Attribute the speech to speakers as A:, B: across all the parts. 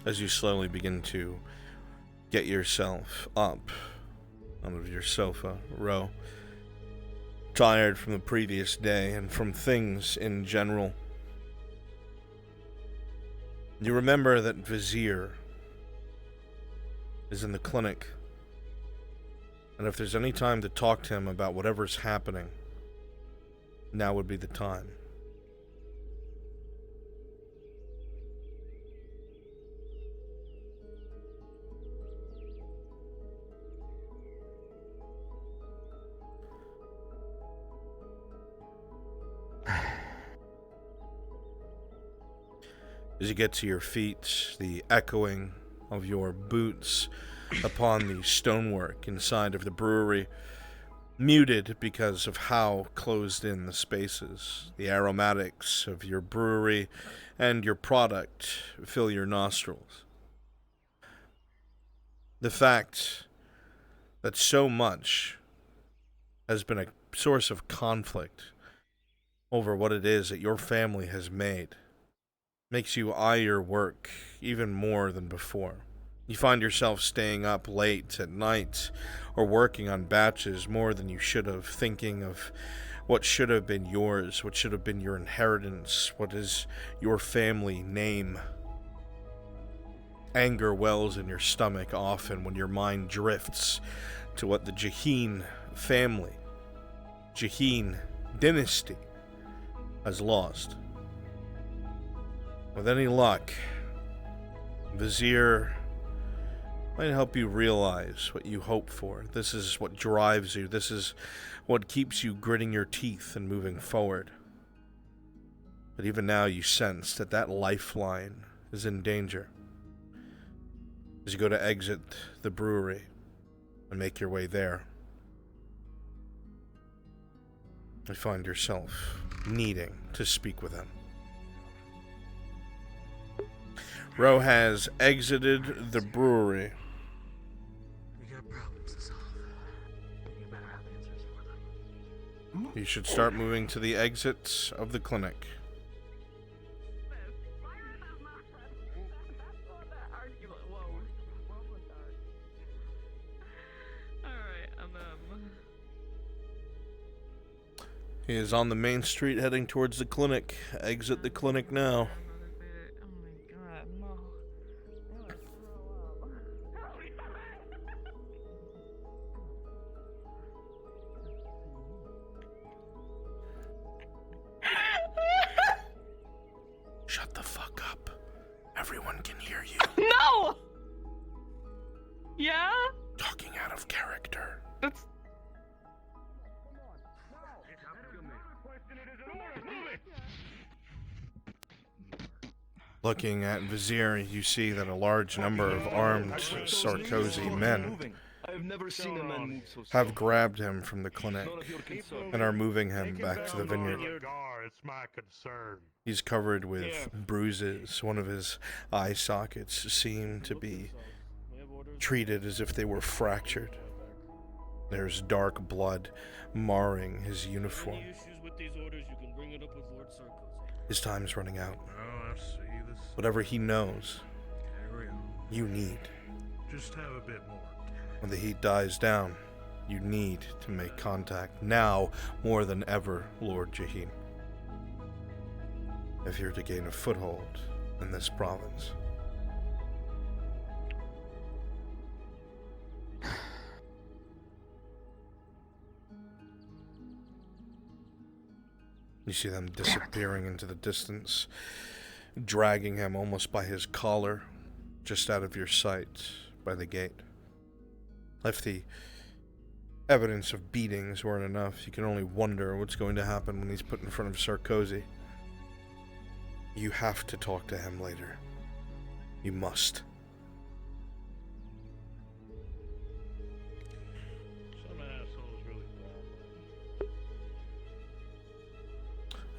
A: as you slowly begin to get yourself up out of your sofa, Ro, tired from the previous day and from things in general. You remember that Vizier is in the clinic, and if there's any time to talk to him about whatever's happening, now would be the time. As you get to your feet, the echoing of your boots upon the stonework inside of the brewery, muted because of how closed in the spaces. The aromatics of your brewery and your product fill your nostrils. The fact that so much has been a source of conflict over what it is that your family has made makes you eye your work even more than before. You find yourself staying up late at night or working on batches more than you should have, thinking of what should have been yours, what should have been your inheritance, what is your family name. Anger wells in your stomach often when your mind drifts to what the Jaheen family, Jaheen dynasty, has lost. With any luck, Vizier might help you realize what you hope for. This is what drives you. This is what keeps you gritting your teeth and moving forward. But even now you sense that that lifeline is in danger. As you go to exit the brewery and make your way there, you find yourself needing to speak with him. Ro has exited the brewery.
B: We got problems to solve. You better have answers for them.
A: You should start moving to the exits of the clinic. He is on the main street heading towards the clinic. Exit the clinic now. Shut the fuck up. Everyone can hear you.
C: No! Yeah?
A: Talking out of character.
C: That's...
A: Looking at Vizier, you see that a large number of armed Sarkozy men have grabbed him from the clinic and are moving him back to the vineyard. He's covered with bruises. One of his eye sockets seem to be treated as if they were fractured. There's dark blood marring his uniform. His time's running out. Whatever he knows, you need.
D: Just have a bit more.
A: When the heat dies down, you need to make contact now more than ever, Lord Jaheen. If you're to gain a foothold in this province. You see them disappearing into the distance, dragging him almost by his collar, just out of your sight by the gate. If the evidence of beatings weren't enough, you can only wonder what's going to happen when he's put in front of Sarkozy. You have to talk to him later. You must.
D: Some asshole's really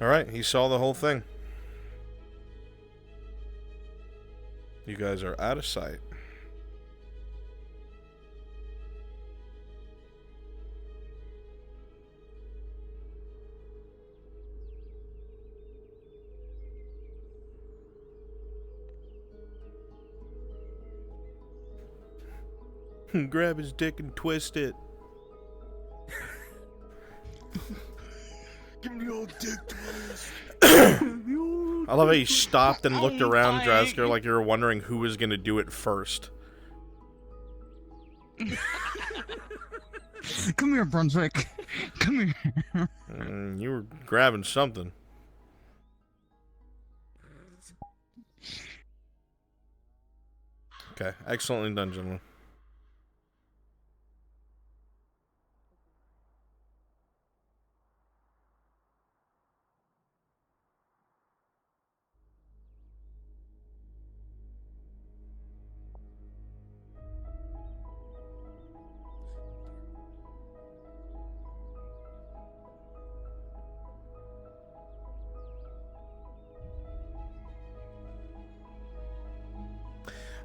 D: wrong.
A: Alright, he saw the whole thing. You guys are out of sight. Grab his dick and twist it.
B: Give me the old dick twist.
A: I love how you stopped and looked around, Drasker, like you were wondering who was gonna do it first.
C: Come here, Brunswick. Come here.
A: You were grabbing something. Okay, excellently done, gentlemen.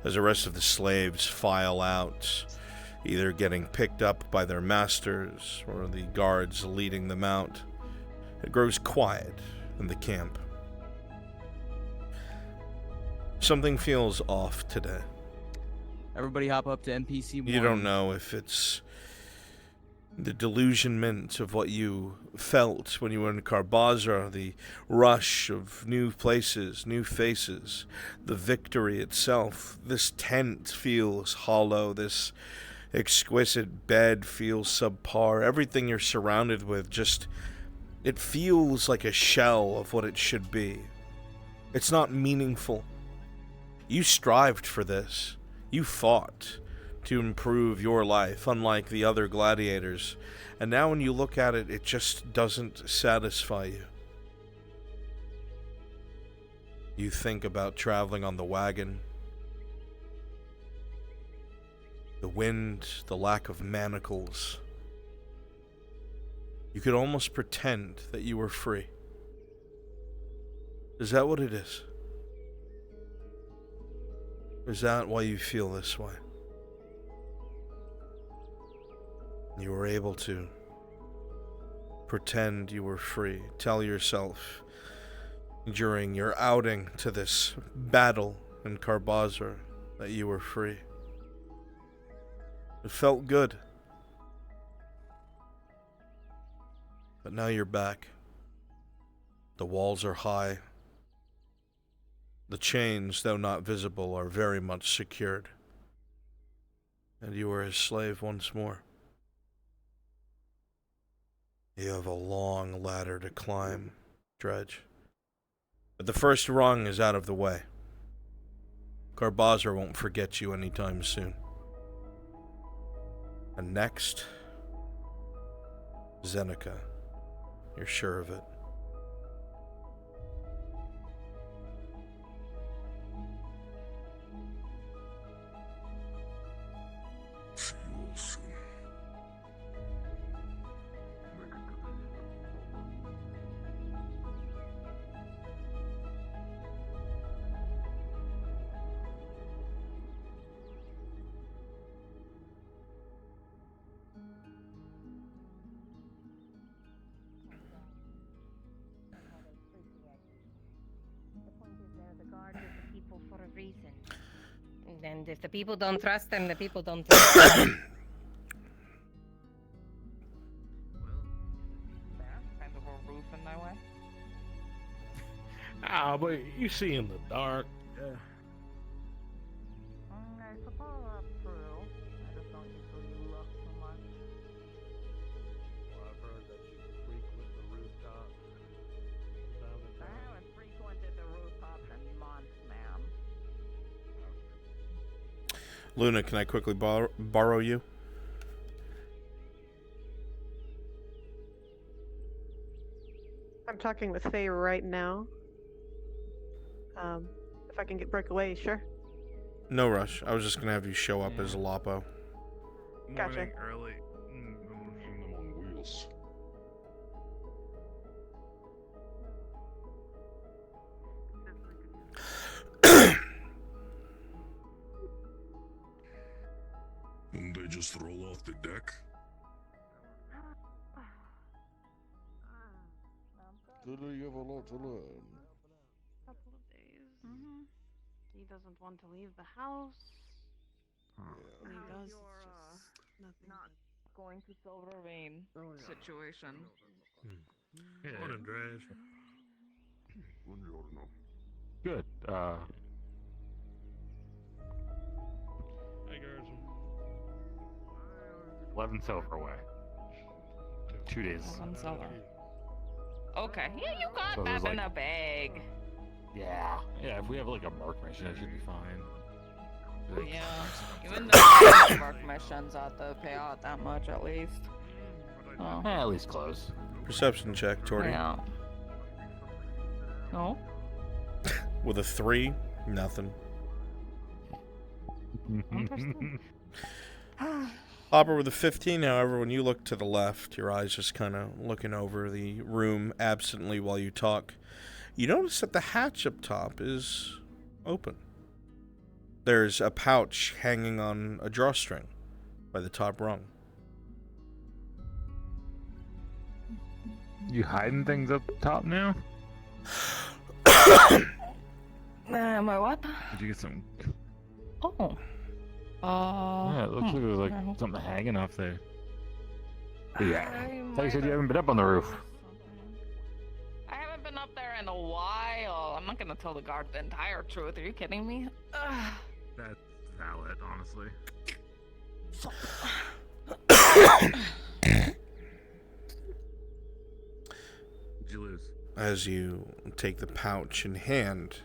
A: As the rest of the slaves file out, either getting picked up by their masters or the guards leading them out, it grows quiet in the camp. Something feels off today.
C: Everybody hop up to NPC 1.
A: You don't know if it's the delusionment of what you felt when you were in Carbazra, the rush of new places, new faces, the victory itself. This tent feels hollow, this exquisite bed feels subpar. Everything you're surrounded with just, it feels like a shell of what it should be. It's not meaningful. You strived for this. You fought to improve your life, unlike the other gladiators. And now when you look at it, it just doesn't satisfy you. You think about traveling on the wagon, the wind, the lack of manacles. You could almost pretend that you were free. Is that what it is? Is that why you feel this way? You were able to pretend you were free. Tell yourself during your outing to this battle in Carbazra that you were free. It felt good. But now you're back. The walls are high. The chains, though not visible, are very much secured. And you are his slave once more. You have a long ladder to climb, Dredge. But the first rung is out of the way. Carbazra won't forget you anytime soon. And next, Zeneca. You're sure of it.
E: For a reason. And if the people don't trust them, the people don't trust them. Kind of a roof in my way.
D: Ah, but you see in the dark.
E: I suppose that's true. I just don't usually look so much.
D: Well, I've heard that you frequent the rooftop.
E: I haven't frequented the rooftops in months, ma'am.
A: Luna, can I quickly borrow you?
F: I'm talking with Faye right now. If I can break away, sure.
A: No rush. I was just gonna have you show up as a Lapo.
F: Gotcha.
D: Morning early. Putting them on wheels.
B: Wouldn't they just roll off the deck?
G: Today you have a lot to learn.
F: Couple of days. He doesn't want to leave the house.
H: When he does, it's just nothing.
I: not going to Silver Vein situation.
D: Morning, Dredge.
J: Good.
D: Hey, girls.
J: 11 silver away. 2 days.
I: $11. Okay. Yeah, you got
J: So
I: that
J: there's,
I: in
J: like-
I: a bag.
J: Yeah. Yeah, if we have like a merc mission, that should be fine. Like,
I: Yeah. Even the work missions ought to pay out that much at least. Oh.
J: at least close.
A: Perception check, Torty.
I: Yeah. No?
A: With a 3, nothing. Hopper with a 15, however, when you look to the left, your eyes just kind of looking over the room absently while you talk, you notice that the hatch up top is open. There's a pouch hanging on a drawstring by the top rung.
J: You hiding things up top now?
I: My what?
J: Did you get some?
I: Oh.
J: Yeah, it looks like there's like
I: no.
J: something hanging off there. But yeah.
I: I
J: I thought you
I: might
J: said you
I: have-
J: haven't been up on the roof.
I: I haven't been up there in a while. I'm not gonna tell the guard the entire truth. Are you kidding me? Ugh.
J: That's valid, honestly. Did you lose?
A: As you take the pouch in hand,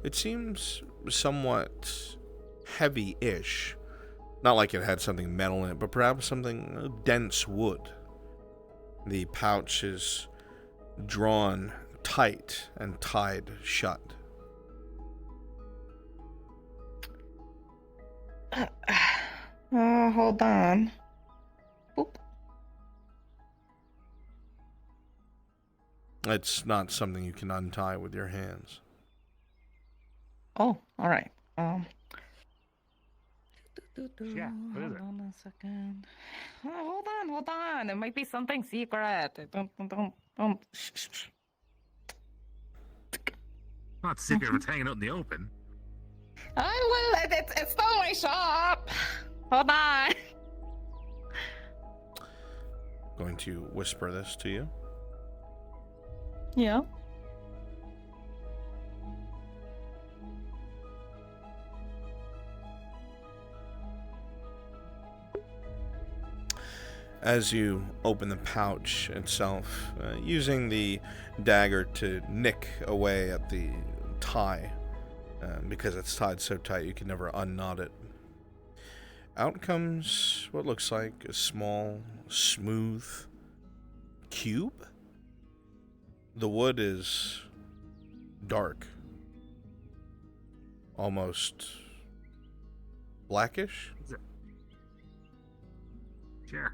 A: it seems somewhat heavy-ish. Not like it had something metal in it, but perhaps something dense wood. The pouch is drawn tight and tied shut.
I: Hold on. Boop.
A: It's not something you can untie with your hands.
I: Oh, all right.
J: Yeah, what is it?
I: Hold on a second. Oh, hold on. It might be something secret. Don't. Shh.
J: Not secret if it's hanging out in the open.
I: I will. It's still my shop. Hold on.
A: Going to whisper this to you.
I: Yeah.
A: As you open the pouch itself, using the dagger to nick away at the tie, because it's tied so tight you can never unknot it. Out comes what looks like a small, smooth cube. The wood is dark, almost blackish.
J: Sure.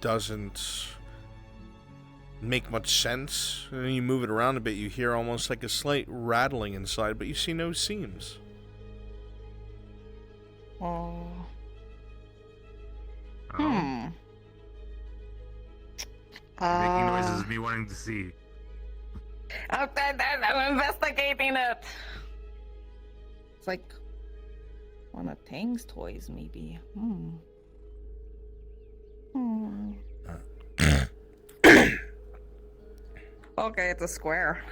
A: Doesn't make much sense. And then you move it around a bit, you hear almost like a slight rattling inside, but you see no seams.
I: Oh.
J: Making noises is me wanting to see.
I: I'm investigating it. It's like one of Tang's toys, maybe. Okay, it's a square.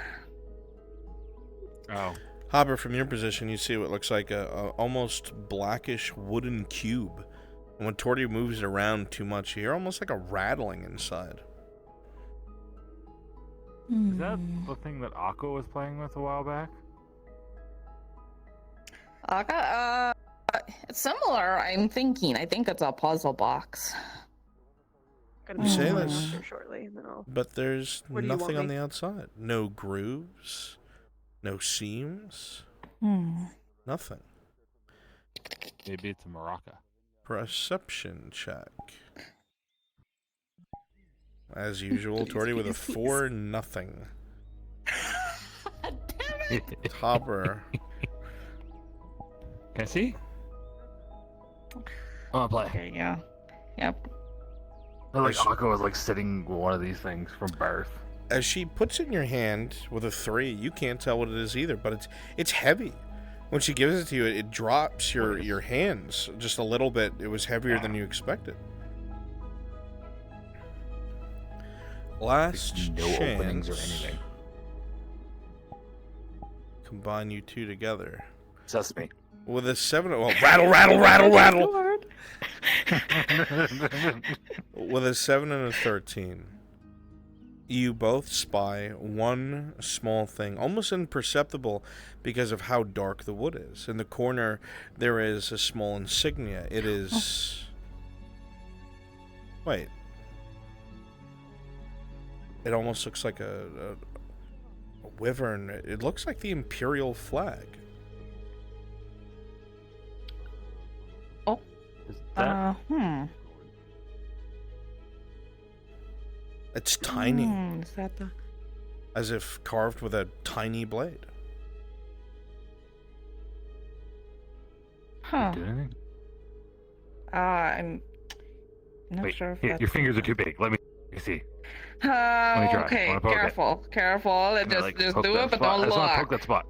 J: Oh.
A: Hopper, from your position, you see what looks like a almost blackish wooden cube. And when Torty moves it around too much, you hear almost like a rattling inside.
J: Is that the thing that Akko was playing with a while back?
I: It's similar, I'm thinking. I think it's a puzzle box.
F: Gonna
A: You say
F: be
A: this,
F: here shortly, and then I'll...
A: but there's
F: What do you
A: nothing
F: want
A: on
F: me-
A: the outside. No grooves, no seams, nothing.
J: Maybe it's a maraca.
A: Perception check. As usual, Torty with a 4 nothing. Hopper.
J: Can I see? I want to play.
I: Okay, yeah. Yep.
J: Like Akko was like sitting with one of these things from birth.
A: As she puts it in your hand with a 3, you can't tell what it is either, but it's heavy. When she gives it to you, it drops your hands just a little bit. It was heavier than you expected. Last
J: No openings or
A: chance.
J: anything.
A: Combine you two together.
J: Sesame.
A: With a 7... Well, rattle, rattle, rattle, rattle! With a 7 and a 13. You both spy one small thing, almost imperceptible because of how dark the wood is. In the corner, there is a small insignia. It is... Wait. It almost looks like a wyvern. It looks like the Imperial flag.
J: Is that
A: It's tiny.
E: Is that the...
A: As if carved with a tiny blade.
E: Huh.
J: do anything?
E: I'm not
J: Wait,
E: sure if
J: here,
E: that's...
J: your fingers are too big. Let me see. me try.
I: Okay,
J: Wanna poke it?
I: careful.
J: Can I, like,
I: Just
J: poke
I: do
J: that
I: it, but
J: spot?
I: don't
J: I just want to
I: look.
J: poke that spot.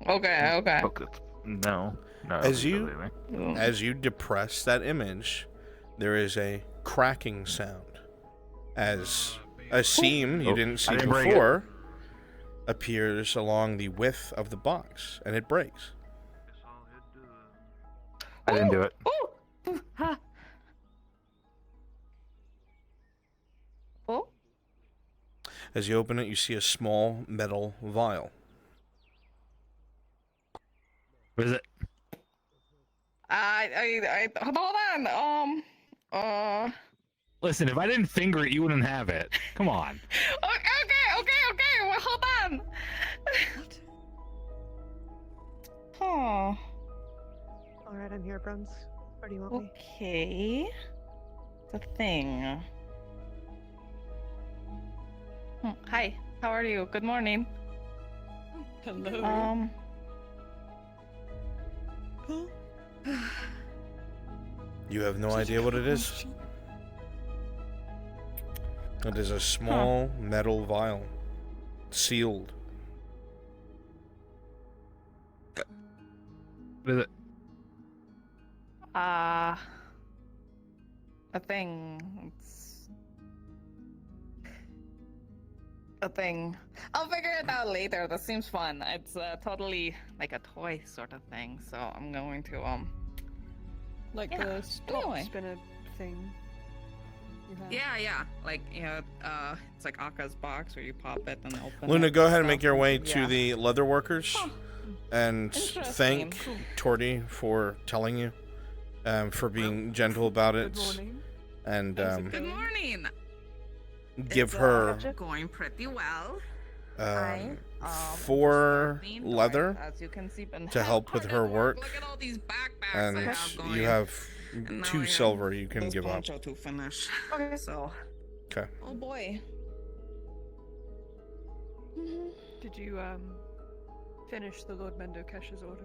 I: Okay.
J: Poke it. No.
A: As
J: it
A: you-
J: doesn't do anything.
A: As you depress that image, there is a cracking sound. As a seam you
J: Oh,
A: didn't see
J: I didn't break it.
A: before appears along the width of the box, and it breaks.
J: I didn't do it.
I: Ooh. Ha. Oh.
A: As you open it, you see a small metal vial.
J: What is it?
I: I hold on.
J: Listen, if I didn't finger it, you wouldn't have it. Come on.
I: Okay. Well, hold on. Huh.
F: Alright, I'm here, Bruns. Where do you want me?
I: Okay. It's a thing. Hi. How are you? Good morning.
H: Hello.
A: You have no idea what it is. It is a small metal vial, sealed.
J: What is it?
I: A thing. It's a thing. I'll figure it out later. That seems fun. It's totally like a toy sort of thing. So I'm going to
H: Like
I: yeah,
H: the top
I: anyway.
H: spinner thing. You have.
I: Yeah. Like it's like Aka's box where you pop it and open.
A: Luna,
I: it
A: go
I: and
A: ahead and
I: stuff.
A: make your way to
I: Yeah.
A: the leather workers
I: Huh.
A: and
I: Interesting.
A: thank Torty for telling you, for being gentle about it,
H: Good morning.
A: and
I: Good morning.
A: give
I: It's,
A: her
I: going pretty well.
A: for
I: Being
A: leather,
I: right, as you can see, been
A: to help with
I: hard
A: her
I: at
A: work,
I: Look at all these backpacks
A: and
I: I have going.
A: you have
I: And now I
A: 2
I: have
A: silver you can
I: this
A: give up.
I: poncho to finish.
F: Okay.
I: So.
A: Okay.
I: Oh boy.
H: Did you finish the Lord Mendokesh's order?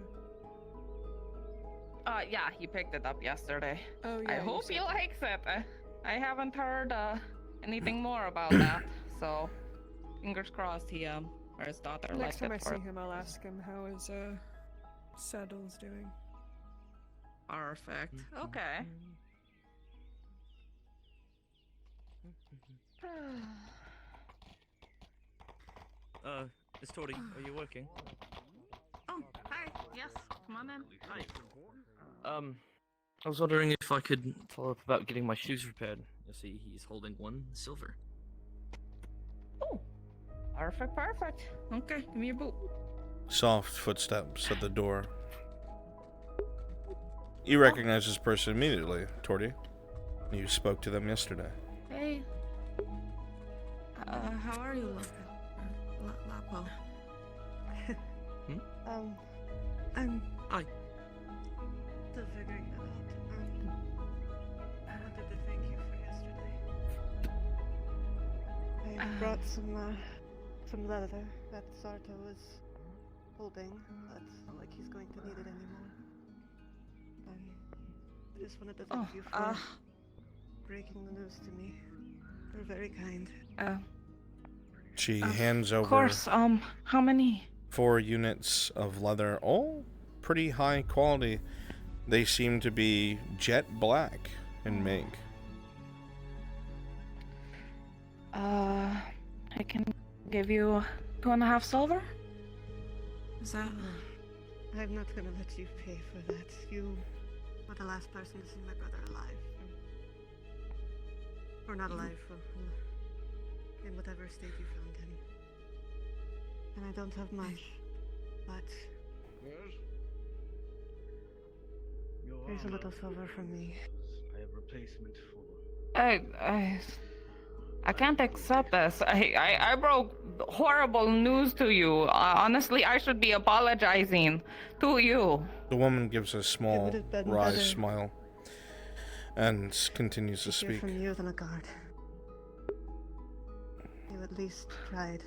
I: Yeah, he picked it up yesterday.
H: Oh yeah.
I: I
H: you
I: hope
H: said
I: he
H: that.
I: likes it. I haven't heard anything more about that. So, fingers crossed he or his daughter
H: Next
I: liked
H: time I
I: it
H: see
I: for
H: him, I'll ask him how his saddle's doing.
I: perfect. Okay.
B: Miss Tori, are you working?
I: Oh, hi. Yes, come on in.
B: Hi. I was wondering if I could follow up about getting my shoes repaired. You see, he's holding 1 silver.
I: Oh, perfect. Okay, give me your boot.
A: Soft footsteps at the door. You recognize this person immediately, Torty. You spoke to them yesterday.
I: Hey. How are you, Lapo?
H: I'm
B: Hi.
H: still figuring that out. I wanted to thank you for yesterday.
F: I brought some leather that Sarto was holding. That's not like he's going to need it anymore. I just wanted to thank you for breaking the news to me. You're very kind.
A: She hands over.
I: Of course. How many
A: 4 units of leather, all pretty high quality. They seem to be jet black in make.
I: I can give you 2.5 silver. Is that?
F: I'm not gonna let you pay for that. You were the last person to see my brother alive. Or not alive, in whatever state you found him. And I don't have much, but here's a little silver from me.
K: I have replacement for.
I: I can't accept this. I broke horrible news to you. Honestly, I should be apologizing to you.
A: The woman gives a small,
F: would have been
A: wry
F: better
A: smile and continues to
F: hear
A: speak.
F: from you than a guard. You at least tried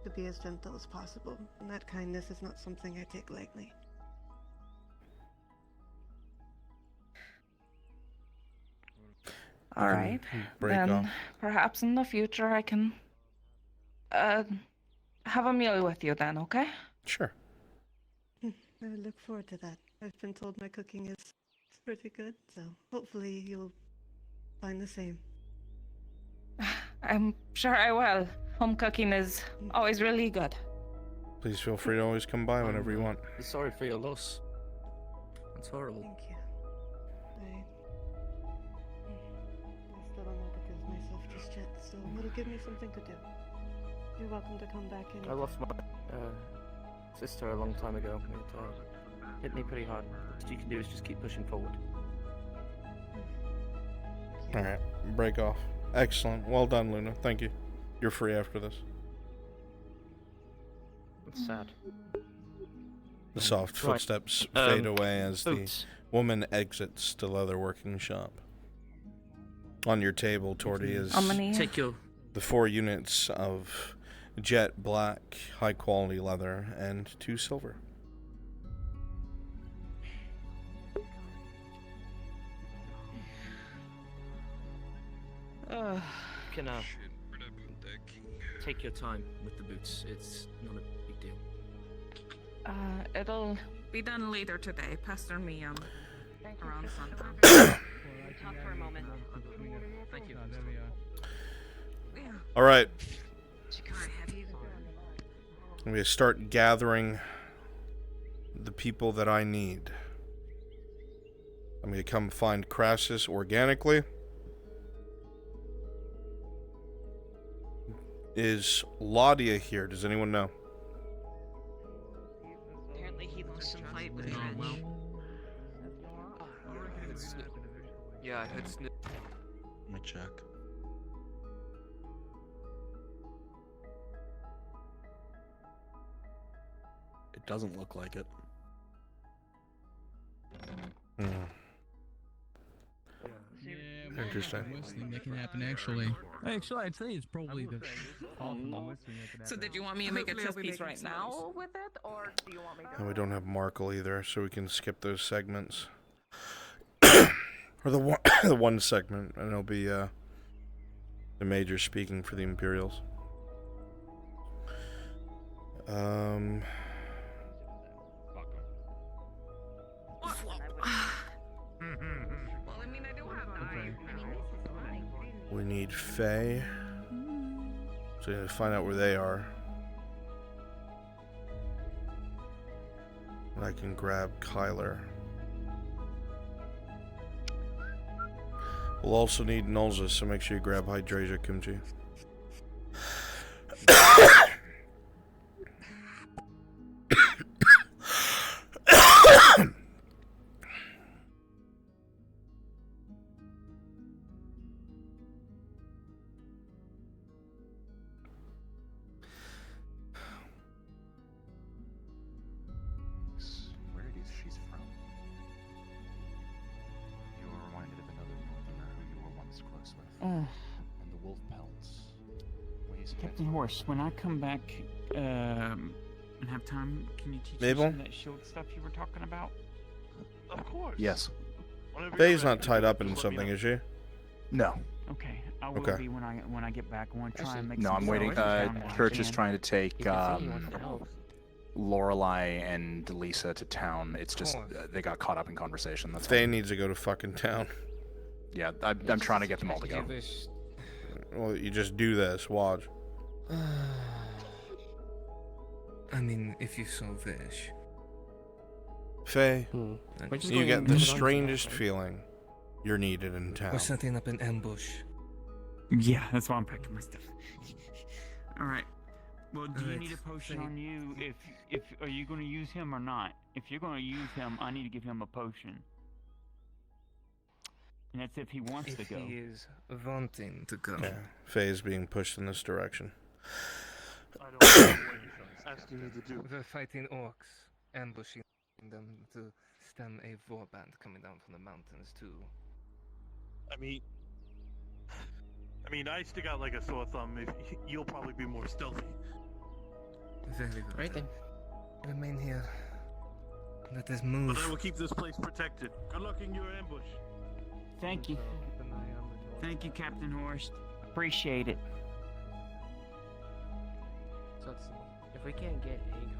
F: to be as gentle as possible, and that kindness is not something I take lightly.
I: All right. Then
A: off.
I: perhaps in the future I can have a meal with you then, okay?
A: Sure.
F: I would look forward to that. I've been told my cooking is pretty good, so hopefully you'll find the same.
I: I'm sure I will. Home cooking is always really good.
A: Please feel free to always come by whenever you want.
B: Sorry for your loss. That's horrible.
F: Thank you. I still don't know what to do with myself just yet, so it'll give me something to do. You're welcome to come back in.
B: I lost my sister a long time ago. It hit me pretty hard. What you can do is just keep pushing forward.
A: Alright, break off. Excellent. Well done, Luna. Thank you. You're free after this.
B: It's sad.
A: The soft
B: Right.
A: footsteps fade away as the
B: Boots.
A: woman exits the leatherworking shop. On your table, Torty, is
I: How many?
B: Take your.
A: the 4 units of jet black, high quality leather, and 2 silver.
B: You can take your time with the boots. It's not a big deal.
I: It'll be done later today. Pester me around sometime.
E: Talk for a moment.
B: Thank you.
A: All right. I'm going to start gathering the people that I need. I'm going to come find Crassus organically. Is Laudia here? Does anyone know?
H: Apparently he lost some fight with
B: Oh,
H: Rich.
B: well. Yeah, I heard Snip.
K: Let me check. It doesn't look like it.
A: Hmm.
C: Yeah,
A: Interesting.
C: the worst thing that can happen, actually. Actually, I'd say it's probably the worst thing that can
I: So
C: happen.
I: did you want me to make a
H: Hopefully I'll
I: chess
H: be
I: piece
H: making
I: right
H: some
I: now with it, or do you want me to?
A: And we don't have Markle either, so we can skip those segments. Or the one, the one segment, and it'll be the major speaking for the Imperials.
I: Well, I mean, I do have time.
A: We need Faye. So we need to find out where they are. And I can grab Kyler. We'll also need Nolza, so make sure you grab Hydrasia Kimchi.
J: Where it is she's from. You were reminded of another northerner who you were once close with. And the wolf pelts. Ways of
C: Captain Horse, when I come back and have time, can you teach me
A: Mabel?
C: some of that shield stuff you were talking about?
D: Of course.
J: Yes.
D: Whenever
A: Faye's
D: you're
A: not
D: ready,
A: tied up in
D: just let me
A: something,
D: know.
A: is she?
J: No.
C: Okay, I will
A: Okay.
C: be when I get back. I want to try and make
J: No,
C: some
J: I'm waiting.
C: sound
J: Church is
C: and-
J: trying to take.
B: He wants to help.
J: Lorelai and Lisa to town. It's just they got caught up in conversation. That's
A: Faye needs to go to fucking town.
J: Yeah, I'm trying to get them all to go.
A: Well, you just do this. Watch.
L: I mean, if you so wish.
A: Faye, you get the strangest
L: right?
A: feeling you're needed in town.
L: We're setting up an ambush.
C: Yeah, that's why I'm packing my stuff. All right. Well, do you
L: Alright,
C: need a potion
L: Faye.
C: on you? If are you going to use him or not? If you're going to use him, I need to give him a potion. And that's if he wants to
L: If
C: go.
L: he is wanting to go.
A: Yeah, Faye is being pushed in this direction.
D: I don't know what you're asking me to do.
L: We're fighting orcs, ambushing them to stem a warband coming down from the mountains too.
D: I mean, I stick out like a sore thumb. You'll probably be more stealthy.
L: Very good.
B: Right then.
L: Remain here. Let us move.
D: But I will keep this place protected. Good luck in your ambush.
C: Thank you. Thank you, Captain Horst. Appreciate it.
B: So let's see. If we can't get Aegon,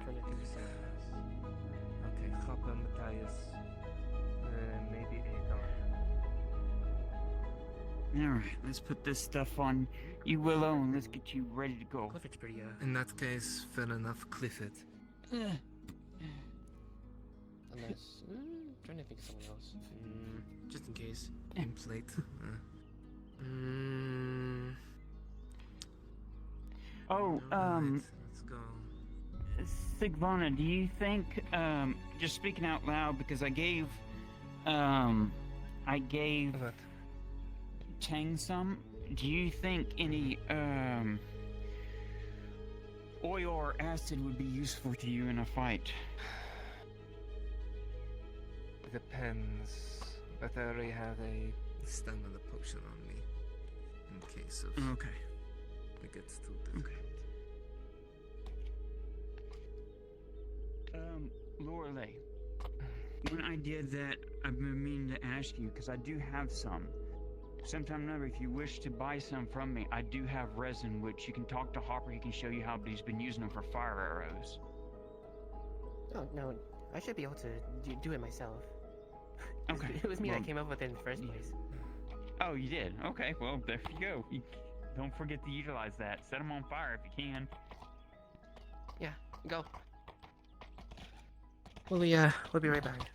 B: turn it into Santos.
L: Okay, Hopper, Matthias, maybe Aegon.
C: Alright, let's put this stuff on you, Willow, and let's get you ready to go.
B: Clifford's pretty,
L: In that case, fair enough, Clifford.
B: unless... trying to think of someone else. Just in case.
L: Plate.
C: Oh,
L: Let's go.
C: Sigvana, do you think, just speaking out loud, because I gave
L: What?
C: Tang some, do you think any, oil or acid would be useful to you in a fight?
L: Depends. But I already have a stamina potion on me. In case of
C: Okay.
L: it gets too difficult.
C: Lorelei, one idea that I've been meaning to ask you, because I do have some. Sometime or another, if you wish to buy some from me, I do have resin, which you can talk to Hopper, he can show you how, but he's been using them for fire arrows.
B: Oh, no. I should be able to do it myself.
C: Okay.
B: It was me
C: well,
B: that came up with it in the first place.
C: Oh, you did? Okay, well, there you go. Don't forget to utilize that. Set them on fire if you can.
B: Yeah, go. We'll be right back.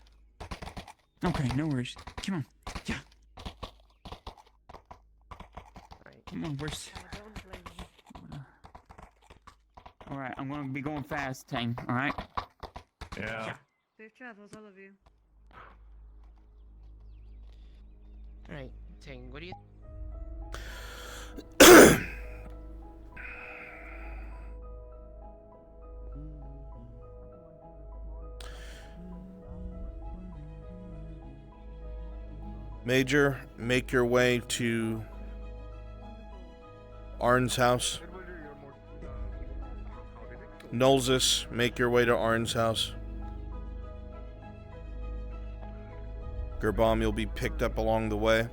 C: Okay, no worries. Come on. Yeah.
B: Alright.
C: Come on, where's... Alright, I'm gonna be going fast, Tang, alright?
D: Yeah.
H: Safe travels, all of you.
B: Alright, Ting, what do you...
A: Major, make your way to Arn's house. Nolzus, make your way to Arn's house. Gerbom, you'll be picked up along the way.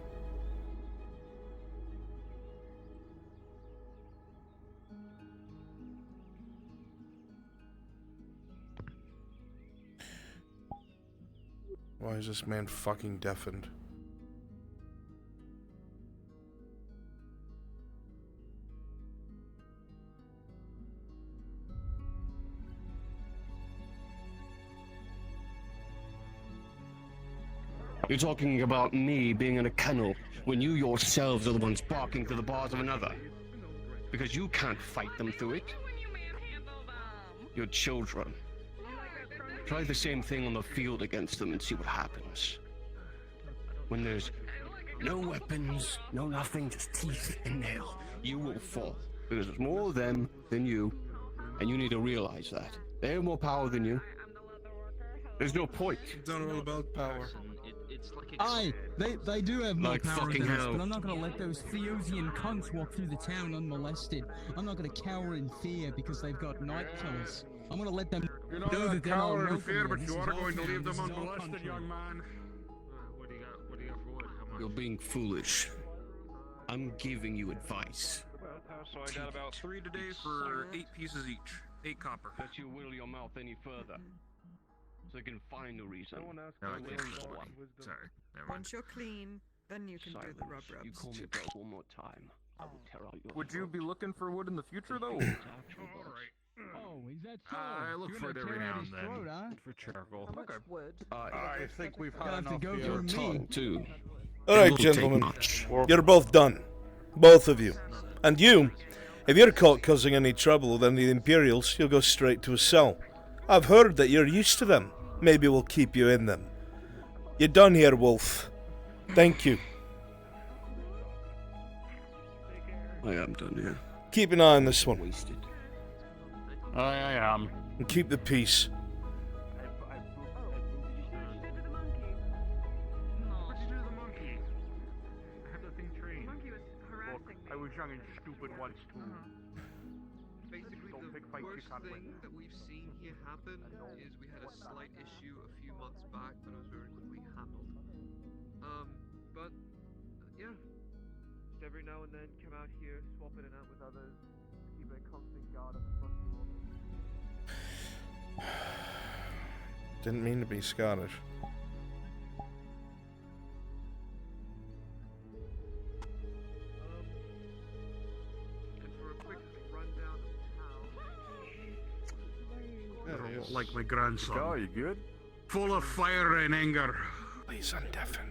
A: Why is this man fucking deafened?
M: You're talking about me being in a kennel when you yourselves are the ones barking to the bars of another. Because you can't fight them through it. You're children. Try the same thing on the field against them and see what happens. When there's no weapons, no nothing, just teeth and nail, you will fall. Because there's more of them than you, and you need to realize that. They have more power than you. There's no point.
A: It's not all about power.
N: Aye, they do have more
M: Like
N: power
M: fucking
N: than us,
M: hell.
N: but I'm not gonna let those Theosian cunts walk through the town unmolested. I'm not gonna cower in fear because they've got night killers. I'm gonna let them
G: You're
N: know
G: not
N: that
G: a
N: they're not
G: coward in
N: welcome
G: fear,
N: here.
G: but
N: This
G: you
N: is
G: are
N: our
G: going to
N: town,
G: leave
N: this
G: them
N: is our
G: unmolested,
N: country.
G: young man.
D: What do you got for it? How much?
M: You're being foolish. I'm giving you advice.
D: So I got about 3 today for 8 pieces each.
B: 8 copper.
M: That you will your mouth any further. So I can find a reason.
B: No, I can't. Sorry. Never mind.
H: Once you're clean, then you can do the rub
M: You
H: rubs.
M: call me bro one more time, I will tear out your
B: Would you
M: throat.
B: be looking for wood in the future, though?
N: Oh, is that so?
B: I look
N: You're
B: for it
N: gonna
B: every
N: tear out
B: now
N: his
B: and then.
N: throat, huh?
J: For charcoal.
H: How much wood?
G: I think we've
N: You'll
G: had
N: have to
G: enough
N: go
G: here.
N: through me.
M: Tongue too.
A: All right, gentlemen. You're both done. Both of you. And you, if you're caught causing any trouble with any of the Imperials, you'll go straight to a cell. I've heard that you're used to them. Maybe we'll keep you in them. You're done here, Wolf. Thank you.
M: I am done here.
A: Keep an eye on this one.
M: Wasted.
G: I am.
A: And keep the peace.
C: What'd you do to the monkey? I have the thing trained.
H: Monkey was harassing me.
C: I was young and stupid once too.
D: Basically,
C: Don't
D: the
C: pick fights you
D: worst
C: can't win.
D: thing that we've seen here happen is we had a slight issue a few months back that was very quickly handled. But yeah, just every now and then come out here, swap it in and out with others, keep a constant guard at the front door.
A: Didn't mean to be Scottish.
D: And for a quick rundown of town.
C: Like my grandson.
G: Oh, you good?
C: Full of fire and anger.
A: Please undeafen.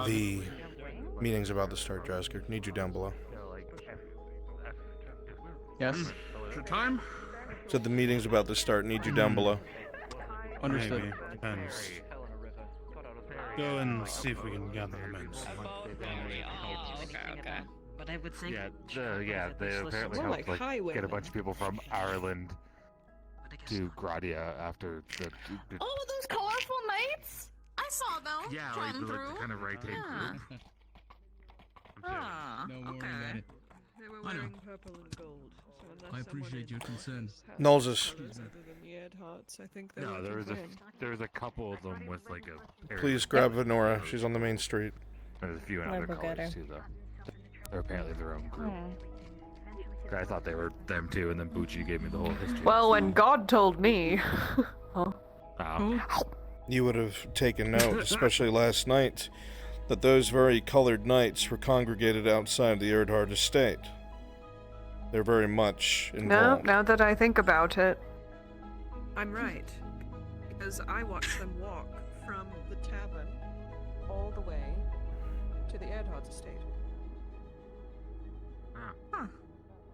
A: The meeting's about to start, Drasker. Need you down below.
N: Yes.
C: Is it time?
A: Said the meeting's about to start. Need you down below.
N: Understood.
O: Maybe. Depends. Go and see if we can gather the men.
I: Okay.
H: But I would think.
J: They apparently
H: More
J: helped
H: like
J: get a bunch of people from Ireland to Gradia after the
I: Oh, those colorful knights! I saw them.
C: Yeah,
I: Come through.
C: the kind of right hand
I: Yeah.
C: group.
I: Ah,
N: Don't worry
I: okay.
N: about it.
H: They were
N: I know.
H: wearing purple and gold. So unless
N: I appreciate your concern.
A: Nolzus.
H: Other than the Ed Hearts, I think they
J: No,
H: were
J: there was a couple of them with like a pair
A: Please
J: of
A: grab Venora. She's on the main street.
J: There's a few in
E: I'll
J: other
E: go get
J: colors
E: her.
J: too, though. They're apparently their own group. I thought they were them too, and then Bucci gave me the whole history.
P: Well, when God told me. Huh?
A: You would have taken note, especially last night, that those very colored knights were congregated outside the Erdhard estate. They're very much
P: No,
A: involved.
P: now that I think about it.
H: I'm right. Because I watched them walk from the tavern all the way to the Ed Hearts estate. Huh.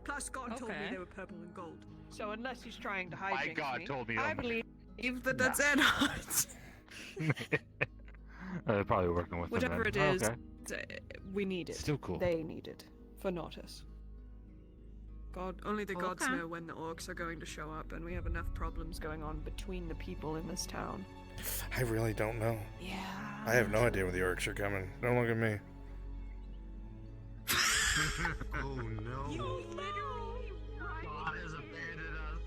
H: Plus, God told me
I: Okay.
H: they were purple and gold. So unless he's trying to hijinx
J: God
H: me,
J: told me
H: I
J: them.
H: believe that that's Ed Hearts.
J: They're probably working with
H: Whatever
J: them
H: it
J: then.
H: is,
J: Okay.
H: we need it.
J: Still cool.
H: They need it. For not us. God, only the gods
I: Okay.
H: know when the orcs are going to show up, and we have enough problems going on between the people in this town.
A: I really don't know.
H: Yeah.
A: I have no idea where the orcs are coming. Don't look at me.
C: Oh no.
H: You literally
C: God has abandoned us.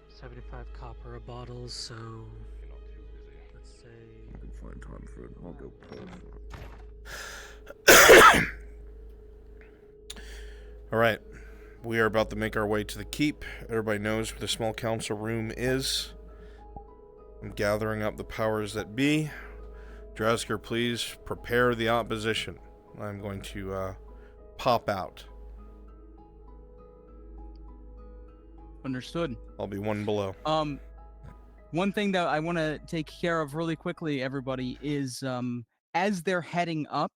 K: $75 copper a bottle, so let's say
G: I can find time for it. I'll go
A: All right. We are about to make our way to the keep. Everybody knows where the small council room is. I'm gathering up the powers that be. Drasker, please prepare the opposition. I'm going to pop out.
N: Understood.
A: I'll be one below.
N: One thing that I want to take care of really quickly, everybody, is as they're heading up,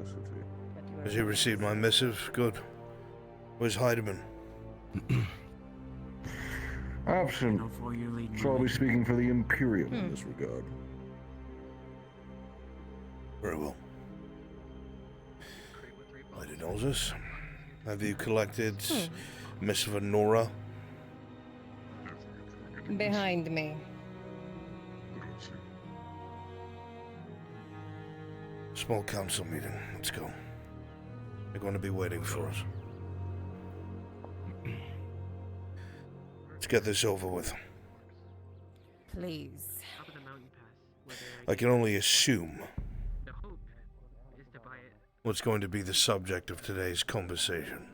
G: necessity.
A: Has he received my missive? Good. Where's Heidemann?
G: Absent. Shall be speaking for the Imperium in this regard.
A: Very well. Lady Noses, have you collected Missive Nora?
E: Behind me.
A: Small council meeting. Let's go. They're going to be waiting for us. Let's get this over with.
E: Please.
A: I can only assume what's going to be the subject of today's conversation.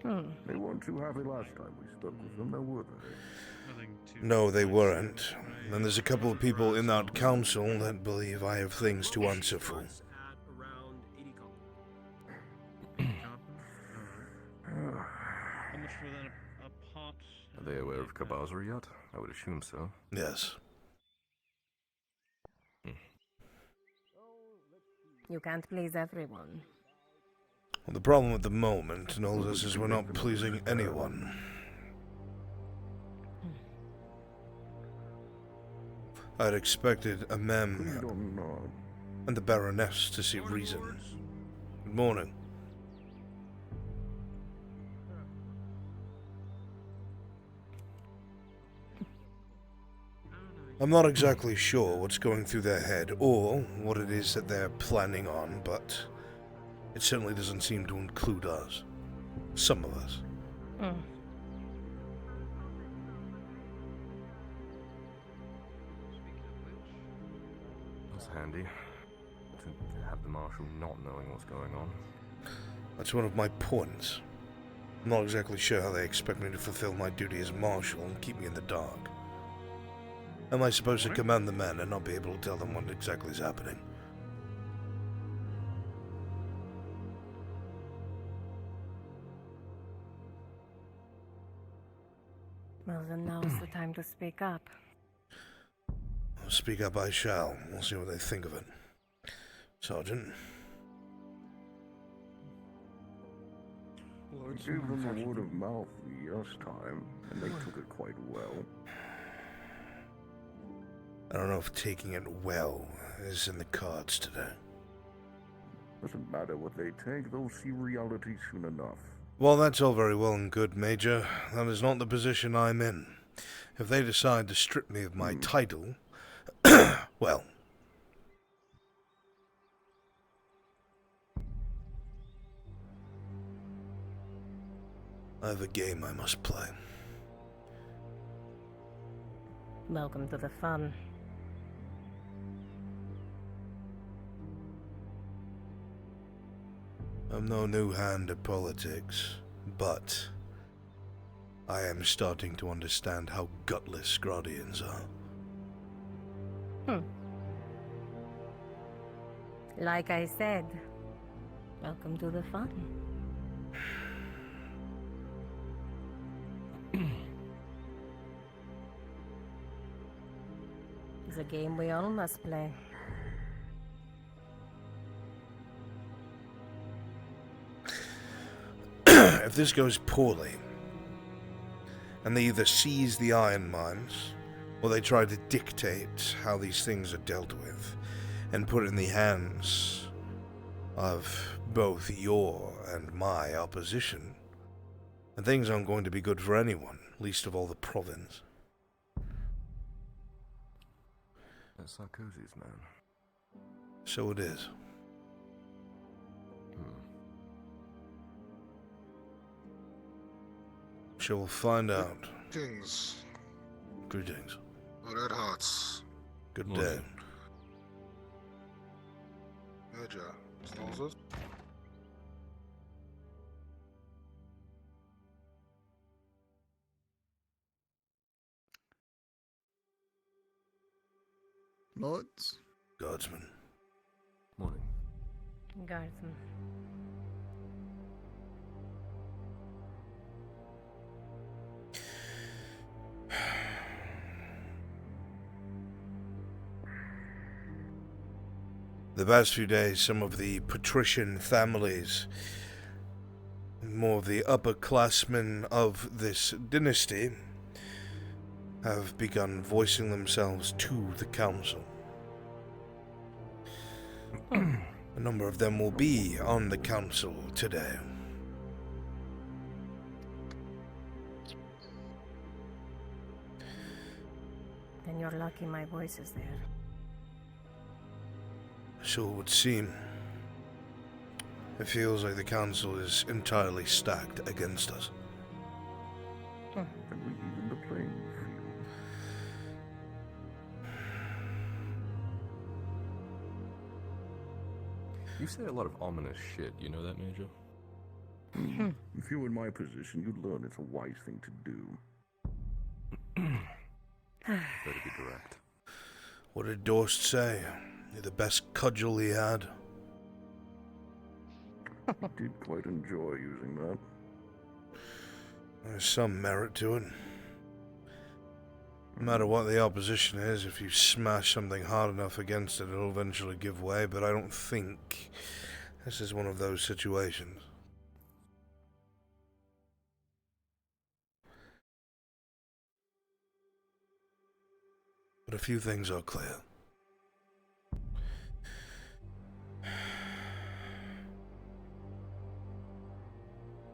G: They weren't too happy last time we spoke with them, now were they?
A: No, they weren't. And there's a couple of people in that council that believe I have things to answer for.
J: Are they aware of Kabazra yet? I would assume so.
A: Yes.
E: You can't please everyone.
A: Well, the problem at the moment, and all this, is we're not pleasing anyone. I'd expected a mem and the Baroness to see reason. Good morning. I'm not exactly sure what's going through their head or what it is that they're planning on, but it certainly doesn't seem to include us. Some of us.
J: That's handy. To have the Marshal not knowing what's going on.
A: That's one of my points. I'm not exactly sure how they expect me to fulfill my duty as Marshal and keep me in the dark. Am I supposed to command the men and not be able to tell them what exactly is happening?
E: Well, then now's the time to speak up.
A: Speak up I shall. We'll see what they think of it. Sergeant?
G: I gave them a word of mouth the first time, and they took it quite well.
A: I don't know if taking it well is in the cards today.
G: Doesn't matter what they take, they'll see reality soon enough.
A: Well, that's all very well and good, Major. That is not the position I'm in. If they decide to strip me of my title, well... I have a game I must play.
E: Welcome to the fun.
A: I'm no new hand at politics, but I am starting to understand how gutless Gradians are.
E: Like I said, welcome to the fun. It's a game we all must play.
A: If this goes poorly, and they either seize the iron mines, or they try to dictate how these things are dealt with, and put it in the hands of both your and my opposition, then things aren't going to be good for anyone, least of all the province.
J: That's Sarkozy's man.
A: So it is. Sure, we'll find out.
Q: Greetings.
A: Greetings.
Q: Red Hearts.
A: Good day.
Q: Major. Sponsors?
R: Lords?
A: Guardsman.
J: Morning.
E: Guardsman.
A: The past few days, some of the patrician families, more of the upperclassmen of this dynasty, have begun voicing themselves to the council. A number of them will be on the council today.
E: Then you're lucky my voice is there.
A: So it would seem. It feels like the council is entirely stacked against us.
G: And we even the playing field.
R: You say a lot of ominous shit, you know that, Major?
G: If you were in my position, you'd learn it's a wise thing to do.
R: Better be direct.
A: What did Dorst say? You're the best cudgel he had.
G: I did quite enjoy using that.
A: There's some merit to it. No matter what the opposition is, if you smash something hard enough against it, it'll eventually give way, but I don't think this is one of those situations. But a few things are clear.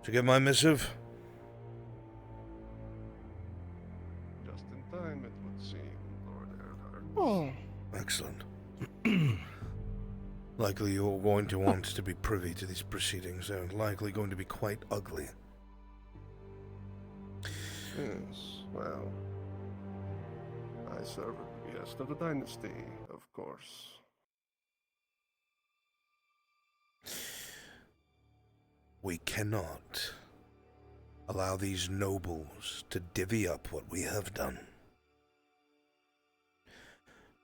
A: Did you get my missive?
S: Just in time, it would seem, Lord Earhart.
A: Oh. Excellent. Likely you're going to want to be privy to these proceedings. They're likely going to be quite ugly.
S: Yes, well, I serve at the behest of the dynasty, of course.
A: We cannot allow these nobles to divvy up what we have done.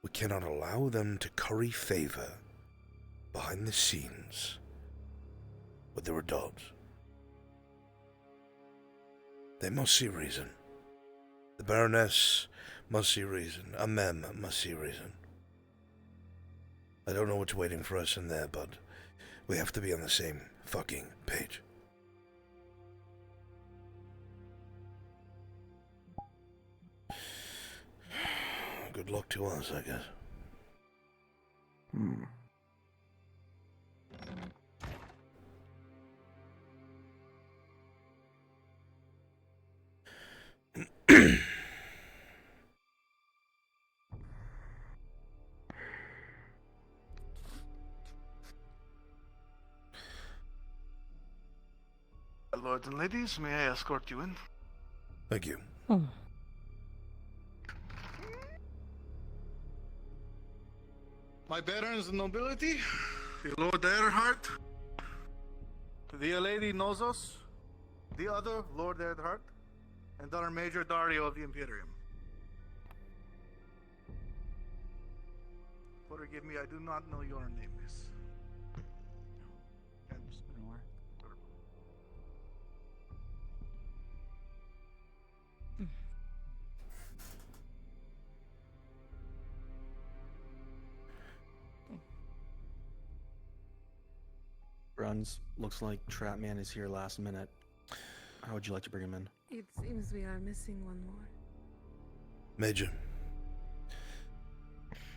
A: We cannot allow them to curry favor behind the scenes with the Redots. They must see reason. The Baroness must see reason. Amem must see reason. I don't know what's waiting for us in there, but we have to be on the same fucking page. Good luck to us, I guess.
Q: Lords and ladies, may I escort you in?
A: Thank you.
Q: My barons and nobility, the Lord Earhart, the Lady Nozos, the other Lord Earhart, and our Major Dario of the Imperium. Forgive me, I do not know your name, miss.
T: Bruns, looks like Trapman is here last minute. How would you like to bring him in?
H: It seems we are missing one more.
A: Major.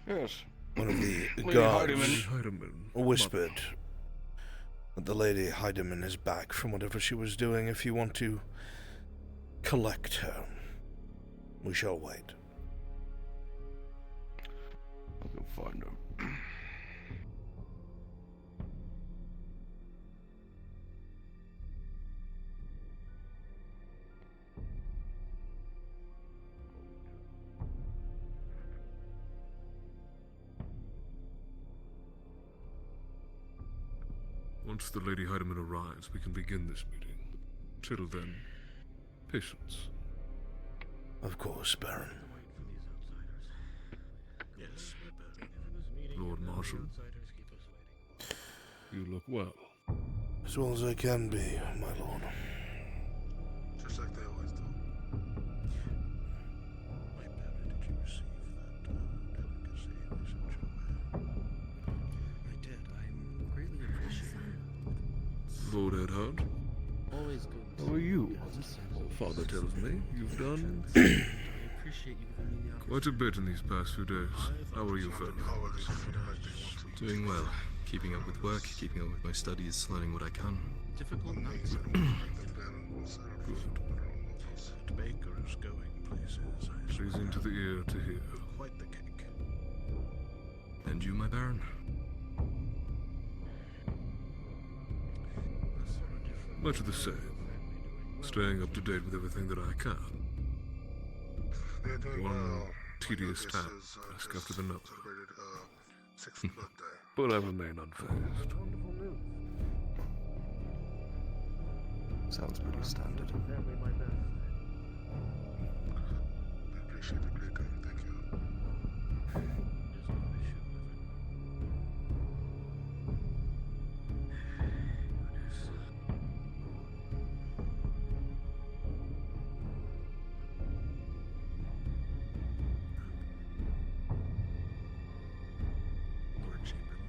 S: Yes.
A: One of the
S: Lady
A: guards
S: Heidemann.
A: whispered that the Lady Heidemann is back from whatever she was doing. If you want to collect her, we shall wait.
S: I'll go find her.
U: Once the Lady Heidemann arrives, we can begin this meeting. Till then, patience.
A: Of course, Baron.
U: Yes, Lord Marshal. You look well.
A: As well as I can be, my lord.
Q: Just like they always do.
U: My Baron, did you receive that delicacy we sent your way? I Lord Edhard.
K: Always good.
U: How are you?
K: Well,
U: Father tells me you've done
K: I appreciate you giving me the
U: quite a bit in these past few days. How are you, Ferdinand?
R: Doing well. Keeping up with work, keeping up with my studies, learning what I can.
K: difficult nights.
U: The baker is going places. Pleasing to the ear to hear.
K: Quite the cake.
R: And you, my Baron?
U: Much of the same. Staying up to date with everything that I can. One tedious task after the another. But I remain unfazed.
R: Sounds pretty standard.
K: Lord Chamberlain.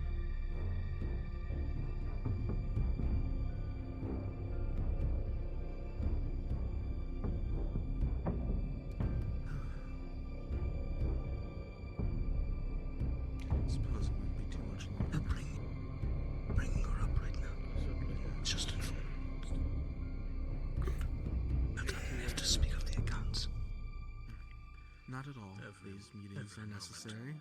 K: Suppose it won't be too much longer. Bring her up right now. Just inform.
U: Good.
K: We have to speak of the accounts. Not at all. These meetings are necessary.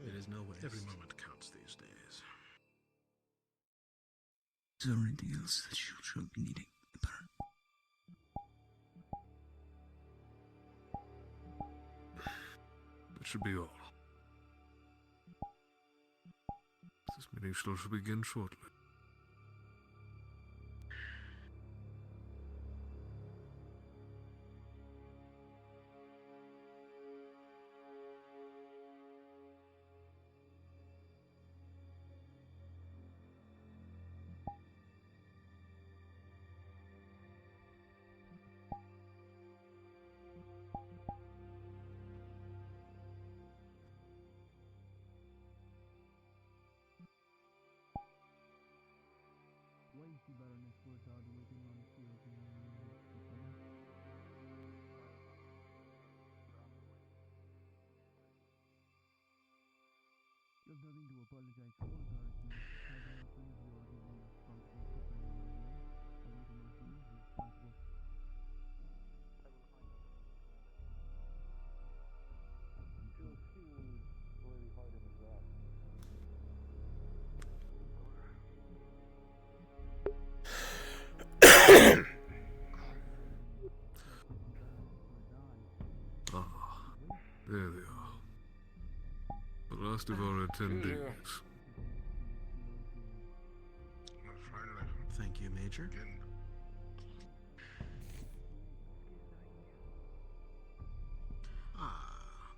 K: It is no waste.
U: Every moment counts these days.
K: Is there anything else that you should be needing, Baron?
U: That should be all. This meeting shall begin shortly. There they are. The last of our attendees.
K: Thank you, Major.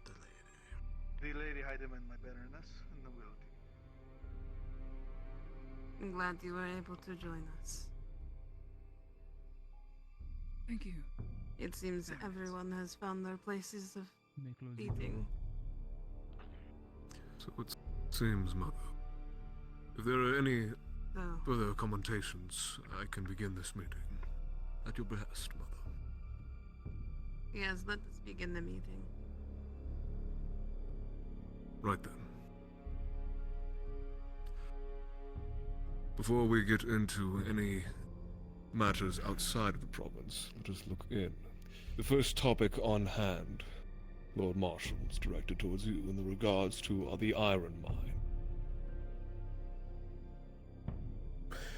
K: The lady.
Q: The Lady Heidemann, my Baroness, and nobility.
H: I'm glad you were able to join us.
F: Thank you.
H: It seems everyone has found their places of eating.
U: So it seems, Mother. If there are any
H: Oh.
U: further commentations, I can begin this meeting. At your behest, Mother.
H: Yes, let us begin the meeting.
U: Right then. Before we get into any matters outside of the province, let us look in. The first topic on hand, Lord Marshal, is directed towards you in the regards to the iron mine.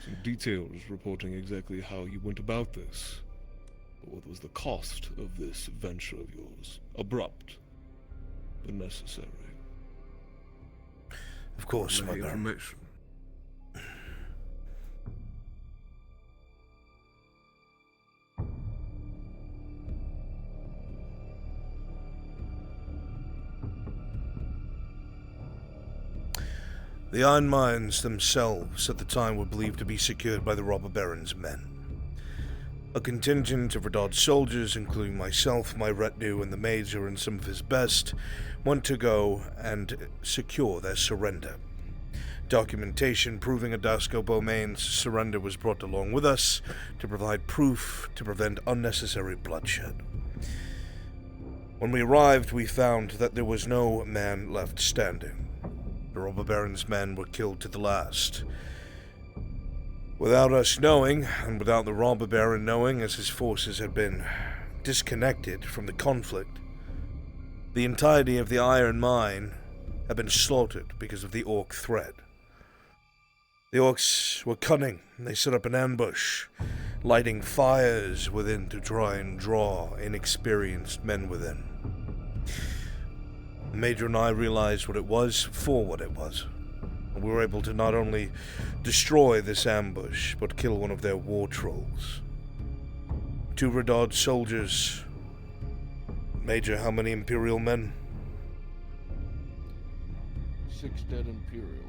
U: Some details reporting exactly how you went about this. But what was the cost of this venture of yours? Abrupt, but necessary.
A: Of course,
U: Lay
A: my Baron.
U: information.
A: The iron mines themselves at the time were believed to be secured by the robber baron's men. A contingent of Radod's soldiers, including myself, my retinue, and the Major and some of his best, went to go and secure their surrender. Documentation proving Adasco Beaumain's surrender was brought along with us to provide proof to prevent unnecessary bloodshed. When we arrived, we found that there was no man left standing. The robber baron's men were killed to the last. Without us knowing, and without the robber baron knowing, as his forces had been disconnected from the conflict, the entirety of the iron mine had been slaughtered because of the orc threat. The orcs were cunning. They set up an ambush, lighting fires within to try and draw inexperienced men within. The Major and I realized what it was for what it was. And we were able to not only destroy this ambush, but kill one of their war trolls. 2 Redod soldiers. Major, how many Imperial men?
U: 6 dead Imperial.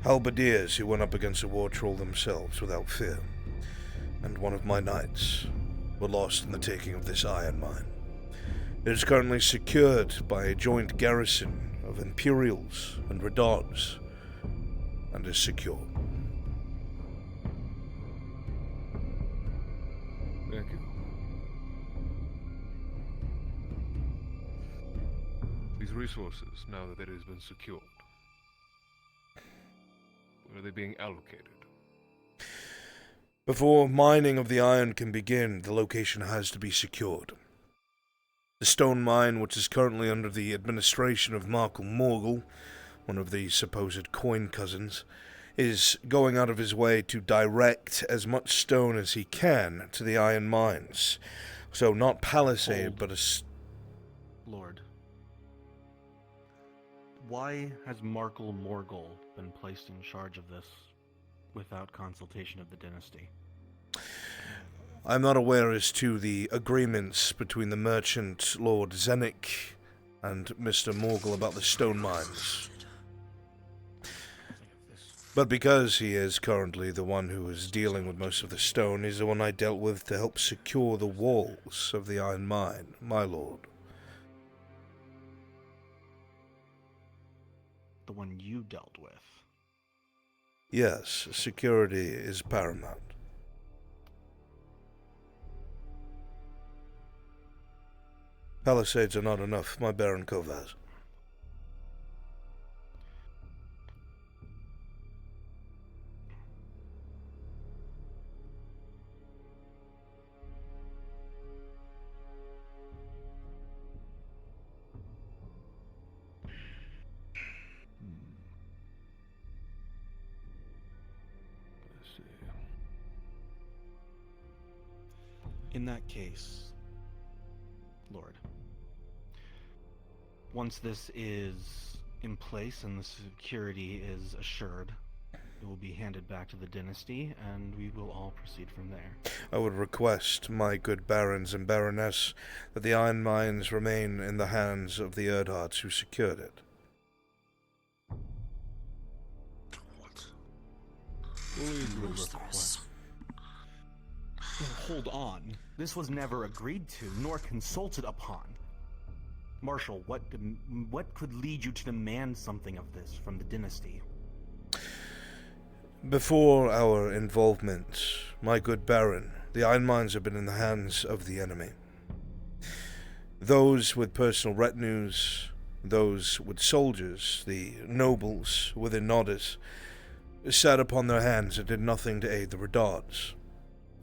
A: Halberdiers who went up against a war troll themselves without fear, and one of my knights were lost in the taking of this iron mine. It is currently secured by a joint garrison of Imperials and Redods, and is secure.
U: Thank you. These resources, now that it has been secured, where are they being allocated?
A: Before mining of the iron can begin, the location has to be secured. The stone mine, which is currently under the administration of Markle Morgul, one of the supposed coin cousins, is going out of his way to direct as much stone as he can to the iron mines. So not palisade, but a...
T: Lord. Why has Markle Morgul been placed in charge of this without consultation of the dynasty?
A: I'm not aware as to the agreements between the merchant Lord Zenik and Mr. Morgul about the stone mines. But because he is currently the one who is dealing with most of the stone, he's the one I dealt with to help secure the walls of the iron mine, my lord.
T: The one you dealt with?
A: Yes, security is paramount. Palisades are not enough, my Baron Kovaz.
T: In that case, Lord, once this is in place and the security is assured, it will be handed back to the dynasty, and we will all proceed from there.
A: I would request, my good barons and baroness, that the iron mines remain in the hands of the Erdhards who secured it.
T: Hold on. This was never agreed to, nor consulted upon. Marshal, what could lead you to demand something of this from the dynasty?
A: Before our involvement, my good baron, the iron mines have been in the hands of the enemy. Those with personal retinues, those with soldiers, the nobles within Nodis, sat upon their hands and did nothing to aid the Redods.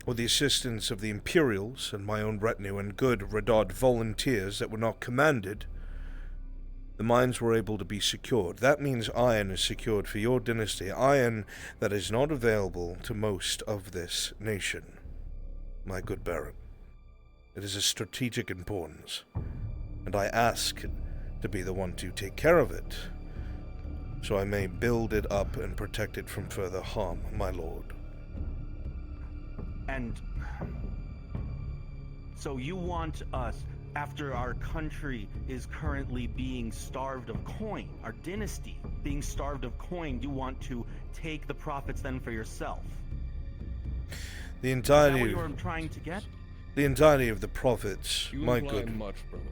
A: With the assistance of the Imperials and my own retinue and good Redod volunteers that were not commanded, the mines were able to be secured. That means iron is secured for your dynasty, iron that is not available to most of this nation, my good Baron. It is of strategic importance, and I ask to be the one to take care of it, so I may build it up and protect it from further harm, my lord.
T: And so you want us, after our country is currently being starved of coin, our dynasty being starved of coin, you want to take the profits then for yourself?
A: The entirety.
T: Is that what you're trying to get?
A: The entirety of the profits,
U: You
A: my
U: imply
A: good.
U: much, brother.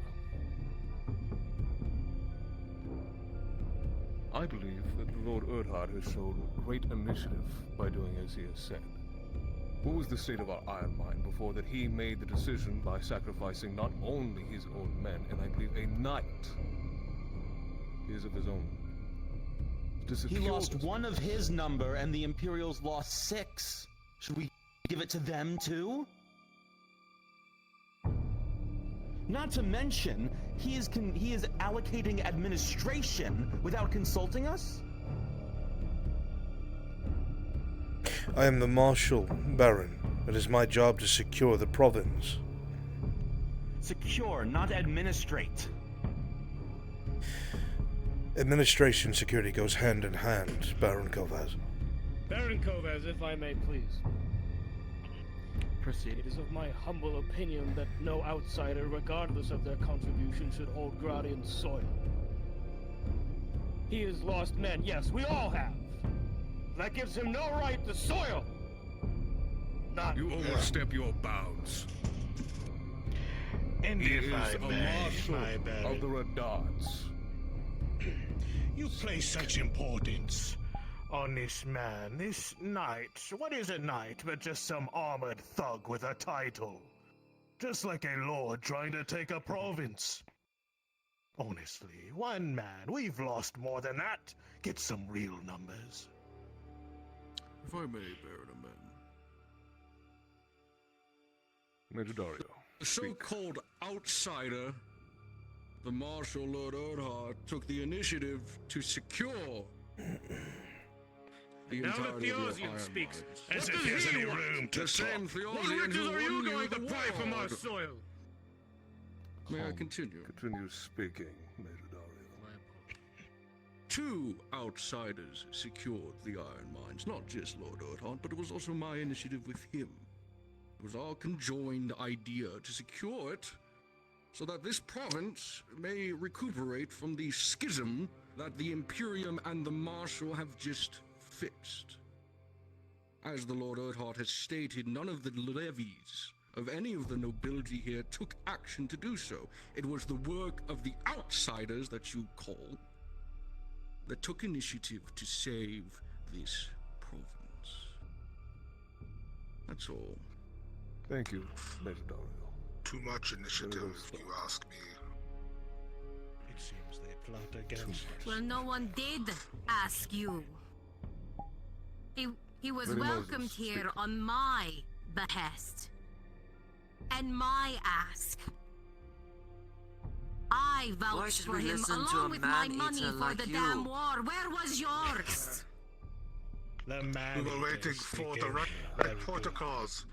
U: I believe that the Lord Erdhard has shown great initiative by doing as he has said. What was the state of our iron mine before that he made the decision by sacrificing not only his own men, and I believe a knight, his of his own, to secure
T: He lost
U: this?
T: one of his number, and the Imperials lost 6. Should we give it to them too? Not to mention, he is allocating administration without consulting us?
A: I am the Marshal, Baron. It is my job to secure the province.
T: Secure, not administrate.
A: Administration security goes hand in hand, Baron Kovaz.
F: Baron Kovaz, if I may please.
B: Proceed.
F: It is of my humble opinion that no outsider, regardless of their contribution, should hold Gradian soil. He has lost men, yes, we all have. That gives him no right to soil. Not
U: You overstep your bounds.
V: And
U: He
V: if
U: is
V: I
U: a
V: may,
U: marshal
V: my Baron.
U: of the Redards.
V: You place such importance on this man, this knight. What is a knight but just some armored thug with a title? Just like a lord trying to take a province. Honestly, one man, we've lost more than that. Get some real numbers.
R: If I may, Baron Amen.
U: Major Dario.
R: The so-called outsider, the Marshal Lord Erdhard, took the initiative to secure the
V: Now
R: entirety
V: the
R: of your
V: Theosian
R: iron
V: speaks
R: mines.
V: as if there's any room to
R: The same
V: talk. What
R: Theosian
V: riches
R: who
V: are you
R: won
V: going
R: the
V: to buy from our
R: war.
V: soil?
R: May I continue?
U: Continue speaking, Major Dario.
R: 2 outsiders secured the iron mines, not just Lord Erdhard, but it was also my initiative with him. It was our conjoined idea to secure it so that this province may recuperate from the schism that the Imperium and the Marshal have just fixed. As the Lord Erdhard has stated, none of the levies of any of the nobility here took action to do so. It was the work of the outsiders that you call that took initiative to save this province. That's all.
U: Thank you, Major Dario.
V: Too much initiative, if you ask me. It seems they plot against us.
E: Well, no one did ask you. He was
V: Very
E: welcomed
V: Moses,
E: here on my behest. And my ask. I
W: Why
E: vouched
W: should
E: for
W: we
E: him
W: listen to
E: along
W: a
E: with my
W: man-eater
E: money for
W: like
E: the
W: you?
E: damn war. Where was yours?
V: The man
Q: We were waiting for the right protocols.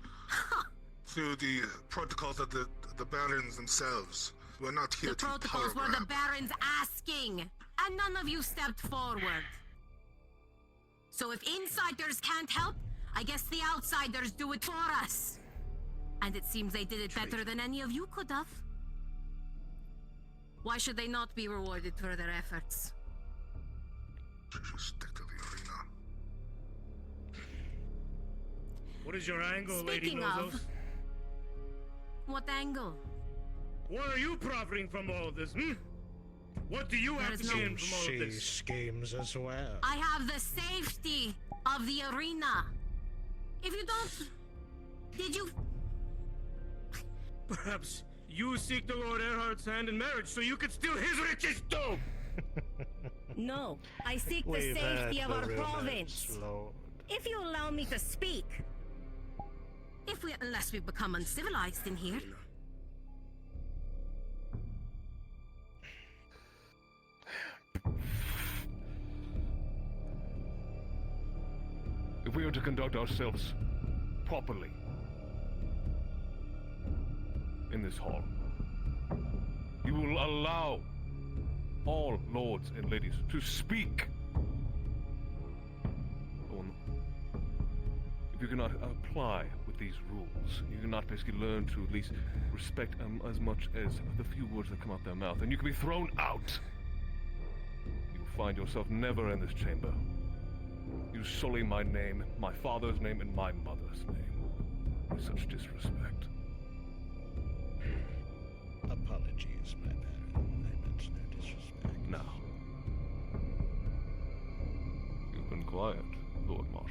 Q: Through the protocols of the barons themselves. We're not here
E: The
Q: to
E: protocols
Q: power
E: were the
Q: grab.
E: Barons asking, and none of you stepped forward. So if insiders can't help, I guess the outsiders do it for us. And it seems they did it better than any of you could have. Why should they not be rewarded for their efforts?
Q: Stick to the arena.
V: What is your angle, Lady
E: Speaking
V: Nozos?
E: of, what angle?
V: What are you profiting from all of this, What do you
E: There
V: have
E: is
V: to
E: no-
V: gain from all of this?
Q: schemes as well.
E: I have the safety of the arena. If you don't... Did you...
V: Perhaps you seek the Lord Erhard's hand in marriage so you could steal his riches too!
E: No, I seek the
V: We've
E: safety
V: had
E: of
V: the
E: our
V: romance,
E: province.
V: Lord.
E: If you allow me to speak. Unless we become uncivilized in here.
U: If we are to conduct ourselves properly in this hall, you will allow all lords and ladies to speak. If you cannot apply with these rules, you cannot basically learn to at least respect as much as the few words that come out their mouth, and you can be thrown out. You will find yourself never in this chamber. You sully my name, my father's name, and my mother's name with such disrespect.
V: Apologies, my Baron. I meant no disrespect.
U: Now, quiet, Lord Marshal.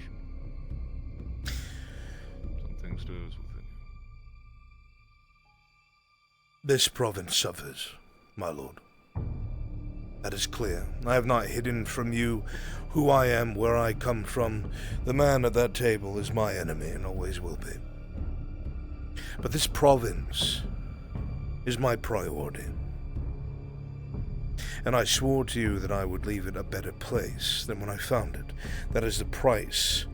U: Something stirs within you.
A: This province suffers, my lord. That is clear. I have not hidden from you who I am, where I come from. The man at that table is my enemy and always will be. But this province is my priority. And I swore to you that I would leave it a better place than when I found it. That is the price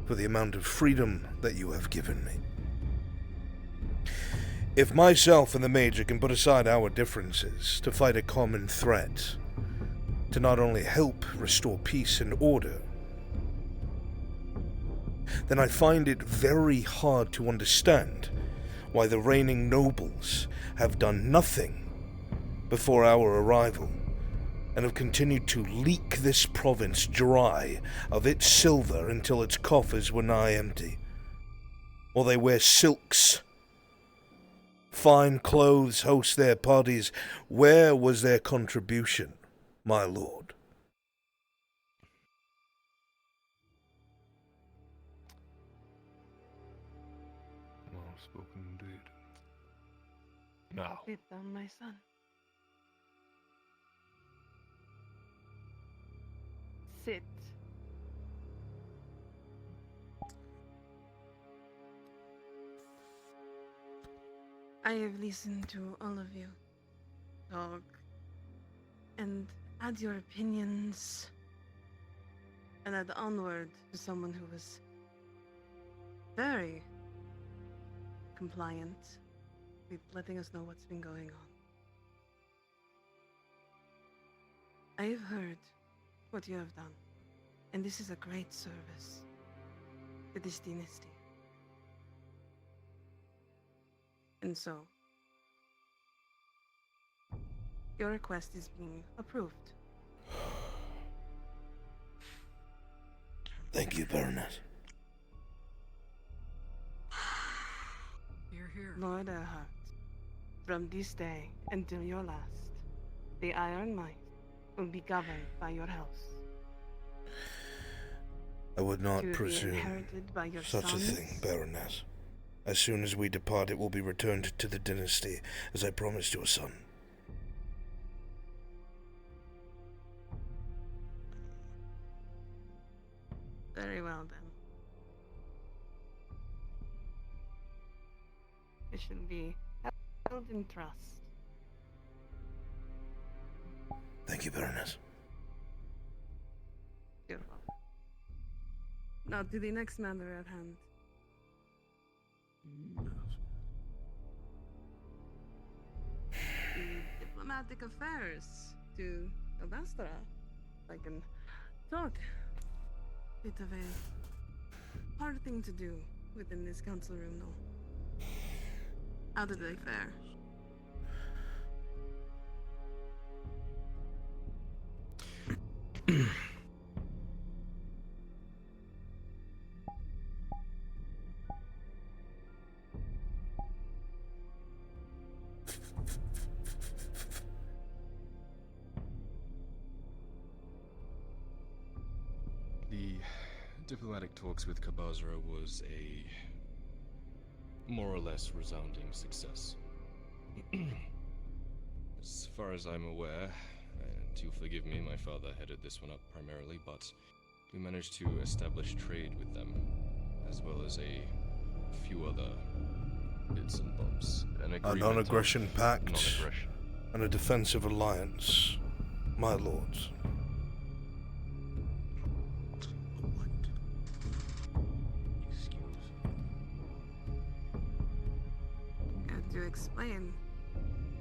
A: for the amount of freedom that you have given me. If myself and the Major can put aside our differences to fight a common threat, to not only help restore peace and order, then I find it very hard to understand why the reigning nobles have done nothing before our arrival and have continued to leak this province dry of its silver until its coffers were nigh empty. While they wear silks, fine clothes, host their parties, where was their contribution, my lord?
U: Well spoken indeed. Now,
L: Sit down, my son. Sit. I have listened to all of you talk and add your opinions and add onward to someone who was very compliant with letting us know what's been going on. I have heard what you have done, and this is a great service to this dynasty. And so, your request is being approved.
A: Thank you, Baroness.
L: Here. Lord Erhard, from this day until your last, the Iron Mine will be governed by your house.
A: I would not
L: To be
A: presume
L: inherited by your
A: such a
L: sons.
A: thing, Baroness. As soon as we depart, it will be returned to the dynasty, as I promised your son.
L: Very well then. It should be held in trust.
A: Thank you, Baroness.
L: Beautiful. Now to the next matter at hand. The diplomatic affairs to Albastra. I can talk. Bit of a hard thing to do within this council room, though. How did they fare?
M: The diplomatic talks with Kabazra was a more or less resounding success. As far as I'm aware, and you'll forgive me, my father headed this one up primarily, but we managed to establish trade with them, as well as a few other bits and bobs. An
A: A
M: agreement
A: non-aggression
M: of
A: pact
M: non-aggression.
A: and a defensive alliance, my lords.
L: Had to explain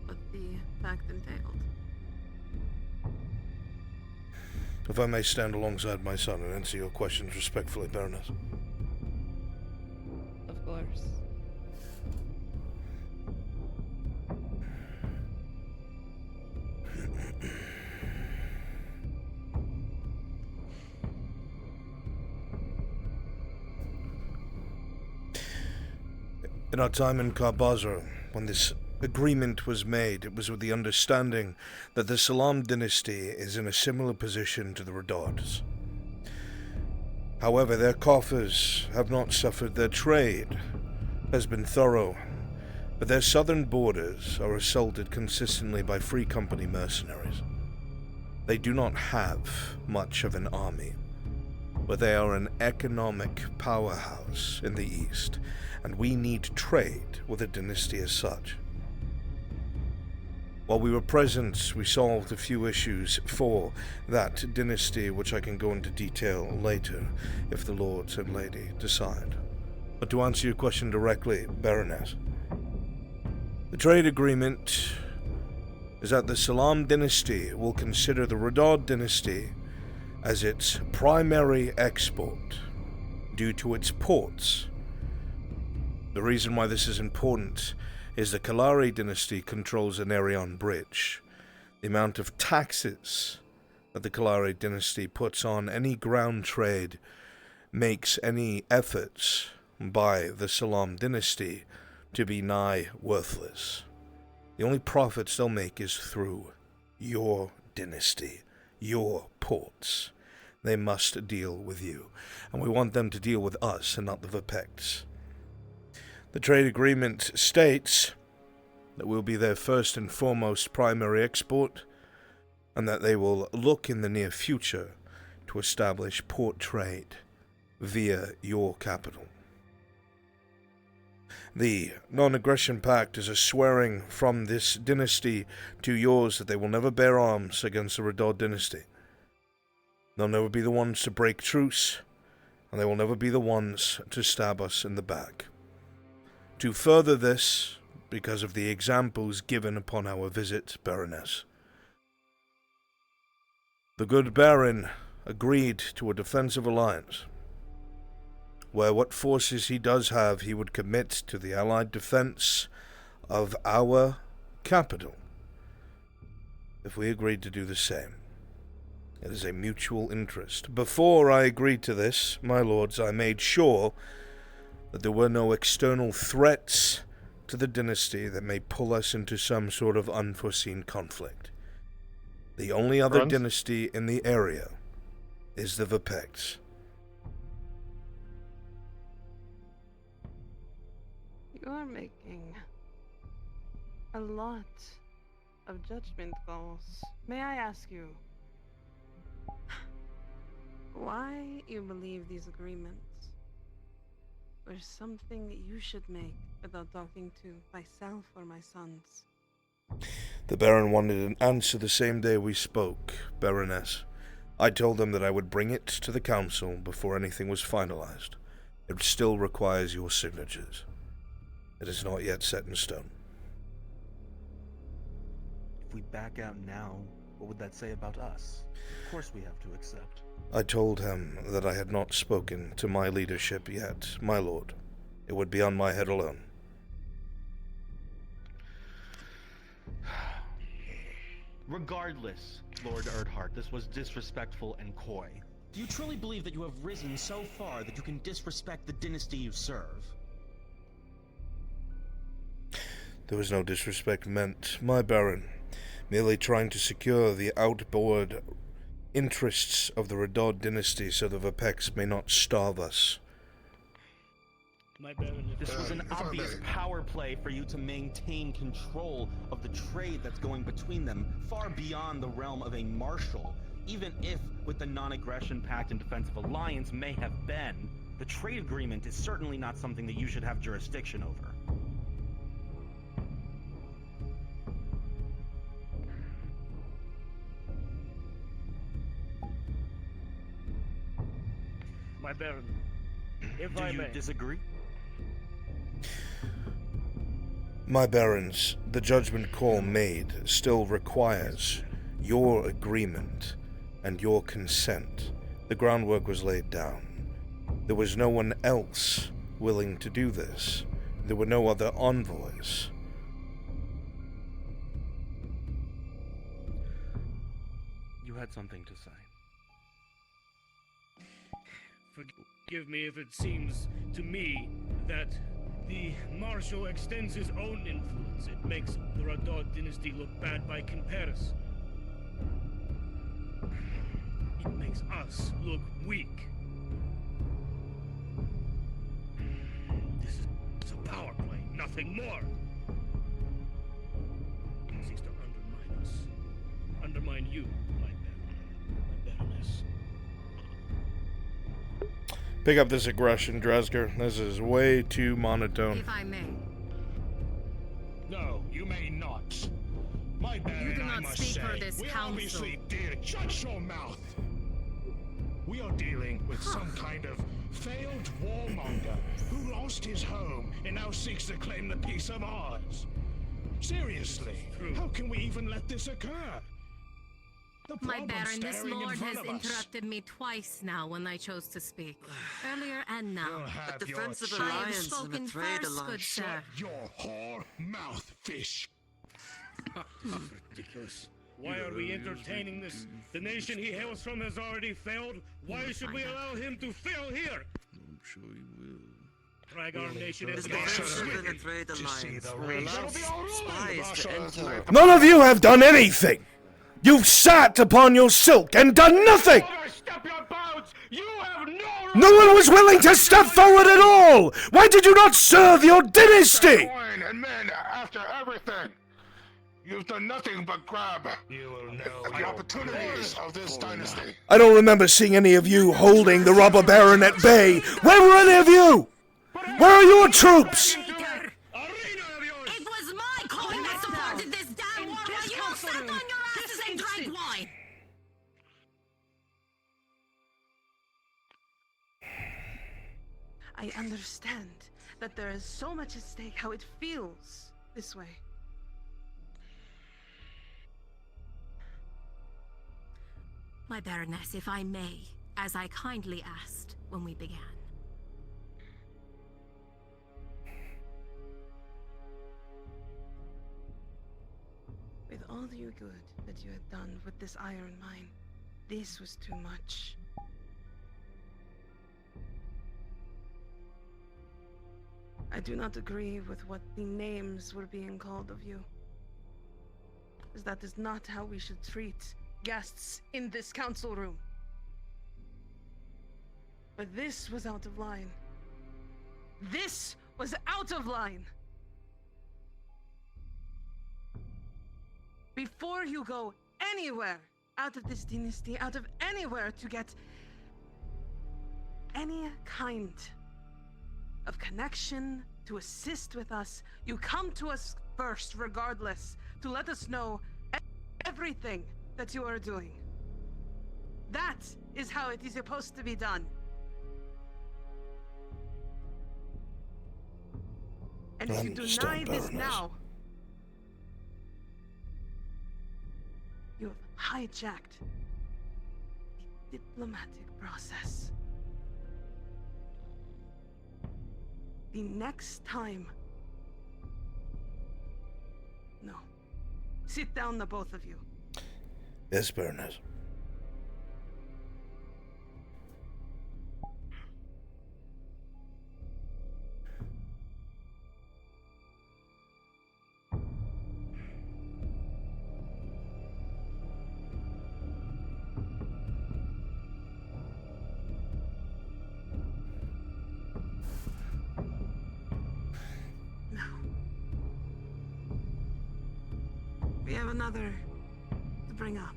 L: what the pact entailed.
A: If I may stand alongside my son and answer your questions respectfully, Baroness.
L: Of course.
A: In our time in Kabazra, when this agreement was made, it was with the understanding that the Salam dynasty is in a similar position to the Redards. However, their coffers have not suffered. Their trade has been thorough, but their southern borders are assaulted consistently by Free Company mercenaries. They do not have much of an army, but they are an economic powerhouse in the east, and we need trade with a dynasty as such. While we were present, we solved a few issues for that dynasty, which I can go into detail later if the Lords and Lady decide. But to answer your question directly, Baroness, the trade agreement is that the Salam dynasty will consider the Radad dynasty as its primary export due to its ports. The reason why this is important is the Kalari dynasty controls the Nerion Bridge. The amount of taxes that the Kalari dynasty puts on any ground trade makes any efforts by the Salam dynasty to be nigh worthless. The only profits they'll make is through your dynasty, your ports. They must deal with you, and we want them to deal with us and not the Vipects. The trade agreement states that we'll be their first and foremost primary export, and that they will look in the near future to establish port trade via your capital. The non-aggression pact is a swearing from this dynasty to yours that they will never bear arms against the Radad dynasty. They'll never be the ones to break truce, and they will never be the ones to stab us in the back. To further this, because of the examples given upon our visit, Baroness, the good Baron agreed to a defensive alliance, where what forces he does have he would commit to the allied defense of our capital, if we agreed to do the same. It is a mutual interest. Before I agreed to this, my lords, I made sure that there were no external threats to the dynasty that may pull us into some sort of unforeseen conflict. The only other dynasty in the area is the Vipects.
L: You are making a lot of judgment calls. May I ask you why you believe these agreements were something that you should make without talking to myself or my sons?
A: The Baron wanted an answer the same day we spoke, Baroness. I told him that I would bring it to the council before anything was finalized. It still requires your signatures. It is not yet set in stone.
T: If we back out now, what would that say about us? Of course we have to accept.
A: I told him that I had not spoken to my leadership yet, my lord. It would be on my head alone.
T: Regardless, Lord Erdhart, this was disrespectful and coy.
N: Do you truly believe that you have risen so far that you can disrespect the dynasty you serve?
A: There was no disrespect meant, my Baron. Merely trying to secure the outboard interests of the Radad dynasty so the Vipects may not starve us.
T: This was an obvious power play for you to maintain control of the trade that's going between them, far beyond the realm of a marshal. Even if, with the non-aggression pact and defensive alliance may have been, the trade agreement is certainly not something that you should have jurisdiction over.
F: My Baron, if
T: Do
F: I
T: you
F: may.
T: disagree?
A: My barons, the judgment call made still requires your agreement and your consent. The groundwork was laid down. There was no one else willing to do this. There were no other envoys.
T: You had something to say.
V: Forgive me if it seems to me that the Marshal extends his own influence. It makes the Radad dynasty look bad by comparison. It makes us look weak. nothing more. He seeks to undermine us. Undermine you, my Baroness.
A: Pick up this aggression, Dresger. This is way too monotone.
E: If I may.
V: No, you may not. My Baron,
E: You do
V: I
E: not
V: must
E: speak
V: say,
E: for this
V: we
E: council.
V: obviously deal. Shut your mouth. We are dealing with some kind of failed warmonger who lost his home and now seeks to claim the peace of ours. Seriously, how can we even let this occur? The
E: My
V: problem's
E: Baron, this
V: staring in
E: lord
V: front
E: has
V: of us.
E: interrupted me twice now when I chose to speak. Earlier and now.
V: Have
E: A
V: defensive
E: I have
V: alliance
E: spoken
V: and a trade
E: first, good
V: alliance.
E: sir.
V: Shut your whore mouth, fish.
F: Ridiculous. Why are we entertaining this? The nation he hails from has already failed. Why should we allow him to fail here?
R: I'm sure he will.
F: Dragon Nation is
V: Russia
F: dangerous.
V: with it. To see the reason.
A: None of you have done anything. You've sat upon your silk and done nothing. No one was willing to step forward at all. Why did you not serve your dynasty?
V: Coin and men after everything. You've done nothing but grab the opportunities of this dynasty.
A: I don't remember seeing any of you holding the robber baron at bay. Where were any of you? Where are your troops?
E: It was my coin that supported this damn war while you all sat on your asses and drank wine.
L: I understand that there is so much at stake, how it feels this way.
E: My Baroness, if I may, as I kindly asked when we began.
L: With all the good that you had done with this iron mine, this was too much. I do not agree with what the names were being called of you. As that is not how we should treat guests in this council room. But this was out of line. This was out of line! Before you go anywhere out of this dynasty, out of anywhere to get any kind of connection, to assist with us, you come to us first, regardless, to let us know everything that you are doing. That is how it is supposed to be done. And if you deny this now, you have hijacked the diplomatic process. The next time... No. Sit down, the both of you.
A: Yes, Baroness.
L: We have another to bring up.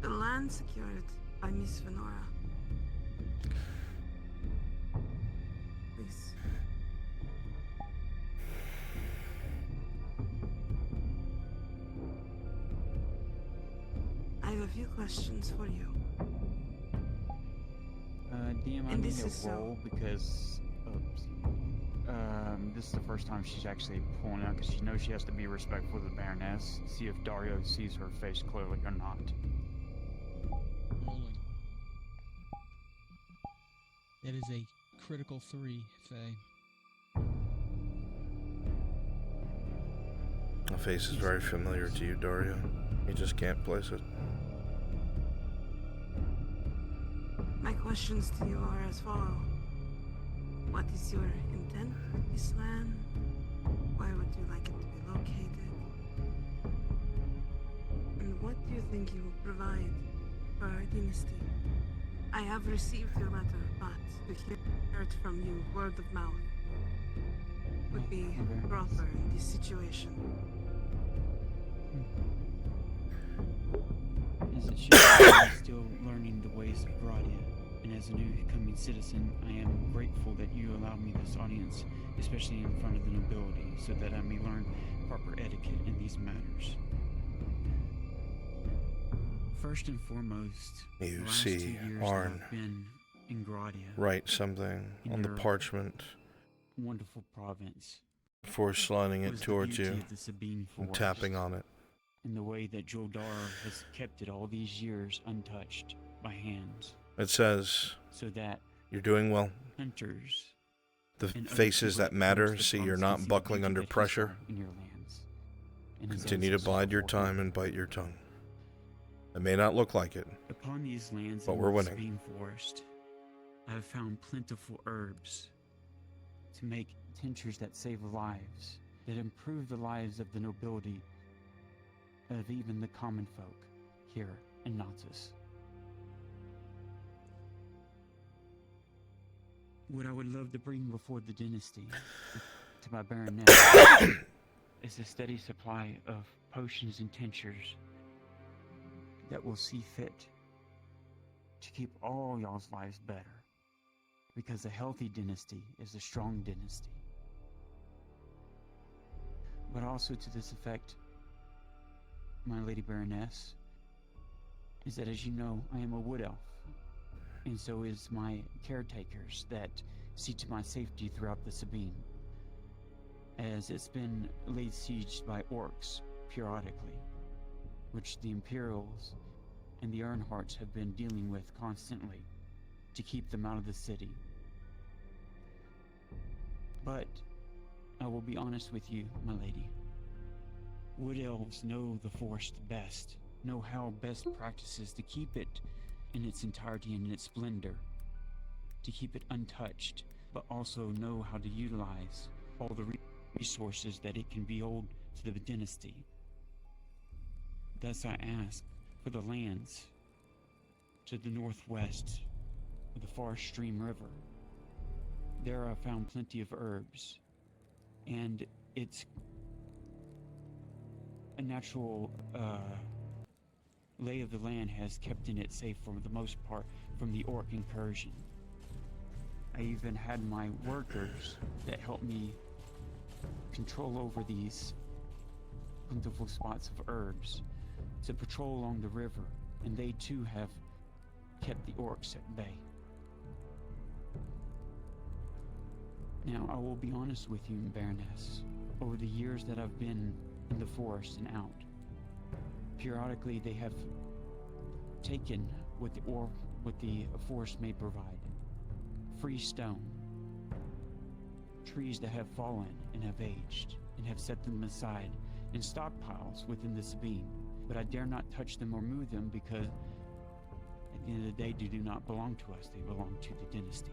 L: The land secured by Miss Venora. Please. I have a few questions for you.
C: DM, I
L: And
C: need
L: this
C: a
L: is so-
C: roll because this is the first time she's actually pulling out because she knows she has to be respectful of the Baroness. See if Dario sees her face clearly or not.
N: Rolling. That is a critical 3, Faye.
A: The face is very familiar to you, Dario. You just can't place it.
L: My questions to you are as follow. What is your intent with this land? Where would you like it to be located? And what do you think you will provide for our dynasty? I have received your letter, but to hear it from you, word of mouth, would be proper in this situation.
C: As it should, I'm still learning the ways of Gradia, and as a new coming citizen, I am grateful that you allowed me this audience, especially in front of the nobility, so that I may learn proper etiquette in these matters. First and foremost,
A: You
C: the last
A: see
C: 2 years
A: Arn
C: I've been in Gradia,
A: write something
C: in
A: on the
C: your
A: parchment
C: wonderful province,
A: before sliding it
C: was the
A: towards
C: beauty
A: you
C: of the Sabine
A: and
C: Forest,
A: tapping on it.
C: and the way that Jodar has kept it all these years untouched by hands,
A: It says,
C: so that
A: you're doing well.
C: hunters
A: The
C: and other
A: faces
C: people
A: that
C: that
A: matter
C: comes to
A: see you're
C: Brunswick
A: not
C: see the
A: buckling
C: beauty
A: under
C: that he's
A: pressure.
C: found in your lands, and his
A: Continue to
C: ancestors
A: bide your
C: before him.
A: time and bite your tongue. It may not look like it,
C: Upon these lands
A: but
C: in
A: we're
C: the
A: winning.
C: Sabine Forest, I have found plentiful herbs to make tinctures that save lives, that improve the lives of the nobility, of even the common folk here in Nautis. What I would love to bring before the dynasty to my baroness is a steady supply of potions and tinctures that will see fit to keep all y'all's lives better, because a healthy dynasty is a strong dynasty. But also to this effect, my lady baroness, is that, as you know, I am a wood elf, and so is my caretakers that see to my safety throughout the Sabine, as it's been laid siege by orcs periodically, which the Imperials and the Earnhardts have been dealing with constantly to keep them out of the city. But I will be honest with you, my lady. Wood elves know the forest best, know how best practices to keep it in its entirety and in its splendor, to keep it untouched, but also know how to utilize all the resources that it can behold to the dynasty. Thus I ask for the lands to the northwest of the Forest Stream River. There I found plenty of herbs, and it's a natural lay of the land has kept in it safe for the most part from the orc incursion. I even had my workers that helped me control over these plentiful spots of herbs to patrol along the river, and they too have kept the orcs at bay. Now, I will be honest with you, Baroness. Over the years that I've been in the forest and out, periodically they have taken what the forest may provide. Free stone, trees that have fallen and have aged, and have set them aside in stockpiles within the Sabine. But I dare not touch them or move them, because at the end of the day, they do not belong to us, they belong to the dynasty.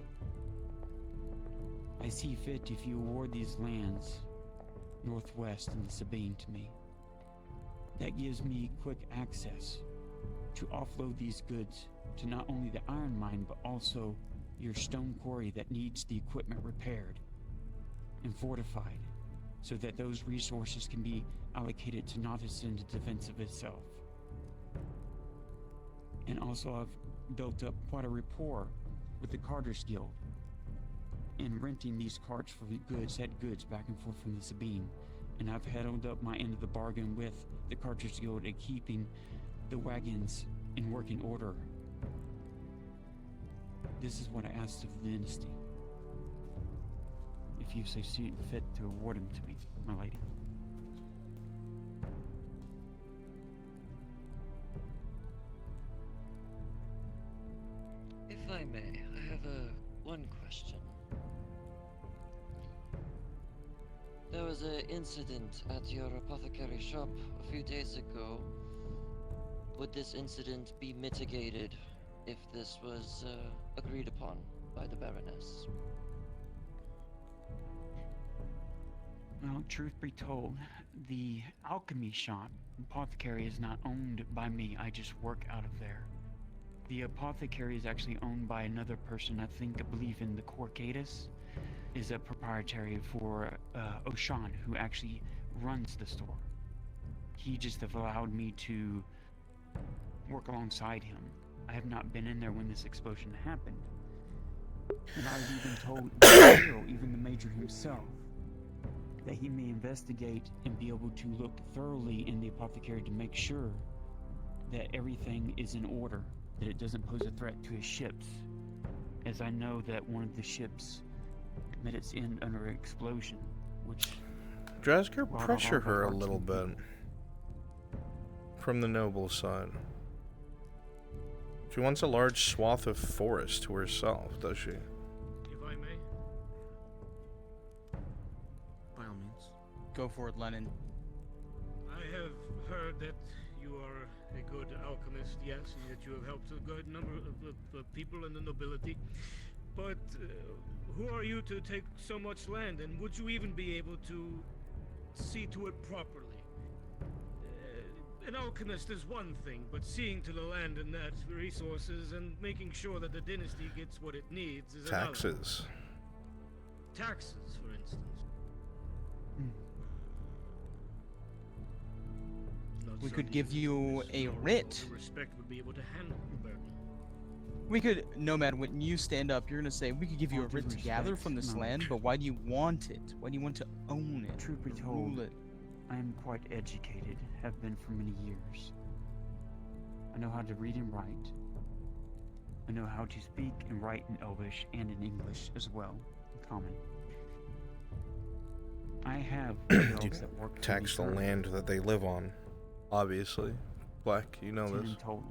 C: I see fit if you award these lands northwest in the Sabine to me. That gives me quick access to offload these goods to not only the iron mine, but also your stone quarry that needs the equipment repaired and fortified, so that those resources can be allocated to Nautis in defense of itself. And also I've built up quite a rapport with the Carters Guild in renting these carts for said goods back and forth from the Sabine. And I've held up my end of the bargain with the Carters Guild in keeping the wagons in working order. This is what I asked of the dynasty. If you see fit to award him to me, my lady.
D: If I may, I have one question. There was an incident at your apothecary shop a few days ago. Would this incident be mitigated if this was agreed upon by the Baroness?
C: Well, truth be told, the alchemy shop, apothecary, is not owned by me. I just work out of there. The apothecary is actually owned by another person, I believe in the Corcatus, is a proprietary for Oshan, who actually runs the store. He just have allowed me to work alongside him. I have not been in there when this explosion happened. And I've even told Hero, even the Major himself, that he may investigate and be able to look thoroughly in the apothecary to make sure that everything is in order, that it doesn't pose a threat to his ships. As I know that one of the ships met its end under an explosion, which...
A: Drasker, pressure her a little bit. From the noble side. She wants a large swath of forest to herself, does she?
K: If I may.
O: By all means.
K: Go for it, Lennon. I have heard that you are a good alchemist, yes, and that you have helped a good number of people in the nobility. But who are you to take so much land, and would you even be able to see to it properly? An alchemist is one thing, but seeing to the land and that resources and making sure that the dynasty gets what it needs is another.
A: Taxes.
K: Taxes, for instance.
O: We could give you a writ.
K: Respect would be able to handle the burden.
O: We could, Nomad, when you stand up, you're gonna say, we could give you a writ to gather from this land, but why do you want it? Why do you want to own it?
C: Truth be told, I am quite educated, have been for many years. I know how to read and write. I know how to speak and write in Elvish and in English as well, in common. I have
A: You
C: that work
A: tax the land that they live on, obviously. Black, you know
C: 10
A: this.
C: in total.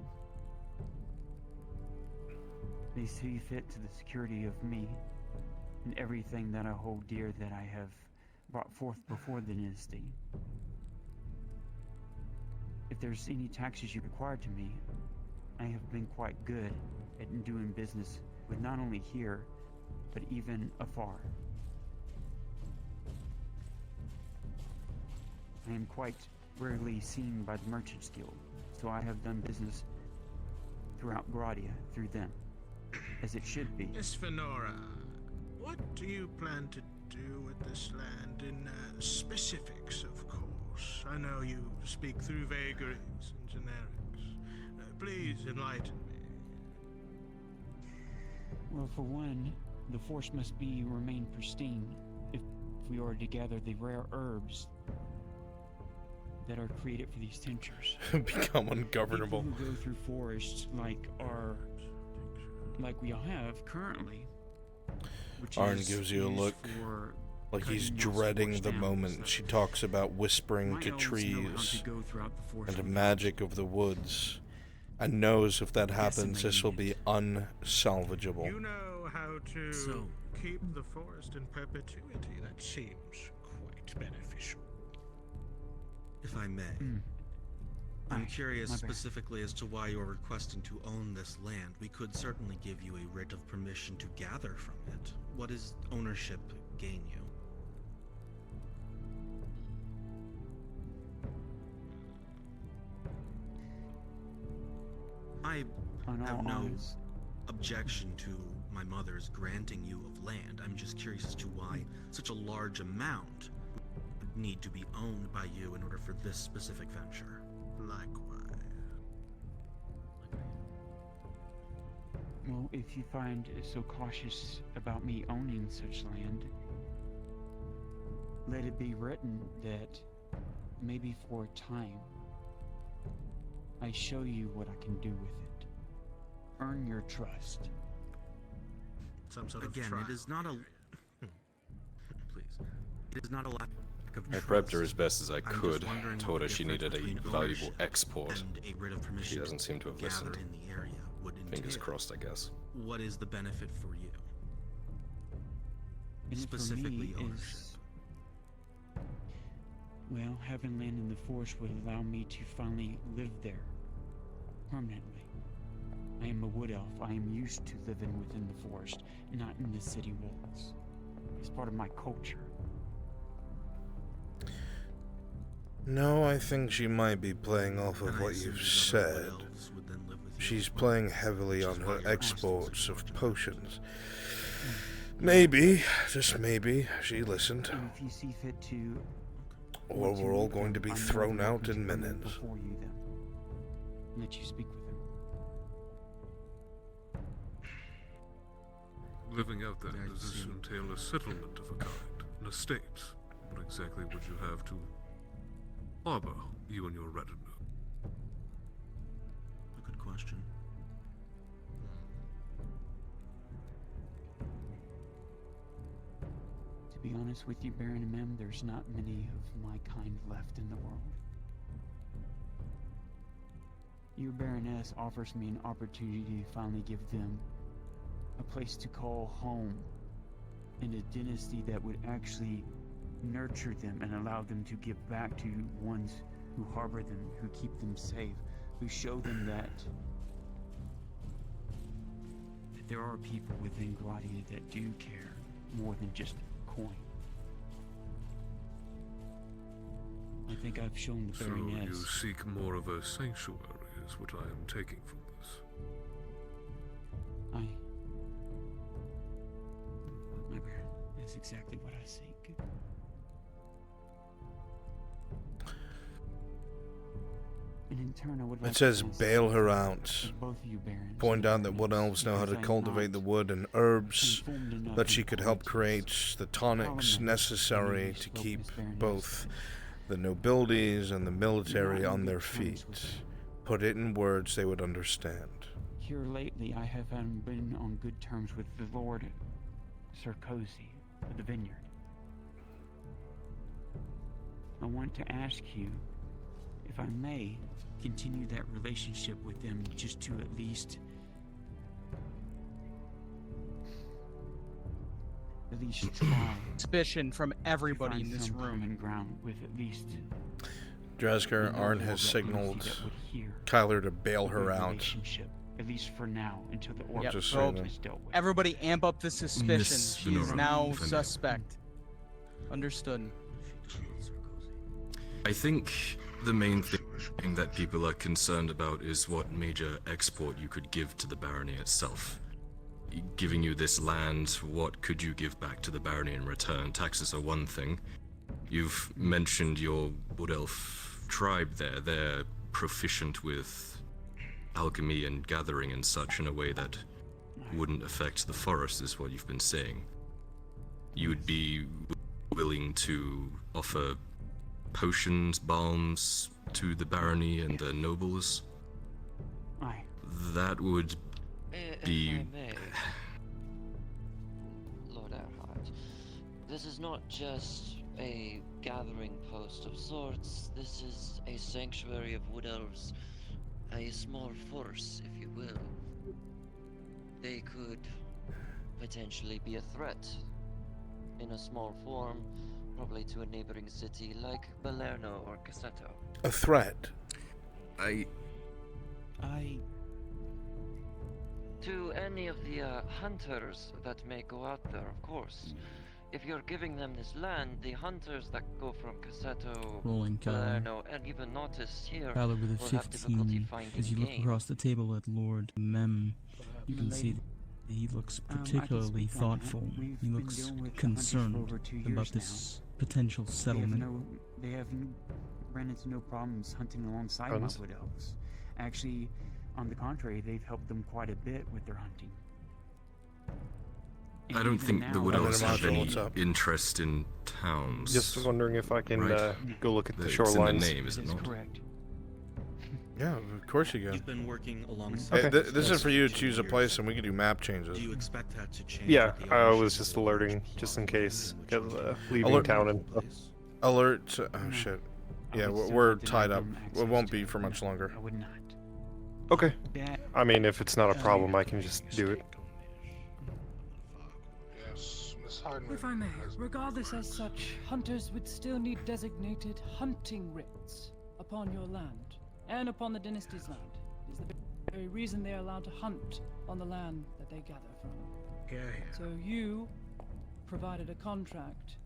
C: They see fit to the security of me and everything that I hold dear that I have brought forth before the dynasty. If there's any taxes you require to me, I have been quite good at doing business with not only here, but even afar. I am quite rarely seen by the Merchants Guild, so I have done business throughout Gradia through them, as it should be.
V: Miss Fenora, what do you plan to do with this land in specifics, of course? I know you speak through vagaries and generics. Please enlighten me.
C: Well, for one, the force must remain pristine if we are to gather the rare herbs that are created for these tinctures.
A: Become ungovernable.
C: People who go through forests like we all have currently.
A: Arn gives you a look like he's dreading the moment she talks about whispering to trees and the magic of the woods, and knows if that happens, this will be unsalvageable.
V: You know how to keep the forest in perpetuity. That seems quite beneficial.
O: If I may. I'm curious specifically as to why you're requesting to own this land. We could certainly give you a writ of permission to gather from it. What does ownership gain you? I have no objection to my mother's granting you of land. I'm just curious as to why such a large amount would need to be owned by you in order for this specific venture.
V: Likewise.
C: Well, if you find so cautious about me owning such land, let it be written that maybe for a time I show you what I can do with it. Earn your trust.
V: Some sort of
O: Again,
V: trial.
O: it is not a... Please. It is not a lack of
M: I
O: trust.
M: prepped her as best as I
O: I'm just
M: could.
O: wondering
M: Told
O: what
M: her she
O: the
M: needed a
O: difference between
M: valuable
O: ownership
M: export.
O: and a writ of permission
M: She doesn't seem to have
O: gather
M: listened.
O: in the area would
M: Fingers
O: entail.
M: crossed, I guess.
O: What is the benefit for you?
C: And
O: Specifically
C: for me
O: ownership.
C: is, well, having land in the forest would allow me to finally live there permanently. I am a wood elf. I am used to living within the forest, not in the city walls. It's part of my culture.
A: No, I think she might be playing off of what you've said. She's playing heavily on her exports of potions. Maybe, just maybe, she listened.
C: And if you see fit to,
A: Or we're all going to be thrown out in minutes.
C: Before you, then let you speak with him.
U: Living out there, does this entail a settlement of a kind? An estate? What exactly would you have to harbor, you and your retinue?
O: A good question.
C: To be honest with you, Baron Mem, there's not many of my kind left in the world. Your Baroness offers me an opportunity to finally give them a place to call home, and a dynasty that would actually nurture them and allow them to give back to ones who harbor them, who keep them safe, who show them that there are people within Gradia that do care more than just coin. I think I've shown the
U: So
C: Baroness.
U: you seek more of a sanctuary, is what I am taking from this.
C: My Baron, that's exactly what I seek. And in turn, I would like
A: It says
C: to ask
A: bail her out.
C: both of you, Barons,
A: Point out that wood elves know how to
C: because I'm
A: cultivate the
C: not
A: wood and herbs,
C: informed enough
A: that she
C: in
A: could help
C: points
A: create the tonics
C: Parliament
A: necessary
C: when you
A: to
C: spoke,
A: keep
C: Miss Baroness.
A: both the nobilities and the military on their feet. Put it in words they would understand.
C: Here lately, I have been on good terms with the Lord Sarkozy of the Vineyard. I want to ask you, if I may, continue that relationship with them just to at least try.
N: Suspicion from everybody
C: find
N: in this
C: some
N: room.
C: common ground with at least
A: Dresger, Arn has signaled Kyler to bail her out.
C: relationship, at least for now, until the order
A: Just
N: so
A: saying.
C: is dealt with.
N: Everybody amp up the suspicion.
M: Miss
N: She is
M: Venora,
N: now
M: if I may.
N: suspect. Understood.
M: I think the main thing that people are concerned about is what major export you could give to the barony itself. Giving you this land, what could you give back to the barony in return? Taxes are one thing. You've mentioned your Wood Elf tribe there. They're proficient with alchemy and gathering and such in a way that wouldn't affect the forest, is what you've been saying. You would be willing to offer potions, balms to the barony and the nobles?
C: Aye.
M: That would be...
D: If I may, Lord Earhart, this is not just a gathering post of sorts. This is a sanctuary of wood elves, a small force, if you will. They could potentially be a threat in a small form, probably to a neighboring city like Balerno or Cassetto.
A: A threat?
D: To any of the hunters that may go out there, of course. If you're giving them this land, the hunters that go from Cassetto,
N: Rolling Kyler.
D: Balerno, and even Nautis here
N: Kyler with a
D: will have difficulty
N: 15.
D: finding
N: As you look
D: game.
N: across the table at Lord Mem, you can see that he looks
C: I can
N: particularly
C: speak on that.
N: thoughtful.
C: We've
N: He
C: been
N: looks
C: dealing with the hunters for
N: concerned
C: over 2
N: about
C: years
N: this potential settlement.
C: They have ran into no problems hunting alongside
N: Friends?
C: my wood elves. Actually, on the contrary, they've helped them quite a bit with their hunting.
M: I don't think the Wood
C: now-
M: Elves have any interest in towns.
I: Just wondering if I can
M: right?
I: go look at the
M: It's
I: shorelines.
M: in the name, is it not?
C: Correct.
A: Yeah, of course you can.
O: You've been working alongside.
A: Hey, this is for you to choose a place and we can do map changes.
O: Do you expect that to change?
I: Yeah,
O: with the
I: I
O: ownership
I: was just alerting, just in case, because leaving
A: Alert-
I: town and stuff.
A: Alert. Oh, shit. Yeah,
C: would
A: we're
C: still
A: tied
C: deny
A: up.
C: them
A: It
C: access
A: won't
C: to
A: be
C: it.
A: for much longer.
C: I would not.
I: Okay.
C: That-
I: I mean, if it's not a problem, I can just do it.
Q: Yes, Miss Hardman.
P: If I may, regardless as such, hunters would still need designated hunting writs upon your land, and upon the dynasty's land. It is the very reason they are allowed to hunt on the land that they gather from.
K: Yeah.
P: So you, provided a contract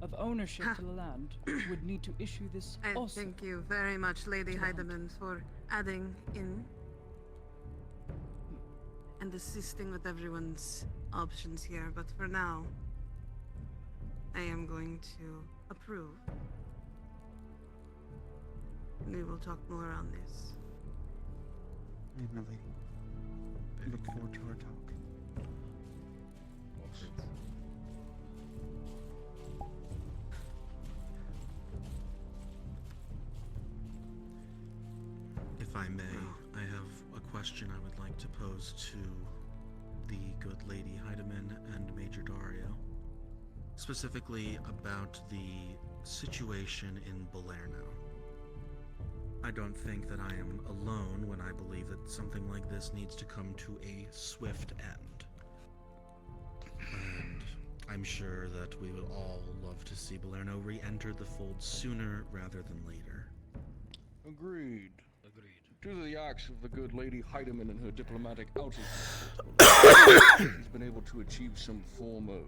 P: of ownership to the land, would need to issue this
L: And
P: also.
L: thank you very much, Lady Heidemann, for adding in and assisting with everyone's options here, but for now, I am going to approve. And we will talk more on this.
C: Hey, my lady. I look forward to our talk.
O: If I may, I have a question I would like to pose to the good Lady Heidemann and Major Dario. Specifically about the situation in Balerno. I don't think that I am alone when I believe that something like this needs to come to a swift end. And I'm sure that we would all love to see Balerno re-enter the fold sooner rather than later.
R: Agreed. Due to the acts of the good Lady Heidemann and her diplomatic outage, he's been able to achieve some form of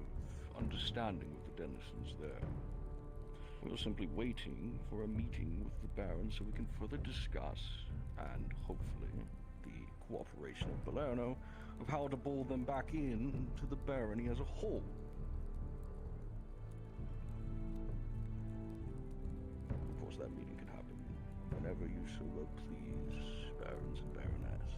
R: understanding with the denizens there. We're simply waiting for a meeting with the Baron so we can further discuss, and hopefully the cooperation of Balerno, of how to pull them back in to the barony as a whole. Of course, that meeting can happen whenever you so well please, barons and baroness.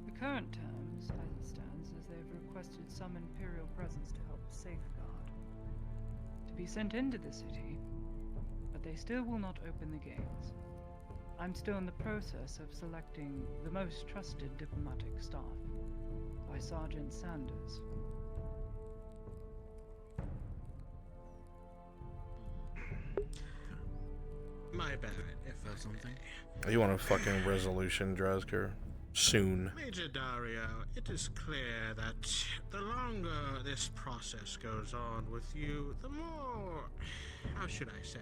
P: The current terms, as it stands, is they've requested some Imperial presence to help safeguard, to be sent into the city, but they still will not open the gates. I'm still in the process of selecting the most trusted diplomatic staff by Sergeant Sanders.
O: My bad, if that's something.
A: You want a fucking resolution, Drazger? Soon.
V: Major Dario, it is clear that the longer this process goes on with you, the more, how should I say,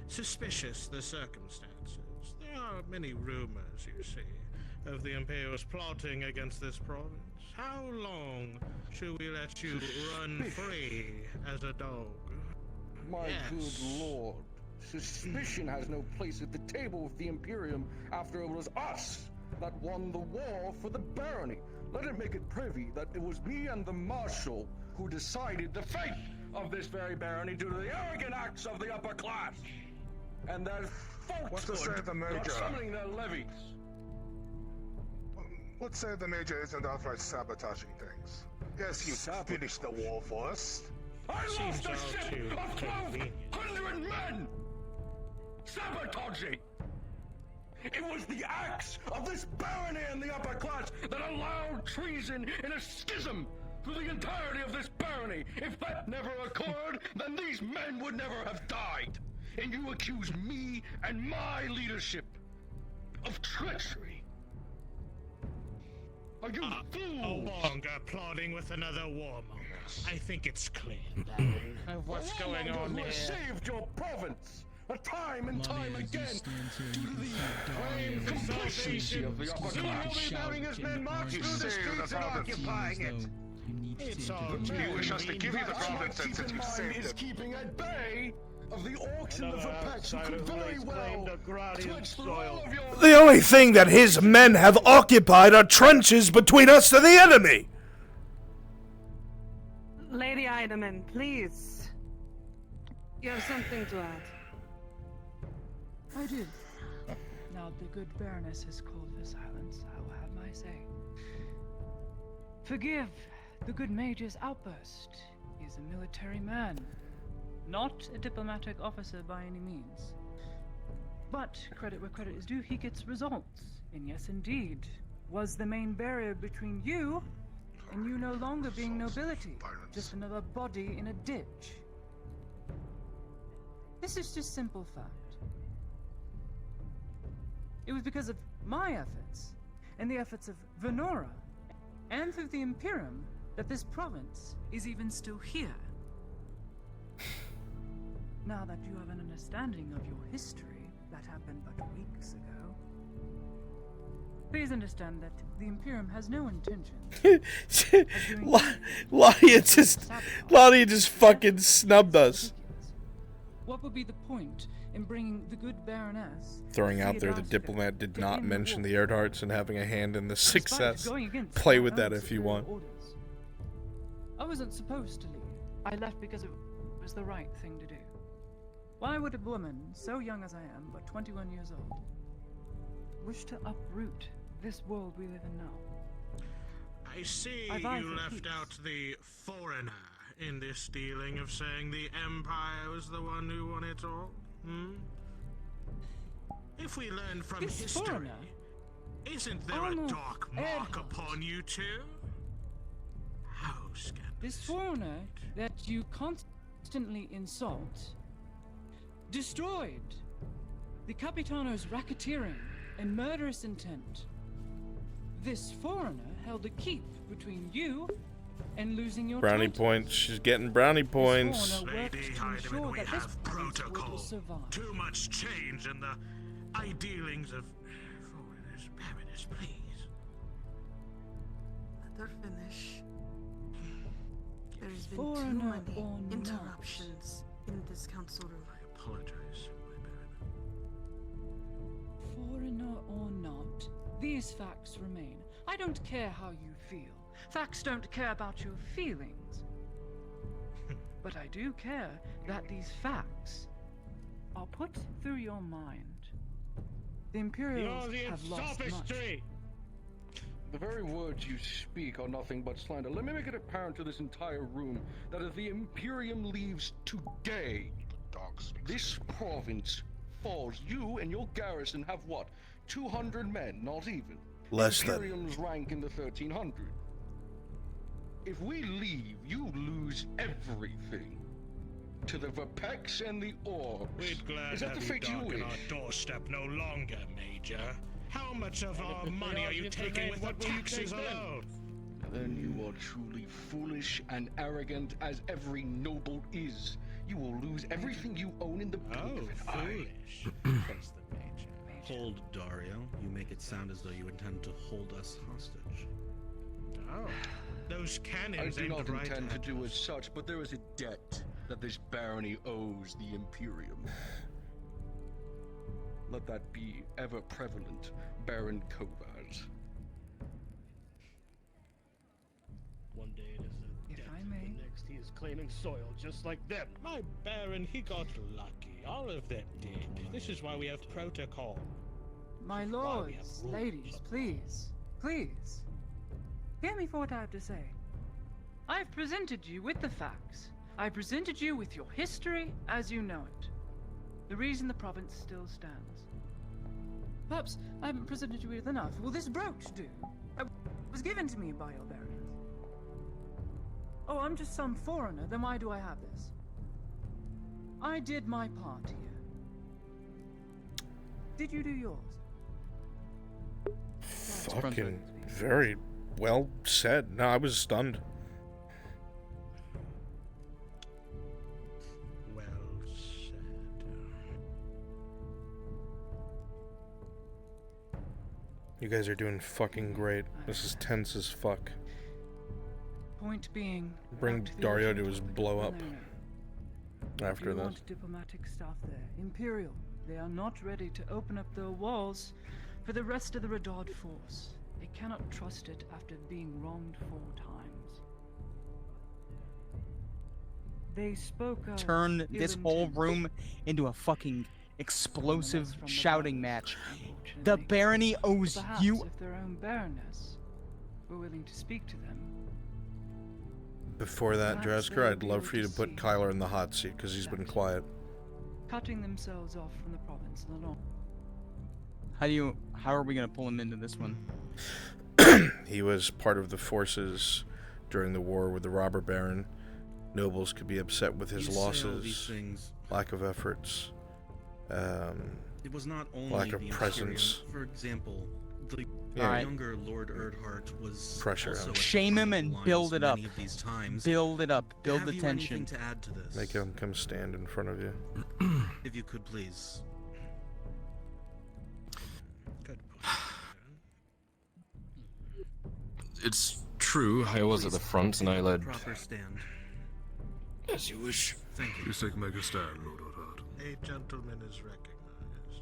V: suspicious the circumstances. There are many rumors, you see, of the Imperials plotting against this province. How long should we let you run free as a dog?
R: My good lord, suspicion has no place at the table with the Imperium after it was us that won the war for the barony. Let it make it privy that it was me and the Marshal who decided the fate of this very barony due to the arrogant acts of the upper class and their
Q: What's to say
R: falsehood
Q: the Major?
R: not summoning their levies.
Q: Let's say the Major isn't outright sabotaging things. Yes, you finished the war for us.
R: I lost a
Q: out
R: ship
Q: too
R: of
Q: convenient.
R: 1,200 men! Sabotaging! It was the acts of this barony and the upper class that allowed treason in a schism through the entirety of this barony. If that never occurred, then these men would never have died. And you accuse me and my leadership of treachery. Are you fools?
V: No longer plotting with another warmonger. I think it's clear, Baron, of what's going on
R: Who
V: here.
R: has saved your province, time and time again, due to the claimed complacency of the upper
V: Soon
R: class.
V: he'll be having his men march through the streets and occupying it. It's all
Q: You wish us to give you the province and since you saved
R: is
Q: it.
R: keeping at bay of the orcs and the Verpex who could very well switch through all of your...
A: The only thing that his men have occupied are trenches between us and the enemy.
L: Lady Eidemann, please. You have something to add.
P: I do. Now the good Baroness has called for silence, I will have my say. Forgive the good Major's outburst. He is a military man, not a diplomatic officer by any means. But credit where credit is due, he gets results. And yes, indeed, was the main barrier between you and you no longer being nobility, just another body in a ditch. This is just simple fact. It was because of my efforts, and the efforts of Venora, and through the Imperium, that this province is even still here. Now that you have an understanding of your history that happened but weeks ago, please understand that the Imperium has no intention.
A: Why do you just fucking snubbed us?
P: What would be the point in bringing the good Baroness.
A: Throwing out there, the diplomat did not mention the Erdharts and having a hand in the success. Play with that if you want.
P: I wasn't supposed to leave. I left because it was the right thing to do. Why would a woman, so young as I am, but 21 years old, wish to uproot this world we live in now?
V: I see
P: I vie
V: you
P: for
V: left
P: peace.
V: out the foreigner in this dealing of saying the Empire was the one who won it all. Hmm? If we learn from
P: This
V: history,
P: foreigner?
V: isn't there a
P: Arnold
V: dark mark
P: Earhart.
V: upon you too? How scandalous.
P: This foreigner that you constantly insult destroyed the Capitano's racketeering and murderous intent. This foreigner held a keep between you and losing your
A: Brownie
P: title.
A: points. She's getting brownie points.
P: Foreigner worked
V: Lady
P: to
V: Heidemann,
P: ensure
V: we
P: that this
V: have
P: province would
V: protocol.
P: survive.
V: Too much change in the idealings of foreigners. Baroness, please.
L: Let her finish. There's been too
P: Foreigner
L: many
P: or not.
L: interruptions in this council room.
V: I apologize, my baron.
P: Foreigner or not, these facts remain. I don't care how you feel. Facts don't care about your feelings. But I do care that these facts are put through your mind. The Imperials
V: You're the
P: have lost much.
V: sophistry!
R: The very words you speak are nothing but slander. Let me make it apparent to this entire room that if the Imperium leaves today, this province falls. You and your garrison have what? 200 men, not even.
A: Less than.
R: Imperium's rank in the 1300. If we leave, you lose everything. To the Vapex and the Orbs.
V: We'd glad
R: Is that
V: have
R: the
V: you
R: fate you
V: darken
R: wish?
V: our doorstep no longer, Major. How much of our
K: if
V: money
K: the
V: are you
K: argument
V: taking
K: remains,
V: with the
K: what will you
V: taxes
K: take then?
V: alone?
R: Then you are truly foolish and arrogant as every noble is. You will lose everything you own in the blink of an eye.
V: Foolish. That's the Major.
O: Hold, Dario. You make it sound as though you intend to hold us hostage.
V: Oh, those
R: I
V: cannons
R: do
V: aimed
R: not
V: right
R: intend to
V: at
R: do
V: us.
R: as such, but there is a debt that this barony owes the Imperium. Let that be ever prevalent, Baron Kovaz.
K: One day it is a
P: If
K: debt,
P: I may.
K: the next he is claiming soil just like them. My Baron, he got lucky. All of them did. This is why we have protocol.
P: My
K: Why we have
P: lords,
K: rules.
P: ladies, please, please, hear me for what I have to say. I've presented you with the facts. I presented you with your history as you know it. The reason the province still stands. Perhaps I haven't presented you with enough. Will this brooch do? It was given to me by your baroness. Oh, I'm just some foreigner, then why do I have this? I did my part here. Did you do yours?
A: Fucking very well said. No, I was stunned.
V: Well said.
A: You guys are doing fucking great. This is tense as fuck.
P: Point being,
A: Bring
P: back the
A: Dario
P: original
A: to his
P: topic.
A: blow
P: No,
A: up
P: no, no.
A: after
P: You
A: this.
P: want diplomatic staff there. Imperial. They are not ready to open up their walls for the rest of the Redod force. They cannot trust it after being wronged 4 times. They spoke of
G: Turn this
P: ill
G: whole
P: intent.
G: room into a fucking explosive
P: from the
G: shouting
P: Baroness,
G: match. The
P: unfortunately.
G: barony owes
P: Perhaps
G: you.
P: if their own baroness were willing to speak to them.
A: Before that,
P: Perhaps
A: Drasker,
P: they'll
A: I'd
P: be
A: love
P: able
A: for you
P: to
A: to put
P: see
A: Kyler in the hot seat because he's been quiet.
P: Cutting themselves off from the province in the long.
G: How are we gonna pull him into this one?
A: He was part of the forces during the war with the robber baron. Nobles could be upset with his
O: You say all these
A: losses,
O: things.
A: lack of efforts,
O: It was not only
A: lack
O: the
A: of
O: Imperium.
A: presence.
O: For example, the
A: Yeah.
O: younger Lord Erdhart was
A: Pressure
O: also
A: him.
O: at the
G: Shame
O: front
G: him
O: of the
G: and
O: lines
G: build it up.
O: many of these times.
G: Build it up. Build
O: Have
G: the
O: you
G: tension.
O: anything to add to this?
A: Make him come stand in front of you.
O: If you could, please.
V: Good
M: It's true, I was at the front and I led...
O: Proper stand.
M: As you wish.
O: Thank you.
U: You say make a stand, Lord Earhart.
Q: A gentleman is recognized, yes.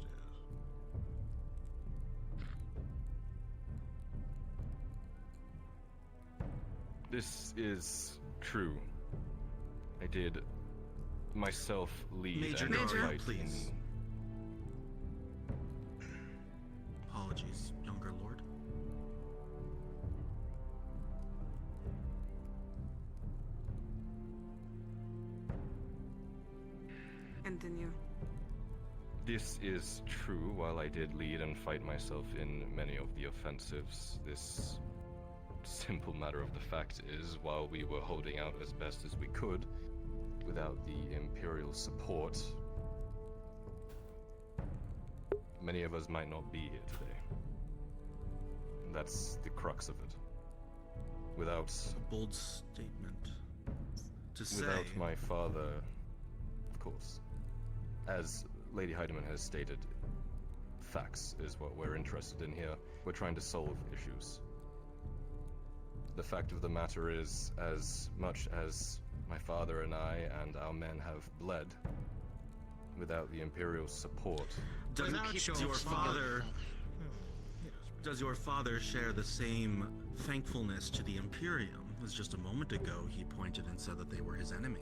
M: This is true. I did myself lead
O: Major,
M: and fight
O: please. Apologies, younger lord.
L: Continue.
M: This is true. While I did lead and fight myself in many of the offensives, this simple matter of the fact is, while we were holding out as best as we could, without the Imperial support, many of us might not be here today. And that's the crux of it. Without
O: a bold statement to say.
M: Without my father, of course. As Lady Heidemann has stated, facts is what we're interested in here. We're trying to solve issues. The fact of the matter is, as much as my father and I and our men have bled, without the Imperial support...
O: Does your father share the same thankfulness to the Imperium? As just a moment ago he pointed and said that they were his enemy.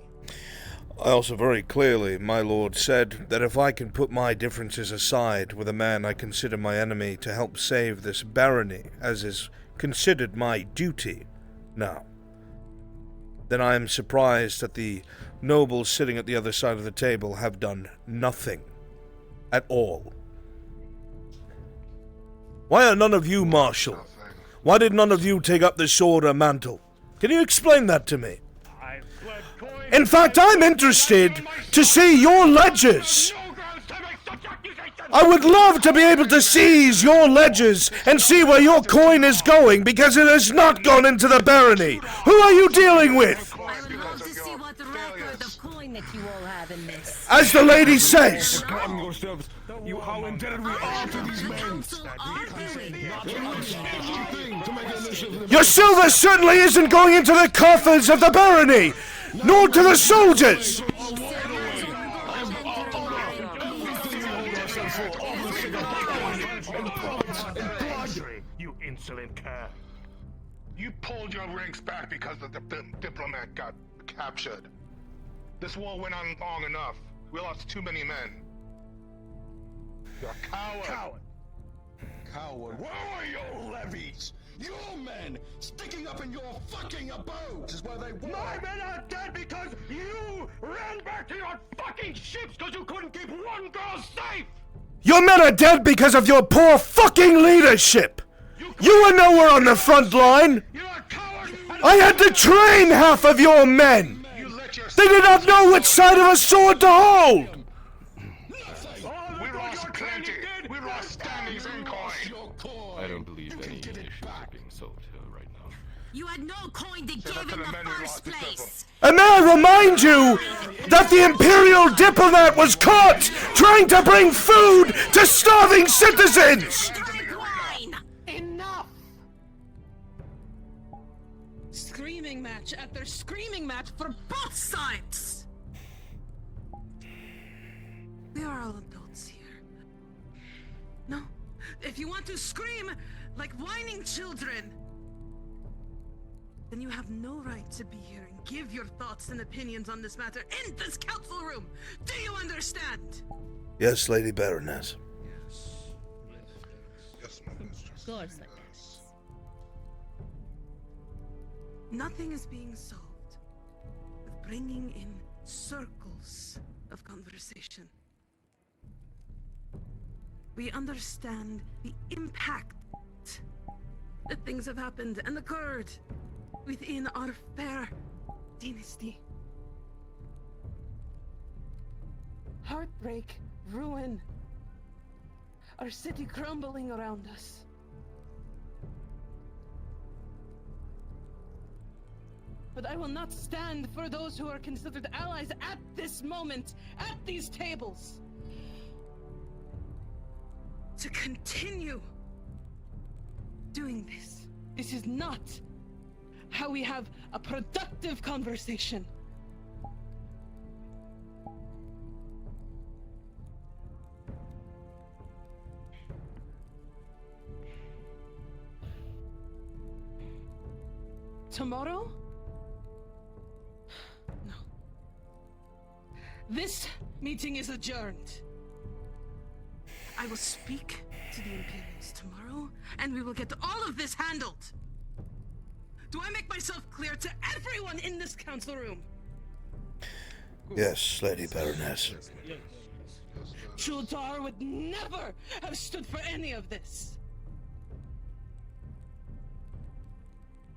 A: I also very clearly, my lord, said that if I can put my differences aside with a man I consider my enemy to help save this barony, as is considered my duty now, then I am surprised that the nobles sitting at the other side of the table have done nothing at all. Why are none of you marshal? Why did none of you take up the sword or mantle? Can you explain that to me? In fact, I'm interested to see your ledgers. I would love to be able to seize your ledgers and see where your coin is going, because it has not gone into the barony. Who are you dealing with?
E: I would love to see what record of coin that you all have in this.
A: As the lady says.
U: You, how indebted we are to these men.
A: Your silver certainly isn't going into the coffers of the barony, nor to the soldiers.
V: You insolent cur.
Q: You pulled your ranks back because the diplomat got captured. This war went on long enough. We lost too many men. You're a coward.
R: Coward. Where are your levies? Your men sticking up in your fucking abodes is where they were.
V: My men are dead because you ran back to your fucking ships because you couldn't keep one girl safe.
A: Your men are dead because of your poor fucking leadership. You were nowhere on the front line. I had to train half of your men. They did not know which side of a sword to hold.
Q: We lost plenty. We lost standings and coin.
M: I don't believe any issues are being solved here right now.
E: You had no coin to give in the first place.
A: And may I remind you that the Imperial diplomat was caught trying to bring food to starving citizens!
L: Enough! Screaming match after screaming match for both sides! We are all adults here. No, if you want to scream like whining children, then you have no right to be here and give your thoughts and opinions on this matter in this council room. Do you understand?
A: Yes, Lady Baroness.
Q: Yes, my mistress.
E: Of course, I guess.
L: Nothing is being solved with bringing in circles of conversation. We understand the impact that things have happened and occurred within our fair dynasty. Heartbreak, ruin, our city crumbling around us. But I will not stand for those who are considered allies at this moment, at these tables, to continue doing this. This is not how we have a productive conversation. tomorrow? No. This meeting is adjourned. I will speak to the Imperials tomorrow, and we will get all of this handled. Do I make myself clear to everyone in this council room?
A: Yes, Lady Baroness.
L: Chuldar would never have stood for any of this.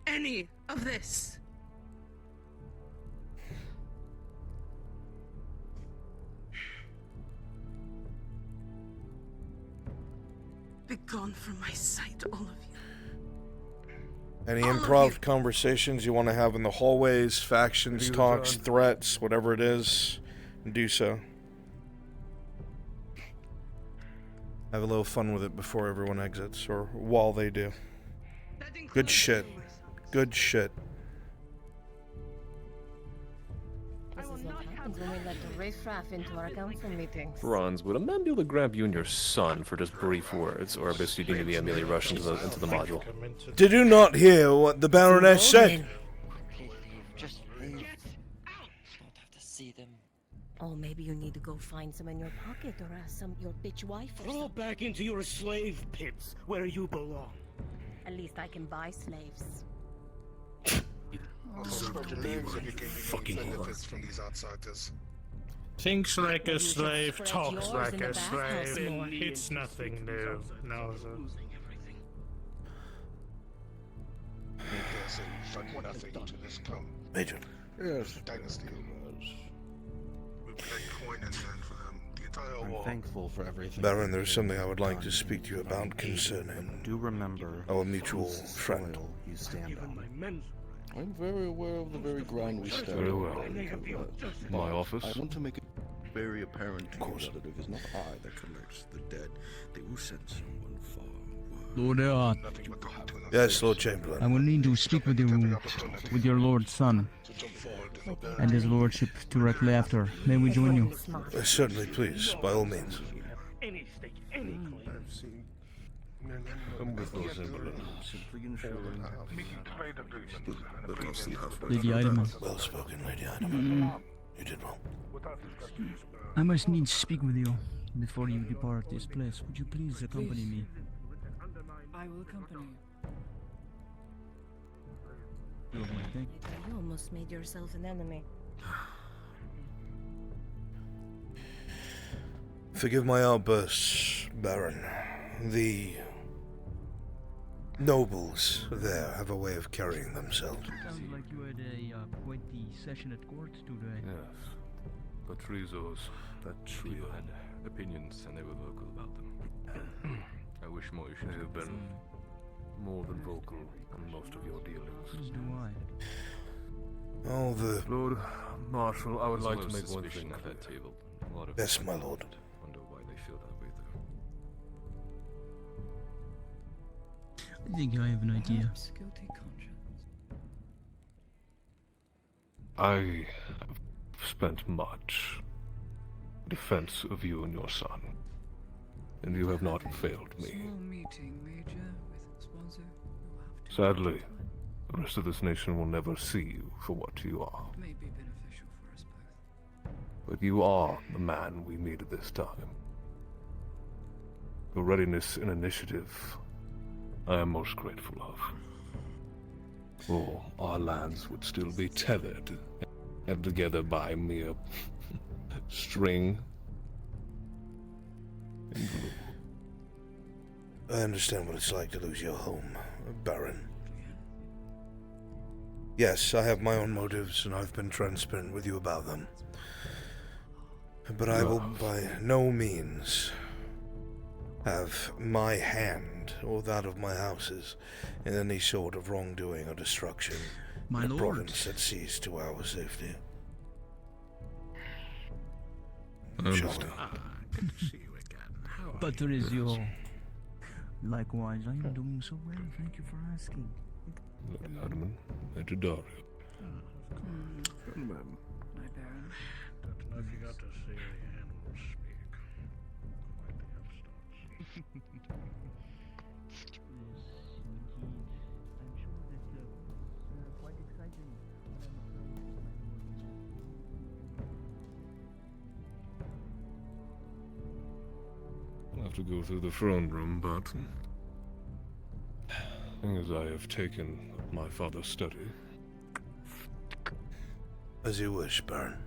L: Any of this. Be gone from my sight, all of you.
A: Any improv conversations you want to have in the hallways, factions, talks, threats, whatever it is, do so. Have a little fun with it before everyone exits, or while they do. Good shit. Good shit.
J: This is what happens when we let the riffraff into our council meetings.
I: Bronze, would a man be able to grab you and your son for just brief words, or basically you need to be immediately rushed into the module?
A: Did you not hear what the Baroness said?
D: Just leave. Don't have to see them.
J: Oh, maybe you need to go find some in your pocket or ask your bitch wife or
F: Crawl back into your slave pits where you belong.
J: At least I can buy slaves.
U: Fucking
Q: benefits from these outsiders.
V: Thinks like a slave, talks like a slave. It's nothing new. No,
Q: There's a fucking nothing to this come.
A: Major.
Q: Yes. Dynasty. We play coin and land for them the entire war.
S: Thankful for everything.
A: Baron, there's something I would like to speak to you about concerning
S: Do remember
A: our mutual friend.
S: you stand on.
W: I'm very aware of the very ground we stand on.
U: Very well. My office?
W: I want to make it very apparent to you that it is not I that collects the dead. They will send someone far worse.
N: Lord Earhart,
A: Yes, Lord Chamberlain.
N: I will need to speak with your lord's son and his lordship directly after. May we join you?
A: Certainly, please, by all means.
V: Any stake, any claim.
U: I'm with Lord Chamberlain.
W: Simply ensuring
N: Lady Eidemann.
A: Well spoken, Lady Eidemann. You did well.
N: I must needs speak with you before you depart this place. Would you please accompany me?
P: I will accompany you.
J: You almost made yourself an enemy.
A: Forgive my outbursts, Baron. The nobles there have a way of carrying themselves.
N: Sounds like you had quite the session at court today.
U: Yes. Patrizos, that trio
M: had opinions and they were vocal about them. I wish more you should
U: have been more than vocal on most of your dealings.
N: As do I.
A: Oh, the
U: Lord Marshal, I would
M: As
U: like
M: well
U: to
M: as
U: make one
M: suspicion
U: thing
M: at that
U: clear.
M: table. A lot of
A: Yes, my lord.
M: Wonder why they feel that way though.
N: I think I have an idea.
P: Guilty conscience.
U: I have spent much defense of you and your son, and you have not failed me.
P: Small meeting, Major, with sponsor.
U: Sadly, the rest of this nation will never see you for what you are.
P: It may be beneficial for us both.
U: But you are the man we needed this time. Your readiness and initiative, I am most grateful of. Or our lands would still be tethered and together by mere string and glue.
A: I understand what it's like to lose your home, Baron. Yes, I have my own motives, and I've been transparent with you about them. But I will by no means have my hand, or that of my houses, in any sort of wrongdoing or destruction
N: My
A: in a
N: lord.
A: province that sees to our safety.
U: I understand.
V: Good to see you again.
N: But there is your. Likewise, I am doing so well. Thank you for asking.
U: Lady Hardiman, Major Dario.
V: Gentlemen.
P: My Baron.
V: Don't know if you got to see the animals speak. Quite the upstarts.
N: Yes, indeed. I'm sure that quite
U: have to go through the throne room, but thing is, I have taken my father's study.
A: As you wish, Baron.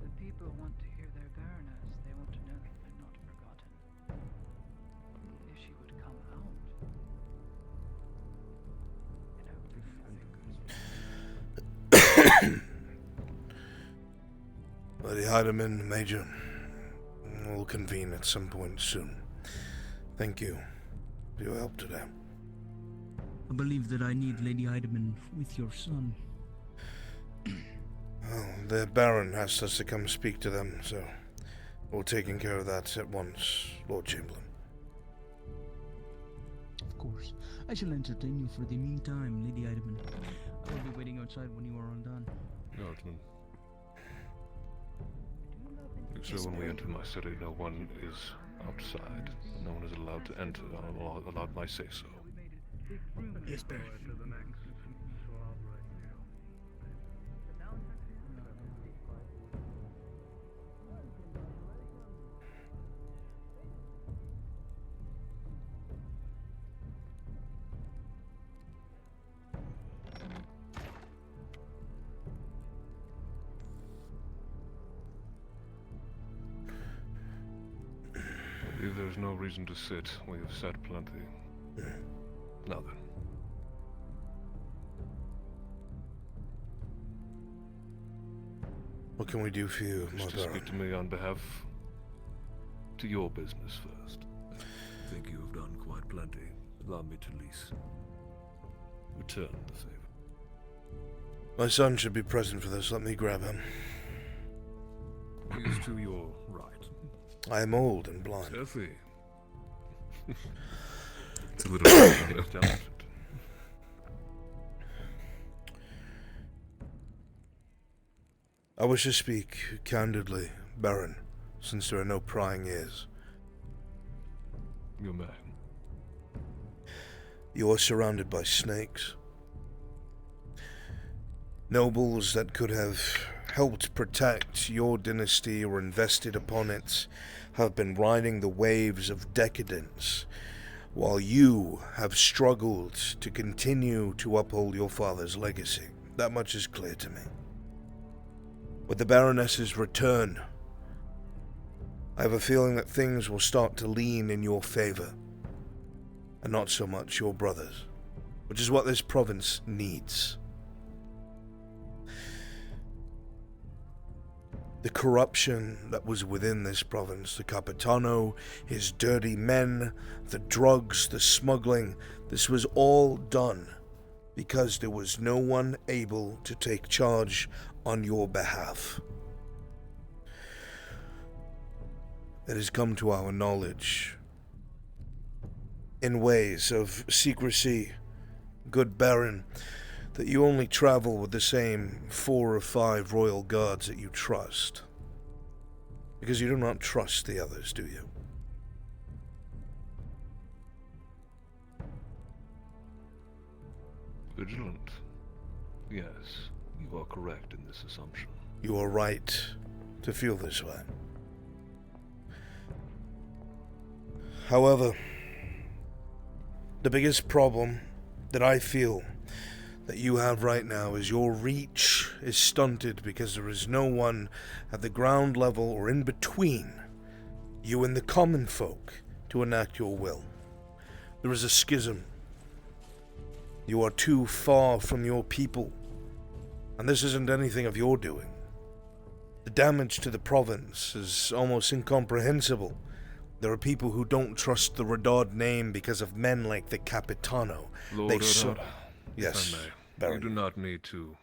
P: The people want to hear their Baroness. They want to know that they're not forgotten. If she would come out.
A: Lady Heidemann, Major, we'll convene at some point soon. Thank you for your help today.
N: I believe that I need Lady Heidemann with your son.
A: Well, the Baron asked us to come speak to them, so we're taking care of that at once, Lord Chamberlain.
N: Of course. I shall entertain you for the meantime, Lady Heidemann. I will be waiting outside when you are undone.
U: Guardsman. Make sure when we enter my city, no one is outside. No one is allowed to enter. I'm allowed my say-so.
N: Yes, Baron.
U: I believe there's no reason to sit. We have said plenty. Now then.
A: What can we do for you, my
U: Wish to
A: Baron?
U: speak to me on behalf to your business first.
B: I think you have done quite plenty. Allow me to lease.
U: Return the favor.
A: My son should be present for this. Let me grab him.
U: He is to your right.
A: I am old and blind.
U: Turfy.
B: It's a little
U: talented.
A: I wish to speak candidly, Baron, since there are no prying ears.
U: You may.
A: You are surrounded by snakes. Nobles that could have helped protect your dynasty or invested upon it have been riding the waves of decadence, while you have struggled to continue to uphold your father's legacy. That much is clear to me. With the Baroness's return, I have a feeling that things will start to lean in your favor, and not so much your brother's, which is what this province needs. The corruption that was within this province, the Capitano, his dirty men, the drugs, the smuggling, this was all done because there was no one able to take charge on your behalf. It has come to our knowledge, in ways of secrecy, good Baron, that you only travel with the same 4 or 5 royal guards that you trust. Because you do not trust the others, do you?
U: Vigilant. Yes, you are correct in this assumption.
A: You are right to feel this way. However, the biggest problem that I feel that you have right now is your reach is stunted because there is no one at the ground level or in between you and the common folk to enact your will. There is a schism. You are too far from your people, and this isn't anything of your doing. The damage to the province is almost incomprehensible. There are people who don't trust the Redard name because of men like the Capitano.
U: Lord
A: They
U: Redard,
A: Yes.
U: if I may,
A: Baron.
U: You do not need to.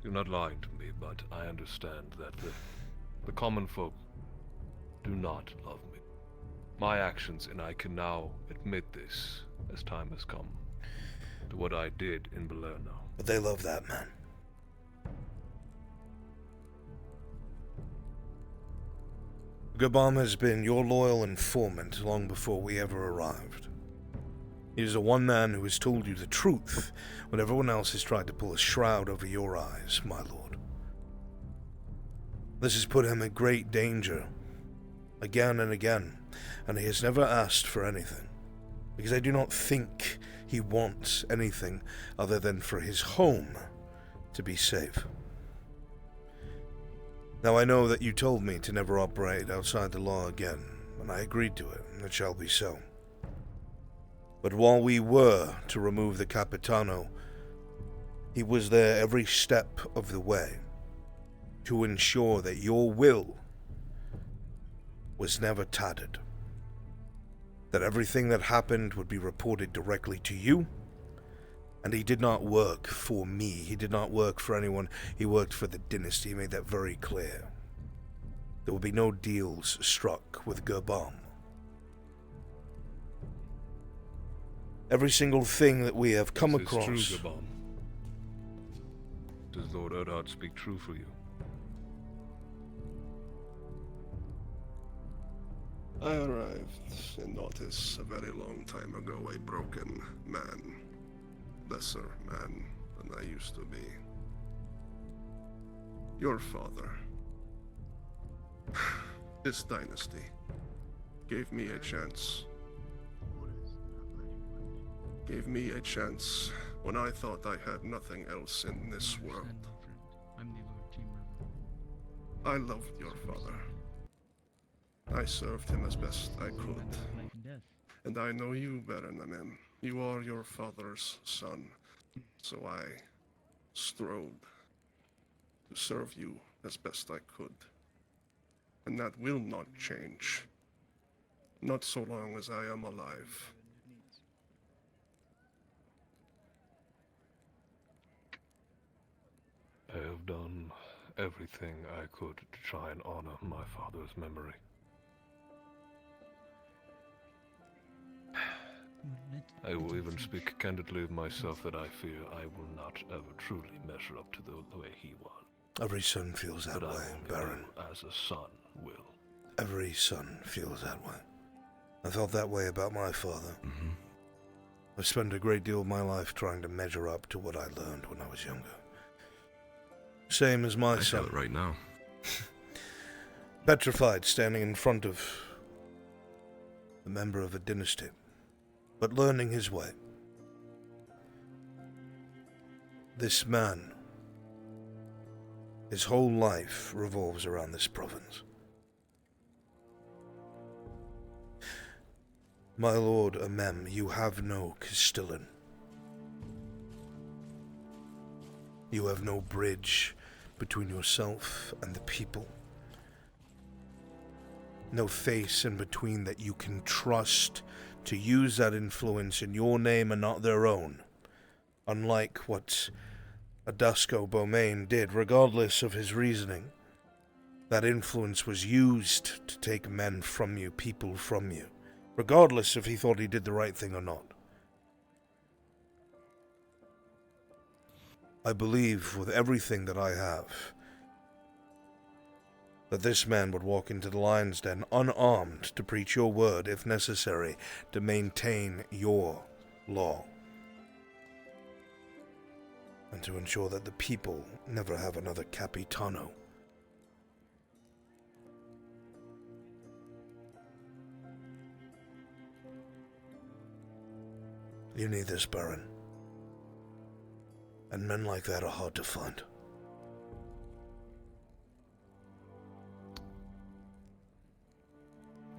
U: You're not lying to me, but I understand that the common folk do not love me. My actions, and I can now admit this, as time has come, to what I did in Balerno.
A: But they love that man. Gabam has been your loyal informant long before we ever arrived. He is the one man who has told you the truth when everyone else has tried to pull a shroud over your eyes, my lord. This has put him in great danger, again and again, and he has never asked for anything, because I do not think he wants anything other than for his home to be safe. Now I know that you told me to never operate outside the law again, and I agreed to it, and it shall be so. But while we were to remove the Capitano, he was there every step of the way to ensure that your will was never tattered, that everything that happened would be reported directly to you, and he did not work for me, he did not work for anyone, he worked for the dynasty. He made that very clear. There would be no deals struck with Gerbam. Every single thing that we have come across...
U: This is true, Gerbam. Does Lord Erdhart speak true for you?
W: I arrived in Nautis a very long time ago, a broken man. Lesser man than I used to be. Your father, this dynasty, gave me a chance. Gave me a chance when I thought I had nothing else in this world. I loved your father. I served him as best I could. And I know you, Baron Amem. You are your father's son. So I strove to serve you as best I could. And that will not change. Not so long as I am alive.
U: I have done everything I could to try and honor my father's memory. I will even speak candidly of myself that I fear I will not ever truly measure up to the way he was.
A: Every son feels that way, Baron.
U: As a son will.
A: Every son feels that way. I felt that way about my father. I've spent a great deal of my life trying to measure up to what I learned when I was younger. Same as my son.
W: I feel it right now.
A: Petrified, standing in front of a member of a dynasty, but learning his way. This man, his whole life revolves around this province. My lord Amem, you have no Castellan. You have no bridge between yourself and the people. No face in between that you can trust to use that influence in your name and not their own. Unlike what Adusco Beaumain did, regardless of his reasoning. That influence was used to take men from you, people from you, regardless if he thought he did the right thing or not. I believe with everything that I have that this man would walk into the lion's den unarmed to preach your word if necessary to maintain your law and to ensure that the people never have another Capitano. You need this, Baron. And men like that are hard to find.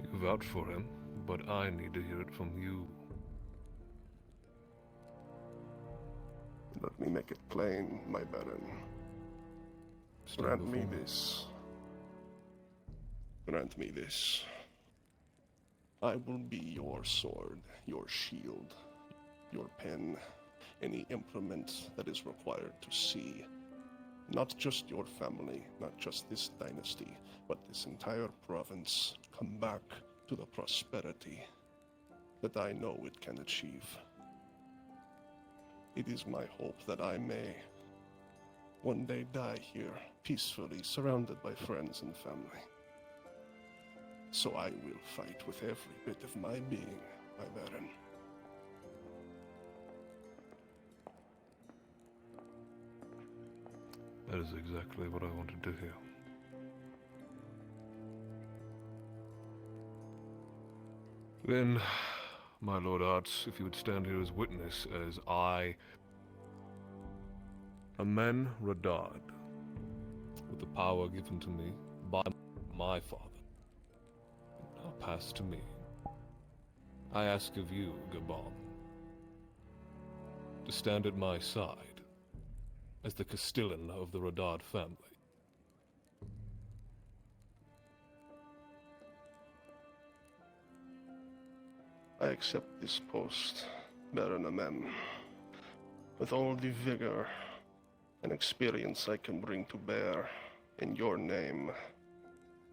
U: You vouch for him, but I need to hear it from you.
W: Let me make it plain, my Baron. Grant me this. Grant me this. I will be your sword, your shield, your pen, any implement that is required to see not just your family, not just this dynasty, but this entire province come back to the prosperity that I know it can achieve. It is my hope that I may one day die here, peacefully, surrounded by friends and family. So I will fight with every bit of my being, my Baron.
U: That is exactly what I wanted to hear. Then, my Lord Arts, if you would stand here as witness, as I, Amen Radard, with the power given to me by my father, now passed to me, I ask of you, Gabon, to stand at my side as the Castellan of the Radard family.
W: I accept this post, Baron Amen, with all the vigor and experience I can bring to bear in your name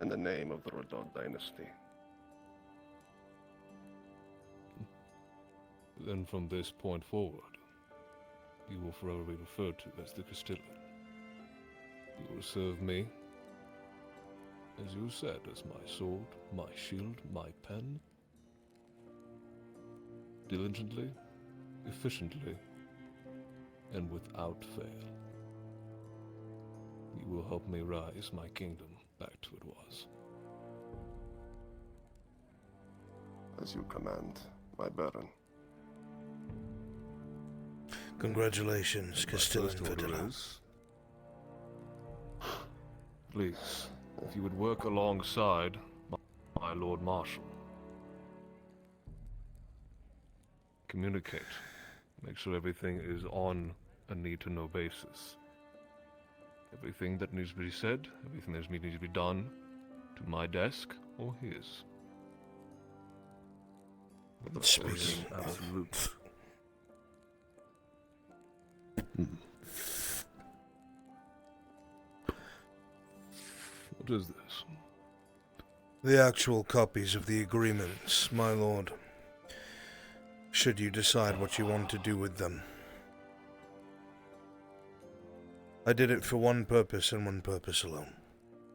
W: and the name of the Radard dynasty.
U: Then from this point forward, you will forever be referred to as the Castellan. You will serve me, as you said, as my sword, my shield, my pen, diligently, efficiently, and without fail. You will help me rise my kingdom back to it was.
W: As you command, my Baron.
A: Congratulations, Castellan
U: First order
A: Ferdinand.
U: is, please, if you would work alongside my Lord Marshal. Communicate. Make sure everything is on a need-to-know basis. Everything that needs to be said, everything that needs to be done, to my desk or his.
A: Speaking
U: absolute. What is this?
A: The actual copies of the agreements, my lord. Should you decide what you want to do with them. I did it for one purpose and one purpose alone.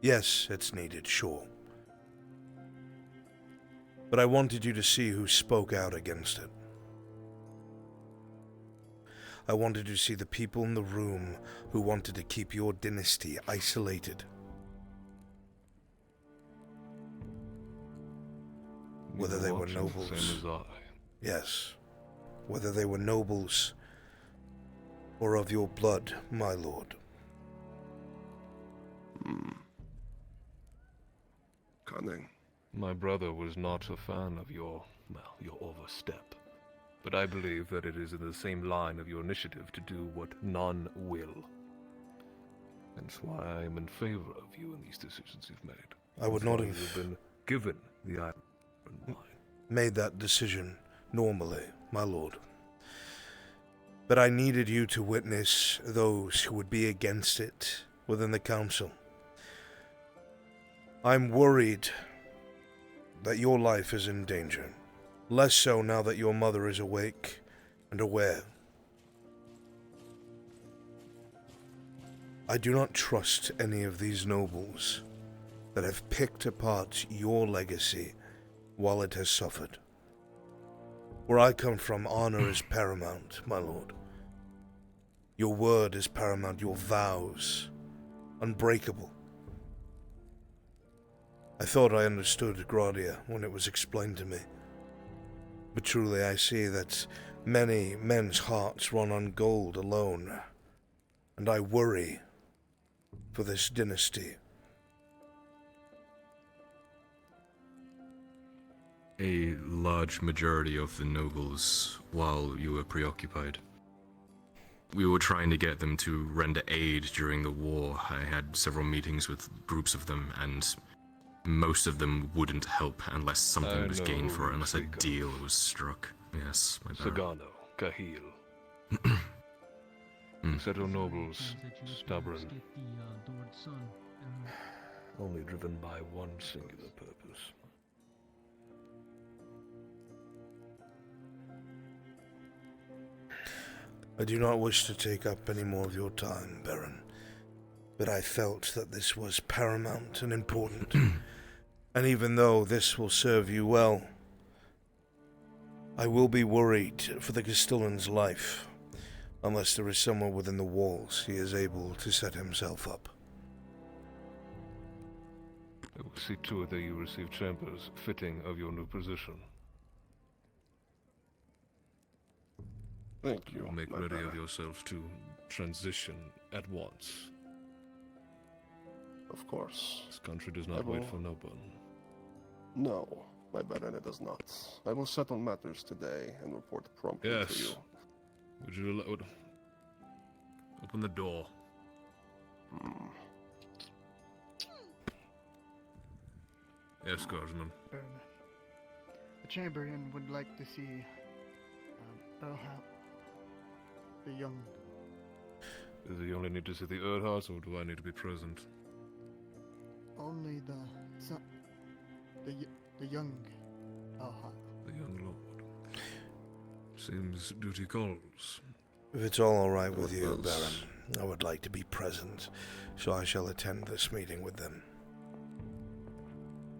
A: Yes, it's needed, sure. But I wanted you to see who spoke out against it. I wanted to see the people in the room who wanted to keep your dynasty isolated. Whether they were nobles.
U: Same as I.
A: Yes. Whether they were nobles or of your blood, my lord.
W: Cunning.
U: My brother was not a fan of your overstep. But I believe that it is in the same line of your initiative to do what none will. That's why I am in favor of you in these decisions you've made.
A: I would not have
U: been given the iron line.
A: Made that decision normally, my lord. But I needed you to witness those who would be against it within the council. I'm worried that your life is in danger. Less so now that your mother is awake and aware. I do not trust any of these nobles that have picked apart your legacy while it has suffered. Where I come from, honor is paramount, my lord. Your word is paramount, your vows, unbreakable. I thought I understood Gradia when it was explained to me. But truly I see that many men's hearts run on gold alone, and I worry for this dynasty.
M: A large majority of the nobles, while you were preoccupied, we were trying to get them to render aid during the war. I had several meetings with groups of them, and most of them wouldn't help unless something was gained for it, unless a deal was struck. Yes, my bad.
U: Sagano, Kahil, Settle nobles, stubborn, only driven by one singular purpose.
A: I do not wish to take up any more of your time, Baron, but I felt that this was paramount and important. And even though this will serve you well, I will be worried for the Castellan's life, unless there is somewhere within the walls he is able to set himself up.
U: I will see to it that you receive chambers fitting of your new position.
W: Thank you.
M: Make ready of yourself to transition at once.
W: Of course.
M: This country does not wait for no one.
W: No, my Baron, it does not. I will settle matters today and report promptly to you.
M: Would you open the door? Yes, Guardsman.
C: The Chamberlain would like to see Earlhart, the young.
U: Does he only need to see the Earlhart, or do I need to be present?
C: Only the young Earlhart.
M: The young lord. Seems duty calls.
A: If it's all right with you, Baron, I would like to be present, so I shall attend this meeting with them.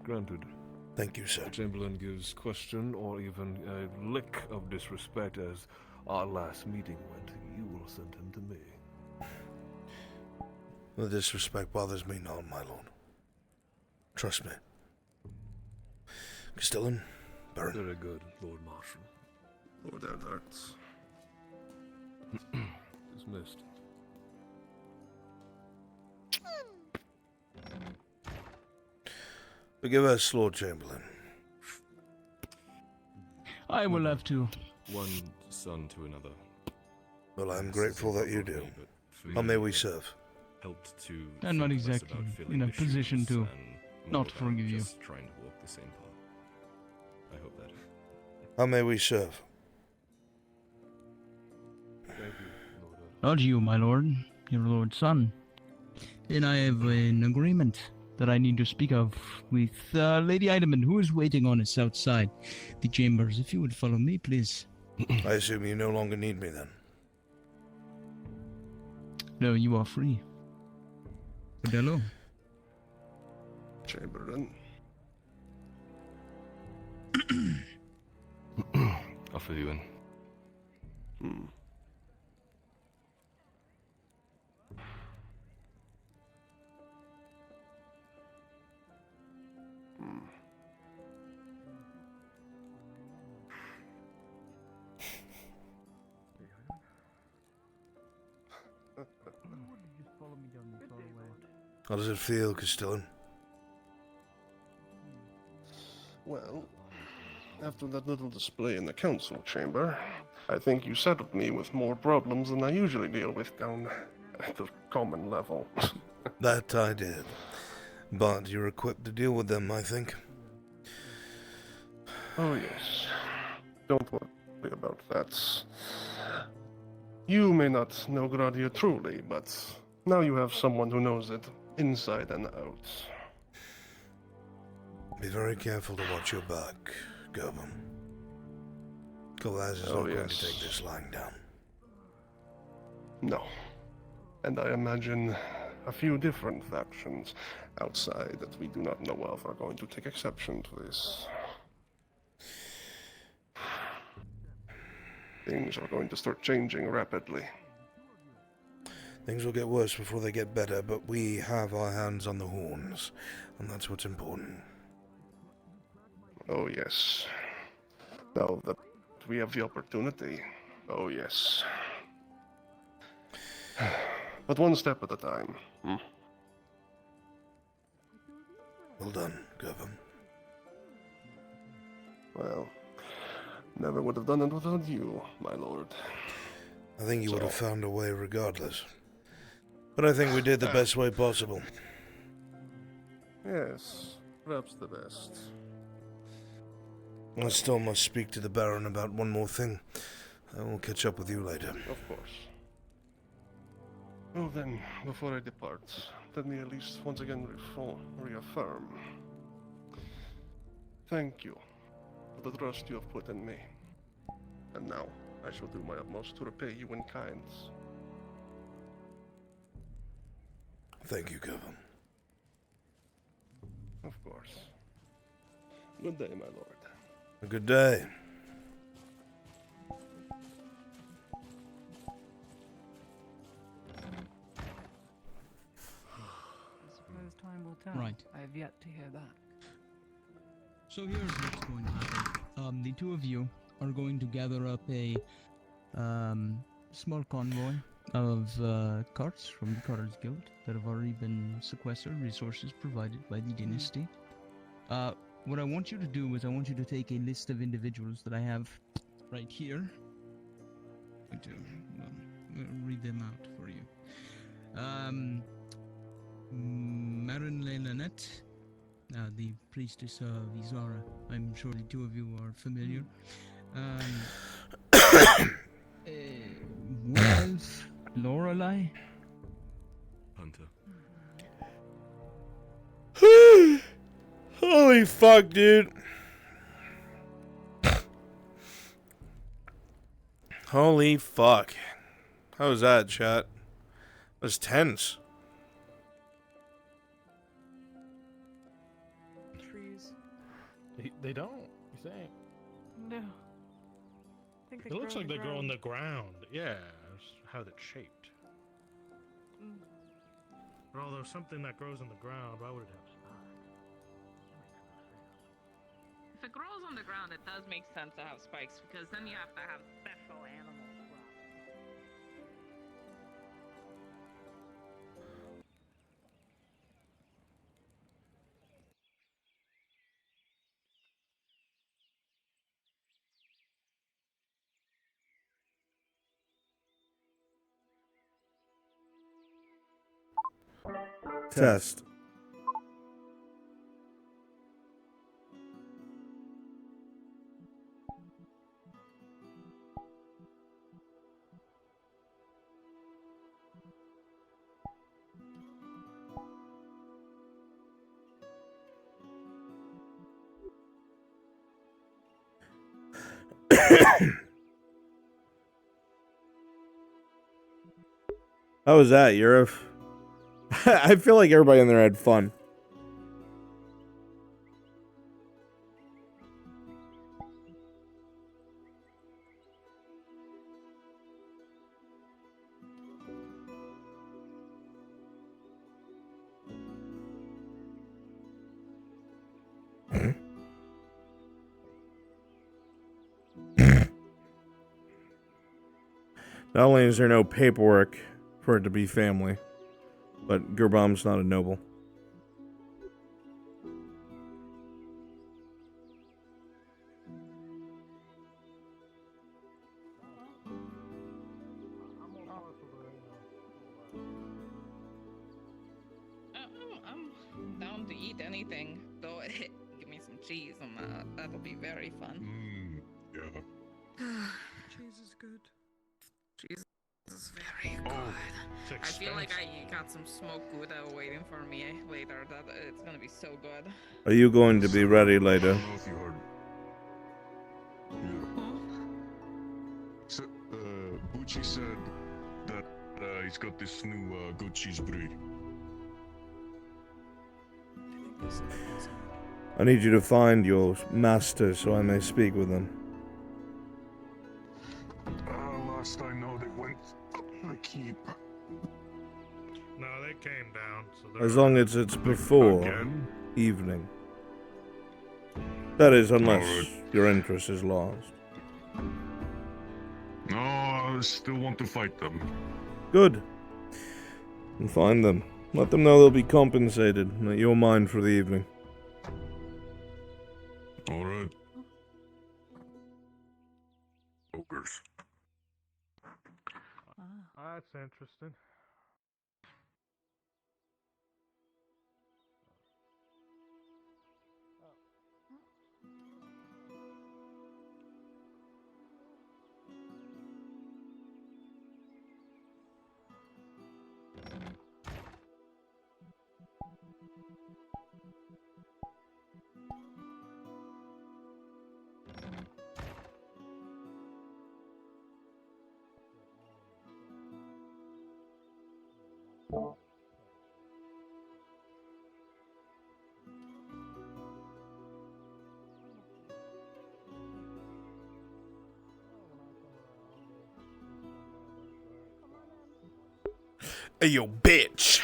U: Granted.
A: Thank you, sir.
U: The Chamberlain gives question or even a lick of disrespect as our last meeting went. You will send him to me.
A: The disrespect bothers me not, my lord. Trust me. Castellan, Baron.
U: Very good, Lord Marshal.
W: Lord Earlhart.
U: Dismissed.
A: Forgive us, Lord Chamberlain.
N: I will have to.
M: One son to another.
A: Well, I'm grateful that you do. How may we serve?
M: Helped to.
N: I'm not exactly in a position to not forgive you.
M: Just trying to walk the same path. I hope that.
A: How may we serve?
U: Thank you, Lord.
N: Not you, my lord. Your lord's son. And I have an agreement that I need to speak of with Lady Eidemann, who is waiting on us outside the chambers. If you would follow me, please.
A: I assume you no longer need me, then.
N: No, you are free. But hello.
W: Chamberlain.
M: I'll fill you in.
A: How does it feel, Castellan?
W: Well, after that little display in the council chamber, I think you settled me with more problems than I usually deal with down at the common level.
A: That I did. But you're equipped to deal with them, I think.
W: Oh, yes. Don't worry about that. You may not know Gradia truly, but now you have someone who knows it inside and out.
A: Be very careful to watch your back, Gerben. Kolaz is not going to take this lying down.
W: No. And I imagine a few different factions outside that we do not know of are going to take exception to this. Things are going to start changing rapidly.
A: Things will get worse before they get better, but we have our hands on the horns, and that's what's important.
W: Oh, yes. Now that we have the opportunity, oh, yes. But one step at a time.
A: Well done, Gerben.
W: Well, never would have done it without you, my lord.
A: I think you would have found a way regardless. But I think we did the best way possible.
W: Yes, perhaps the best.
A: I still must speak to the Baron about one more thing. I will catch up with you later.
W: Of course. Well then, before I depart, let me at least once again reaffirm. Thank you for the trust you have put in me. And now, I shall do my utmost to repay you in kind.
A: Thank you, Kevin.
W: Of course. Good day, my lord.
A: A good day.
P: I suppose time will tell.
N: Right.
P: I have yet to hear that.
N: So here's what's going to happen. The two of you are going to gather up a small convoy of carts from the Carters Guild that have already been sequestered, resources provided by the dynasty. What I want you to do is I want you to take a list of individuals that I have right here. I'm going to read them out for you. Marin Lanette, the priestess of Izara. I'm sure the two of you are familiar. Wolf Lorelei.
B: Hunter.
A: Holy fuck, dude. Holy fuck. How was that, chat? It was tense.
P: Trees.
F: They don't, you think?
L: No. I think
F: It looks like they grow in the ground. Yeah, it's how it's shaped.
L: Mm.
F: But although something that grows in the ground, why would it have?
H: If it grows on the ground, it does make sense to have spikes because then you have to have special animals.
A: Test. How was that, Europe? I feel like everybody in there had fun. Not only is there no paperwork for it to be family, but Gerbom's not a noble.
H: I'm down to eat anything, though. Give me some cheese on that. That'll be very fun.
R: Yeah.
L: Cheese is good.
H: Cheese is very good. I feel like I got some smoked Gouda waiting for me later. That it's gonna be so good.
A: Are you going to be ready later?
R: I don't know if you heard. Yeah. So, Bucci said that he's got this new goat cheese breed.
A: I need you to find your master so I may speak with him.
R: Last I know, they went up the keep.
F: No, they came down. So
A: As long as it's before evening. That is, unless your interest is lost.
R: No, I still want to fight them.
A: Good. And find them. Let them know they'll be compensated, and that you're mine for the evening.
R: Alright. Ogres.
F: That's interesting.
A: Hey, yo, bitch.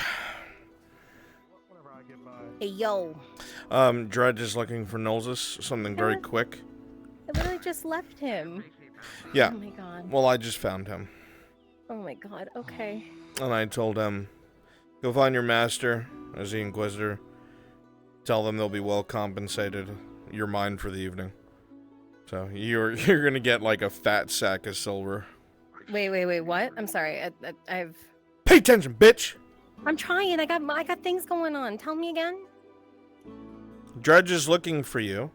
J: Hey, yo.
A: Dredge is looking for Nolzus. Something very quick.
J: I literally just left him.
A: Yeah.
J: Oh my god.
A: Well, I just found him.
J: Oh my god, okay.
A: And I told him, go find your master as the Inquisitor. Tell them they'll be well compensated. You're mine for the evening. So you're gonna get like a fat sack of silver.
J: Wait, what? I'm sorry. I've...
A: Pay attention, bitch!
J: I'm trying. I got things going on. Tell me again.
A: Dredge is looking for you.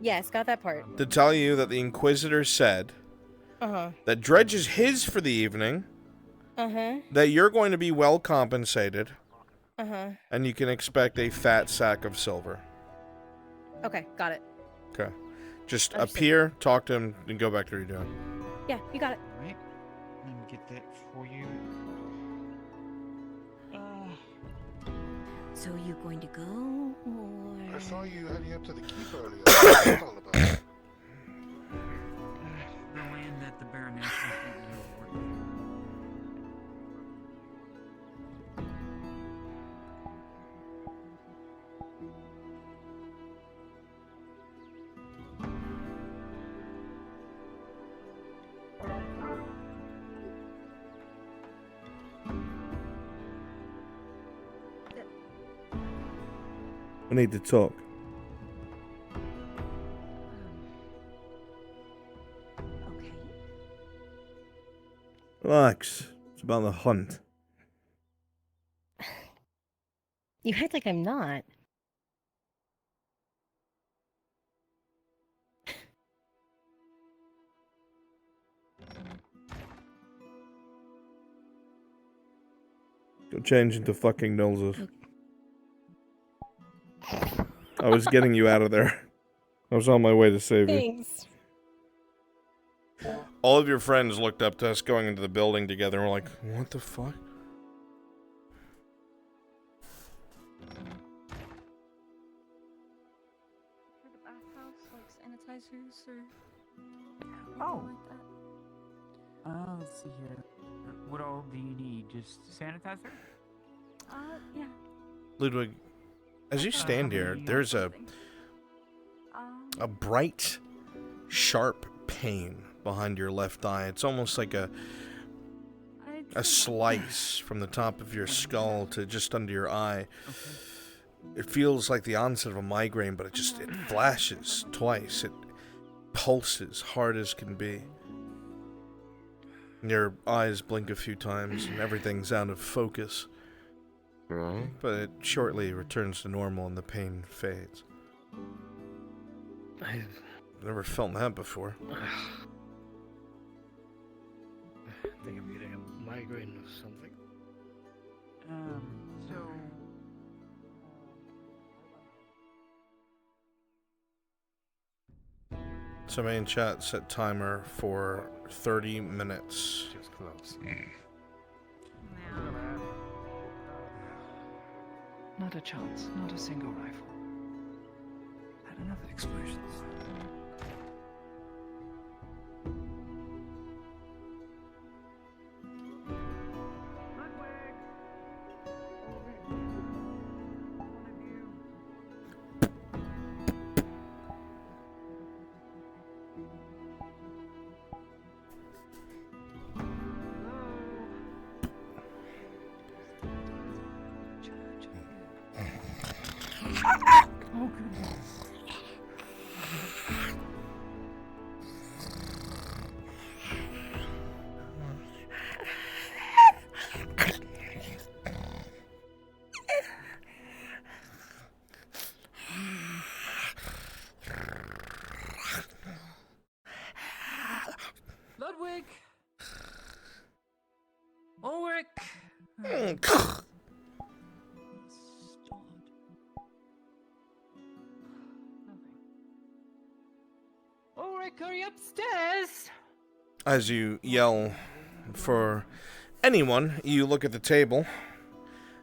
J: Yes, got that part.
A: To tell you that the Inquisitor said that Dredge is his for the evening. That you're going to be well compensated. And you can expect a fat sack of silver.
J: Okay, got it.
A: Okay. Just appear, talk to him, and go back to what you're doing.
J: Yeah, you got it.
G: Alright. Let me get that for you.
E: So are you going to go, or...
V: I saw you heading up to the keep earlier. What's that all about?
G: The land that the Baroness is working.
A: I need to talk.
E: Okay.
A: Relax. It's about the hunt.
J: You act like I'm not.
A: Go change into fucking noses. I was getting you out of there. I was on my way to save you.
J: Thanks.
A: All of your friends looked up to us going into the building together and were like, what the fuck?
H: For the bathhouse, like sanitizers or
G: Oh.
H: like that.
G: Let's see here. What all do you need? Just sanitizer?
H: Yeah.
A: Ludwig, as you stand here, there's a bright, sharp pain behind your left eye. It's almost like a slice from the top of your skull to just under your eye. It feels like the onset of a migraine, but it flashes twice. It pulses hard as can be. Your eyes blink a few times and everything's out of focus. But it shortly returns to normal and the pain fades. I've never felt that before.
V: I think I'm getting a migraine or something.
G: So...
A: Somebody in chat set timer for 30 minutes.
V: Just close.
P: Not a chance, not a single rifle. Had enough explosions. Oh, goodness.
G: Ludwig! Ulrich!
P: Ulrich, hurry upstairs!
A: As you yell for anyone, you look at the table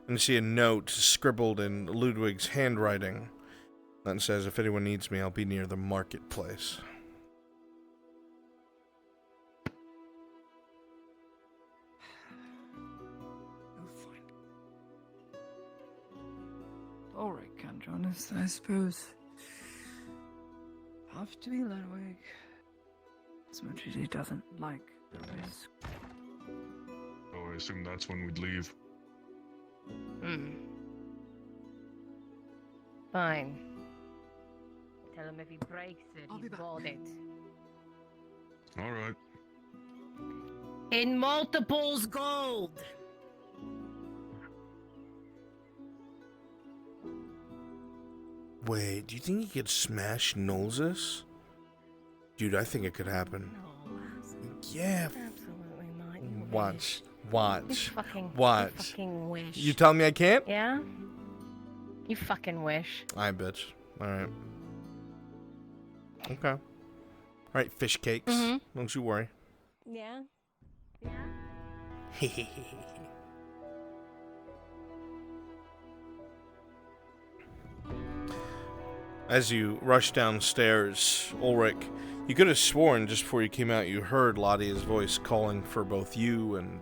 A: And you see a note scribbled in Ludwig's handwriting that says, "If anyone needs me, I'll be near the marketplace."
P: Ulrich can join us, I suppose. Have to be Ludwig. As much as he doesn't like the risk.
V: Oh, I assume that's when we'd leave.
J: Fine. Tell him if he breaks it, he's bought it.
V: All right.
E: In multiples gold.
A: Wait, do you think you could smash Nolzus? Dude, I think it could happen. Yeah.
J: Absolutely not. You
A: Watch.
J: You
A: Watch.
J: fucking wish.
A: You telling me I can't?
J: Yeah? You fucking wish.
A: Alright, bitch. Alright. Okay. Alright, fish cakes. Don't you worry.
J: Yeah?
A: As you rush downstairs, Ulrich, you could have sworn just before you came out you heard Ladia's voice calling for both you and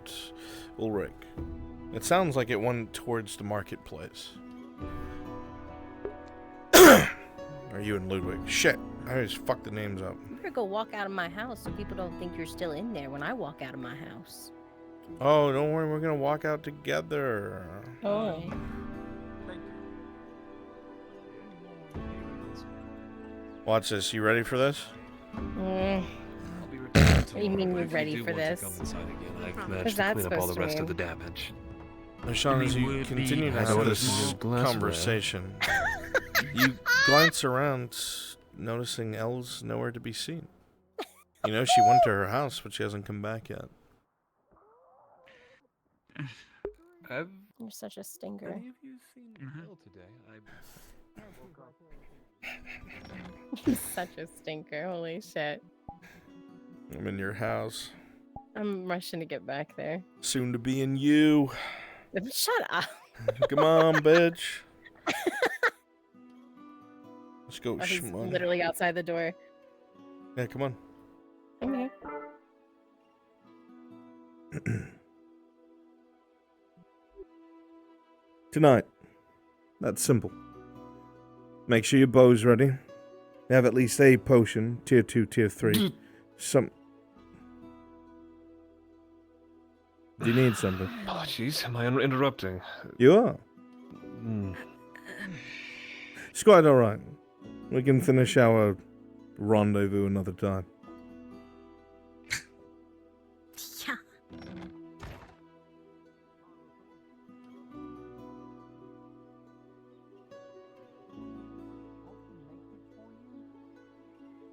A: Ulrich. It sounds like it went towards the marketplace. Or you and Ludwig. Shit, I just fucked the names up.
J: You better go walk out of my house so people don't think you're still in there when I walk out of my house.
A: Oh, don't worry, we're gonna walk out together.
J: Oh.
A: Watch this, you ready for this?
J: What do you mean you're ready for this?
I: I've managed to clean up all the rest of the damage.
A: Sean, as you continue to have this conversation, you glance around, noticing Elle's nowhere to be seen. You know, she went to her house, but she hasn't come back yet.
J: You're such a stinker.
I: Any of you seen Elle today?
J: You're such a stinker. Holy shit.
A: I'm in your house.
J: I'm rushing to get back there.
A: Soon to be in you.
J: Shut up.
A: Come on, bitch. Let's go,
J: Oh, he's
A: shmon.
J: literally outside the door.
A: Yeah, come on.
J: Okay.
A: Tonight. That's simple. Make sure your bow's ready. Have at least a potion, tier 2, tier 3. Some... Do you need something?
I: Oh, jeez, am I interrupting?
A: You are. It's quite alright. We can finish our rendezvous another time.
E: Yeah.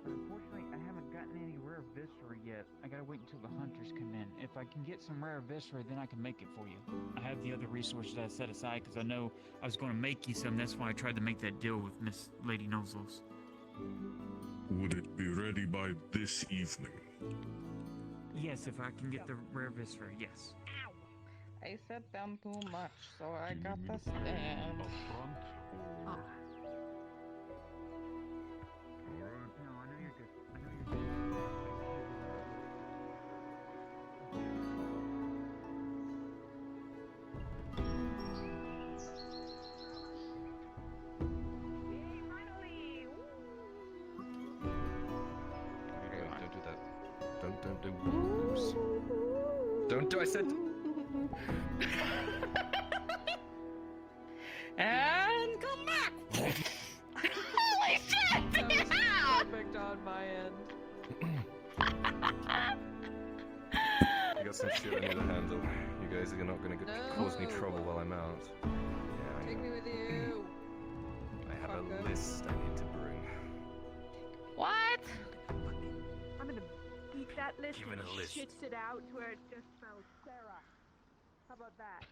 G: Unfortunately, I haven't gotten any rare viscera yet. I gotta wait until the hunters come in. If I can get some rare viscera, then I can make it for you. I have the other resources I set aside because I know I was going to make you some. That's why I tried to make that deal with Miss Lady Nozzles.
V: Would it be ready by this evening?
G: Yes, if I can get the rare viscera, yes.
H: I said them too much, so I got the stand.
G: Oh.
M: Don't do. I said.
H: And come back! Holy shit! Yeah!
M: Perfect on my end. I got some shit I need to handle. You guys are not gonna cause me trouble while I'm out. Yeah,
H: Take me with you.
M: I have a list I need to bring.
H: What?
K: I'm gonna eat that list
M: Given
K: and
M: a list.
K: shits it out to where it just smells Sarah. How about that?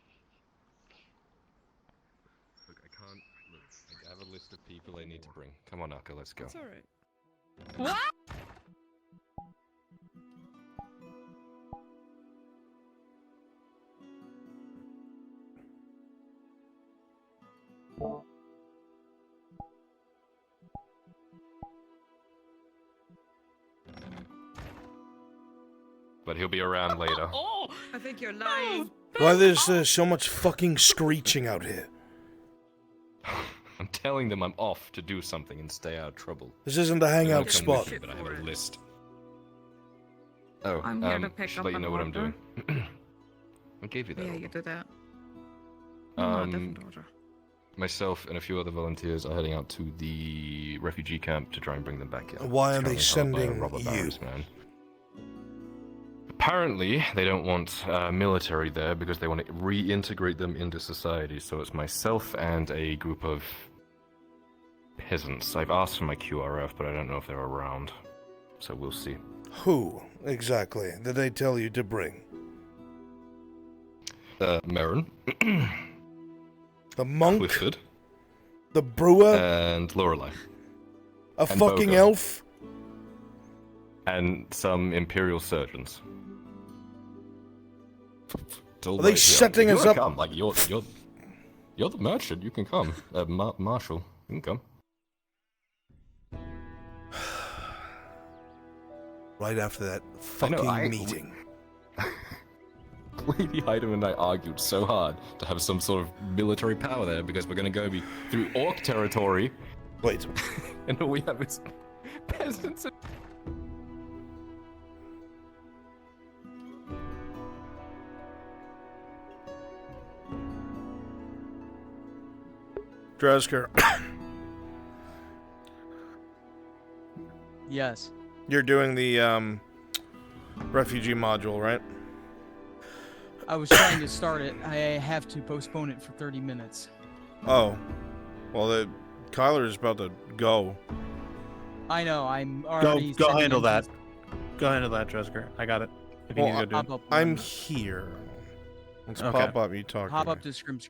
M: Look, I can't. Look, I have a list of people I need to bring. Come on, Aka, let's go.
H: That's alright. What?
M: But he'll be around later.
H: Oh, I think you're lying.
A: Why there's so much fucking screeching out here?
M: I'm telling them I'm off to do something and stay out of trouble.
A: This isn't the hangout
M: They won't come
A: spot.
M: with me, but I have a list. Oh,
H: I'm here to pick
M: should
H: up
M: let you
H: an
M: know what I'm
H: order.
M: doing. I gave you that.
H: Yeah,
M: order.
H: you do that. No, a different order.
M: Myself and a few other volunteers are heading out to the refugee camp to try and bring them back in.
A: Why
M: It's
A: are they
M: currently held by a
A: sending
M: robber
A: you?
M: barons man. Apparently, they don't want military there because they want to reintegrate them into society. So it's myself and a group of peasants. I've asked for my QRF, but I don't know if they're around. So we'll see.
A: Who exactly did they tell you to bring?
M: Merrin.
A: The monk?
M: Clifford.
A: The brewer?
M: And Lorelei.
A: A
M: and
A: fucking
M: Bogo.
A: elf?
M: And some imperial surgeons. It's all
A: Are they
M: right here.
A: setting
M: If you
A: us
M: wanna
A: up?
M: Come. Like you're the merchant. You can come. Marshall, you can come.
A: Right after that fucking meeting.
M: Lady Item and I argued so hard to have some sort of military power there because we're going to go through orc territory.
A: Wait.
M: And all we have is peasants.
A: Dresker,
N: Yes.
A: you're doing the refugee module, right?
N: I was trying to start it. I have to postpone it for 30 minutes.
A: Oh. Well, Kyler's about to go.
N: I know, I'm already...
S: Go
N: sending
S: handle
N: in-
S: that. Go handle that, Dresker. I got it. If you
A: Well,
S: need to go do
N: Pop
S: it.
N: up
A: I'm
N: one.
A: here. Let's
S: Okay.
A: pop up. You talk
N: Hop
A: to
N: up
A: me.
N: to Scrim.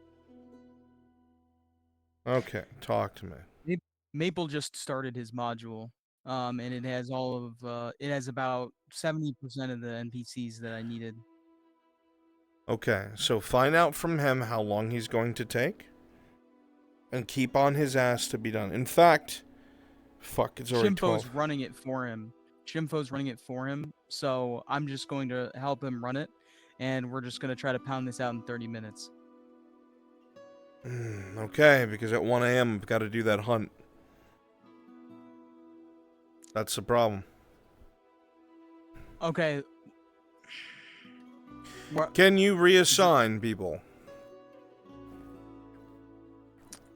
A: Okay, talk to me.
N: Maple just started his module, and it has all of, it has about 70% of the NPCs that I needed.
A: Okay, so find out from him how long he's going to take, and keep on his ass to be done. In fact, fuck, it's already
N: Shimfo's
A: 12.
N: running it for him. Shimfo's running it for him, so I'm just going to help him run it, and we're just going to try to pound this out in 30 minutes.
A: Okay, because at 1 a.m. I've got to do that hunt. That's the problem.
N: Okay.
A: Can you reassign people?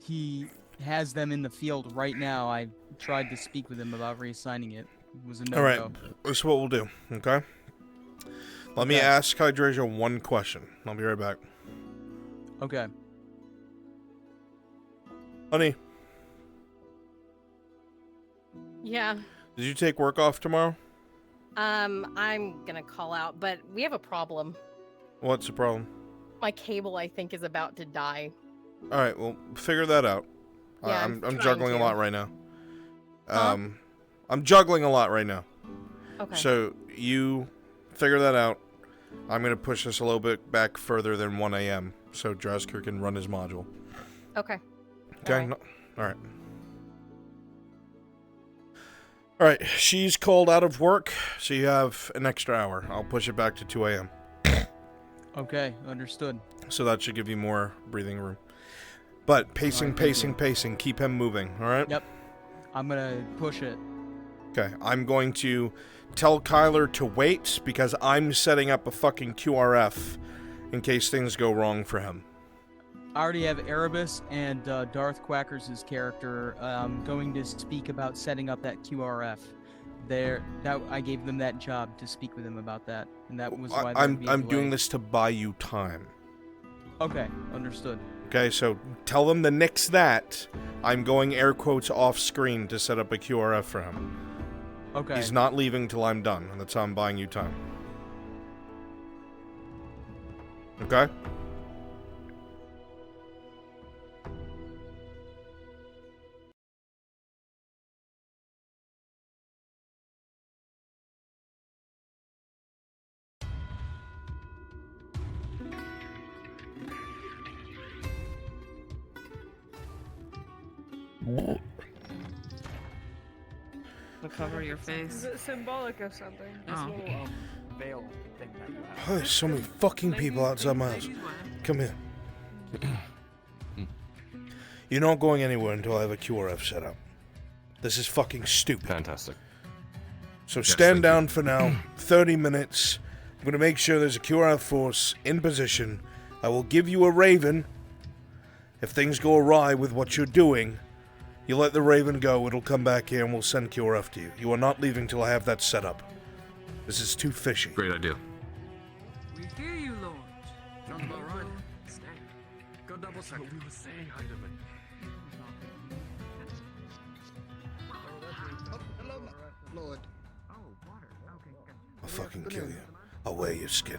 N: He has them in the field right now. I tried to speak with him about reassigning it. It was a no-go.
A: All right, this is what we'll do, okay? Let me ask Hydrasia one question. I'll be right back.
N: Okay.
A: Honey,
D: Yeah.
A: did you take work off tomorrow?
D: I'm gonna call out, but we have a problem.
A: What's the problem?
D: My cable, I think, is about to die.
A: All right, well, figure that out.
D: Yeah,
A: I'm
D: I'm
A: juggling
D: trying
A: a
D: to.
A: lot right now. I'm juggling a lot right now.
D: Okay.
A: So you figure that out. I'm gonna push this a little bit back further than 1 a.m. so Dresker can run his module.
D: Okay.
A: Okay. All right. All right. She's called out of work, so you have an extra hour. I'll push it back to 2 a.m.
N: Okay, understood.
A: So that should give you more breathing room. But pacing, pacing. Keep him moving. All right.
N: Yep. I'm gonna push it.
A: Okay. I'm going to tell Kyler to wait because I'm setting up a fucking QRF in case things go wrong for him.
N: I already have Erebus and Darth Quackers' character going to speak about setting up that QRF. I gave them that job to speak with him about that, and that was why
A: I'm doing this to buy you time.
N: Okay, understood.
A: Okay, so tell them to nix that. I'm going air quotes off screen to set up a QRF for him.
N: Okay.
A: He's not leaving till I'm done, and that's how I'm buying you time. Okay?
H: To cover your
K: Is
H: face.
K: it symbolic of something?
G: This
H: Oh.
G: little veil thing that you have.
A: Oh, there's so many fucking people outside my house. Come here. You're not going anywhere until I have a QRF set up. This is fucking stupid.
M: Fantastic.
A: So
M: Yes,
A: stand
M: thank
A: down
M: you.
A: for now. 30 minutes. I'm going to make sure there's a QRF force in position. I will give you a raven. If things go awry with what you're doing, you let the raven go. It'll come back here and we'll send QRF to you. You are not leaving till I have that set up. This is too fishy.
M: Great idea.
L: We hear you, Lord.
B: Sounds about right. Stay. Go double check. We were saying, Heidemann.
C: Hello, Lord.
A: I'll fucking kill you. I'll wear your skin.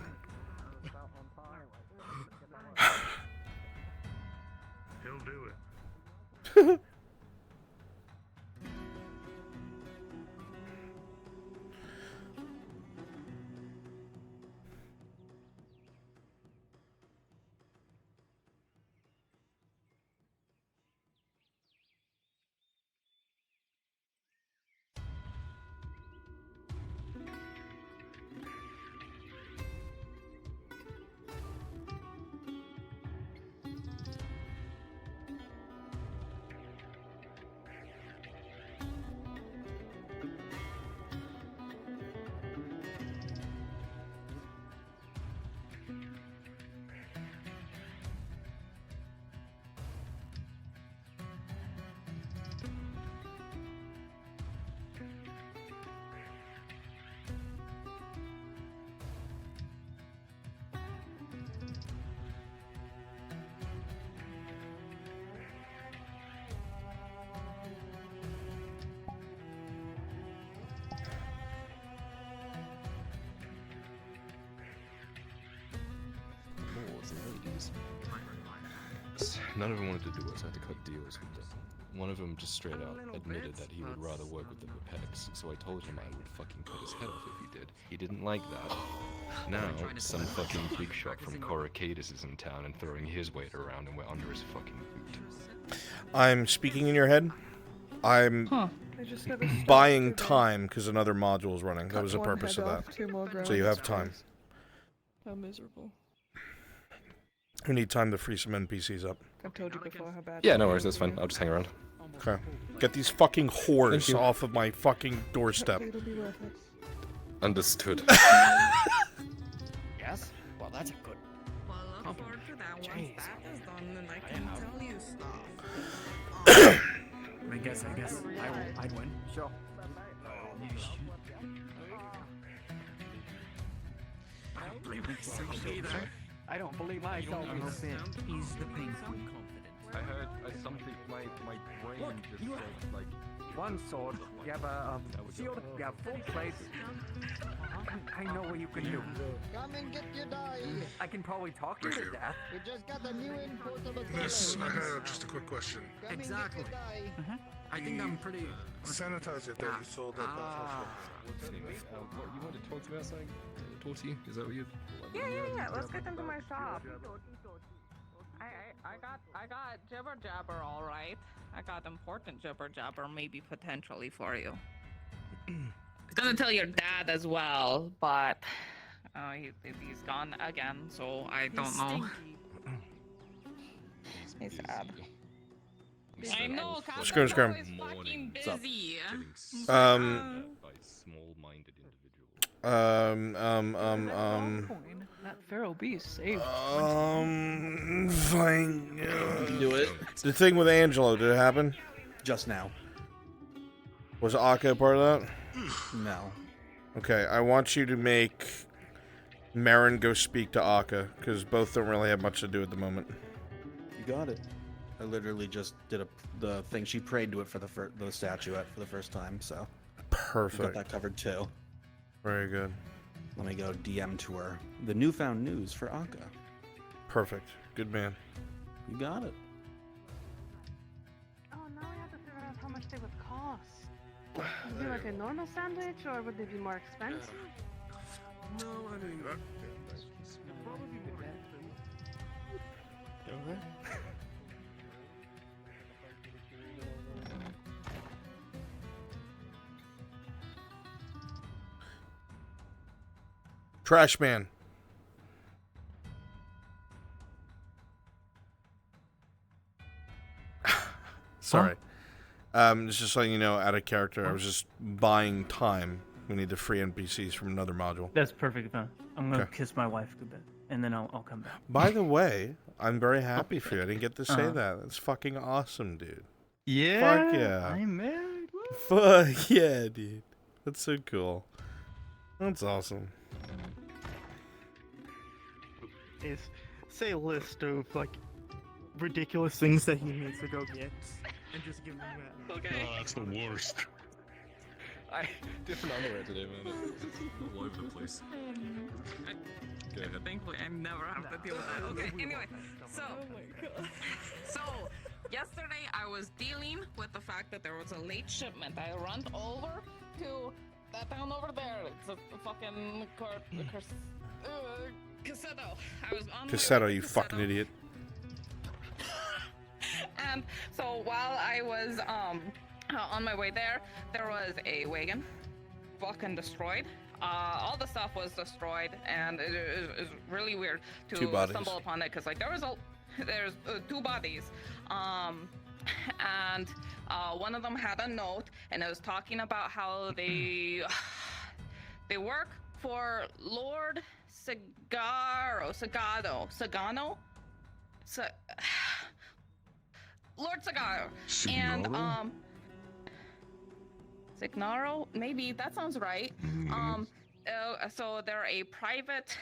V: He'll do it.
M: Lords and ladies. None of them wanted to do it, so I had to cut deals with them. One of them just straight out admitted that he would rather work with the Repex, so I told him I would fucking cut his head off if he did. He didn't like that. Now, some fucking big shot from Coracadus is in town and throwing his weight around and we're under his fucking boot.
A: I'm speaking in your head. I'm
K: I just never stopped
A: buying
K: to
A: time because another module is running. That
K: cut
A: was the
K: one
A: purpose
K: head
A: of
K: off,
A: that.
K: 2 more
A: So you
K: ground
A: have time.
K: squares. How miserable.
A: We need time to free some NPCs up.
K: I've told you before how bad.
M: Yeah, no worries, that's fine. I'll just hang around.
A: Okay. Get these fucking
M: Thank
A: whores
M: you.
A: off of my fucking doorstep.
K: It'll be worth it.
M: Understood.
G: Yes? Well, that's a good.
H: Well, look forward to that. Once
G: Jeez.
H: that is done, then I can tell you stuff.
G: I guess I'd win. Sure. I don't believe myself either. I don't believe myself either. He's the painful confident.
M: I heard something, my brain just
G: you
M: said, like...
G: One sword, you have a shield, you have full plates. I know what you can do.
C: Come and get your die.
G: I can probably talk you to death.
C: We just got a new import of a
W: Miss, I
C: color.
W: have just a quick question.
C: Come and
B: Exactly.
C: get your die.
B: I think I'm pretty.
W: Sanitizer that you sold at
M: Anyway, what, you wanted to talk to me outside? Talk to you? Is that what you...
H: Yeah. Let's get into my shop. I got jibber jabber, all right. I got important jibber jabber, maybe potentially for you. I was gonna tell your dad as well, but he's gone again, so I don't know. He's sad. I know,
A: Scrim, scrim.
H: is fucking
M: What's up?
H: busy.
M: By small-minded individuals.
K: That feral beast saved.
A: Fine.
O: Do it.
A: The thing with Angelo, did it happen?
O: Just now.
A: Was Akka a part of that?
O: No.
A: Okay, I want you to make Marin go speak to Akka, because both don't really have much to do at the moment.
O: You got it. I literally just did the thing. She prayed to it for the statuette for the first time, so.
A: Perfect.
O: Got that covered too.
A: Very good.
O: Let me go DM to her. The newfound news for Akka.
A: Perfect. Good man.
O: You got it.
K: Oh, now we have to figure out how much they would cost. Would it be like a normal sandwich, or would they be more expensive?
W: No, I mean,
K: Probably more expensive.
A: Trash man. Sorry. It's just letting you know, out of character, I was just buying time. We need the free NPCs from another module.
S: That's perfect, fine. I'm gonna
A: Okay.
S: kiss my wife goodbye, and then I'll come back.
A: By the way, I'm very happy for you. I didn't get to say that. That's fucking awesome, dude.
S: Yeah.
A: Fuck yeah.
S: I'm married.
A: Fuck yeah, dude. That's so cool. That's awesome.
S: Say a list of like ridiculous things that he needs to go get, and just give him that.
H: Okay.
W: Oh, that's the worst.
M: Different underwear today, man. All over the place. Go ahead.
H: Thankfully, I never have to deal with that. Okay, anyway, so, so yesterday I was dealing with the fact that there was a late shipment. I run over to that town over there. It's a fucking Cassetto. I was on
A: Cassetto, you fucking idiot.
H: And so while I was on my way there, there was a wagon, fucking destroyed. All the stuff was destroyed, and it is really weird to stumble upon it because like there's two bodies, and one of them had a note, and it was talking about how they work for Lord Sagano. Lord Sagaro. And Signaro, maybe that sounds right. So they're a private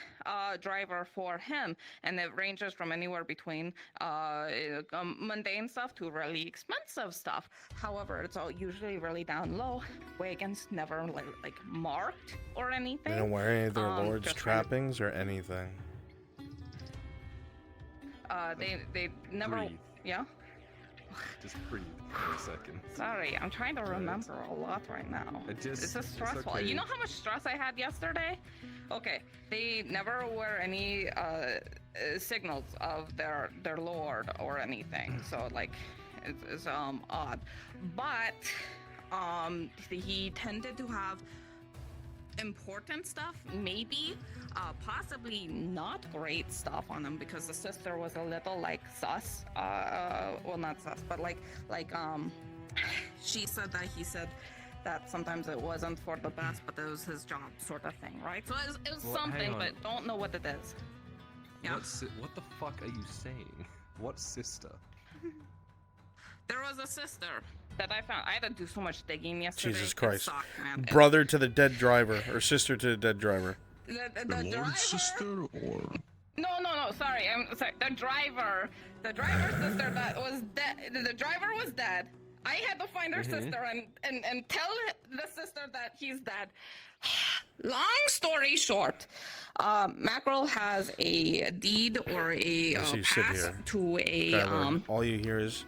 H: driver for him, and it ranges from anywhere between mundane stuff to really expensive stuff. However, it's all usually really down low. Wagons never like marked or anything.
A: They don't wear any of their lord's
H: just
A: trappings or anything.
H: They never.
M: Breathe.
H: Yeah.
M: Just breathe for a second.
H: Sorry, I'm trying to remember a lot right now. It's just stressful.
M: okay.
H: You know how much stress I had yesterday? Okay, they never wear any signals of their lord or anything. So like, it's odd. But he tended to have important stuff, maybe possibly not great stuff on him, because the sister was a little like sus, well, not sus, but like she said that he said that sometimes it wasn't for the best, but it was his job, sort of thing, right? So it was
M: Well,
H: something,
M: hang on.
H: but don't know what it is. Yeah.
M: What the fuck are you saying? What sister?
H: There was a sister that I found. I had to do so much digging yesterday.
A: Jesus
H: It
A: Christ.
H: sucked, man.
A: Brother to the dead driver, or sister to the dead driver.
H: The
W: Lord's
H: driver.
W: sister, or
H: No, sorry. I'm sorry. The driver's sister that was dead. The driver was dead. I had to find her sister and tell the sister that he's dead. Long story short, Mackerel has a deed or a
A: So you sit
H: pass
A: here.
H: to a
A: Skylar, all you hear is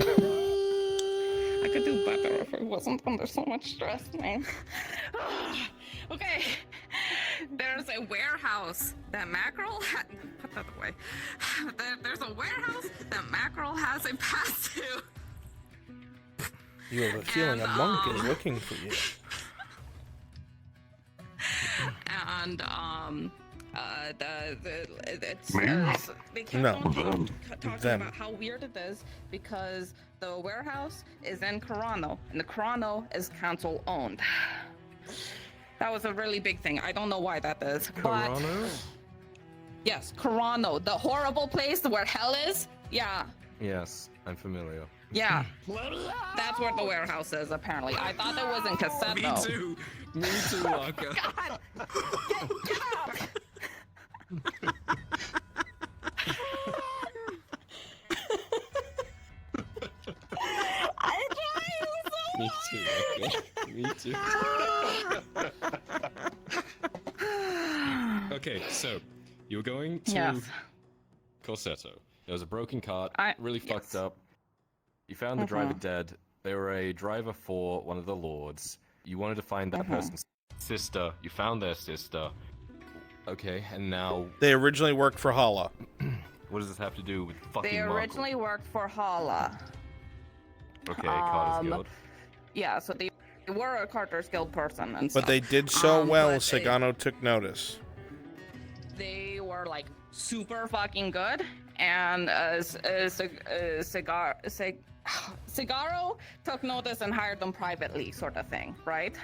H: I could do better if it wasn't under so much stress, man. Okay. There's a warehouse that Mackerel put that away. There's a warehouse that Mackerel has a pass to.
A: you have a feeling a monk is looking for you.
H: And it's
W: Me?
H: they kept
A: No.
H: on
W: Them.
H: talking
A: Them.
H: about how weird it is because the warehouse is in Carano, and the Carano is council owned. That was a really big thing. I don't know why that is. But yes, Carano, the horrible place where hell is. Yeah.
M: Yes, I'm familiar.
H: Yeah. That's where the warehouse is, apparently. I thought it was in Cassetto.
M: Me too. Me too, Waka.
H: God! Get out! I'm trying
M: Me too, Waka. Me too. Okay, so you were going to
H: Yes.
M: Corsetto. There was a broken cart,
H: I-
M: really
H: yes.
M: fucked up. You found the driver dead. They were a driver for one of the lords. You wanted to find that person's sister. You found their sister. Okay, and now
A: They originally worked for Hala.
M: what does this have to do with fucking
H: They
M: Markle?
H: originally worked for Hala.
M: Okay, Carter's
H: Um,
M: Guild.
H: Yeah, so they were a Carter's Guild person and
A: But
H: stuff.
A: they did so well,
H: but
A: Sagano took notice.
H: they were like super fucking good, and Cigaro took notice and hired them privately, sort of thing, right?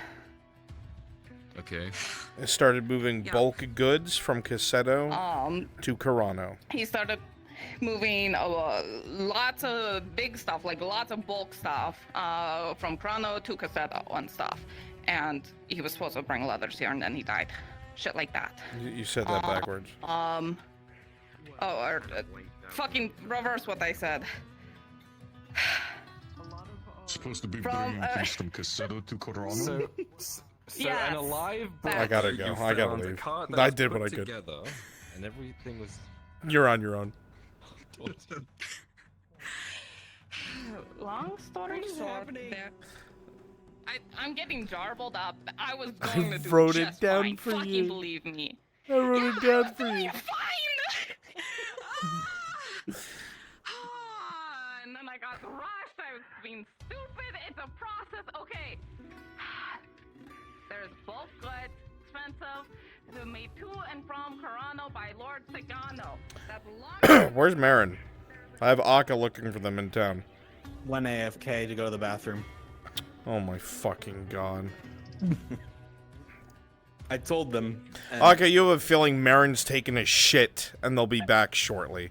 M: Okay.
A: It started moving bulk goods from Cassetto to Carano.
H: He started moving lots of big stuff, like lots of bulk stuff, from Crono to Cassetto and stuff. And he was supposed to bring leathers here, and then he died. Shit like that.
A: You said that backwards.
H: Fucking reverse what I said.
R: Supposed to be
H: From,
R: bringing things from Cassetto to Corona.
M: So
H: Yes,
M: an alive
A: I gotta
M: body
A: go.
M: you
A: I gotta
M: found, a
A: leave.
M: cart that
A: I
M: was
A: did
M: put
A: what I could.
M: together, and everything was.
A: You're on your own.
H: Long story short, I'm getting jarbled up. I was going to do
A: wrote it
H: just
A: down
H: fine.
A: for
H: Fucking
A: you.
H: believe me.
A: I wrote it down for you.
H: And then I got rushed. I was being stupid. It's a process. Okay. There's bulk goods, expensive. They made to and from Carano by Lord Sagano. That's long.
A: Where's Marin? I have Akka looking for them in town.
O: Went AFK to go to the bathroom.
A: Oh my fucking god.
O: I told them. and-
A: Akka, you have a feeling Marin's taking a shit, and they'll be back shortly.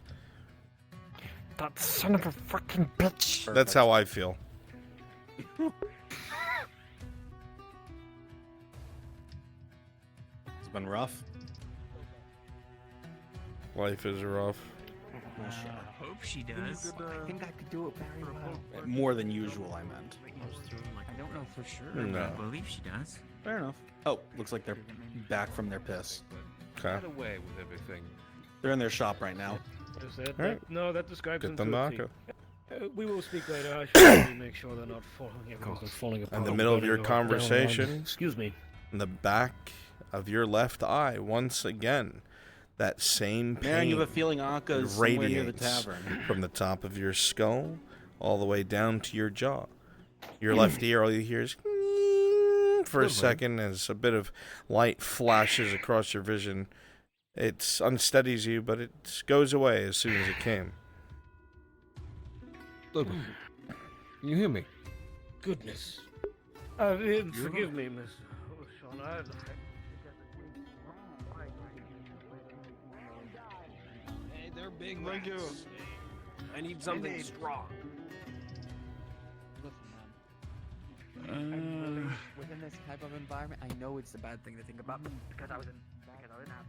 S: That son of a fucking bitch.
A: That's how I feel.
O: It's been rough.
A: Life is rough.
G: I hope she does. I think I could do it very well.
O: More than usual, I meant.
G: I don't know for sure.
A: No.
G: But I believe she does.
O: Fair enough. Oh, looks like they're back from their piss.
A: Okay.
M: Get away with everything.
O: They're in their shop right now.
F: Is that,
A: Alright.
F: No, that describes
A: Get
F: them
A: them
F: to a
A: back.
F: T. We will speak later. I should probably make sure they're not everyone's not falling apart.
A: In the middle of your
F: Burning down
A: conversation,
F: lines. Excuse me.
A: in the back of your left eye, once again, that same pain
O: Man, you have a feeling Akka is somewhere near the
A: radiates
O: tavern.
A: from the top of your skull all the way down to your jaw. Your left ear, all you hear is for a second as a bit of light flashes across your vision. It unsteadies you, but it goes away as soon as it came.
M: Ludwig, can you hear me?
F: Goodness. Forgive me, Miss Sean.
M: Hey, they're big rats. I need something strong.
B: Within this type of environment, I know it's a bad thing to think about because I didn't have.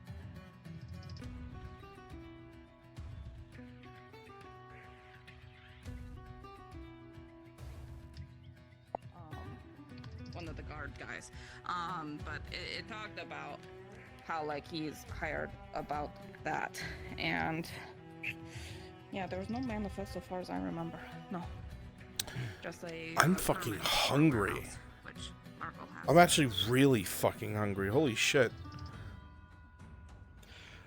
H: One of the guard guys. But it talked about how like he's hired about that, and yeah, there was no manifest as far as I remember. No, just a.
A: I'm fucking hungry.
H: Which Marco has.
A: I'm actually really fucking hungry. Holy shit.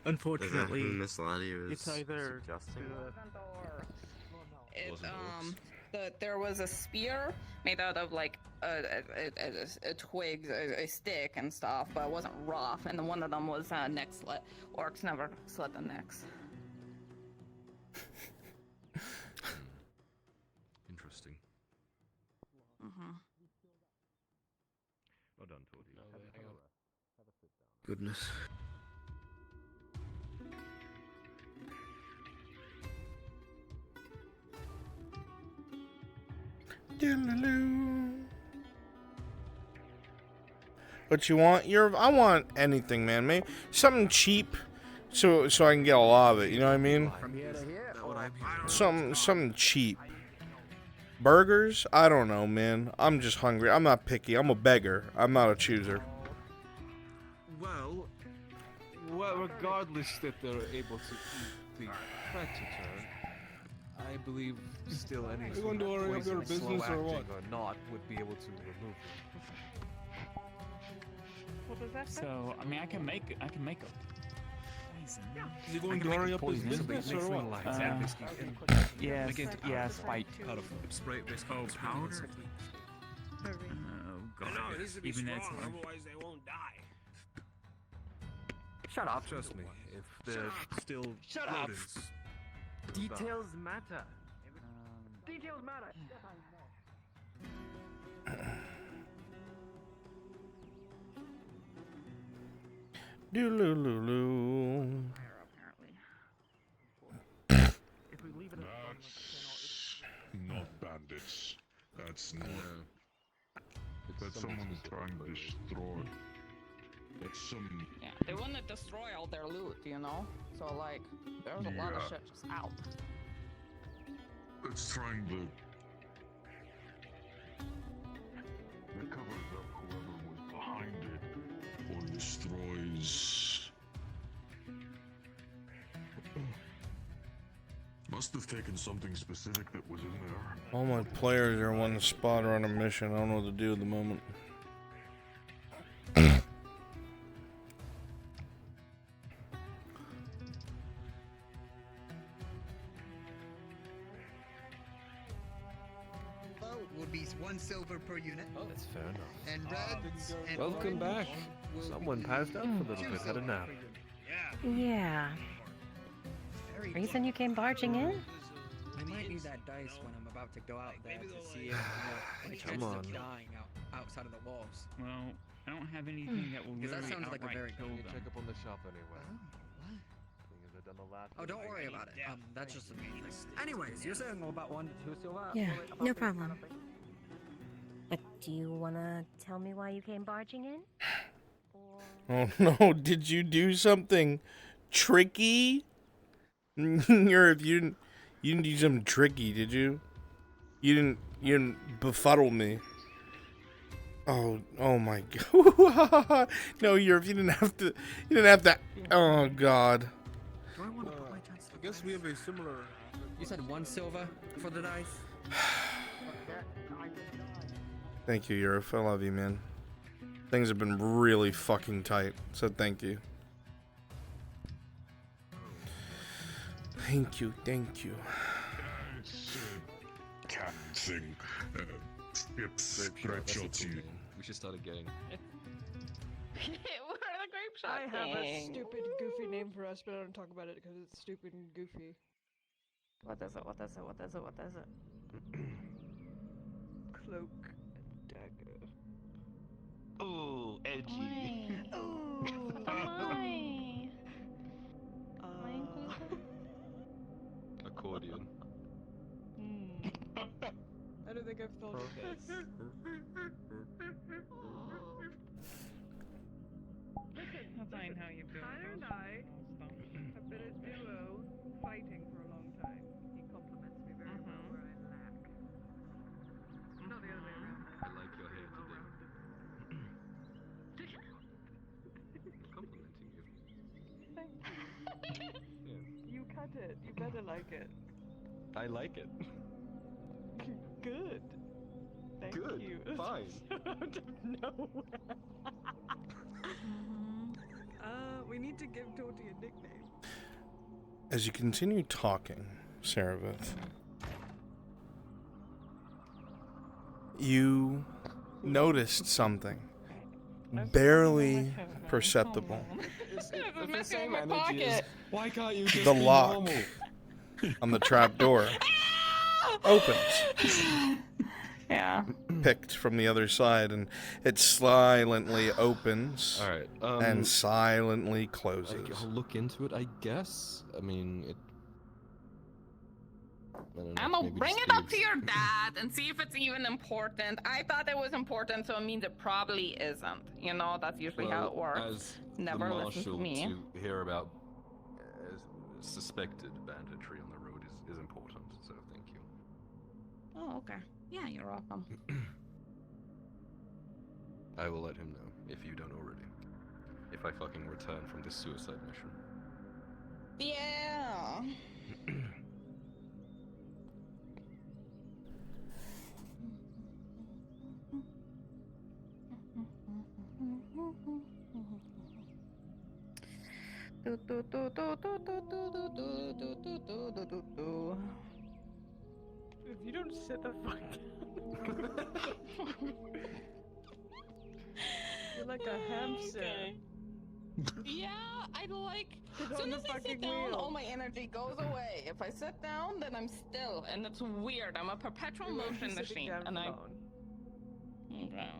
S: Unfortunately,
Q: Miss Lottie was
S: it's either
Q: suggesting?
H: There was a spear made out of like a twig, a stick and stuff, but it wasn't rough. And then one of them was neck slit. Orcs never slit the necks.
M: Interesting.
H: Mm-hmm.
M: Well done, Torty.
Q: Goodness.
A: What you want? I want anything, man. Maybe something cheap, so I can get a lot of it. You know what I mean? Something cheap. Burgers? I don't know, man. I'm just hungry. I'm not picky. I'm a beggar. I'm not a chooser.
M: Well, regardless that they're able to eat the predator, I believe still any
S: you going to hurry up your business or what?
M: or not would be able to remove it.
K: What does that say?
G: So, I mean, I can make a poison.
S: Is he going to hurry up his business or what?
G: Yes, yeah, spite.
M: Powder, spray,
G: Oh, powder? Oh God.
V: No, it needs to be
G: Even
V: strong,
G: that's hard.
V: otherwise they won't die.
B: Shut up.
I: Trust me, if they're still
B: Shut up.
I: rodents, they'll die.
B: Details matter. Details matter. Yes, I know.
A: Dooloo.
V: If we leave it
Q: That's not bandits. That's not. That's someone trying to destroy. That's some.
H: Yeah, they want to destroy all their loot, you know? So, like, there's a lot of
Q: Yeah.
H: shit just out.
Q: It's trying to. It covers up whoever was behind it, or destroys. Must have taken something specific that was in there.
A: All my players are one spot or on a mission. I don't know what to do at the moment.
C: Will be 1 silver per unit.
I: Oh, that's fair enough.
C: And reds and
I: Welcome back.
C: will
I: Someone
C: be
I: passed out for a little
C: 2
I: bit, had a
C: silver
I: nap.
C: per unit.
D: Yeah. Reason you came barging in?
B: I might need that dice when I'm about to go out there to see if, any
I: Come
B: chances
I: on.
B: of dying outside of the walls.
G: Well, I don't have anything that will
B: Because that
G: literally
B: sounds like a
G: outright
B: very
G: kill
B: good
G: them.
I: Check up on the shop anyway.
B: Oh, don't worry about it. That's just a me thing. Anyways, you're saying about 1 to 2 silver?
D: Yeah,
B: About
D: no
B: this kind
D: problem.
B: of thing?
J: But do you wanna tell me why you came barging in?
A: Oh no, did you do something tricky? You didn't do something tricky, did you? You didn't befuddle me. Oh my god. No, you didn't have to oh god.
B: Do I want to put my chance?
I: I guess we have a similar.
B: You said 1 silver for the dice?
A: Thank you, Eurif. I love you, man. Things have been really fucking tight, so thank you. Thank you.
Q: It's a cat thing. It's grape shots you.
M: We should start a gang.
H: We're the grape shot
K: I have a
H: gang.
K: stupid, goofy name for us, but I don't talk about it because it's stupid and goofy.
H: What is it? What is it? What is it? What is it?
K: Cloak and dagger.
Q: Ooh, edgy.
H: Why?
M: Accordion.
K: I don't think I've thought of this.
H: That's fine how you do
K: Tyler and I have been a duo fighting for a long time. He compliments me very well where I lack. Not the other way around.
M: I like your hair today. I'm complimenting you.
K: Thank you.
M: Yeah.
K: You cut it. You better like it.
M: I like it.
K: Good. Thank
M: Good.
K: you.
M: Fine.
K: Out of nowhere. We need to give Toti a nickname.
A: As you continue talking, Saravith, you noticed something barely perceptible.
H: If the same energy is,
M: why can't you just
A: The
M: be
A: lock
M: normal?
A: on the trap door opens.
H: Yeah.
A: Picked from the other side, and it silently opens.
M: All right.
A: And silently closes.
M: I'll look into it, I guess. I mean, it. I don't know,
H: Emma,
M: maybe
H: bring
M: just
H: it up
M: leave-
H: to your dad and see if it's even important. I thought it was important, so it means it probably isn't. You know, that's usually how it works.
M: As
H: Never
M: the
H: listen to
M: marshal,
H: me.
M: to hear about suspected banditry on the road is important. So thank you.
H: Oh, okay. Yeah, you're welcome.
M: I will let him know if you don't already. If I fucking return from this suicide mission.
H: Yeah.
K: If you don't sit the fuck down. like a hamster.
H: Okay. Yeah, I like.
K: Get
H: As
K: on
H: soon
K: the
H: as I sit
K: fucking
H: down,
K: wheel.
H: all my energy goes away. If I sit down, then I'm still, and it's weird. I'm a perpetual
K: You're gonna be
H: motion
K: sitting
H: machine,
K: down
H: and
K: for
H: I.
K: long.
H: Okay.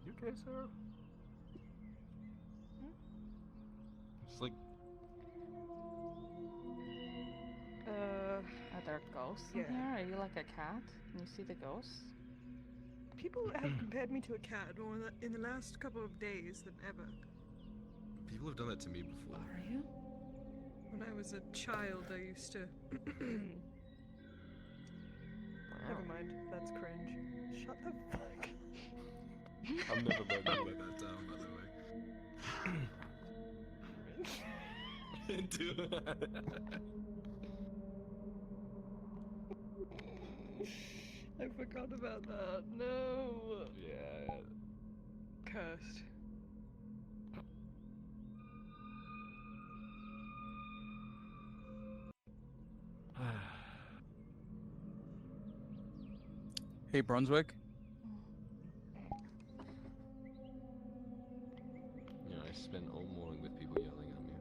I: You okay, Sarah?
M: It's like
H: Are there ghosts in
K: Yeah.
H: here? Are you like a cat? Can you see the ghosts?
L: People have compared me to a cat more in the last couple of days than ever.
M: people have done that to me before.
H: Are you?
L: When I was a child, I used to.
K: Never mind. That's cringe. Shut the fuck.
M: I'm never going to let that down, by the way.
K: I forgot about that. No.
M: Yeah.
K: Cursed.
N: Hey, Brunswick.
M: You know, I spent all morning with people yelling at me.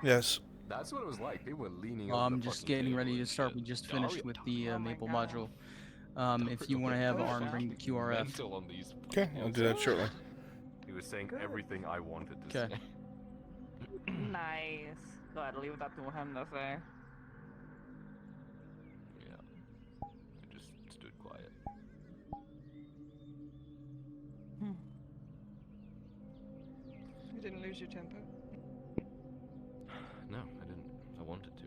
A: Yes.
I: That's what it was like. People were leaning
N: I'm just getting ready to start. We just finished with the Maple module. If you want to have Arn bring the QRF.
I: Mental on these.
A: Okay, I'll do that shortly.
I: He was saying everything I wanted to
N: Okay.
I: say.
H: Nice. Go ahead, leave that to him to say.
I: Yeah. I just stood quiet.
K: You didn't lose your temper.
M: No, I didn't. I wanted to.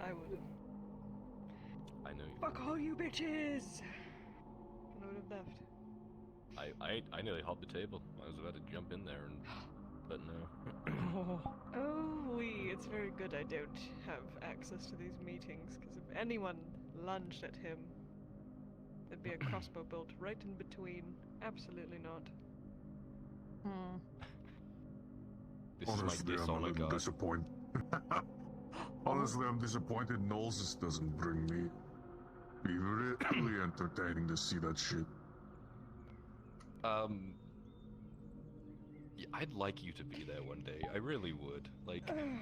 K: I would've.
M: I know you.
K: Fuck all you bitches! I would have left.
M: I nearly hopped the table. I was about to jump in there, but no.
K: Oh, it's very good I don't have access to these meetings, because if anyone lunged at him, there'd be a crossbow bolt right in between. Absolutely not.
M: This is my
Q: Honestly, I'm a
M: dishonor
Q: little
M: guard.
Q: disappointed. Honestly, I'm disappointed Knowles just doesn't bring me. Be really entertaining to see that shit.
M: Yeah, I'd like you to be there one day. I really would. Like,
K: I'm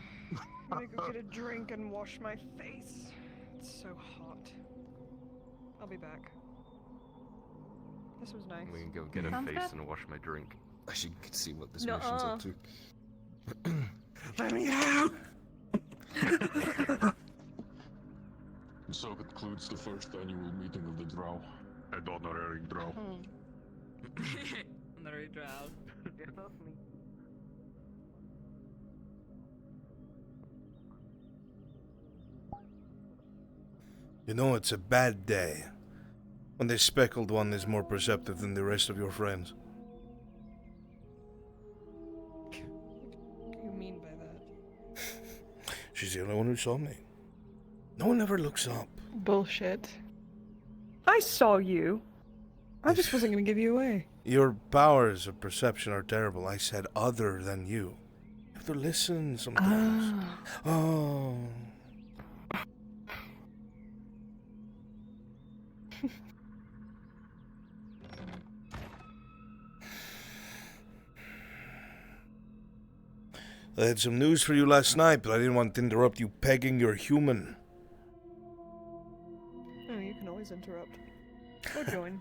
K: gonna go get a drink and wash my face. It's so hot. I'll be back. This was nice.
I: We can go get a face and wash my drink.
M: I should see what this
K: Nuh-uh.
M: mission's up to.
Q: Let me out! And so concludes the first annual meeting of the Drow. And honorary Drow.
H: Honorary drow.
K: Get off me.
A: You know, it's a bad day when the speckled one is more perceptive than the rest of your friends.
K: What do you mean by that?
A: She's the only one who saw me. No one ever looks up.
K: Bullshit. I saw you. I just wasn't gonna give you away.
A: Your powers of perception are terrible. I said other than you. You have to listen sometimes. Oh. I had some news for you last night, but I didn't want to interrupt you pegging your human.
K: Oh, you can always interrupt. Or join.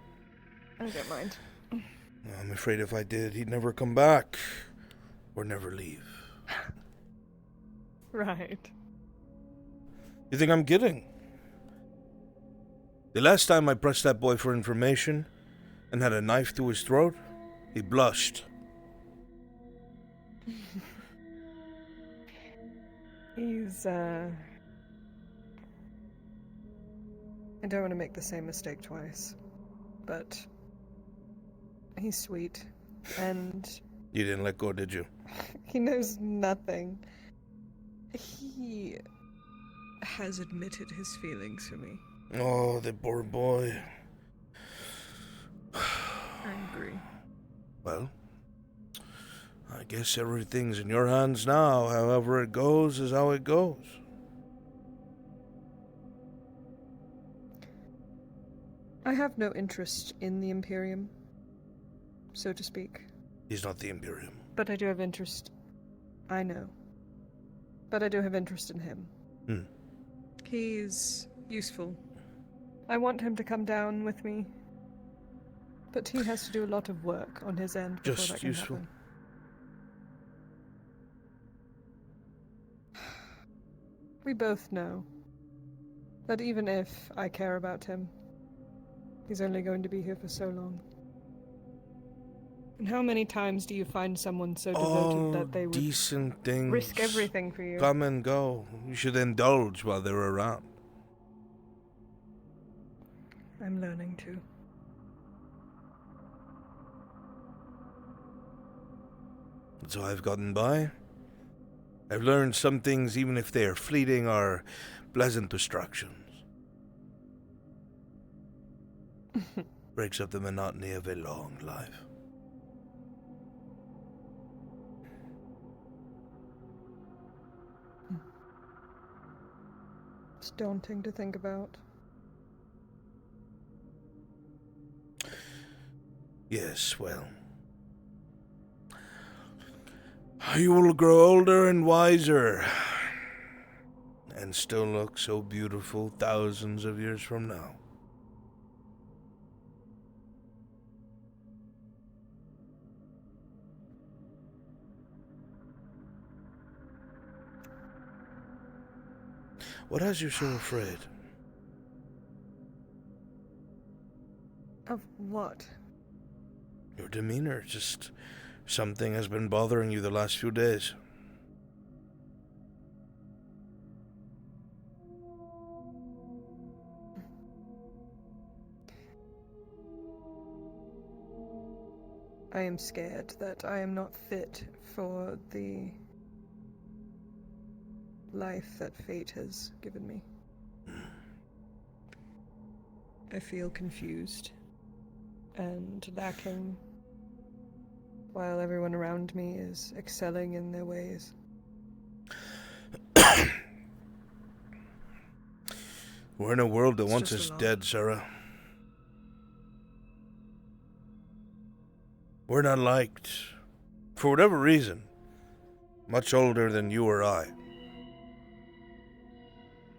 K: I don't mind.
A: I'm afraid if I did, he'd never come back. Or never leave.
K: Right.
A: You think I'm kidding? The last time I pressed that boy for information and had a knife to his throat, he blushed.
K: He's, I don't want to make the same mistake twice, but he's sweet, and
A: You didn't let go, did you?
K: he knows nothing. He has admitted his feelings for me.
A: Oh, the poor boy.
K: I agree.
A: Well, I guess everything's in your hands now. However it goes is how it goes.
K: I have no interest in the Imperium, so to speak.
A: He's not the Imperium.
K: But I do have interest. I know. But I do have interest in him. He's useful. I want him to come down with me. But he has to do a lot of work on his end before
A: Just
K: that can
A: useful.
K: happen. We both know that even if I care about him, he's only going to be here for so long. And how many times do you find someone so devoted that they would
A: decent things
K: risk everything for you?
A: come and go. You should indulge while they're around.
K: I'm learning to.
A: So I've gotten by. I've learned some things, even if they are fleeting, are pleasant distractions. Breaks up the monotony of a long life.
K: It's daunting to think about.
A: Yes, well. You will grow older and wiser, and still look so beautiful thousands of years from now. What has you so afraid?
K: Of what?
A: Your demeanor, just something has been bothering you the last few days.
K: I am scared that I am not fit for the life that fate has given me. I feel confused and lacking, while everyone around me is excelling in their ways.
A: We're in a world that
K: It's
A: wants
K: just
A: us
K: a lot.
A: dead, Sarah. We're not liked. For whatever reason. Much older than you or I.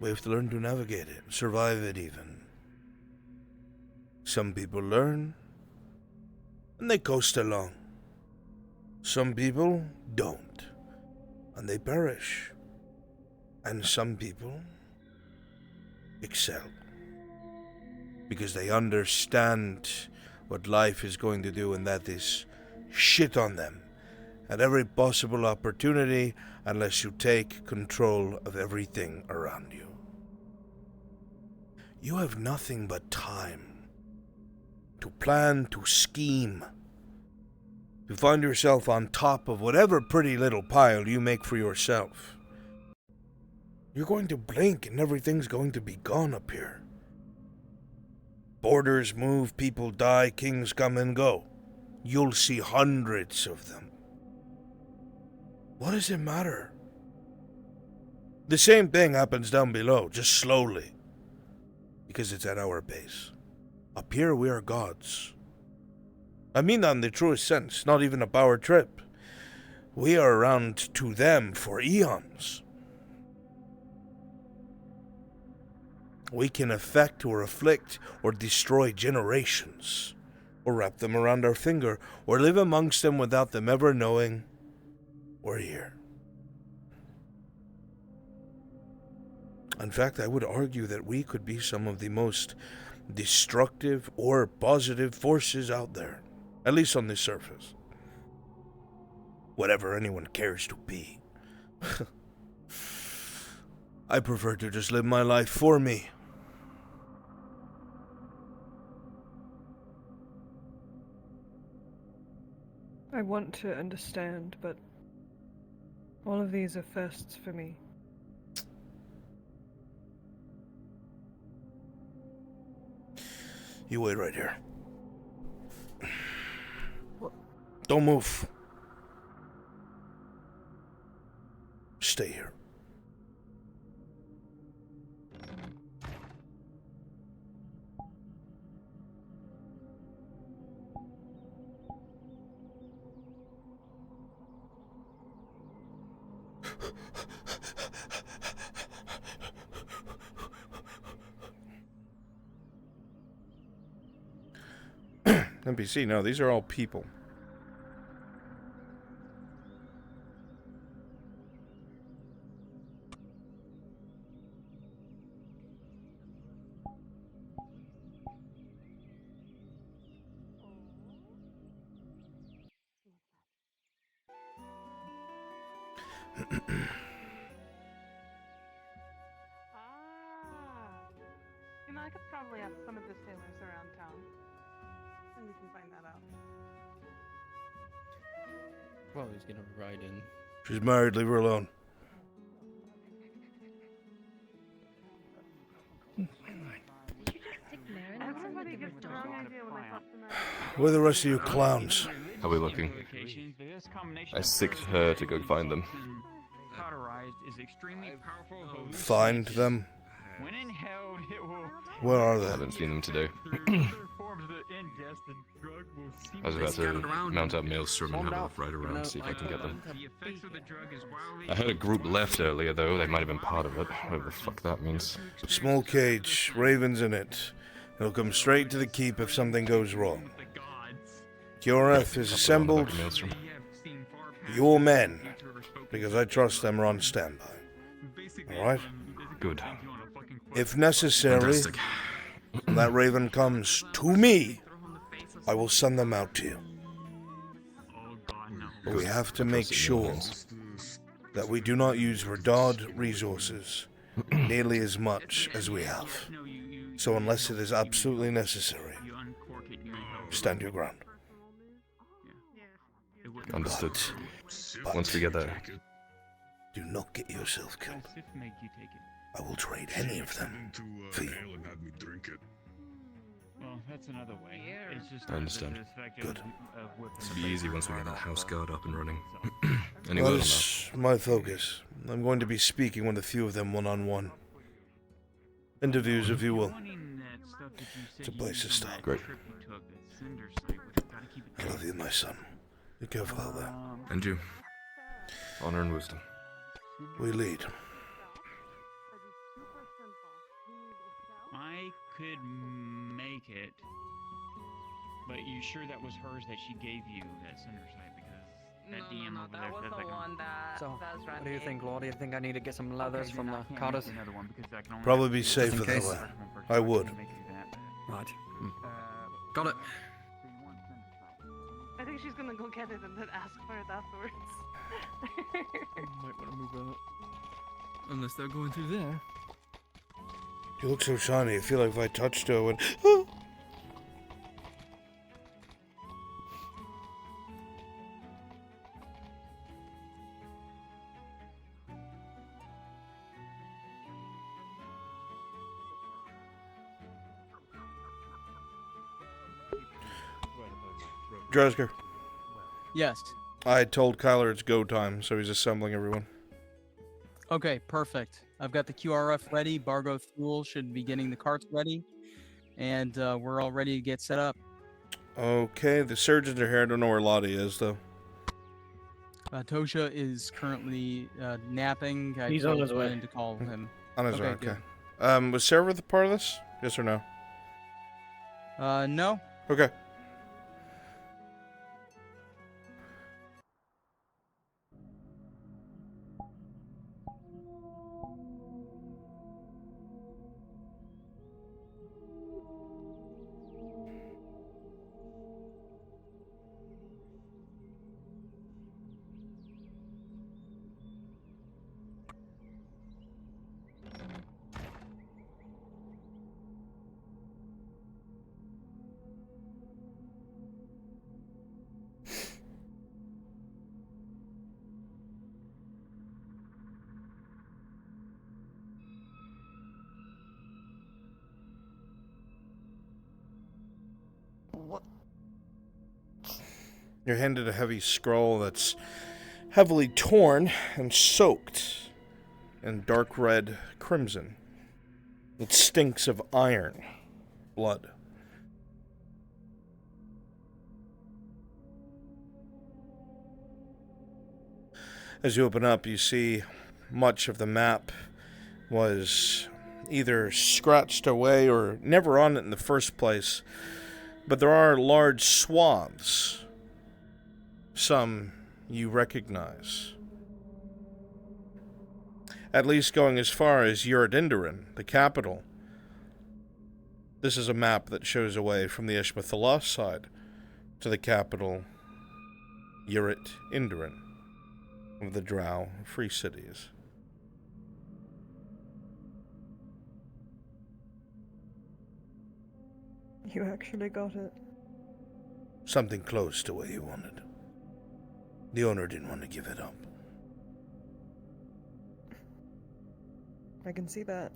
A: We have to learn to navigate it, survive it even. Some people learn, and they coast along. Some people don't, and they perish. And some people excel, because they understand what life is going to do, and that is shit on them at every possible opportunity unless you take control of everything around you. You have nothing but time to plan, to scheme, to find yourself on top of whatever pretty little pile you make for yourself. You're going to blink and everything's going to be gone up here. Borders move, people die, kings come and go. You'll see hundreds of them. What does it matter? The same thing happens down below, just slowly. Because it's at our pace. Up here we are gods. I mean that in the truest sense, not even a power trip. We are around to them for eons. We can affect or afflict or destroy generations, or wrap them around our finger, or live amongst them without them ever knowing we're here. In fact, I would argue that we could be some of the most destructive or positive forces out there, at least on the surface. Whatever anyone cares to be. I prefer to just live my life for me.
K: I want to understand, but all of these are firsts for me.
A: You wait right here. Don't move. Stay here. NPC, no, these are all people.
L: You know, I could probably ask some of the sailors around town, and we can find that out.
B: Well, he's gonna ride in.
A: She's married, leave her alone.
L: Everybody gets the wrong idea when they talk to men.
A: Where are the rest of you clowns?
M: How are we looking? I sicked her to go find them.
G: Cauterized is extremely powerful host.
A: Find them?
G: When inhaled, it will.
A: Where are
M: I
A: they?
M: haven't seen them today.
G: Forms of ingest and drug will seem
M: I was about to mount up Maelstrom and have a ride around, see if I can get them.
G: The effects of the drug is wildly.
M: I heard a group left earlier, though. They might have been part of it. Whatever the fuck that means.
A: Small cage, ravens in it. It'll come straight to the keep if something goes wrong. QRF is assembled. Your men, because I trust them, are on standby. Alright?
M: Good.
A: If necessary,
M: Fantastic.
A: when that raven comes to me, I will send them out to you. But we have to make sure that we do not use Verdad resources nearly as much as we have. So unless it is absolutely necessary, stand your ground.
M: Understood. Once we get there.
A: Do not get yourself killed. I will trade any of them for you.
G: Well, that's another way. It's just
M: I understand.
A: Good.
M: This will be easy once we get that house guard up and running. Any
A: Well,
M: word on
A: that's my focus. I'm going to be speaking with a few of them one-on-one. Interviews, if you will. It's a place to start.
M: Great.
A: I love you, my son. Be careful out there.
M: And you. Honor and wisdom.
A: We lead.
G: I could make it, but you sure that was hers that she gave you that cinder site? Because that DM over
H: that
G: there
H: was
G: says
H: the one that
B: So,
H: Vaz ran
B: what do you
H: in.
B: think, Lord? Do you think I need to get some leathers from the carters?
A: Probably be
B: Just in
A: safer that
B: case.
A: way. I would.
B: Right.
O: Got it.
L: I think she's gonna go get it and then ask for it afterwards.
B: Might want to move that.
P: Unless they're going through there.
A: You look so shiny, I feel like if I touched her, I would... Dresger.
N: Yes.
A: I told Kyler it's go time, so he's assembling everyone.
N: Okay, perfect. I've got the QRF ready. Bargo Fuel should be getting the carts ready. And we're all ready to get set up.
A: Okay, the surgeons are here. I don't know where Lottie is, though.
N: Tosha is currently napping.
S: He's on his way.
N: To call him.
A: On his way,
N: good.
A: okay. Was Sarah the part of this? Yes or no?
N: No.
A: Okay. You're handed a heavy scroll that's heavily torn and soaked in dark red crimson. It stinks of iron, blood. As you open up, you see much of the map was either scratched away or never on it in the first place, but there are large swaths. Some you recognize. At least going as far as Uridindarin, the capital. This is a map that shows away from the Ishmathalah side to the capital, Uridindarin, of the Drow Free Cities.
K: You actually got it.
A: Something close to what you wanted. The owner didn't want to give it up.
K: I can see that.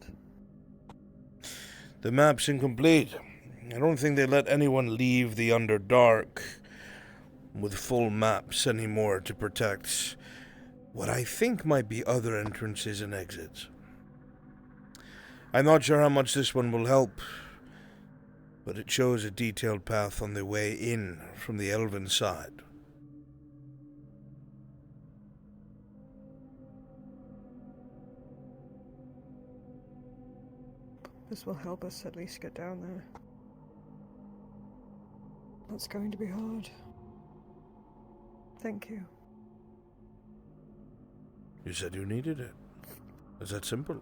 A: The map's incomplete. I don't think they let anyone leave the Underdark with full maps anymore to protect what I think might be other entrances and exits. I'm not sure how much this one will help, but it shows a detailed path on the way in from the elven side.
K: This will help us at least get down there. That's going to be hard. Thank you.
A: You said you needed it. Is that simple?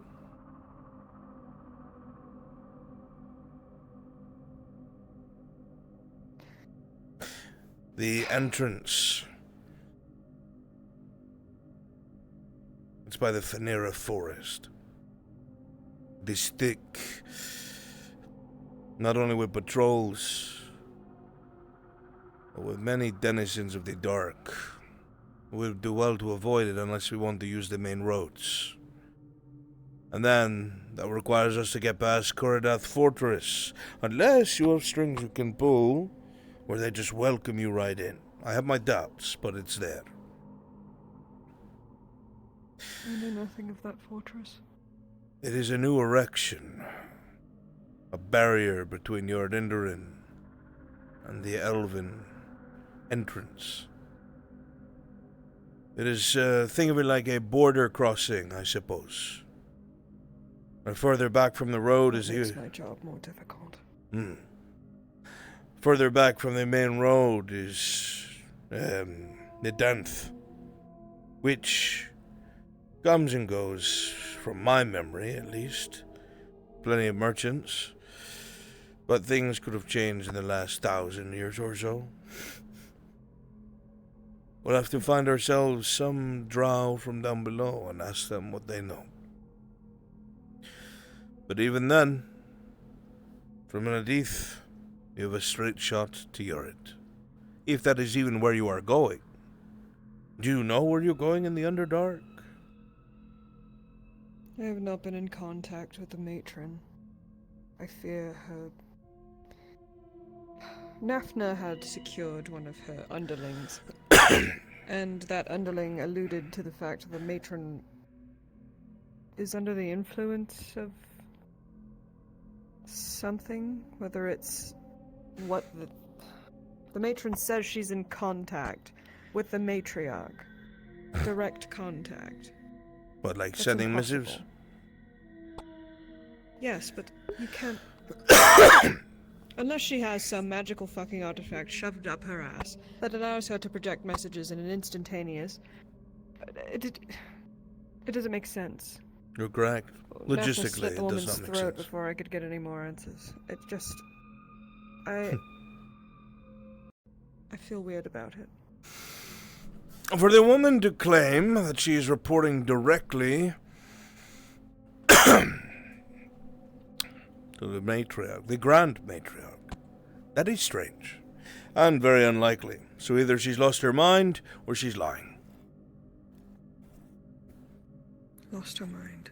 A: The entrance. It's by the Phanera Forest. It is thick. Not only with patrols, but with many denizens of the dark. We'll do well to avoid it unless we want to use the main roads. And then, that requires us to get past Koradath Fortress. Unless you have strings you can pull, or they just welcome you right in. I have my doubts, but it's there.
K: I know nothing of that fortress.
A: It is a new erection. A barrier between Uridindarin and the elven entrance. It is, think of it like a border crossing, I suppose. And further back from the road is
K: makes my job more difficult.
A: Further back from the main road is the Danth, which comes and goes, from my memory at least. Plenty of merchants, but things could have changed in the last 1,000 years or so. We'll have to find ourselves some drow from down below and ask them what they know. But even then, from Nadith, you have a straight shot to Urid. If that is even where you are going. Do you know where you're going in the Underdark?
K: I have not been in contact with the matron. I fear her... Nafna had secured one of her underlings, and that underling alluded to the fact that the matron is under the influence of something, whether it's what the matron says she's in contact with the matriarch. Direct contact.
A: What, like
K: That's
A: sending
K: impossible.
A: missives?
K: Yes, but you can't... Unless she has some magical fucking artifact shoved up her ass that allows her to project messages in an instantaneous... It doesn't make sense.
A: You're correct.
K: Nafna
A: Logistically,
K: slit
A: it
K: the
A: does
K: woman's
A: not make
K: throat
A: sense.
K: before I could get any more answers. It just... I feel weird about it.
A: For the woman to claim that she is reporting directly to the matriarch, the grand matriarch, that is strange. And very unlikely. So either she's lost her mind, or she's lying.
K: Lost her mind.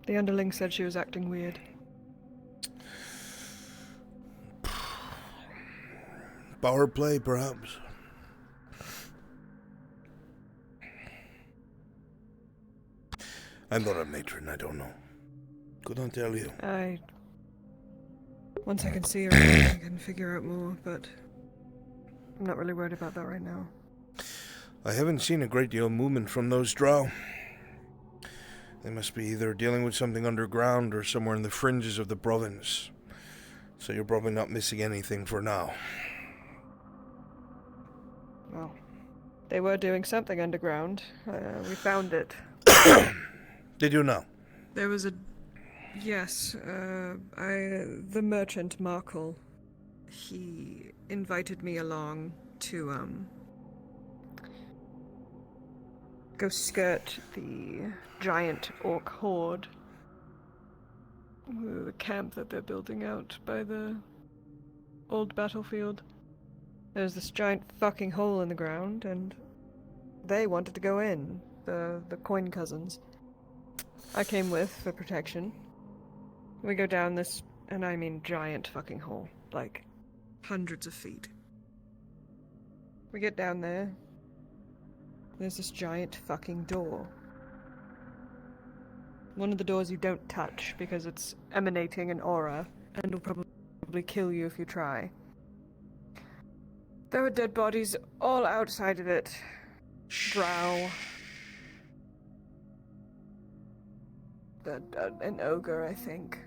K: The underling said she was acting weird.
A: Power play, perhaps. I'm not a matron, I don't know. Couldn't tell you.
K: Once I can see everything, I can figure out more, but I'm not really worried about that right now.
A: I haven't seen a great deal of movement from those drow. They must be either dealing with something underground or somewhere in the fringes of the province. So you're probably not missing anything for now.
K: Well, they were doing something underground. We found it.
A: Did you know?
K: There was a... Yes, the merchant Markle, he invited me along to, go skirt the giant orc horde. The camp that they're building out by the old battlefield. There's this giant fucking hole in the ground, and they wanted to go in, the coin cousins. I came with for protection. We go down this, and I mean giant fucking hole, like hundreds of feet. We get down there. There's this giant fucking door. One of the doors you don't touch because it's emanating an aura and will probably kill you if you try. There were dead bodies all outside of it. Drow. An ogre, I think.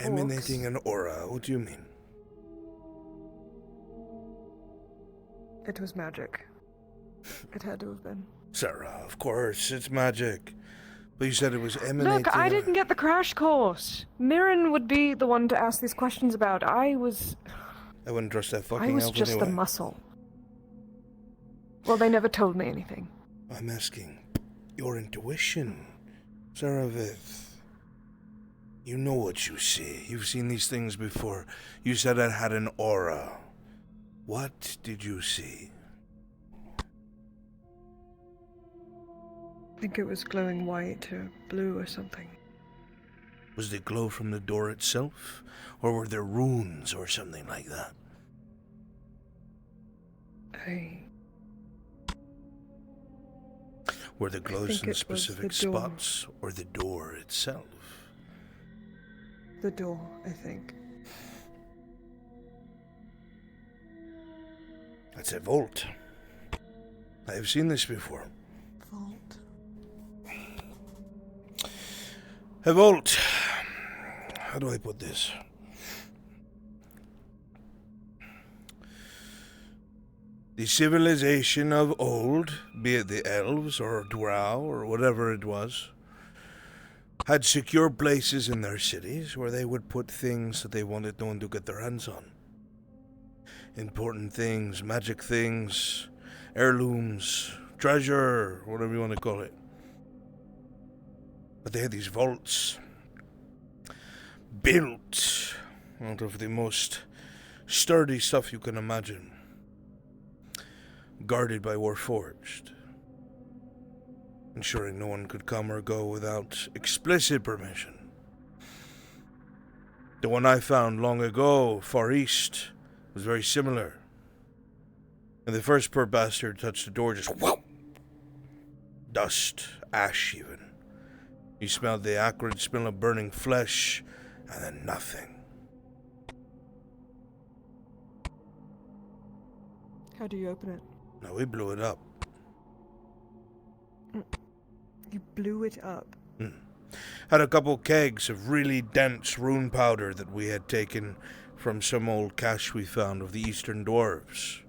A: Emanating an aura, what do you mean?
K: It was magic. It had to have been.
A: Sarah, of course, it's magic. But you said it was emanating...
K: Look, I didn't get the crash course. Mirren would be the one to ask these questions about. I
A: wouldn't trust that fucking
K: I was
A: elf
K: just
A: anyway.
K: the muscle. Well, they never told me anything.
A: I'm asking your intuition, Saravith. You know what you see. You've seen these things before. You said it had an aura. What did you see?
K: I think it was glowing white or blue or something.
A: Was the glow from the door itself? Or were there runes or something like that? Were the glows in specific spots or the door itself?
K: The door, I think.
A: That's a vault. I have seen this before.
L: Vault.
A: A vault. How do I put this? The civilization of old, be it the elves or drow or whatever it was, had secure places in their cities where they would put things that they wanted no one to get their hands on. Important things, magic things, heirlooms, treasure, whatever you want to call it. But they had these vaults built out of the most sturdy stuff you can imagine, guarded by Warforged, ensuring no one could come or go without explicit permission. The one I found long ago, far east, was very similar. And the first poor bastard touched the door, just whoop! Dust, ash even. You smelled the acrid smell of burning flesh, and then nothing.
K: How do you open it?
A: No, we blew it up.
K: You blew it up?
A: Had a couple kegs of really dense rune powder that we had taken from some old cache we found of the Eastern Dwarves.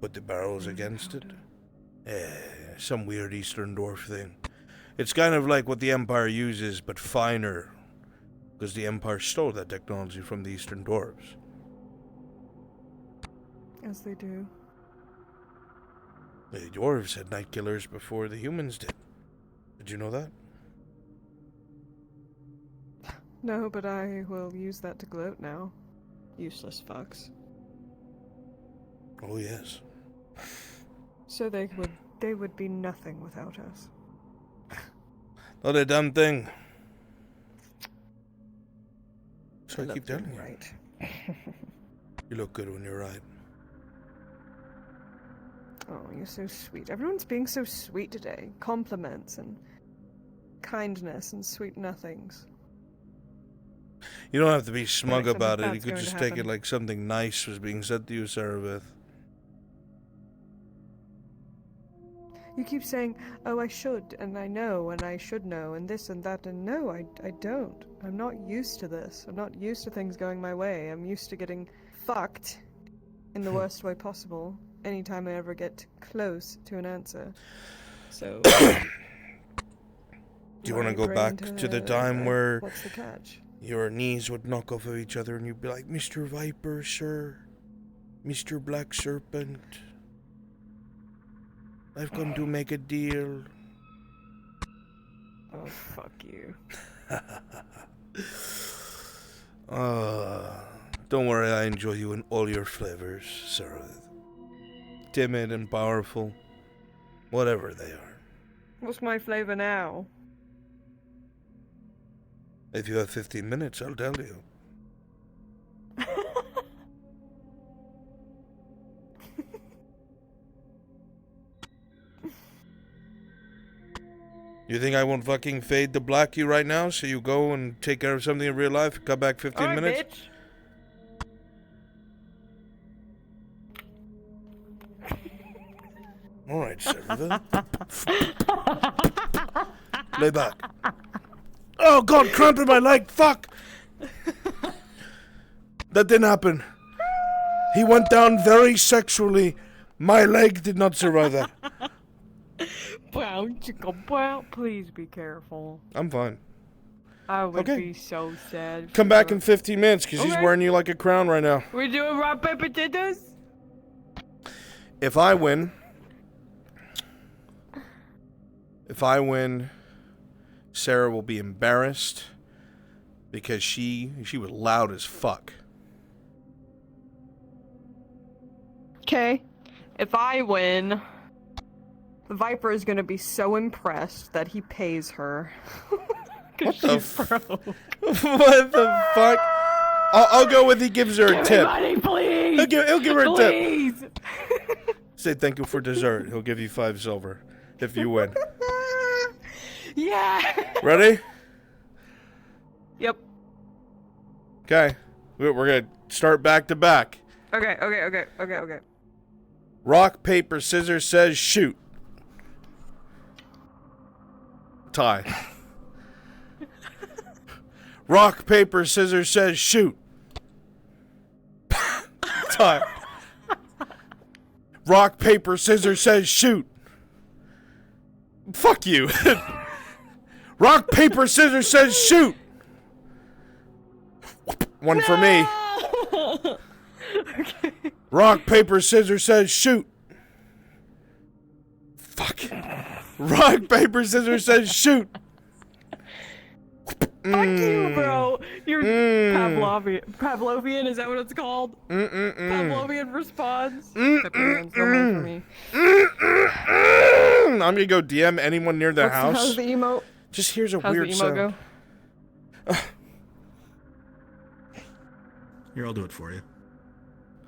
A: Put the barrels against it. Some weird Eastern Dwarf thing. It's kind of like what the Empire uses, but finer. Because the Empire stole that technology from the Eastern Dwarves.
K: As they do.
A: The Dwarves had night killers before the humans did. Did you know that?
K: No, but I will use that to gloat now. Useless fucks.
A: Oh, yes.
K: So they would be nothing without us.
A: Not a damn thing. So I keep
K: look
A: telling you.
K: right.
A: You look good when you're right.
K: Oh, you're so sweet. Everyone's being so sweet today. Compliments and kindness and sweet nothings.
A: You don't have to be smug
K: Something
A: about it. You
K: bad's
A: could
K: going to
A: just take it
K: happen.
A: like something nice was being said to you, Sarabeth.
K: You keep saying, oh, I should, and I know, and I should know, and this and that, and no, I don't. I'm not used to this. I'm not used to things going my way. I'm used to getting fucked in the worst way possible anytime I ever get close to an answer. So...
A: Do you want
K: my
A: to go back
K: brain
A: to the time where
K: what's the catch?
A: your knees would knock off of each other and you'd be like, Mr. Viper, sir, Mr. Black Serpent, I've come to make a deal.
K: Oh, fuck you.
A: Don't worry, I enjoy you in all your flavors, Sarah. Timid and powerful, whatever they are.
K: What's my flavor now?
A: If you have 15 minutes, I'll tell you. You think I won't fucking fade to black you right now so you go and take care of something in real life and come back 15
K: Alright,
A: minutes?
K: Bitch.
A: Alright, Sarah. Lay back. Oh god, cramp in my leg, fuck! That didn't happen. He went down very sexually. My leg did not survive that.
K: Brown chicken brown. Please be careful.
A: I'm fine.
K: I would
A: Okay.
K: be so sad.
A: Come back in 15 minutes because he's
K: Okay.
A: wearing you like a crown right now.
K: We're doing rock, paper, scissors?
A: If I win, Sarah will be embarrassed because she was loud as fuck.
K: Okay. If I win, the Viper is gonna be so impressed that he pays her.
A: What the what the fuck? I'll go with he gives her a
K: Give me
A: tip.
K: money, please!
A: He'll give her a
K: Please!
A: tip. Say thank you for dessert. He'll give you 5 silver if you win.
K: Yeah!
A: Ready?
K: Yep.
A: Okay. We're gonna start back to back.
K: Okay.
A: Rock, paper, scissors says shoot. Tie. Rock, paper, scissors says shoot. Tie. Rock, paper, scissors says shoot. Fuck you. Rock, paper, scissors says shoot. One for me.
K: Okay.
A: Rock, paper, scissors says shoot. Fuck. Rock, paper, scissors says shoot.
K: Fuck you, bro. You're Pavlovian, is that what it's called? Pavlovian response. Peppermint's no more for me.
A: I'm gonna go DM anyone near the house.
K: How's the emote?
A: Just here's a
K: How's
A: weird
K: the emote
A: sound.
K: go?
R: Here, I'll do it for you.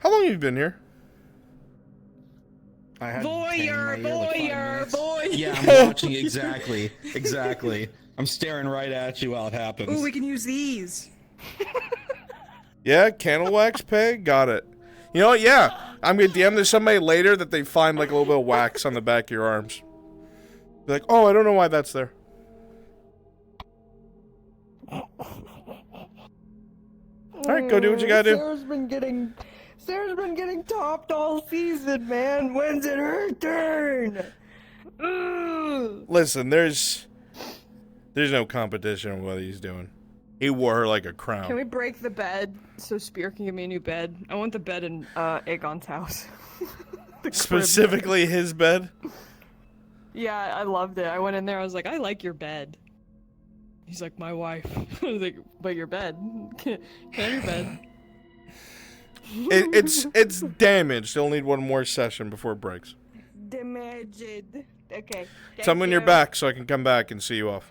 A: How long have you been here?
O: I had
H: Voyeur.
O: Yeah, I'm watching exactly. I'm staring right at you while it happens.
L: Ooh, we can use these.
A: Yeah, candle wax peg? Got it. You know what? Yeah. I'm gonna DM to somebody later that they find like a little bit of wax on the back of your arms. Be like, oh, I don't know why that's there. Alright, go do what you gotta do.
K: Sarah's been getting topped all season, man. When's it her turn?
A: Listen, there's no competition on what he's doing. He wore her like a crown.
K: Can we break the bed so Spear can give me a new bed? I want the bed in Aegon's house. The crib.
A: Specifically his bed?
K: Yeah, I loved it. I went in there, I was like, I like your bed. He's like, my wife. I was like, but your bed. Can I have your bed?
A: It's damaged. They'll need one more session before it breaks.
K: Damaged. Okay.
A: Tell me when you're back so I can come back and see you off.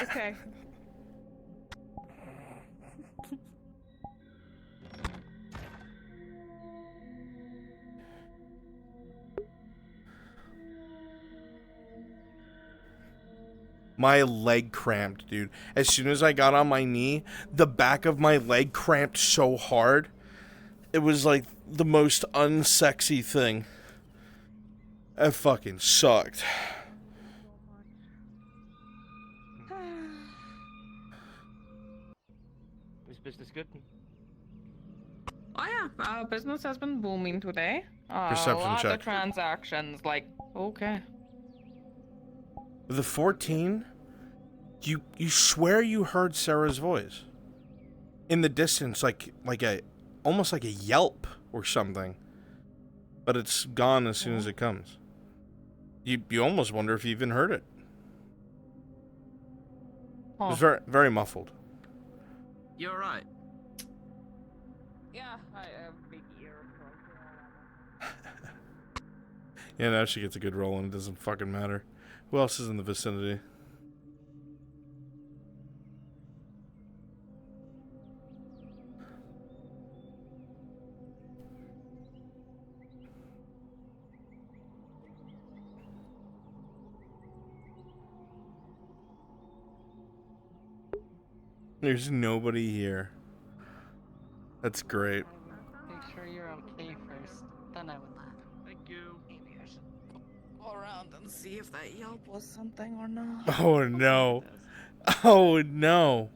K: Okay.
A: My leg cramped, dude. As soon as I got on my knee, the back of my leg cramped so hard. It was like the most unsexy thing. It fucking sucked.
F: Is business good?
H: Oh yeah, business has been booming today. A
A: Perception
H: lot
A: check.
H: of transactions. Like, okay.
A: The 14? You swear you heard Sarah's voice in the distance, like a almost like a yelp or something. But it's gone as soon as it comes. You almost wonder if you even heard it. It was very, very muffled.
E: You're right.
H: Yeah, I have big ear.
A: Yeah, now she gets a good roll and it doesn't fucking matter. Who else is in the vicinity? There's nobody here. That's great.
H: Make sure you're okay first. Then I would laugh.
E: Thank you.
H: Maybe I should go around and see if that yelp was something or not.
A: Oh no. Oh no.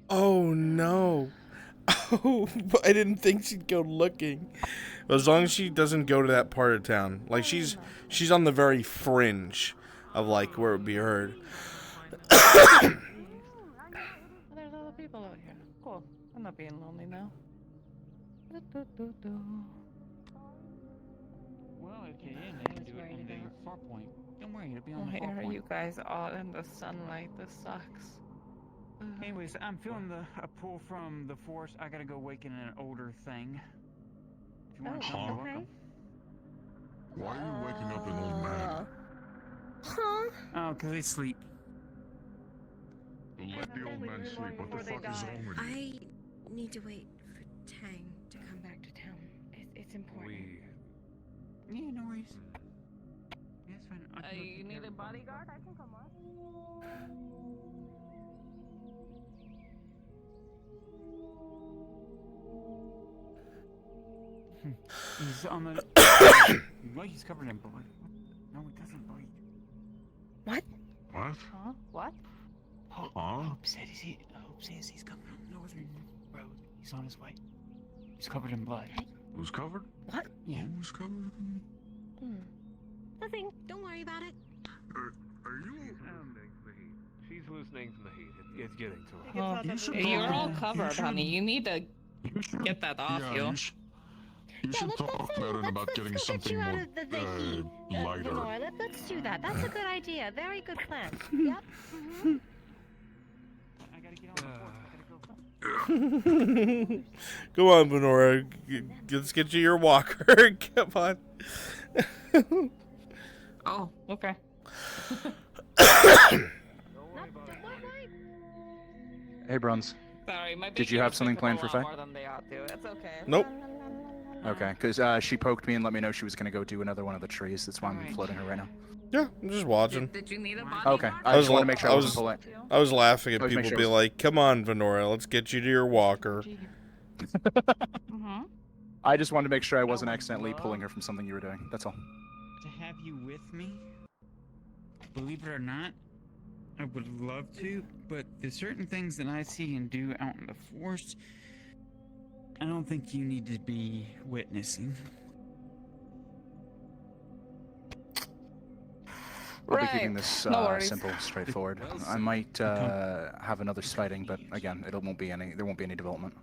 A: Oh no. Oh, I didn't think she'd go looking. As long as she doesn't go to that part of town. Like she's on the very fringe of like where it would be heard.
H: There's other people out here. Cool. I'm not being lonely now.
G: Well, okay, and they can do it in the far point. Don't worry, it'll be on the
H: Why
G: far
H: are
G: point.
H: you guys all in the sunlight? This sucks.
G: Anyways, I'm feeling a pull from the force. I gotta go awaken an older thing. If you want to come, you're welcome.
Q: Why are you waking up an old man?
J: Huh?
G: Oh, because they sleep.
Q: Let the old man sleep. What the fuck is wrong with you?
J: I need to wait for Tang to come back to town. It's important.
G: Yeah, no worries. Yeah, it's fine. I can go
H: You
G: take
H: need
G: care
H: a
G: of it.
H: bodyguard? I can come on.
G: He's on the. Well, he's covered in blood. No, it doesn't bleed.
J: What?
Q: What?
H: Huh? What?
Q: Huh?
G: Hope says he's coming on the northern road. He's on his way. He's covered in blood.
Q: Who's covered?
J: What?
G: Yeah.
Q: Who's covered?
J: Nothing. Don't worry about it.
Q: Are you?
F: She's loosening from the heat. It's getting to her.
H: Oh,
Q: You should
H: you're
Q: talk-
H: all
Q: you
H: covered,
Q: should-
H: honey. You need to get that off
Q: Yeah,
H: you.
Q: You should talk to Aaron about getting something more lighter.
J: Lenore, let's do that. That's a good idea. Very good plan. Yep.
G: I gotta get on the force. I gotta go.
A: Come on, Venora. Let's get you your walker. Come on.
H: Oh, okay.
T: Hey, Bruns.
H: Sorry, my
T: Did you have something planned for Faye?
H: more than they ought to. It's okay.
A: Nope.
T: Okay, because she poked me and let me know she was gonna go do another one of the trees. That's why I'm floating her right now.
A: Yeah, I'm just watching.
H: Did you need a bodyguard?
T: Okay, I just want to make sure I wasn't
A: was,
T: pulling.
A: I was laughing at
T: I was
A: people
T: making
A: be
T: sure-
A: like, "Come on, Venora, let's get you to your walker."
H: Mm-hmm.
T: I just wanted to make sure I wasn't accidentally pulling her from something you were doing. That's all.
G: To have you with me, believe it or not, I would love to, but there's certain things that I see and do out in the force I don't think you need to be witnessing.
T: I'll be keeping this
H: No worries.
T: simple, straightforward. I might have another sighting, but again, there won't be any development.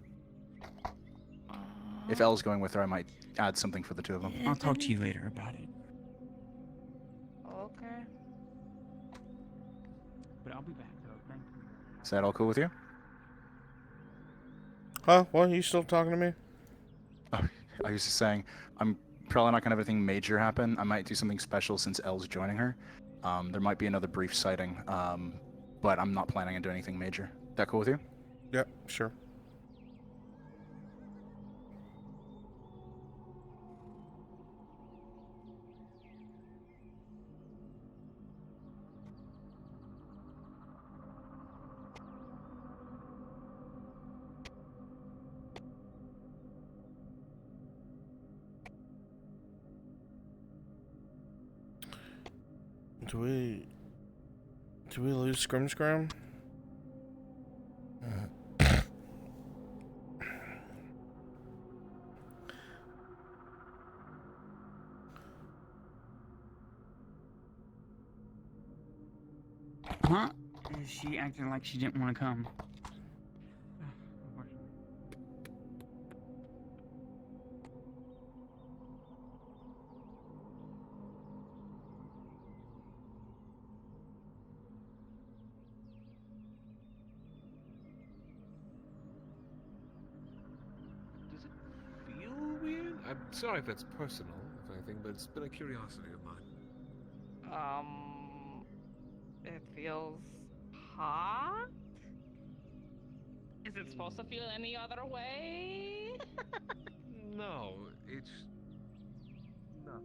T: If Elle's going with her, I might add something for the two of them.
G: I'll talk to you later about it.
H: Okay.
G: But I'll be back, though. Thank you.
T: Is that all cool with you?
A: Huh? What? You still talking to me?
T: Oh, I was just saying, I'm probably not gonna have anything major happen. I might do something special since Elle's joining her. There might be another brief sighting, but I'm not planning on doing anything major. That cool with you?
A: Yep, sure. Do we lose Scrim Scram?
G: Huh? She acted like she didn't want to come.
I: Does it feel weird? I'm sorry if that's personal, if anything, but it's been a curiosity of mine.
H: It feels hot? Is it supposed to feel any other way?
I: No, it's nothing.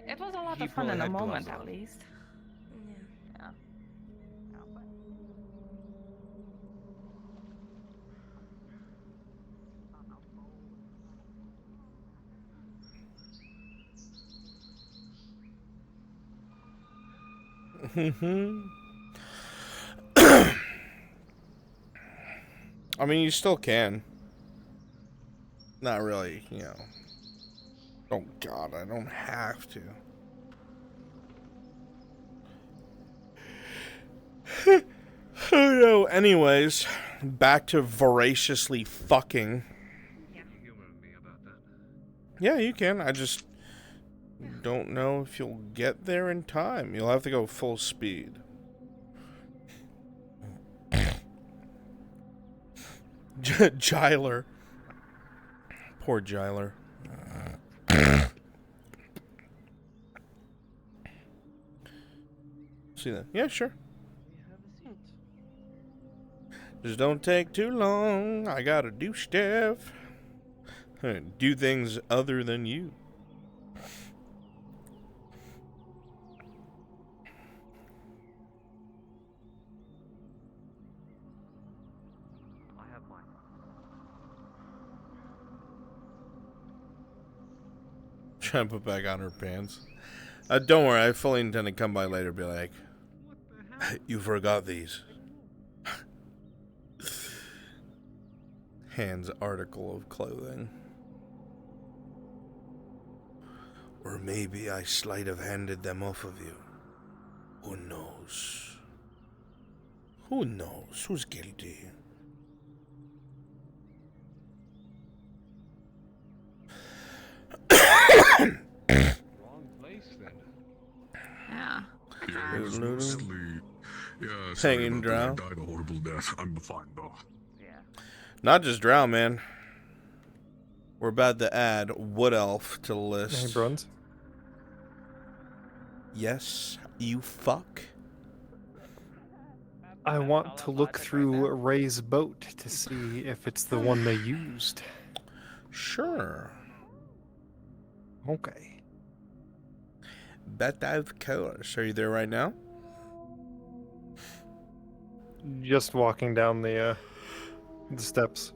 H: It was a lot
I: He
H: of fun
I: probably
H: in the
I: had
H: moment,
I: gloves
H: at
I: on.
H: least.
L: Yeah.
H: Yeah.
A: I mean, you still can. Not really, you know. Oh God, I don't have to. Oh no. Anyways, back to voraciously fucking. Yeah, you can. I just don't know if you'll get there in time. You'll have to go full speed. Giler. Poor Giler. See that? Yeah, sure. Just don't take too long. I gotta do stuff. Do things other than you.
I: I have mine.
A: Trying to put back on her pants. Don't worry, I fully intend to come by later and be like, you forgot these. Hands article of clothing. Or maybe I sleight of handed them off of you. Who knows? Who knows? Who's guilty?
I: Wrong place then.
H: Yeah.
Q: Yeah, it was mostly. Yeah, sorry
A: Hanging
Q: about that. I
A: drown.
Q: died a horrible death. I'm fine though.
A: Not just drown, man. We're about to add Wood Elf to the list.
U: Hey, Bruns.
A: Yes, you fuck.
U: I want to look through Ray's boat to see if it's the one they used.
A: Sure.
U: Okay.
A: Bet of course. Are you there right now?
U: Just walking down the steps.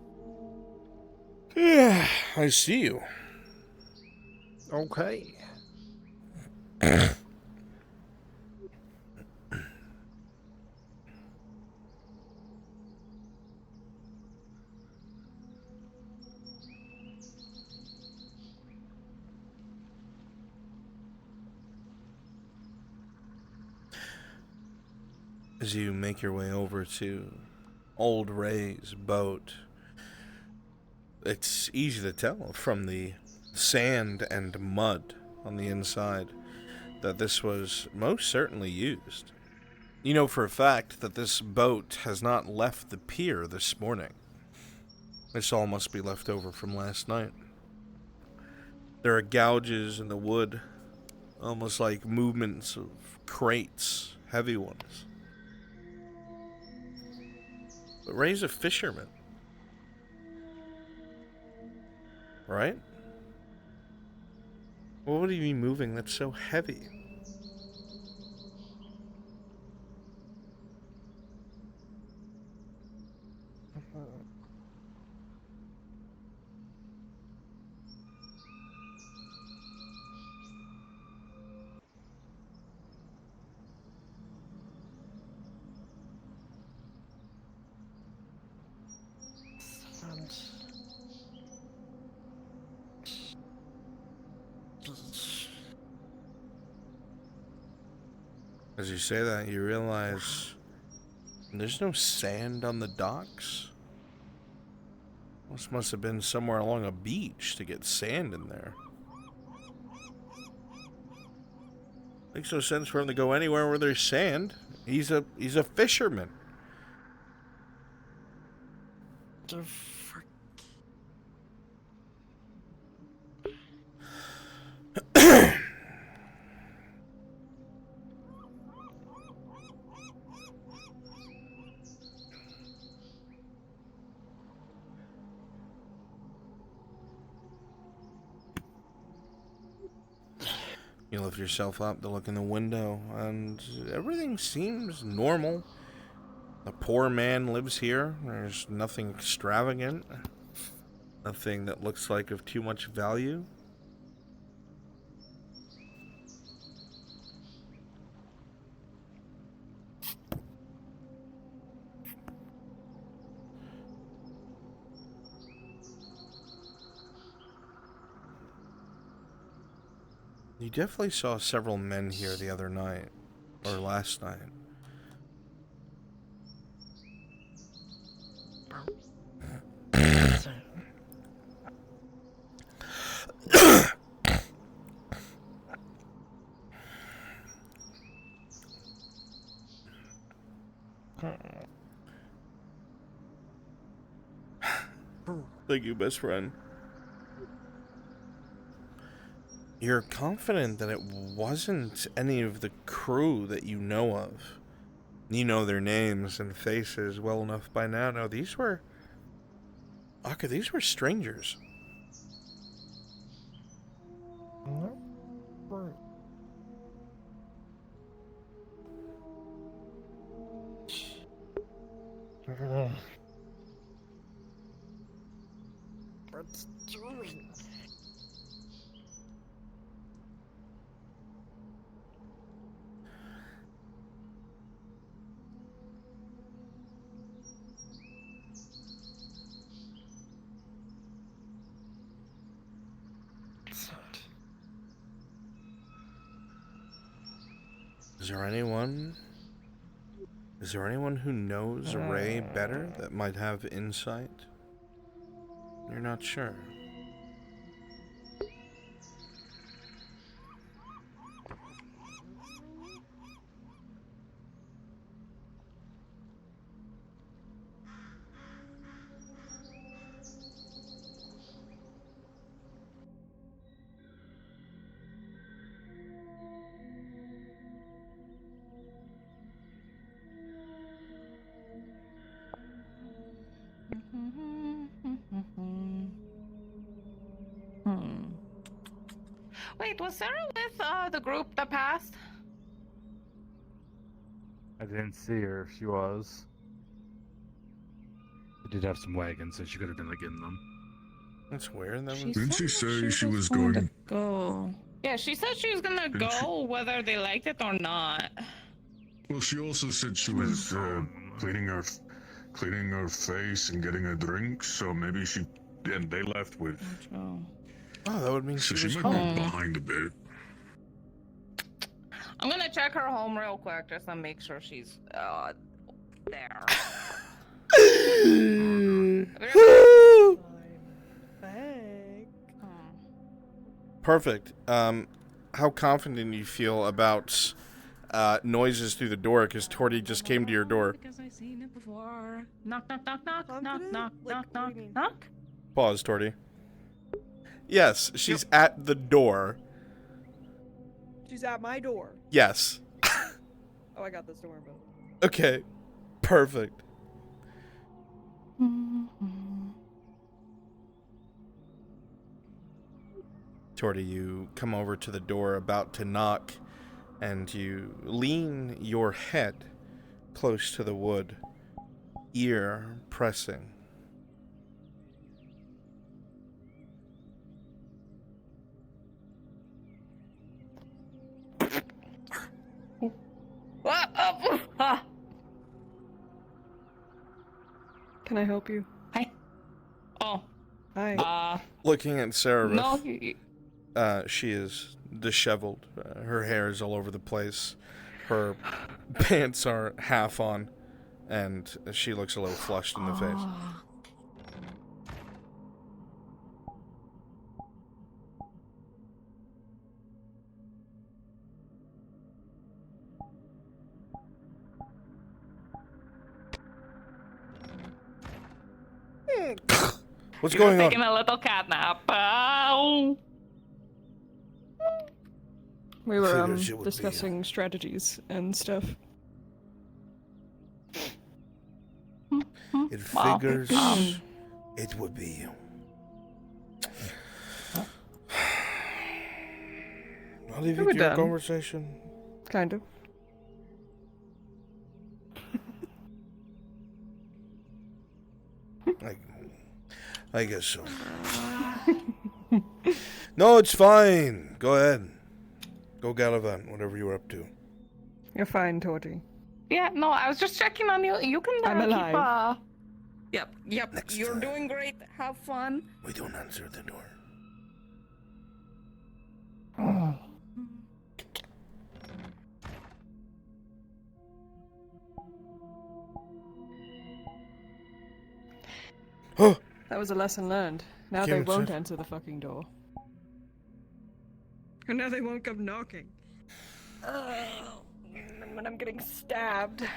A: Yeah, I see you.
U: Okay.
A: as you make your way over to old Ray's boat. It's easy to tell from the sand and mud on the inside that this was most certainly used. You know for a fact that this boat has not left the pier this morning. This all must be left over from last night. There are gouges in the wood, almost like movements of crates, heavy ones. But Ray's a fisherman, right? What would he be moving that's so heavy? As you say that, you realize there's no sand on the docks. This must have been somewhere along a beach to get sand in there. Makes no sense for him to go anywhere where there's sand. He's a fisherman. You lift yourself up to look in the window, and everything seems normal. The poor man lives here. There's nothing extravagant. Nothing that looks like of too much value. You definitely saw several men here the other night, or last night. Thank you, best friend. You're confident that it wasn't any of the crew that you know of. You know their names and faces well enough by now. No, these were... Aka, these were strangers.
S: What's doing?
A: Is there anyone who knows Ray better that might have insight? You're not sure.
H: Wait, was Sarah with the group that passed?
C: I didn't see her if she was. She did have some wagons, so she could have been like in them.
A: That's weird.
Q: Didn't she say she was going
H: to go? Yeah, she said she was gonna go whether they liked it or not.
Q: Well, she also said she was cleaning her face and getting a drink, so maybe and they left with...
A: Oh, that would mean
Q: so
A: she was
Q: might
A: home.
Q: be behind a bit.
H: I'm gonna check her home real quick just to make sure she's there.
A: Perfect. How confident do you feel about noises through the door? Because Torty just came to your door.
H: Because I've seen it before. Knock, knock, knock, knock, knock, knock, knock, knock, knock.
A: Pause, Torty. Yes, she's at the door.
K: She's at my door.
A: Yes.
K: Oh, I got this doorbell.
A: Okay. Perfect. Torty, you come over to the door about to knock, and you lean your head close to the wood, ear pressing.
K: Can I help you?
H: Hi. Oh.
K: Hi.
A: Looking at Sarah,
H: No.
A: she is disheveled. Her hair is all over the place. Her pants are half on, and she looks a little flushed in the face. What's going on?
H: Taking a little cat nap. Ow.
K: We were
A: Figures it would be,
K: discussing strategies and stuff.
A: It figures it would be you. I'll leave you
K: We're
A: to your
K: done.
A: conversation.
K: Kind of.
A: I guess so. No, it's fine. Go ahead. Go gallivant, whatever you were up to.
K: You're fine, Torty.
H: Yeah, no, I was just checking on you. You can
K: I'm alive.
H: keep, Yep. You're doing great. Have fun.
A: We don't answer the door.
K: That was a lesson learned. Now
A: Kim,
K: they
A: it's
K: won't
A: it.
K: answer the fucking door. And now they won't come knocking. When I'm getting stabbed.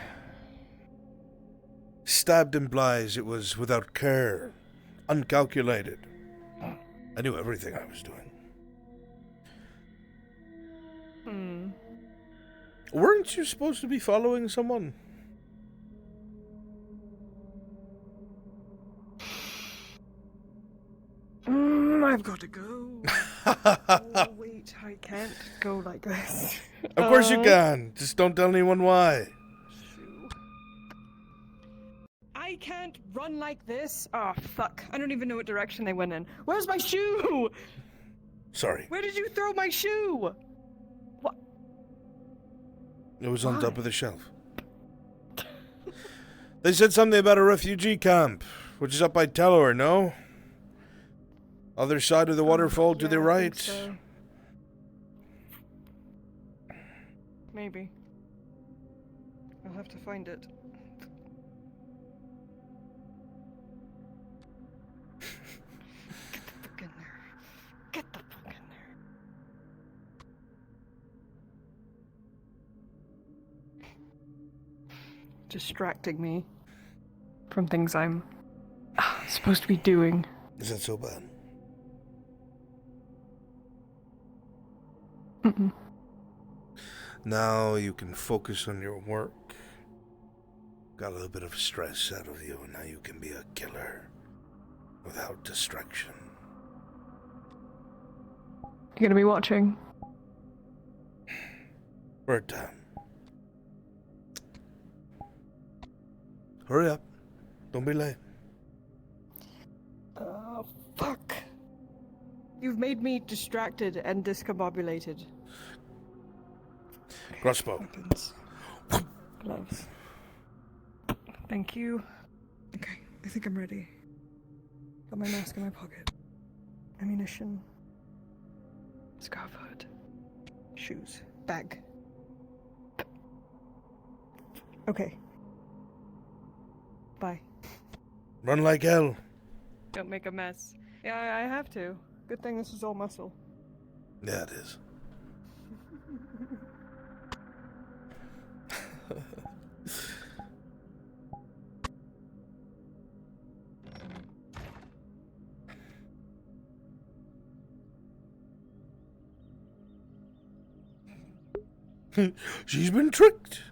A: Stabbed implies it was without care, uncalculated. I knew everything I was doing. Weren't you supposed to be following someone?
K: I've got to go. Oh, wait, I can't go like this.
A: Of course you can. Just don't tell anyone why.
K: I can't run like this. Oh, fuck. I don't even know what direction they went in. Where's my shoe?
A: Sorry.
K: Where did you throw my shoe? What?
A: It was on top of the shelf. They said something about a refugee camp, which is up by Telor, no? Other side of the waterfall to the
K: I
A: right.
K: think so. Maybe. I'll have to find it. Get the fuck in there. Get the fuck in there. Distracting me from things I'm supposed to be doing.
A: Is that so bad?
K: Mm-mm.
A: Now you can focus on your work. Got a little bit of stress out of you, and now you can be a killer without distraction.
K: You gonna be watching?
A: For a time. Hurry up. Don't be late.
K: Fuck. You've made me distracted and discombobulated.
A: Crossbow.
K: Weapons. Gloves. Thank you. Okay, I think I'm ready. Got my mask in my pocket. Ammunition. Scarf hood. Shoes. Bag. Okay. Bye.
A: Run like hell.
K: Don't make a mess. Yeah, I have to. Good thing this is all muscle.
A: Yeah, it is. She's been tricked.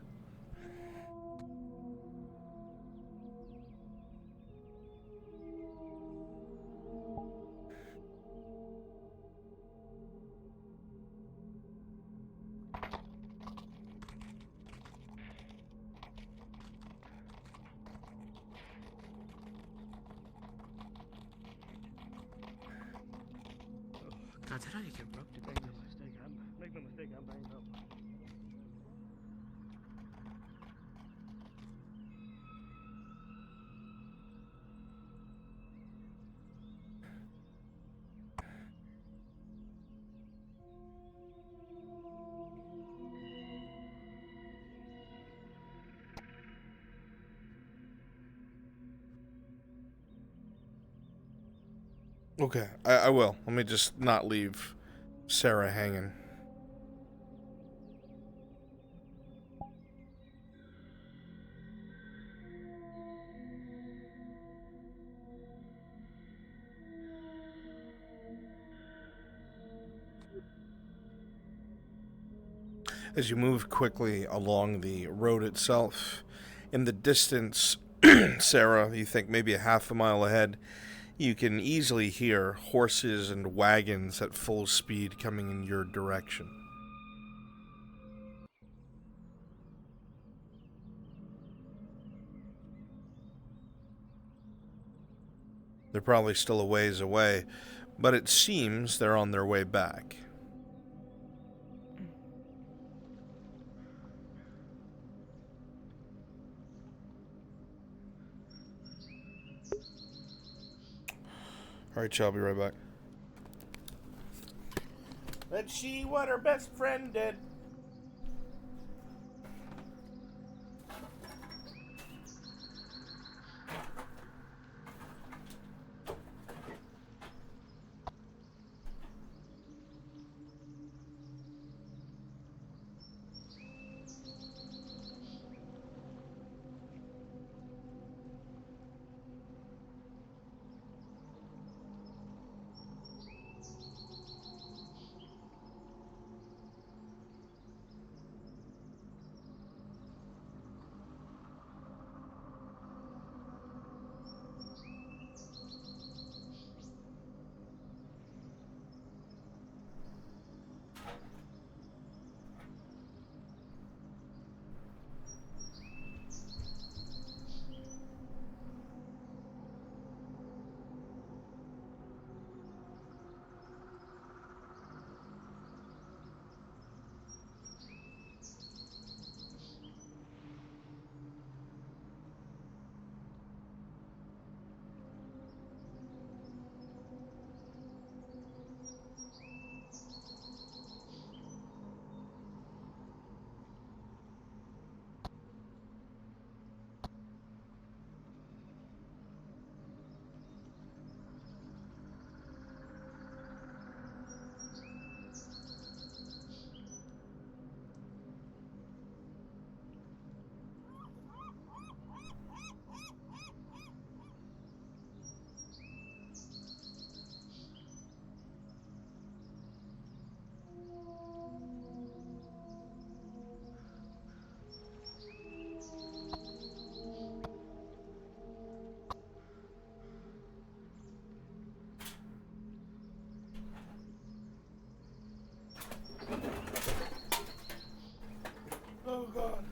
F: God, did I get broke today? Make no mistake, I'm banged up.
A: Okay, I will. Let me just not leave Sarah hanging. As you move quickly along the road itself, in the distance, Sarah, you think maybe a half a mile ahead, you can easily hear horses and wagons at full speed coming in your direction. They're probably still a ways away, but it seems they're on their way back. Alright, I'll be right back. Let's see what her best friend did. Oh God.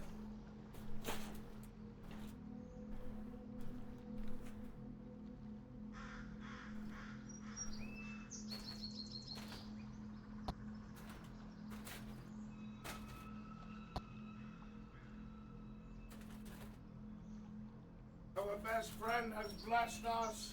A: Our best friend has blessed us.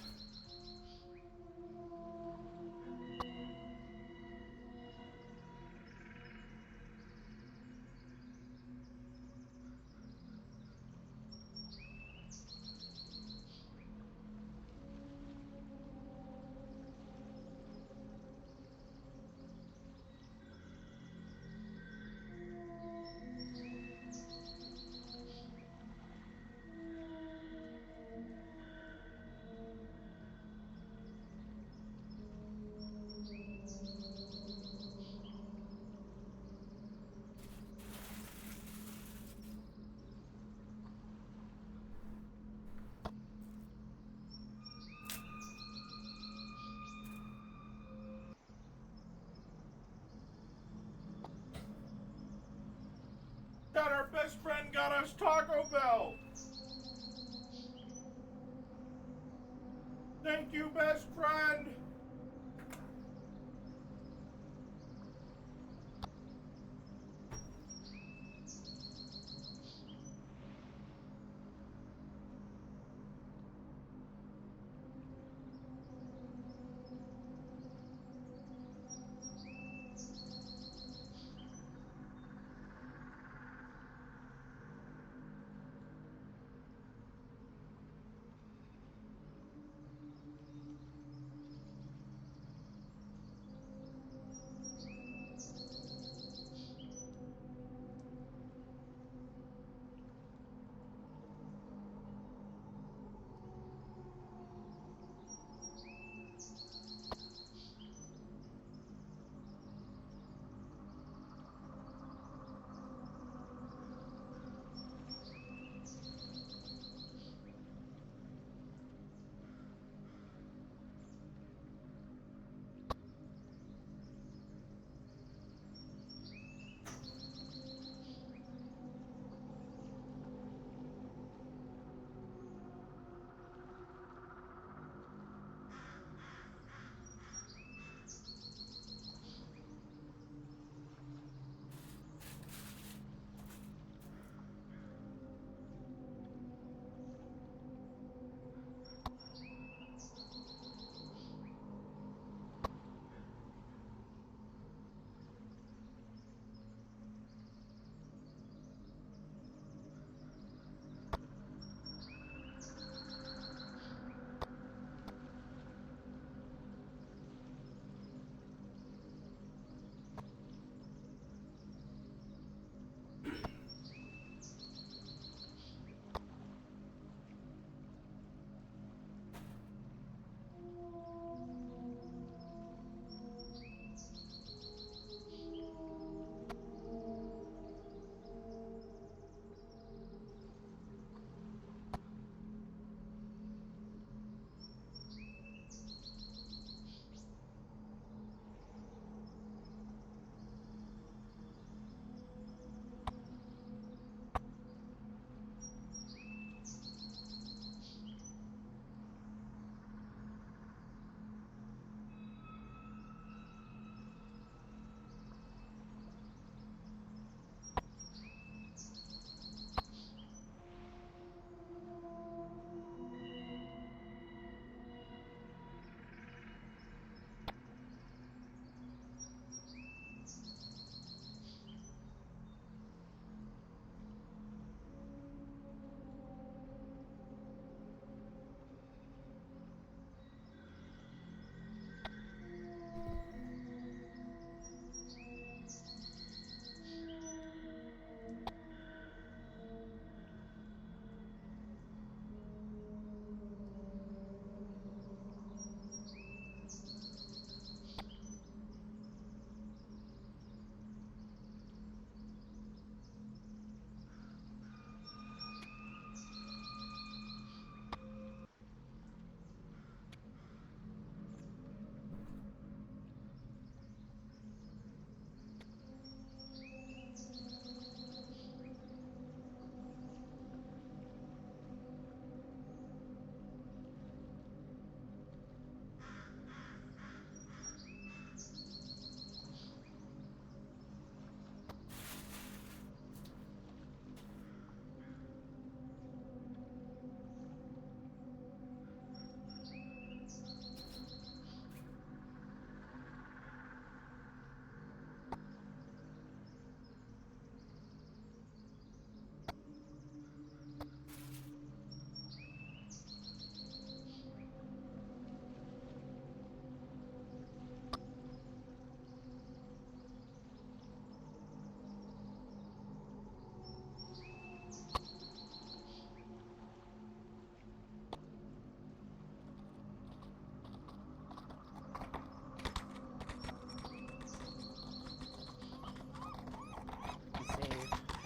A: got us Taco Bell. Thank you, best friend.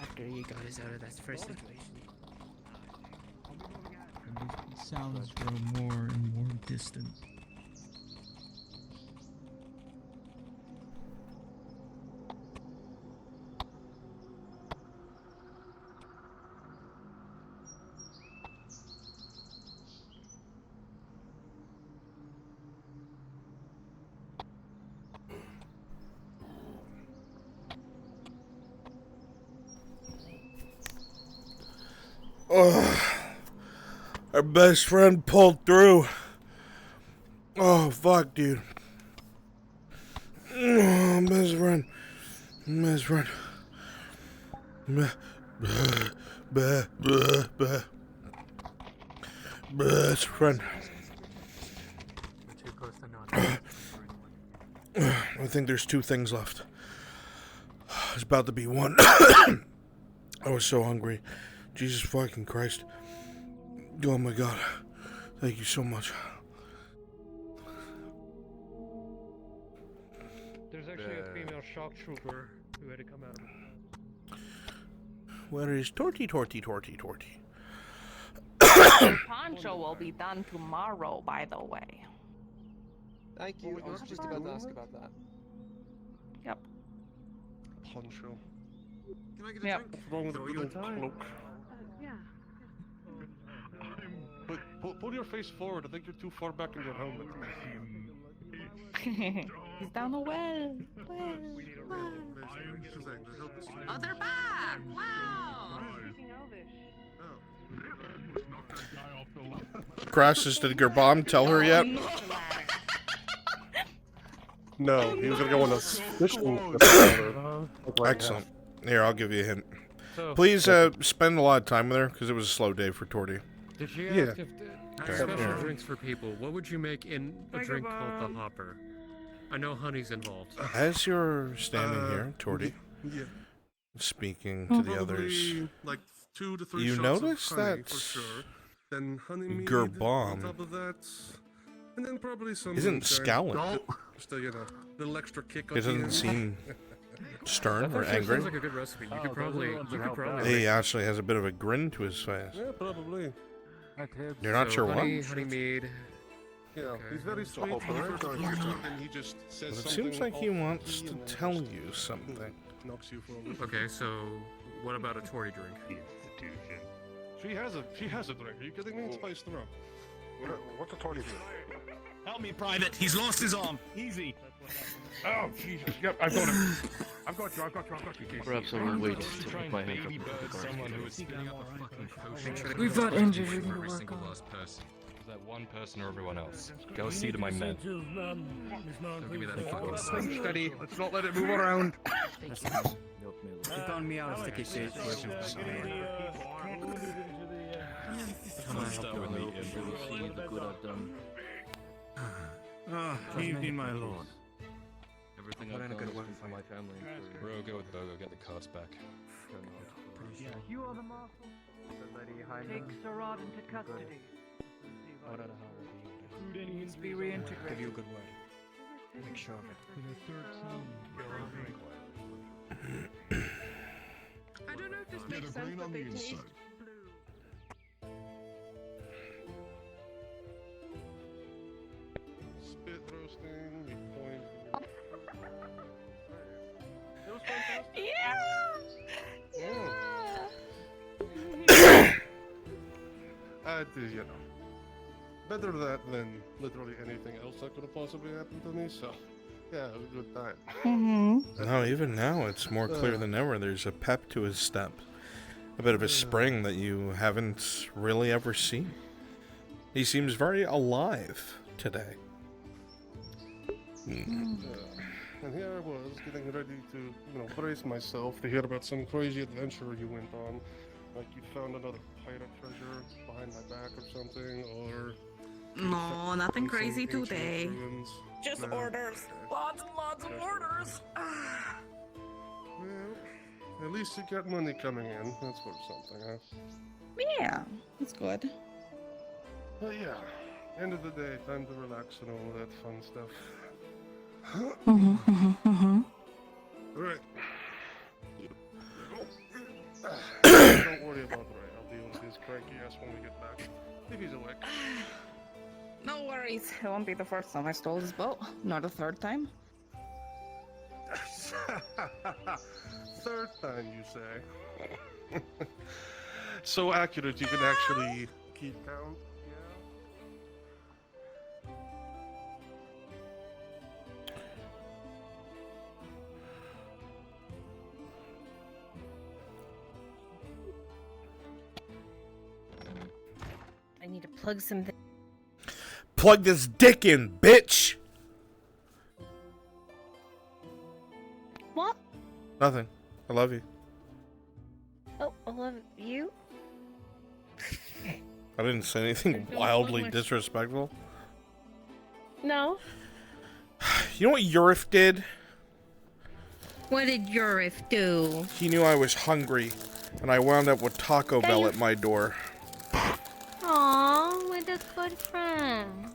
B: After you got us out of that first situation.
N: The sounds grow more and more distant.
A: Our best friend pulled through. Oh, fuck, dude. Oh, best friend. Best friend. Best friend.
S: Too close to not.
A: I think there's two things left. It's about to be one. I was so hungry. Jesus fucking Christ. Oh my God. Thank you so much.
F: There's actually a female shock trooper who had to come out.
A: Where is Torty?
H: Poncho will be done tomorrow, by the way.
I: Thank you. I was just about to ask about that.
H: Yep.
I: Poncho. Can I get a
H: Yep.
I: drink? What's wrong with the big old cloak?
L: Yeah.
F: But pull your face forward. I think you're too far back in your helmet.
H: He's down the well.
E: Oh, they're back! Wow!
A: Crassus, did Gerbomb tell her yet?
F: No, he was gonna go on a fishing.
A: Excellent. Here, I'll give you a hint.
F: So-
A: Please spend a lot of time with her, because it was a slow day for Torty.
I: Did you
F: Yeah.
I: ask if
A: Okay.
I: special
A: Here.
I: drinks for people? What would you make in a drink called the Hopper? I know honey's involved.
A: As you're standing here, Torty,
Q: Yeah.
A: speaking to the
Q: Probably
A: others,
Q: like 2 to 3
A: you
Q: shots
A: notice
Q: of honey,
A: that
Q: for sure. Then honey mead
A: Gerbomb
Q: on top of that, and then probably some
A: isn't
Q: moonshine.
A: scowling.
Q: Just a little extra kick.
A: It doesn't seem stern or
I: That
A: angry.
I: sounds like a good recipe. You could probably.
A: He actually has a bit of a grin to his face.
Q: Yeah, probably.
A: You're not sure
I: honey,
A: what?
I: Honey mead.
Q: Yeah, he's very sweet. And he just says
A: But it
Q: something
A: seems like he
Q: off
A: wants
Q: key
A: to
Q: and then
A: tell
Q: just
A: you something.
Q: knocks you for a loop.
I: Okay, so what about a Tory drink?
F: She has a drink. Are you kidding me? Spice them up. What's a Tory drink?
D: Help me, Private. He's lost his arm.
F: Easy. Oh, Jesus. Yep, I've got him. I've got you.
V: Grab some weights to put my hand up.
I: Someone who is spinning up a fucking potion.
J: We've got injuries we need
M: For
J: to
M: every
J: work
M: single
J: on.
M: last person. Is that one person or everyone else? Go see to my men.
I: Don't give me that fucking
F: Stay steady. Let's not let it move around.
B: You found me out of sticky situation.
V: Come on, help the rope and you will see the good I've done.
D: He's been my lord.
M: Everything
B: Put
M: I've
B: in a
M: done
B: good
M: has
B: word
M: been for my family and for Bro, go with Bogo, get the cards back.
L: You are the marshal. Take Sir Rod into custody.
B: He needs to be reintegrated. Give you a good word. Make sure of it.
L: I don't know if this makes sense, but they taste blue.
F: Spit roasting. We point. It was fantastic. You know, better that than literally anything else that could have possibly happened to me. So, yeah, it was a good time.
A: No, even now it's more clear than ever. There's a pep to his step, a bit of a spring that you haven't really ever seen. He seems very alive today.
F: And here I was getting ready to, brace myself to hear about some crazy adventure you went on. Like you found another pirate treasure behind my back or something, or...
H: No, nothing
F: some
H: crazy
F: ancient
H: today.
F: ruins.
H: Just
F: No.
H: orders. Lots and lots of orders.
F: Well, at least you got money coming in. That's worth something, huh?
H: Yeah, that's good.
F: But yeah, end of the day, time to relax and all that fun stuff. Alright. Don't worry about Ray. I'll deal with his cranky ass when we get back. If he's awake.
H: No worries. It won't be the first time I stole his boat, nor the third time.
F: Third time, you say? So accurate, you can actually keep count.
J: need to plug something.
A: Plug this dick in, bitch!
J: What?
A: Nothing. I love you.
J: Oh, I love you.
A: I didn't say anything wildly disrespectful.
J: No.
A: You know what Urif did?
J: What did Urif do?
A: He knew I was hungry, and I wound up with Taco Bell at my door.
J: Aww, what a good friend.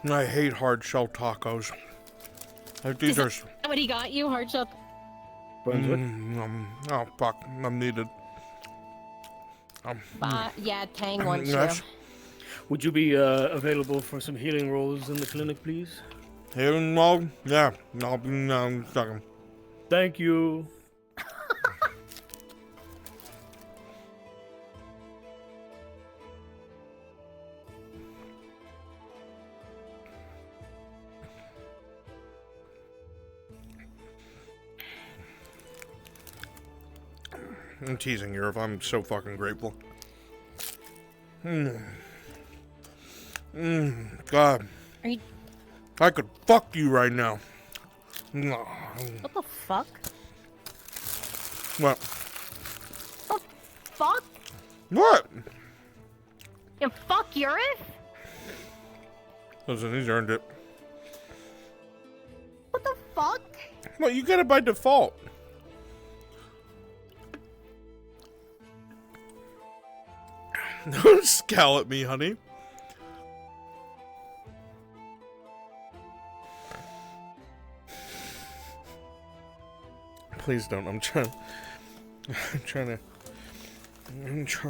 A: I hate hard shell tacos. These are.
J: What he got you, hard shell?
A: Brunswick? Oh fuck, I'm needed.
J: Yeah, Tang wants
A: yes.
J: you.
P: Would you be available for some healing rolls in the clinic, please?
A: Healing roll? Yeah, I'll be in a second.
P: Thank you.
A: I'm teasing you, if I'm so fucking grateful. God.
J: Are you...
A: I could fuck you right now.
J: What the fuck?
A: What?
J: What the fuck?
A: What?
J: You fuck Urif?
A: Listen, he's earned it.
J: What the fuck?
A: Well, you get it by default. Don't scowl at me, honey. Please don't. I'm trying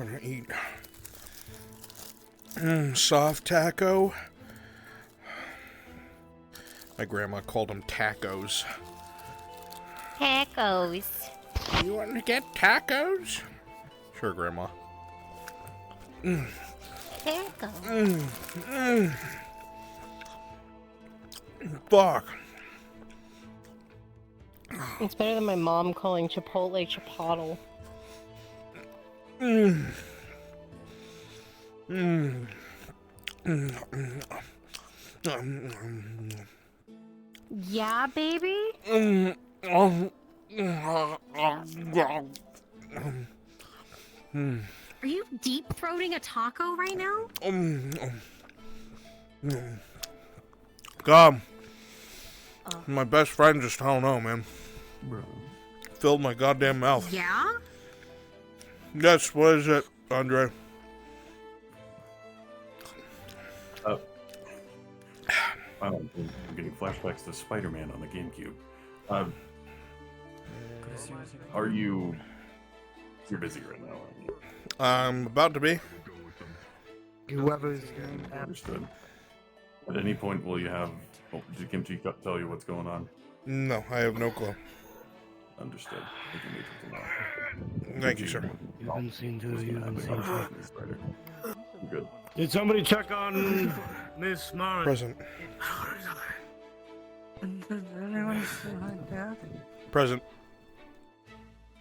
A: to eat. Soft taco. My grandma called them tacos.
J: Tacos.
A: You want to get tacos? Sure, Grandma.
J: Tacos.
A: Fuck.
J: It's better than my mom calling Chipotle Chipotle. Yeah, baby? Are you deep throating a taco right now?
A: God. My best friend just, I don't know, man. Filled my goddamn mouth.
J: Yeah?
A: Yes, what is it, Andre?
R: I'm getting flashbacks to Spider-Man on the GameCube. Are you... You're busy right now, aren't you?
A: I'm about to be.
S: Whoever's doing that.
R: Understood. At any point will you have... Oh, did Kimchi tell you what's going on?
A: No, I have no clue.
R: Understood. We can leave it tomorrow.
A: Thank you, sir.
P: You haven't seen to you haven't seen to.
R: Good.
P: Did somebody check on Miss Mara?
A: Present.
B: Does anyone see my dad?
A: Present.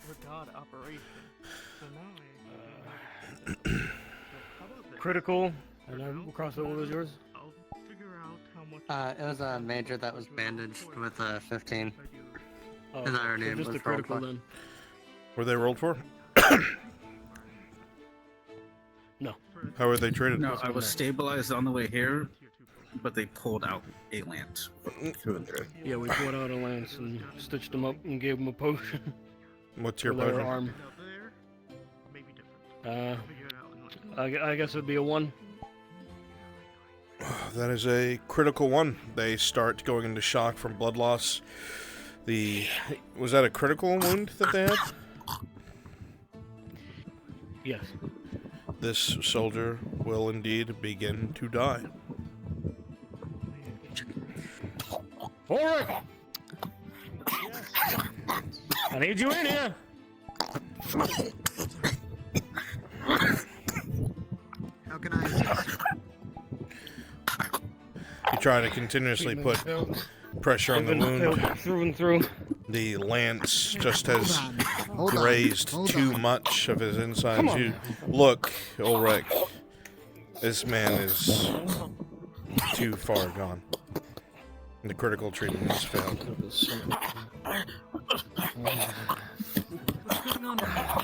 S: Regard operation.
P: Critical. And I cross over was yours.
W: It was a major that was bandaged with a 15.
P: Oh,
W: and our
P: so
W: name
P: just
W: was
P: a critical
W: rolled for.
P: then.
A: Were they rolled for?
P: No.
A: How were they treated?
X: No, I was stabilized on the way here, but they pulled out a lance.
P: Yeah, we pulled out a lance and stitched him up and gave him a potion.
A: What's your
P: for their
A: potion?
P: arm. I guess it'd be a 1.
A: That is a critical one. They start going into shock from blood loss. Was that a critical wound that they had?
P: Yes.
A: This soldier will indeed begin to die.
P: Forward! I need you in here!
B: How can I assist?
A: You try to continuously put pressure on the wound.
P: Through and through.
A: The lance just has grazed too much of his insides. You look, Ulrich, this man is too far gone. The critical treatment has failed.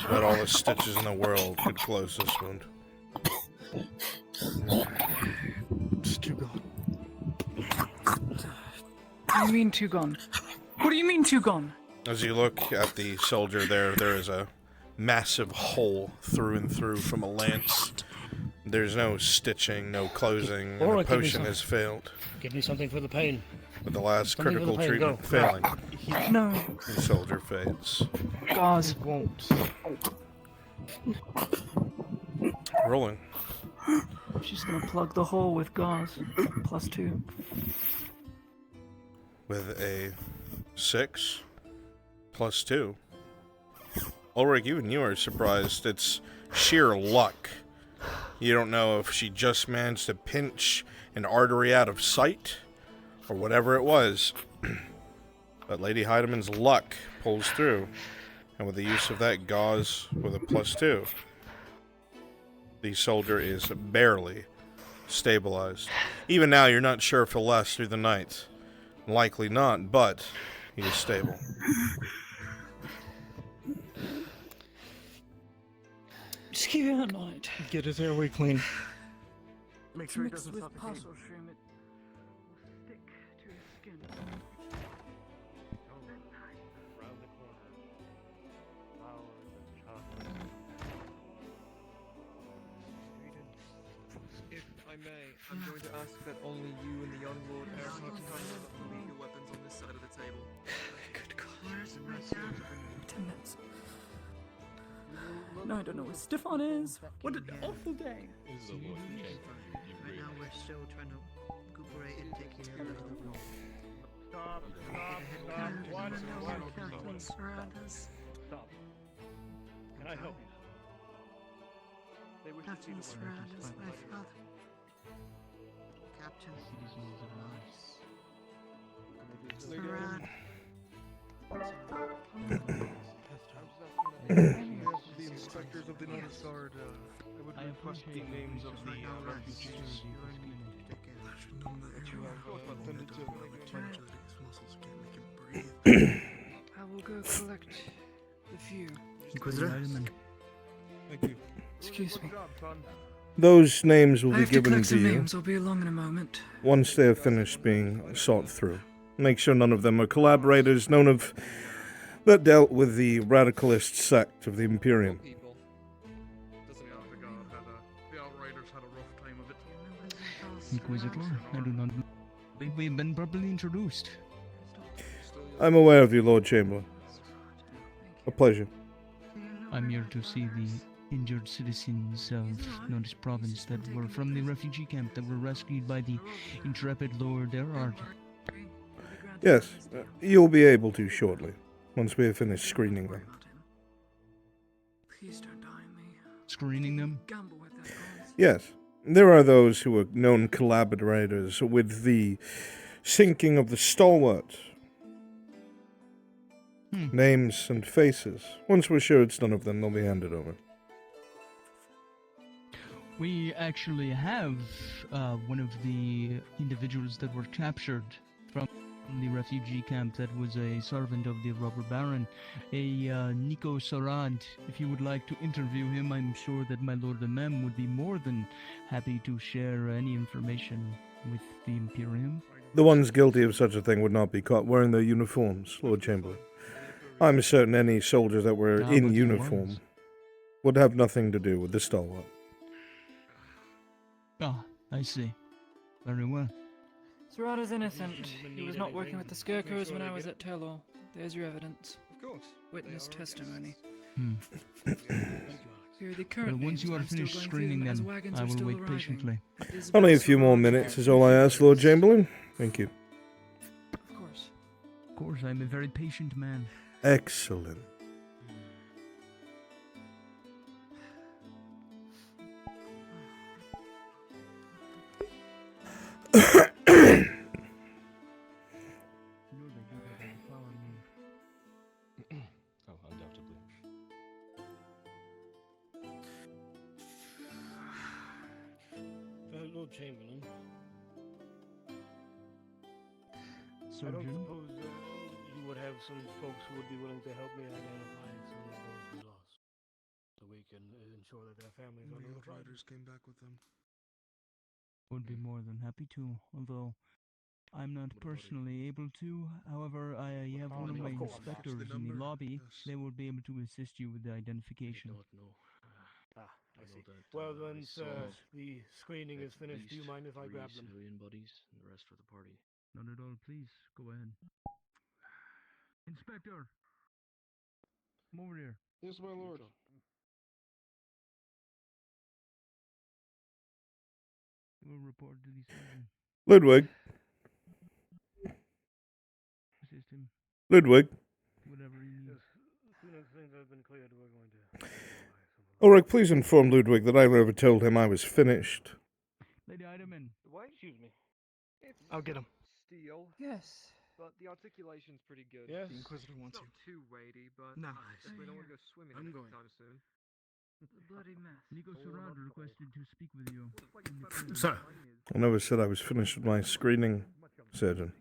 A: But all the stitches in the world could close this wound.
S: It's too gone.
G: What do you mean two gone? What do you mean two gone?
A: As you look at the soldier there is a massive hole through and through from a lance. There's no stitching, no closing, and the potion has failed.
P: Give me something for the pain.
A: With the last
P: Something for
A: critical
P: the pain,
A: treatment
P: go.
A: failing,
G: No.
A: the soldier fades.
G: Gauze.
S: Won't.
A: Rolling.
G: She's gonna plug the hole with gauze. +2.
A: With a 6 +2. Ulrich, even you are surprised. It's sheer luck. You don't know if she just managed to pinch an artery out of sight or whatever it was. But Lady Heideman's luck pulls through. And with the use of that gauze with a +2, the soldier is barely stabilized. Even now, you're not sure if he'll last through the night. Likely not, but he is stable.
G: Just keep it at night.
S: Get his airway clean.
G: Make sure it doesn't with parcel shroom. It will stick to his skin.
F: Around the corner. Flowers and chocolate.
I: If I may, I'm going to ask that only you and the young Lord Earhart leave your weapons on this side of the table.
G: Good God. 10 minutes. No, I don't know where Stefan is. What an awful day.
L: Right now we're still trying to recuperate and take care of the
F: Stop. Stop. Can I help you? They wish to see the
L: Serratus, my father. Captain.
F: The inspectors of the Notice Guard, I would request the names of the refugees that you have attended to.
G: I will go collect the few.
F: Thank you.
G: Excuse me.
A: Those names will
G: I
A: be
G: have to
A: given
G: collect
A: to
G: some
A: you
G: names. I'll be along in a moment.
A: once they have finished being sought through. Make sure none of them are collaborators known of that dealt with the radicalist sect of the Imperium.
F: The Outriders had a rough time of it.
N: Inquisitor, I do not believe we've been properly introduced.
A: I'm aware of you, Lord Chamberlain. A pleasure.
N: I'm here to see the injured citizens of Nodis province that were from the refugee camp that were rescued by the intrepid Lord Erhard.
A: Yes, you'll be able to shortly, once we have finished screening them.
G: Please don't die on me.
N: Screening them?
G: Gamble with that guys.
A: Yes, there are those who are known collaborators with the sinking of the Stalwart. Names and faces. Once we're sure it's none of them, they'll be handed over.
N: We actually have one of the individuals that were captured from the refugee camp that was a servant of the robber baron, a Nico Sarad. If you would like to interview him, I'm sure that my Lord Amem would be more than happy to share any information with the Imperium.
A: The ones guilty of such a thing would not be caught wearing their uniforms, Lord Chamberlain. I'm certain any soldiers that were in uniform would have nothing to do with the Stalwart.
N: Ah, I see. Very well.
G: Serrata's innocent. He was not working with the Scarecrows when I was at Telor. There's your evidence.
I: Of course.
G: Witness testimony.
N: Here
G: are the current
N: once you are
G: names. I'm
N: finished
G: still going
N: screening
G: through as
N: them,
G: wagons
N: I
G: are
N: will
G: still
N: wait
G: arriving.
N: patiently.
A: Only a few more minutes is all I ask, Lord Chamberlain. Thank you.
G: Of course.
N: Of course, I'm a very patient man.
A: Excellent.
M: Oh, undoubtedly.
P: Lord Chamberlain. I don't
N: Surgeon?
P: suppose you would have some folks who would be willing to help me identify some of those we lost, so we can ensure that their families are notified.
I: Came back with them.
N: Would be more than happy to, although I'm not personally able to. However, I have one of my inspectors in the lobby. They will be able to assist you with the identification.
P: I see. Well then, sir, the screening is finished. Do you mind if I grab them?
V: Civilian bodies and the rest for the party.
N: Not at all, please. Go ahead. Inspector! Come over here.
F: Yes, my lord.
N: We'll report to the surgeon.
A: Ludwig.
N: Assist him.
A: Ludwig.
N: Whatever he needs.
P: As soon as things have been cleared, we're going to...
A: Ulrich, please inform Ludwig that I never told him I was finished.
N: Lady Eiderman.
K: What?
P: Excuse me.
K: I'll get him.
B: Steel.
G: Yes.
B: But the articulation's pretty good.
P: Yes.
S: The Inquisitor wants
B: Not
S: you.
B: too weighty, but
S: No.
B: we don't want to go swimming
S: I'm
B: anytime
S: going.
B: soon.
G: The bloody mess.
N: Nico Serrad requested to speak with you.
P: Sir.
A: I never said I was finished with my screening, Surgeon.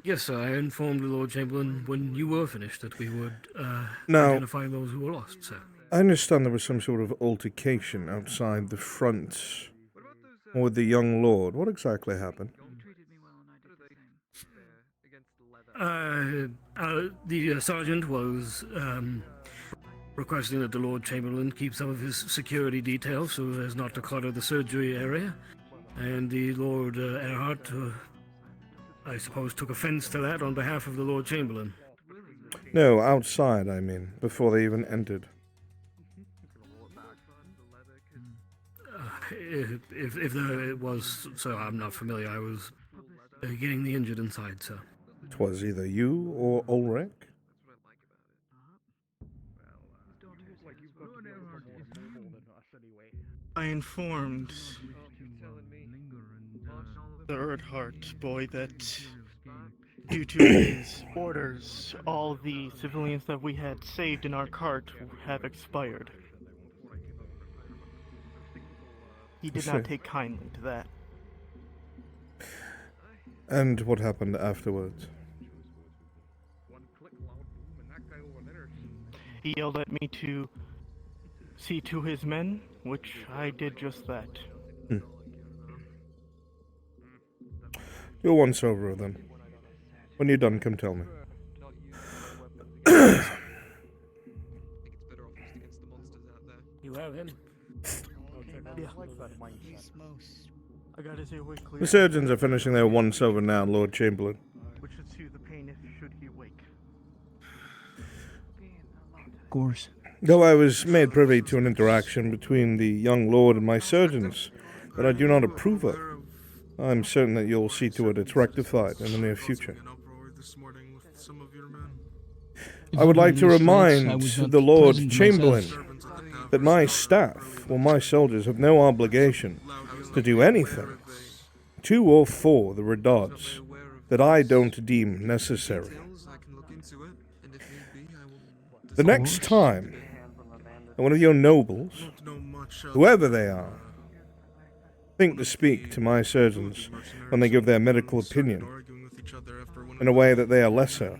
P: Yes, sir, I informed the Lord Chamberlain when you were finished that we would
A: Now-
P: identify those who were lost, sir.
A: I understand there was some sort of altercation outside the front with the young lord. What exactly happened?
P: The sergeant was requesting that the Lord Chamberlain keep some of his security details so as not to clutter the surgery area. And the Lord Erhardt, I suppose, took offense to that on behalf of the Lord Chamberlain.
A: No, outside, I mean, before they even entered.
P: If there was, sir, I'm not familiar. I was getting the injured inside, sir.
A: 'Twas either you or Ulrich.
S: I informed the Erdhart boy that due to his orders, all the civilians that we had saved in our cart have expired. He did not take kindly to that.
A: And what happened afterwards?
S: He yelled at me to see to his men, which I did just that.
A: You're once over them. When you're done, come tell me.
P: You have him?
S: Yeah. I gotta say wait clear.
A: The surgeons are finishing their once over now, Lord Chamberlain.
S: Which should soothe the pain if should he wake.
N: Of course.
A: Though I was made privy to an interaction between the young lord and my surgeons that I do not approve of, I'm certain that you'll see to it it's rectified in the near future. I would like to remind the Lord Chamberlain that my staff, or my soldiers, have no obligation to do anything to or for the Redods that I don't deem necessary. The next time that one of your nobles, whoever they are, think to speak to my surgeons when they give their medical opinion in a way that they are lesser,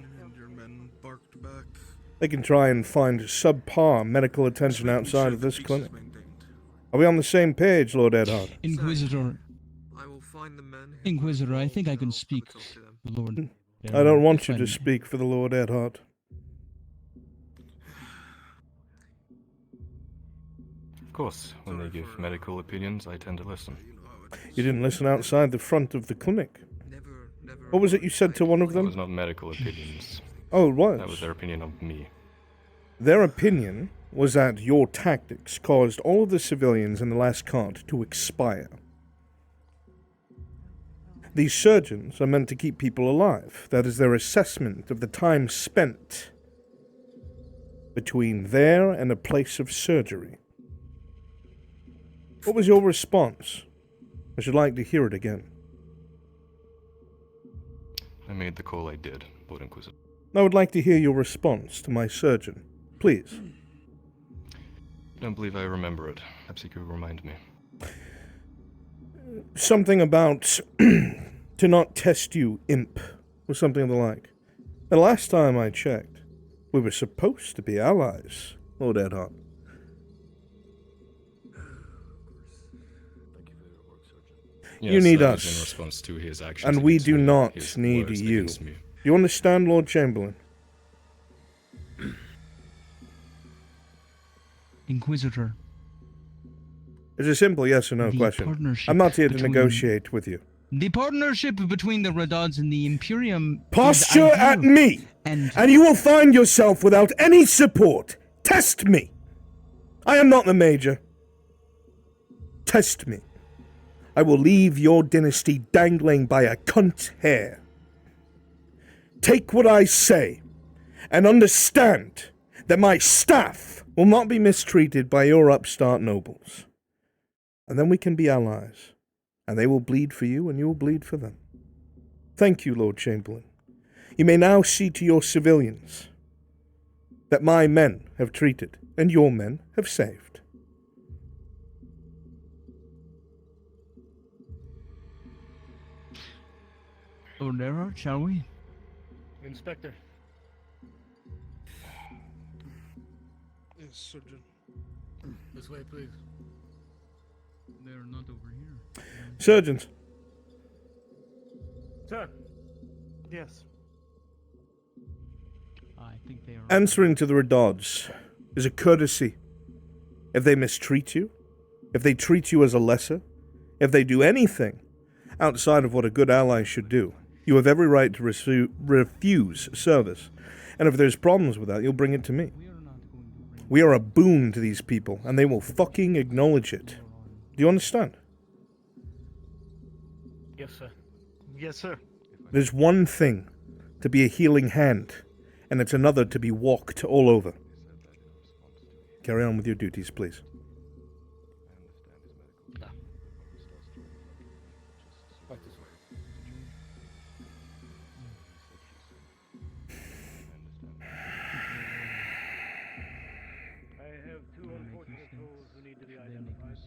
A: they can try and find subpar medical attention outside of this clinic. Are we on the same page, Lord Edhard?
N: Inquisitor. Inquisitor, I think I can speak, Lord.
A: I don't want you to speak for the Lord Edhard.
M: Of course, when they give medical opinions, I tend to listen.
A: You didn't listen outside the front of the clinic. What was it you said to one of them?
M: It was not medical opinions.
A: Oh, it was?
M: That was their opinion of me.
A: Their opinion was that your tactics caused all of the civilians in the last cart to expire. These surgeons are meant to keep people alive. That is their assessment of the time spent between there and a place of surgery. What was your response? I should like to hear it again.
M: I made the call I did, Lord Inquisitor.
A: I would like to hear your response to my surgeon. Please.
M: I don't believe I remember it. Perhaps you could remind me.
A: something about to not test you, imp, or something of the like. The last time I checked, we were supposed to be allies, Lord Earhart.
M: Yes,
A: You need
M: that is
A: us,
M: in response to his actions
A: and we
M: against
A: do
M: me,
A: not
M: his
A: need
M: words
A: you.
M: against me.
A: You understand, Lord Chamberlain?
N: Inquisitor.
A: It's a simple yes or no
N: The
A: question.
N: partnership
A: I'm not here to
N: between-
A: negotiate with you.
N: The partnership between the Redods and the Imperium
A: Posture
N: is
A: at
N: ideal,
A: me,
N: and
A: you will find yourself without any support. Test me. I am not the Major. Test me. I will leave your dynasty dangling by a cunt hair. Take what I say, and understand that my staff will not be mistreated by your upstart nobles. And then we can be allies, and they will bleed for you, and you will bleed for them. Thank you, Lord Chamberlain. You may now see to your civilians that my men have treated, and your men have saved.
N: Lord Earhart, shall we?
S: Inspector.
F: Yes, Surgeon.
P: This way, please.
N: They're not over here.
A: Surgeons.
S: Sir. Yes.
N: I think they are.
A: Answering to the Redods is a courtesy. If they mistreat you, if they treat you as a lesser, if they do anything outside of what a good ally should do, you have every right to refuse service. And if there's problems with that, you'll bring it to me. We are a boon to these people, and they will fucking acknowledge it. Do you understand?
S: Yes, sir. Yes, sir.
A: There's one thing to be a healing hand, and it's another to be walked all over. Carry on with your duties, please.
S: I have two unfortunate souls who need to be identified.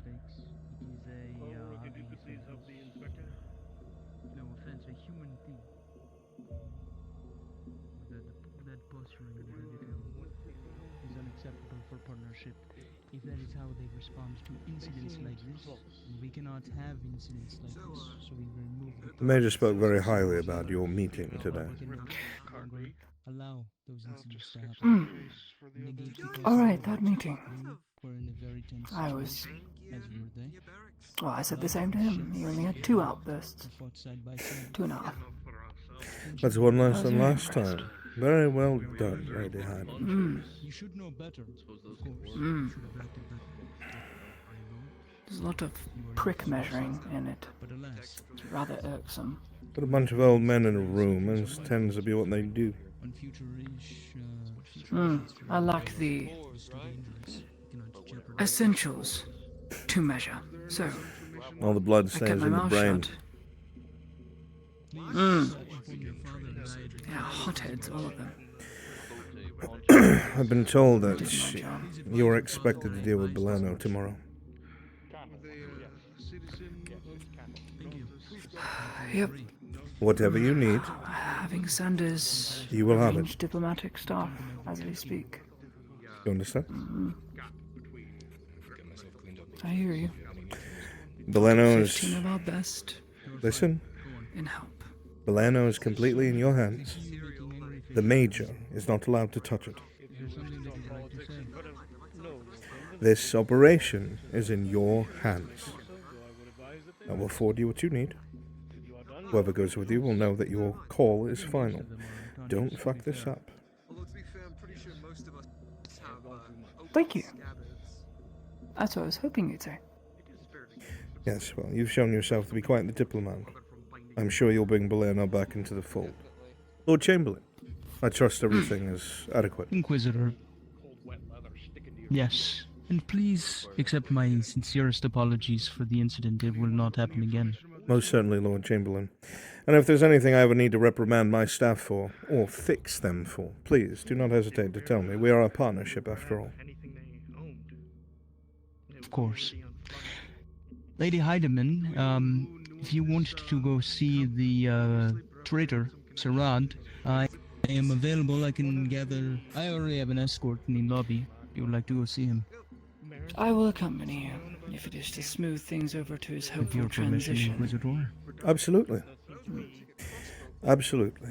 S: Oh, if you could please help the inspector.
N: No offense, a human thing. That posturing that I did is unacceptable for partnership. If that is how they respond to incidents like this, we cannot have incidents like this, so we remove
A: The Major spoke very highly about your meeting today.
N: Allow those incidents to happen.
G: Alright, that meeting.
N: We're in a very tense
G: I was.
N: situation, as were they.
G: Well, I said the same to him. He only had 2 outbursts.
N: Fought side by side.
G: 2.5.
A: That's one less
G: I was
A: than
G: very
A: last time. Very well done, Lady Hyde.
N: You should know better, of course.
G: There's a lot of prick measuring in it. It's rather irksome.
A: Put a bunch of old men in a room, and it tends to be what they do.
G: I lack the essentials to measure. So,
A: All the blood
G: I
A: stays
G: kept my
A: in the
G: mouth
A: brain.
G: shut. Yeah, hotheads, all of them.
A: I've been told that you are expected to deal with Belano tomorrow.
G: Yep.
A: Whatever you need,
G: Having Sanders
A: You will have it.
G: arrange diplomatic staff as we speak.
A: you understand?
G: I hear you.
A: Belano is...
G: 15 of our best
A: Listen.
G: in help.
A: Belano is completely in your hands. The Major is not allowed to touch it. This operation is in your hands. I will afford you what you need. Whoever goes with you will know that your call is final. Don't fuck this up.
G: Thank you. That's what I was hoping you'd say.
A: Yes, well, you've shown yourself to be quite the diplomat. I'm sure you'll bring Belano back into the fold. Lord Chamberlain, I trust everything is adequate.
N: Inquisitor. Yes, and please accept my sincerest apologies for the incident. It will not happen again.
A: Most certainly, Lord Chamberlain. And if there's anything I ever need to reprimand my staff for, or fix them for, please do not hesitate to tell me. We are a partnership, after all.
N: Of course. Lady Heidemann, if you want to go see the traitor, Sarad, I am available. I can gather. I already have an escort in the lobby. If you would like to go see him.
G: I will accompany you, if it is to smooth things over to his
N: With
G: hopeful
N: your permission,
G: transition.
N: Inquisitor.
A: Absolutely. Absolutely.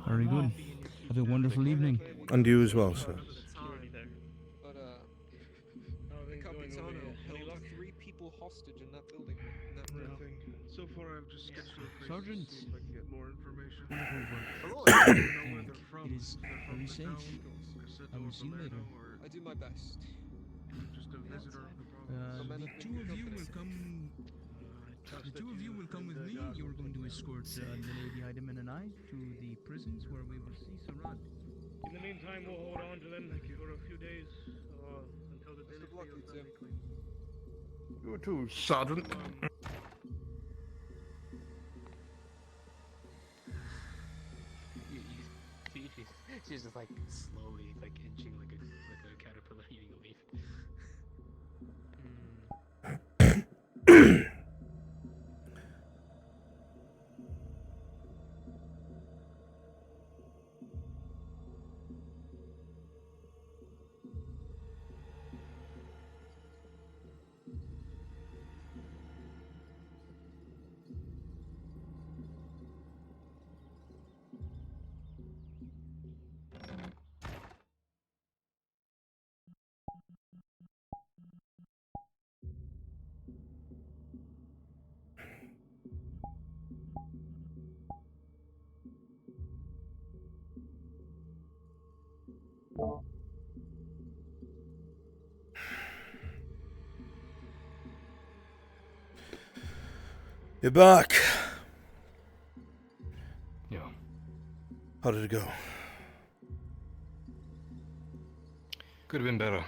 N: Very good. Have a wonderful evening.
A: And you as well, sir.
I: But, the Capitano held 3 people hostage in that building, in that room.
F: So far, I've just sketched their faces.
N: Sergeant.
F: See if I can get more information.
N: Wonderful work.
I: Hello.
F: I don't know where they're from.
N: It is
F: They're from
N: very
F: the
N: safe.
F: town,
N: I will see you later.
I: I do my best.
F: Just a visitor of the
N: The two of you will come. The two of you will come with me. You are going to escort the Lady Heidemann and I to the prisons where we will see Sarad.
P: In the meantime, we'll hold on to them for a few days until the
I: Best of luck, you two.
F: You too, Sergeant.
B: She's just like slowly like inching like a caterpillar eating a leaf.
A: You're back.
I: Yeah.
A: How did it go?
I: Could have been better.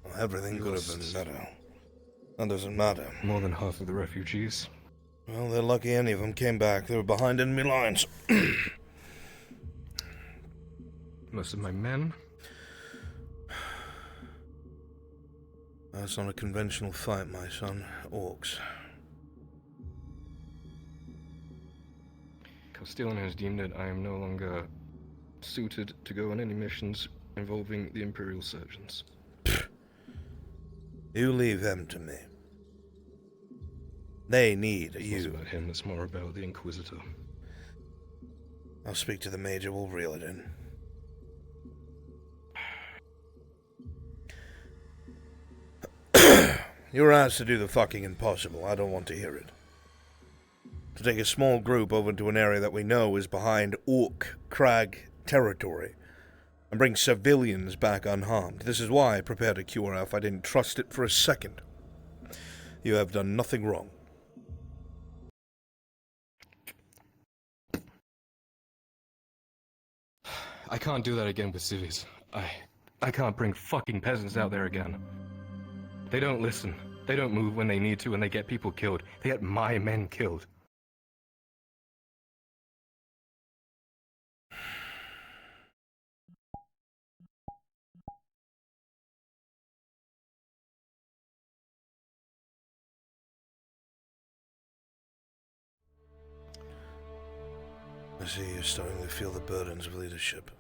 A: Well, everything could have been better. That doesn't matter.
I: More than half of the refugees.
A: Well, they're lucky any of them came back. They were behind enemy lines.
I: Most of my men.
A: That's not a conventional fight, my son. Orcs.
I: Castellan has deemed that I am no longer suited to go on any missions involving the Imperial surgeons.
A: You leave them to me. They need
I: It's
A: you.
I: less about him, it's more about the Inquisitor.
A: I'll speak to the Major, we'll reel it in. You were asked to do the fucking impossible. I don't want to hear it. To take a small group over to an area that we know is behind Orc Crag territory and bring civilians back unharmed. This is why I prepared a QRF. I didn't trust it for a second. You have done nothing wrong.
I: I can't do that again with civvies. I can't bring fucking peasants out there again. They don't listen. They don't move when they need to, and they get people killed. They get my men killed.
A: I see you're starting to feel the burdens of leadership.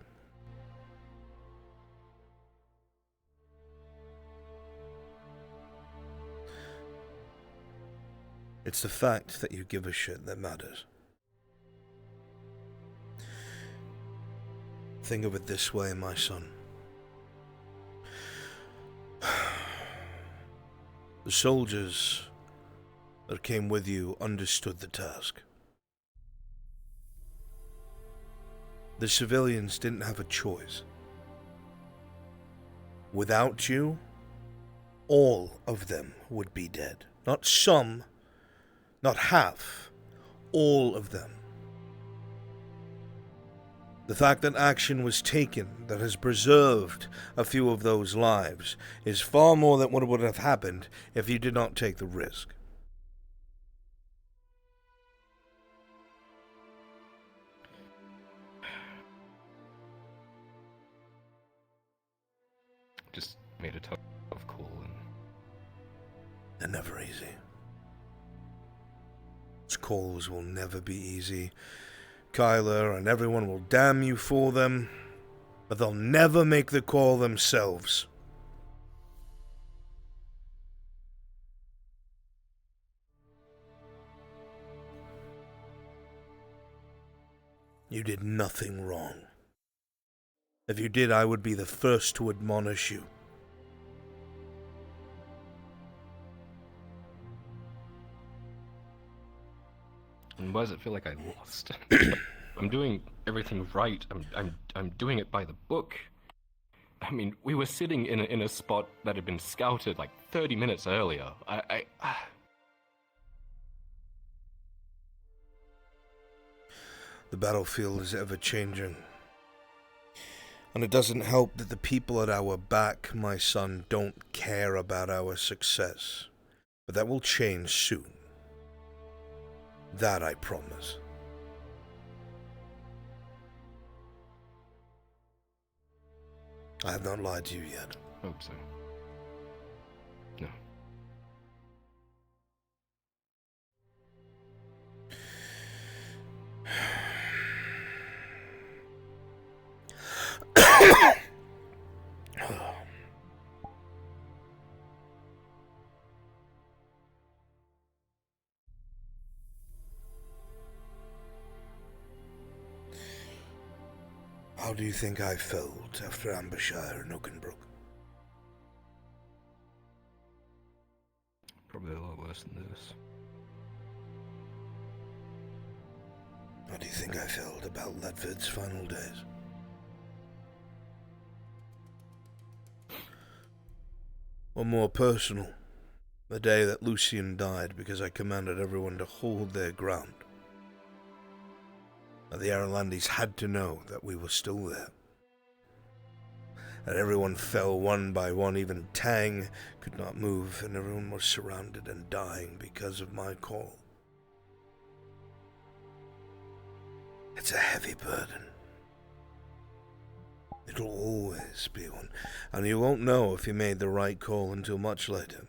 A: It's the fact that you give a shit that matters. Think of it this way, my son. The soldiers that came with you understood the task. The civilians didn't have a choice. Without you, all of them would be dead. Not some, not half, all of them. The fact that action was taken that has preserved a few of those lives is far more than what would have happened if you did not take the risk.
I: Just made a tough call, and
A: They're never easy. Those calls will never be easy. Kyler and everyone will damn you for them, but they'll never make the call themselves. You did nothing wrong. If you did, I would be the first to admonish you.
I: And why does it feel like I lost? I'm doing everything right. I'm doing it by the book. I mean, we were sitting in a spot that had been scouted like 30 minutes earlier.
A: The battlefield is ever changing. And it doesn't help that the people at our back, my son, don't care about our success. But that will change soon. That I promise. I have not lied to you yet.
I: Hope so. No.
A: How do you think I felt after Ambershire and Oakenbrook?
I: Probably a lot worse than this.
A: How do you think I felt about Ledford's final days? Or more personal, the day that Lucian died because I commanded everyone to hold their ground. That the Arolandis had to know that we were still there. That everyone fell one by one, even Tang could not move, and everyone was surrounded and dying because of my call. It's a heavy burden. It'll always be one, and you won't know if you made the right call until much later.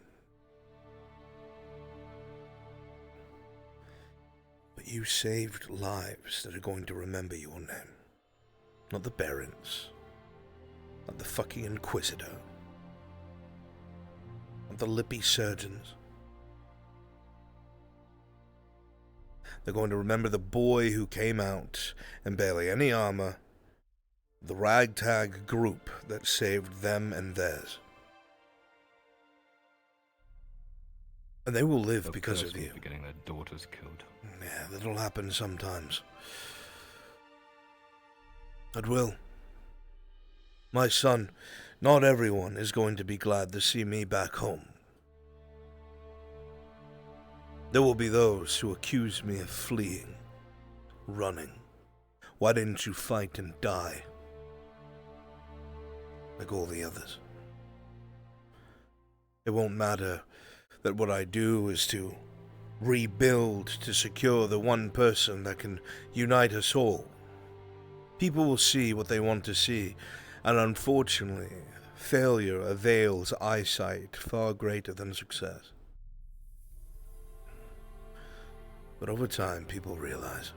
A: But you saved lives that are going to remember your name. Not the Barons. Not the fucking Inquisitor. Not the lippy surgeons. They're going to remember the boy who came out in barely any armor, the ragtag group that saved them and theirs. And they will live because of you.
I: Getting their daughters killed.
A: Yeah, that'll happen sometimes. It will. My son, not everyone is going to be glad to see me back home. There will be those who accuse me of fleeing, running. Why didn't you fight and die? Like all the others. It won't matter that what I do is to rebuild to secure the one person that can unite us all. People will see what they want to see, and unfortunately, failure avails eyesight far greater than success. But over time, people realize.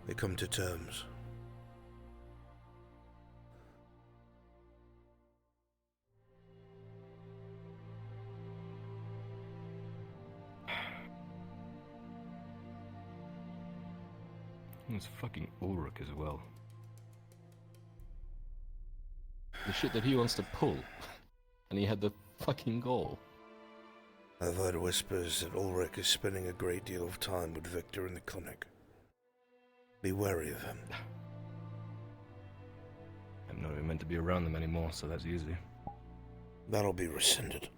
A: They come to terms.
I: There's fucking Ulrich as well. The shit that he wants to pull. And he had the fucking goal.
A: I've heard whispers that Ulrich is spending a great deal of time with Victor in the clinic. Be wary of him.
I: I'm not even meant to be around them anymore, so that's easy.
A: That'll be rescinded.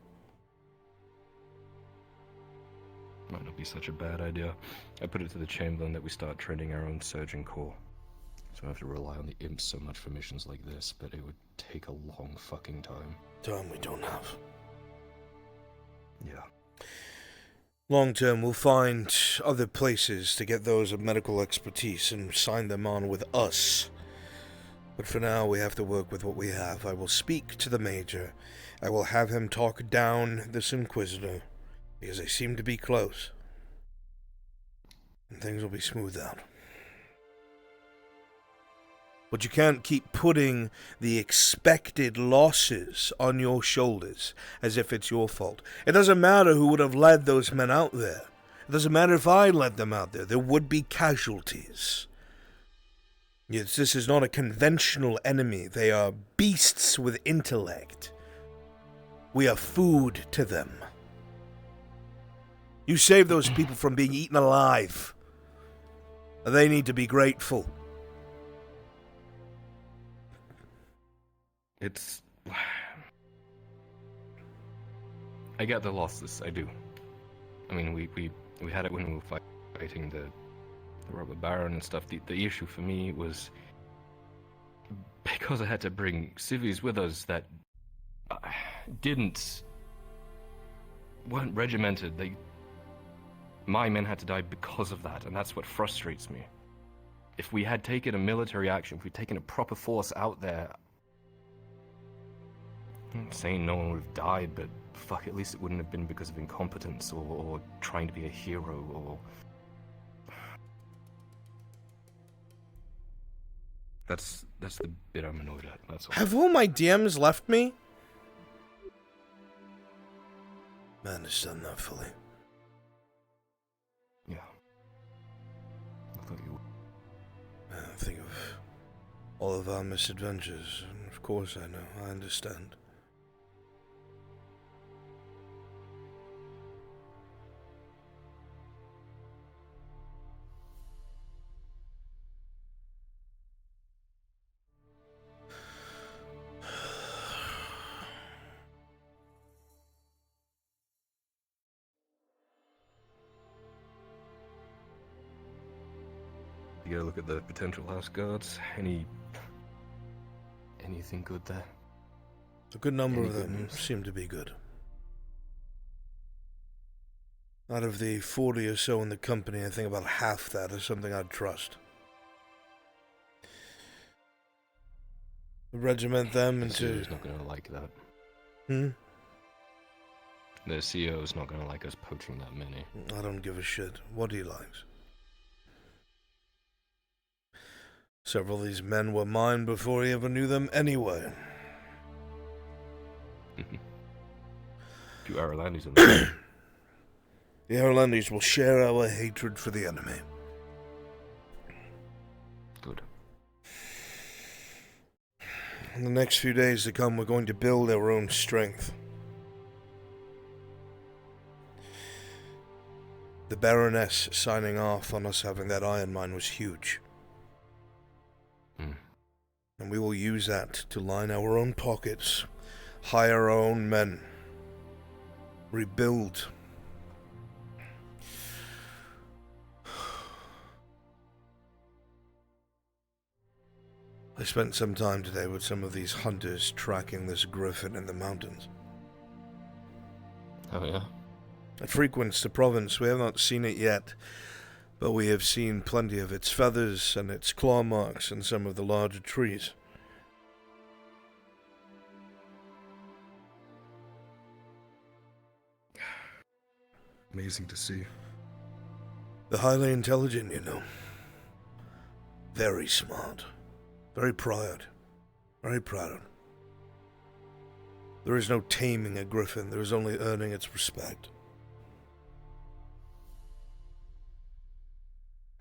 I: Might not be such a bad idea. I put it to the Chamberlain that we start training our own surgeon corps. So I have to rely on the imps so much for missions like this, but it would take a long fucking time.
A: Time we don't have.
I: Yeah.
A: Long term, we'll find other places to get those of medical expertise and sign them on with us. But for now, we have to work with what we have. I will speak to the Major. I will have him talk down this Inquisitor, because they seem to be close. And things will be smoothed out. But you can't keep putting the expected losses on your shoulders as if it's your fault. It doesn't matter who would have led those men out there. It doesn't matter if I led them out there. There would be casualties. Yes, this is not a conventional enemy. They are beasts with intellect. We are food to them. You saved those people from being eaten alive. They need to be grateful.
I: It's... I get the losses, I do. I mean, we had it when we were fighting the Robber Baron and stuff. The issue for me was because I had to bring civvies with us that weren't regimented. My men had to die because of that, and that's what frustrates me. If we had taken a military action, if we'd taken a proper force out there, I'm not saying no one would have died, but fuck, at least it wouldn't have been because of incompetence or trying to be a hero or... That's the bit I'm annoyed at, that's all.
A: Have all my DMs left me? I understand that fully.
I: Yeah. I thought you would.
A: I think of all of our misadventures, and of course I know, I understand.
I: You gotta look at the potential house guards. Anything good there?
A: A good number of them seem to be good. Out of the 40 or so in the company, I think about half that is something I'd trust. Regiment them into...
I: The CEO's not gonna like that. The CEO's not gonna like us poaching that many.
A: I don't give a shit what he likes. Several of these men were mine before he ever knew them anyway.
I: Few Irelandis in there.
A: The Irelandis will share our hatred for the enemy.
I: Good.
A: In the next few days to come, we're going to build our own strength. The Baroness signing off on us having that iron mine was huge. And we will use that to line our own pockets, hire our own men, rebuild. I spent some time today with some of these hunters tracking this griffin in the mountains.
I: Oh yeah?
A: It frequents the province. We have not seen it yet, but we have seen plenty of its feathers and its claw marks in some of the larger trees.
I: Amazing to see.
A: They're highly intelligent, you know. Very smart. Very proud. Very proud. There is no taming a griffin. There is only earning its respect.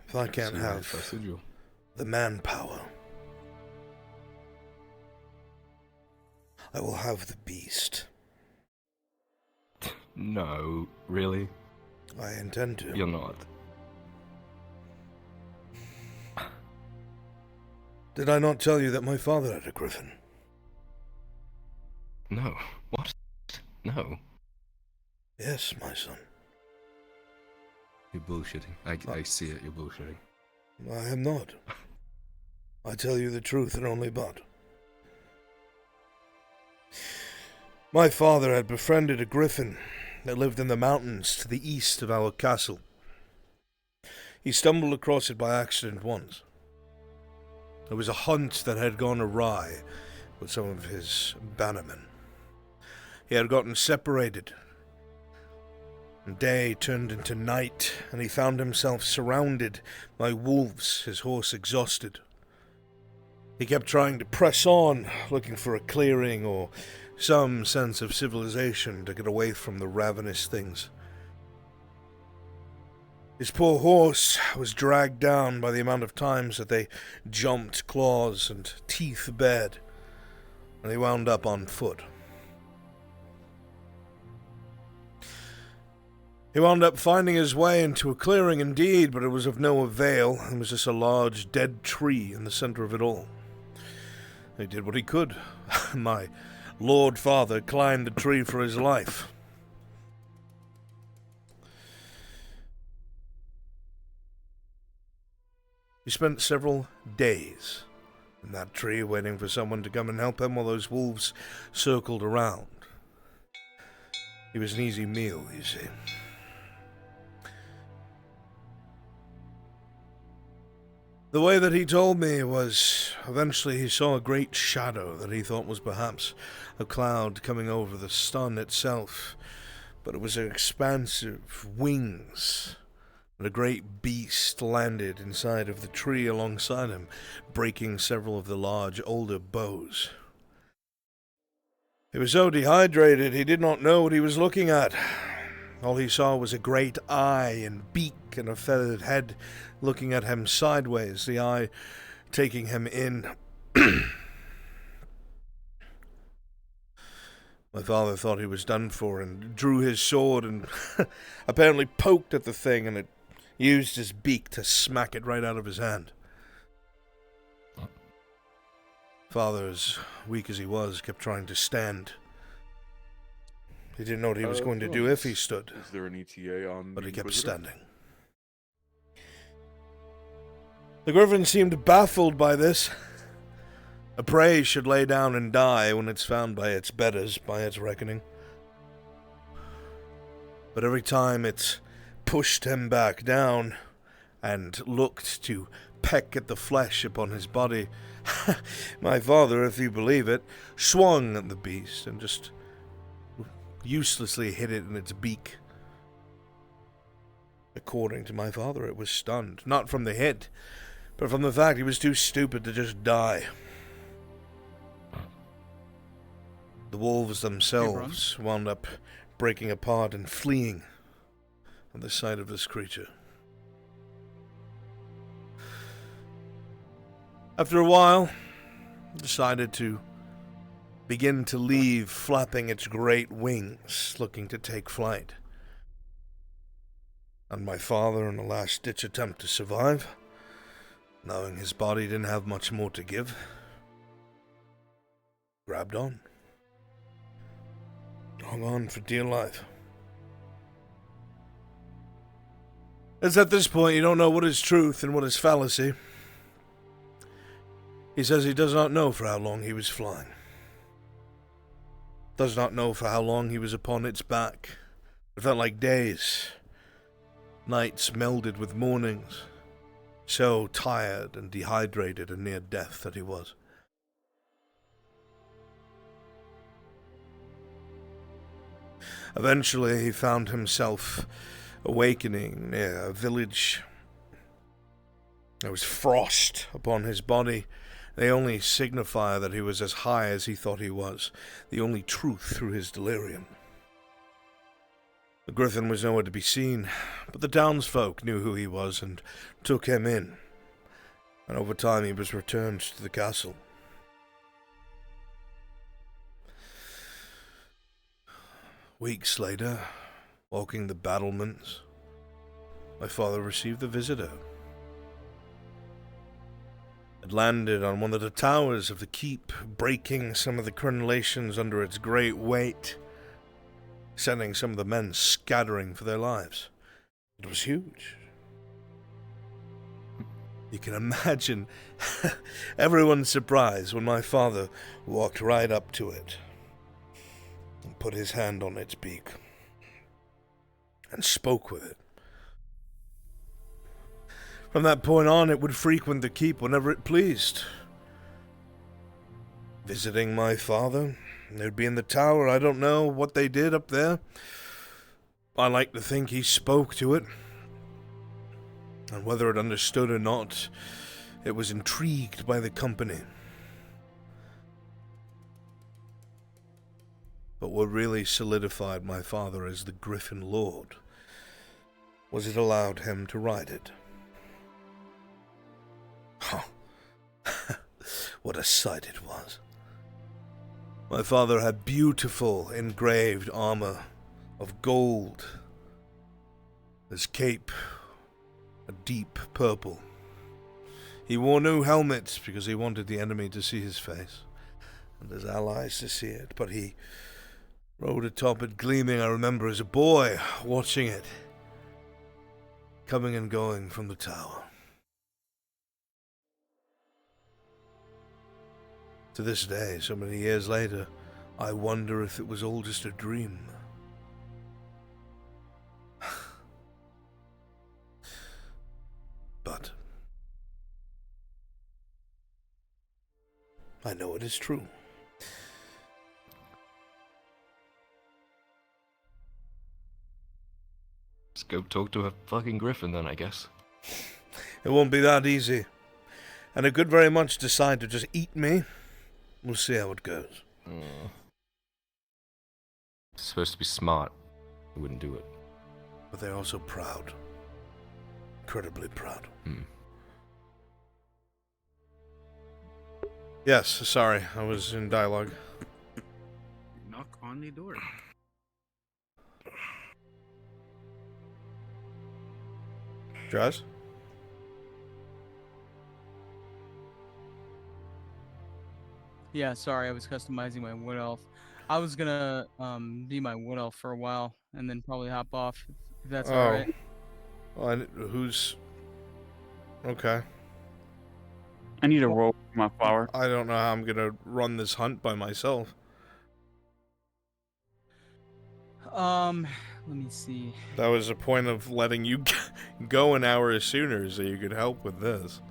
A: If I can't have the manpower, I will have the beast.
I: No, really?
A: I intend to.
I: You're not.
A: Did I not tell you that my father had a griffin?
I: No. What? No.
A: Yes, my son.
I: You're bullshitting. I see it, you're bullshitting.
A: I am not. I tell you the truth and only but. My father had befriended a griffin that lived in the mountains to the east of our castle. He stumbled across it by accident once. There was a hunt that had gone awry with some of his bannermen. He had gotten separated. And day turned into night, and he found himself surrounded by wolves, his horse exhausted. He kept trying to press on, looking for a clearing or some sense of civilization to get away from the ravenous things. His poor horse was dragged down by the amount of times that they jumped, claws and teeth bared, and he wound up on foot. He wound up finding his way into a clearing indeed, but it was of no avail. It was just a large dead tree in the center of it all. He did what he could. My Lord Father climbed the tree for his life. He spent several days in that tree waiting for someone to come and help him while those wolves circled around. He was an easy meal, you see. The way that he told me was, eventually he saw a great shadow that he thought was perhaps a cloud coming over the sun itself, but it was an expansive wings, and a great beast landed inside of the tree alongside him, breaking several of the large, older boughs. He was so dehydrated he did not know what he was looking at. All he saw was a great eye and beak and a feathered head looking at him sideways, the eye taking him in. My father thought he was done for and drew his sword and apparently poked at the thing, and it used his beak to smack it right out of his hand. Father, as weak as he was, kept trying to stand. He didn't know what he was going to do if he stood.
Q: Is there an ETA on
A: but
Q: the
A: he kept
Q: Inquisitor?
A: standing. The griffin seemed baffled by this. A prey should lay down and die when it's found by its betters, by its reckoning. But every time it pushed him back down and looked to peck at the flesh upon his body, my father, if you believe it, swung at the beast and just uselessly hit it in its beak. According to my father, it was stunned, not from the hit, but from the fact he was too stupid to just die. The wolves themselves wound up breaking apart and fleeing at the sight of this creature. After a while, it decided to begin to leave, flapping its great wings, looking to take flight. And my father, in a last-ditch attempt to survive, knowing his body didn't have much more to give, grabbed on. Hung on for dear life. It's at this point you don't know what is truth and what is fallacy. He says he does not know for how long he was flying. Does not know for how long he was upon its back. It felt like days. Nights melded with mornings. So tired and dehydrated and near death that he was. Eventually he found himself awakening near a village. There was frost upon his body, the only signifier that he was as high as he thought he was, the only truth through his delirium. The griffin was nowhere to be seen, but the townsfolk knew who he was and took him in, and over time he was returned to the castle. Weeks later, walking the battlements, my father received a visitor. It landed on one of the towers of the keep, breaking some of the crenellations under its great weight, sending some of the men scattering for their lives. It was huge. You can imagine everyone's surprise when my father walked right up to it and put his hand on its beak and spoke with it. From that point on, it would frequent the keep whenever it pleased. Visiting my father, they'd be in the tower. I don't know what they did up there. I like to think he spoke to it. And whether it understood or not, it was intrigued by the company. But what really solidified my father as the Griffin Lord was it allowed him to ride it. Huh. What a sight it was. My father had beautiful engraved armor of gold. His cape, a deep purple. He wore no helmet because he wanted the enemy to see his face and his allies to see it, but he rode atop it gleaming. I remember as a boy watching it, coming and going from the tower. To this day, so many years later, I wonder if it was all just a dream. But I know it is true.
I: Let's go talk to a fucking griffin then, I guess.
A: It won't be that easy. And it could very much decide to just eat me. We'll see how it goes.
I: It's supposed to be smart. He wouldn't do it.
A: But they're also proud. Incredibly proud. Yes, sorry, I was in dialogue.
X: Knock on the door.
A: Dress?
C: Yeah, sorry, I was customizing my wood elf. I was gonna be my wood elf for a while and then probably hop off if that's alright.
A: Well, who's... Okay.
O: I need a roll for my flower.
A: I don't know how I'm gonna run this hunt by myself.
C: Let me see.
A: That was the point of letting you go an hour sooner so you could help with this.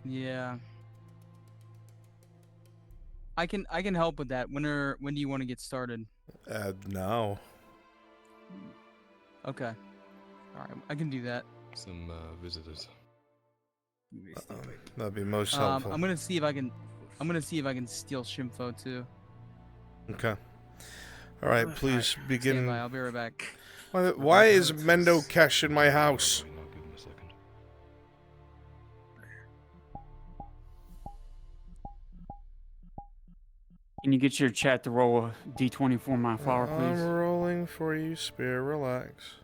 C: Yeah. I can help with that. When do you want to get started?
A: Now.
C: Okay. Alright, I can do that.
M: Some visitors.
A: That'd be most helpful.
C: I'm gonna see if I can steal Shimfo too.
A: Okay. Alright, please begin.
C: Stand by, I'll be right back.
A: Why is Mendo Kesh in my house?
O: Can you get your chat to roll a d20 for my flower, please?
A: I'm rolling for you, Spear. Relax.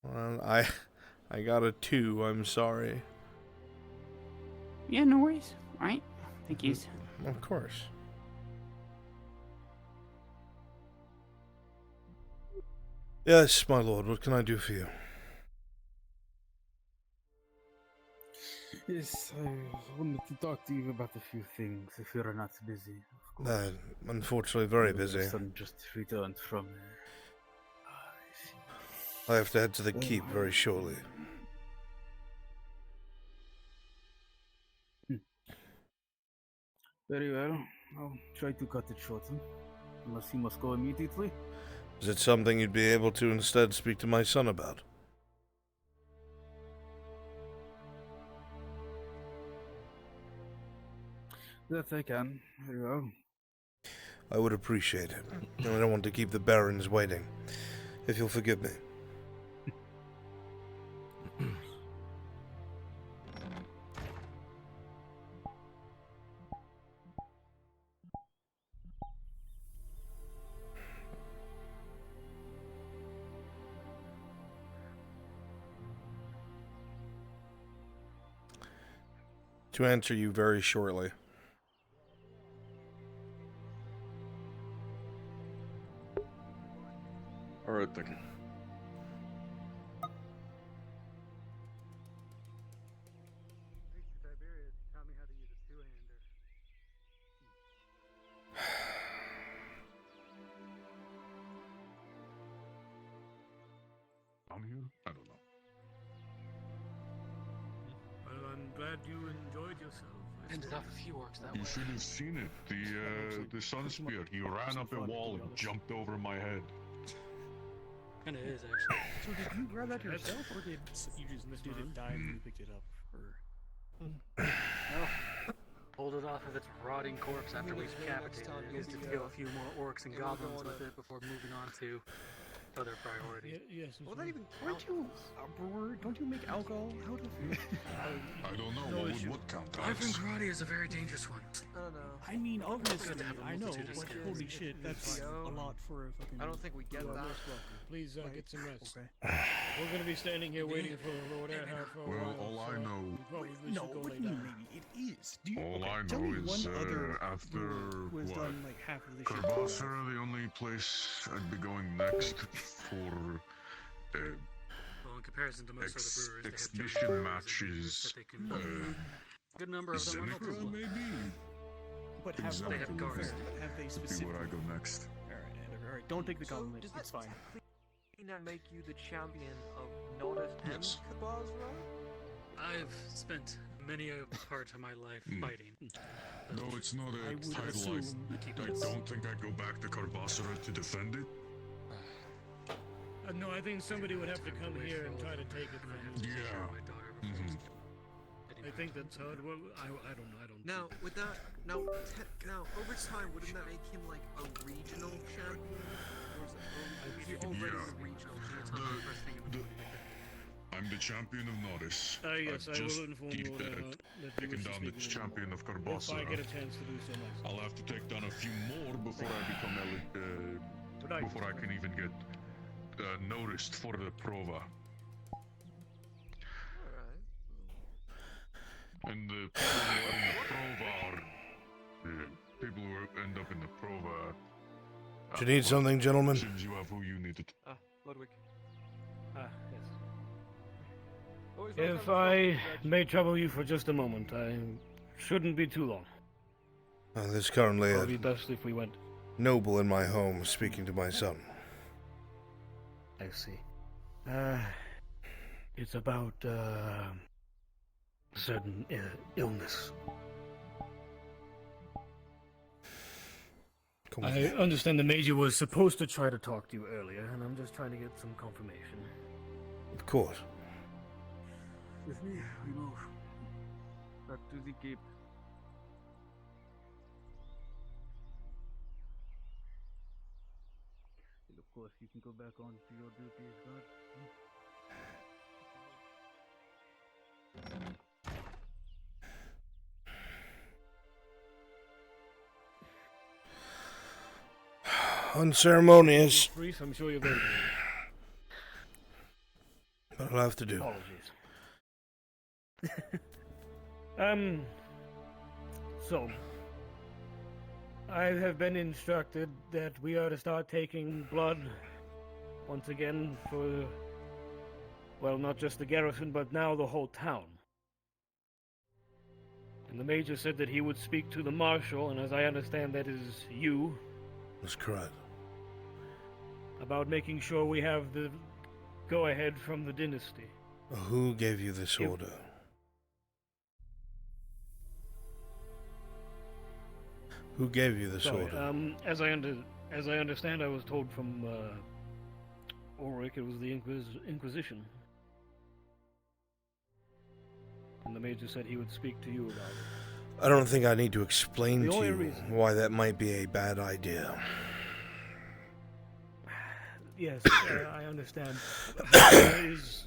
A: Well, I got a 2. I'm sorry.
O: Yeah, no worries. All right. Thank you.
A: Of course. Yes, my lord. What can I do for you?
X: Yes, I wanted to talk to you about a few things, if you're not busy, of course.
A: Unfortunately, very
X: Your
A: busy.
X: son just returned from...
A: I have to head to the keep very shortly.
X: Very well. I'll try to cut it short, unless he must go immediately.
A: Is it something you'd be able to instead speak to my son about?
X: That I can. Very well.
A: I would appreciate it. I don't want to keep the barons waiting. If you'll forgive me. To answer you very shortly.
Q: Alright then. Down here? I don't know.
P: you enjoyed yourself.
D: Ended off a few orcs that
Q: You
D: way.
Q: should have seen it. The sun spear. He ran up a wall and jumped over my head.
D: Kinda is actually.
S: So did you grab that yourself, or did you just did it die when you picked it up? Or...
D: No. Pulled it off of its rotting corpse after we decapitated it. Used it to kill a few more orcs and goblins with it before moving on to other priorities.
S: Yes.
B: Well, that even
S: Aren't you a brewer? Don't you make alcohol out of it?
Q: I don't know. What count
D: Life in
Q: as?
D: karate is a very dangerous one.
B: I don't know.
S: I mean, obviously,
D: Good to have a
S: I know,
D: multitude of
S: but
D: skills.
S: holy shit, that's a lot for a fucking...
B: I don't think we get
P: You are
B: that.
P: most welcome. Please get some rest.
S: Okay.
P: We're gonna be standing here waiting for the Lord Earhart for a
Q: Well,
P: while.
Q: all
P: so
Q: I know.
P: we probably
S: No,
P: should go
S: what
P: lay
S: do you
P: down.
S: mean? It is. Do you,
Q: All
S: okay,
Q: I
S: tell
Q: know
S: me
Q: is
S: one other
Q: after
S: brewer who has
Q: what?
S: done like half of the shit.
Q: Carbasra, the only place I'd be going next for
D: Well, in comparison to most other brewers, they have
Q: exhibition
D: giant
Q: matches.
D: that they can. Good number of them are
Q: Zeneca,
D: multiple.
Q: maybe.
S: But have
D: They have guards.
S: Have they
Q: Be
S: specifically?
Q: where I go next.
S: Alright, don't take the compliment.
B: Does
S: It's
B: that
S: fine.
B: not make you the champion of Notice and Kabazra?
D: I've spent many a part of my life fighting.
Q: No, it's not
S: I
Q: a
S: would
Q: title.
S: assume-
Q: I don't think I go back to Carbasra to defend it.
P: No, I think somebody would have to come here and try to take it from you.
Q: Yeah. Mm-hmm.
P: I think that's hard. Well, I don't know. I don't.
B: Now, with that, now over time, wouldn't that make him like a regional champion? Or is it already
Q: Yeah.
B: a regional
Q: I'm the champion of Notice.
P: Yes,
Q: I've
P: I will
Q: just
P: inform you
Q: taken down the champion of
P: If I
Q: Carbasra.
P: get a chance to do so myself.
Q: I'll have to take down a few more before I become before I can even get noticed for the prova. And the people who are in the prova are people who end up in the prova.
A: Do you need something, gentlemen?
Q: Seems you have who you needed.
D: Ludwig.
B: yes.
P: If I may trouble you for just a moment, I shouldn't be too long.
A: There's currently
P: It'll be
A: a
P: best if we went.
A: noble in my home speaking to my son.
P: I see. It's about certain illness.
A: Come
P: I
A: with me.
P: understand the Major was supposed to try to talk to you earlier, and I'm just trying to get some confirmation.
A: Of course.
C: With me, we move back to the keep. And of course, you can go back on to your duty as guard.
A: Unceremonious,
P: Reese, I'm sure you're very
A: but I'll have to do.
P: Apologies. So, I have been instructed that we are to start taking blood once again for, well, not just the garrison, but now the whole town. And the Major said that he would speak to the Marshal, and as I understand, that is you,
A: That's correct.
P: about making sure we have the go-ahead from the dynasty.
A: Who gave you this order? Who gave you this
P: Sorry,
A: order?
P: as I understand, I was told from Ulrich it was the Inquisition, and the Major said he would speak to you about it.
A: I don't think I need to explain
P: The
A: to
P: only
A: you
P: reason-
A: why that might be a bad idea.
P: Yes, I understand. There is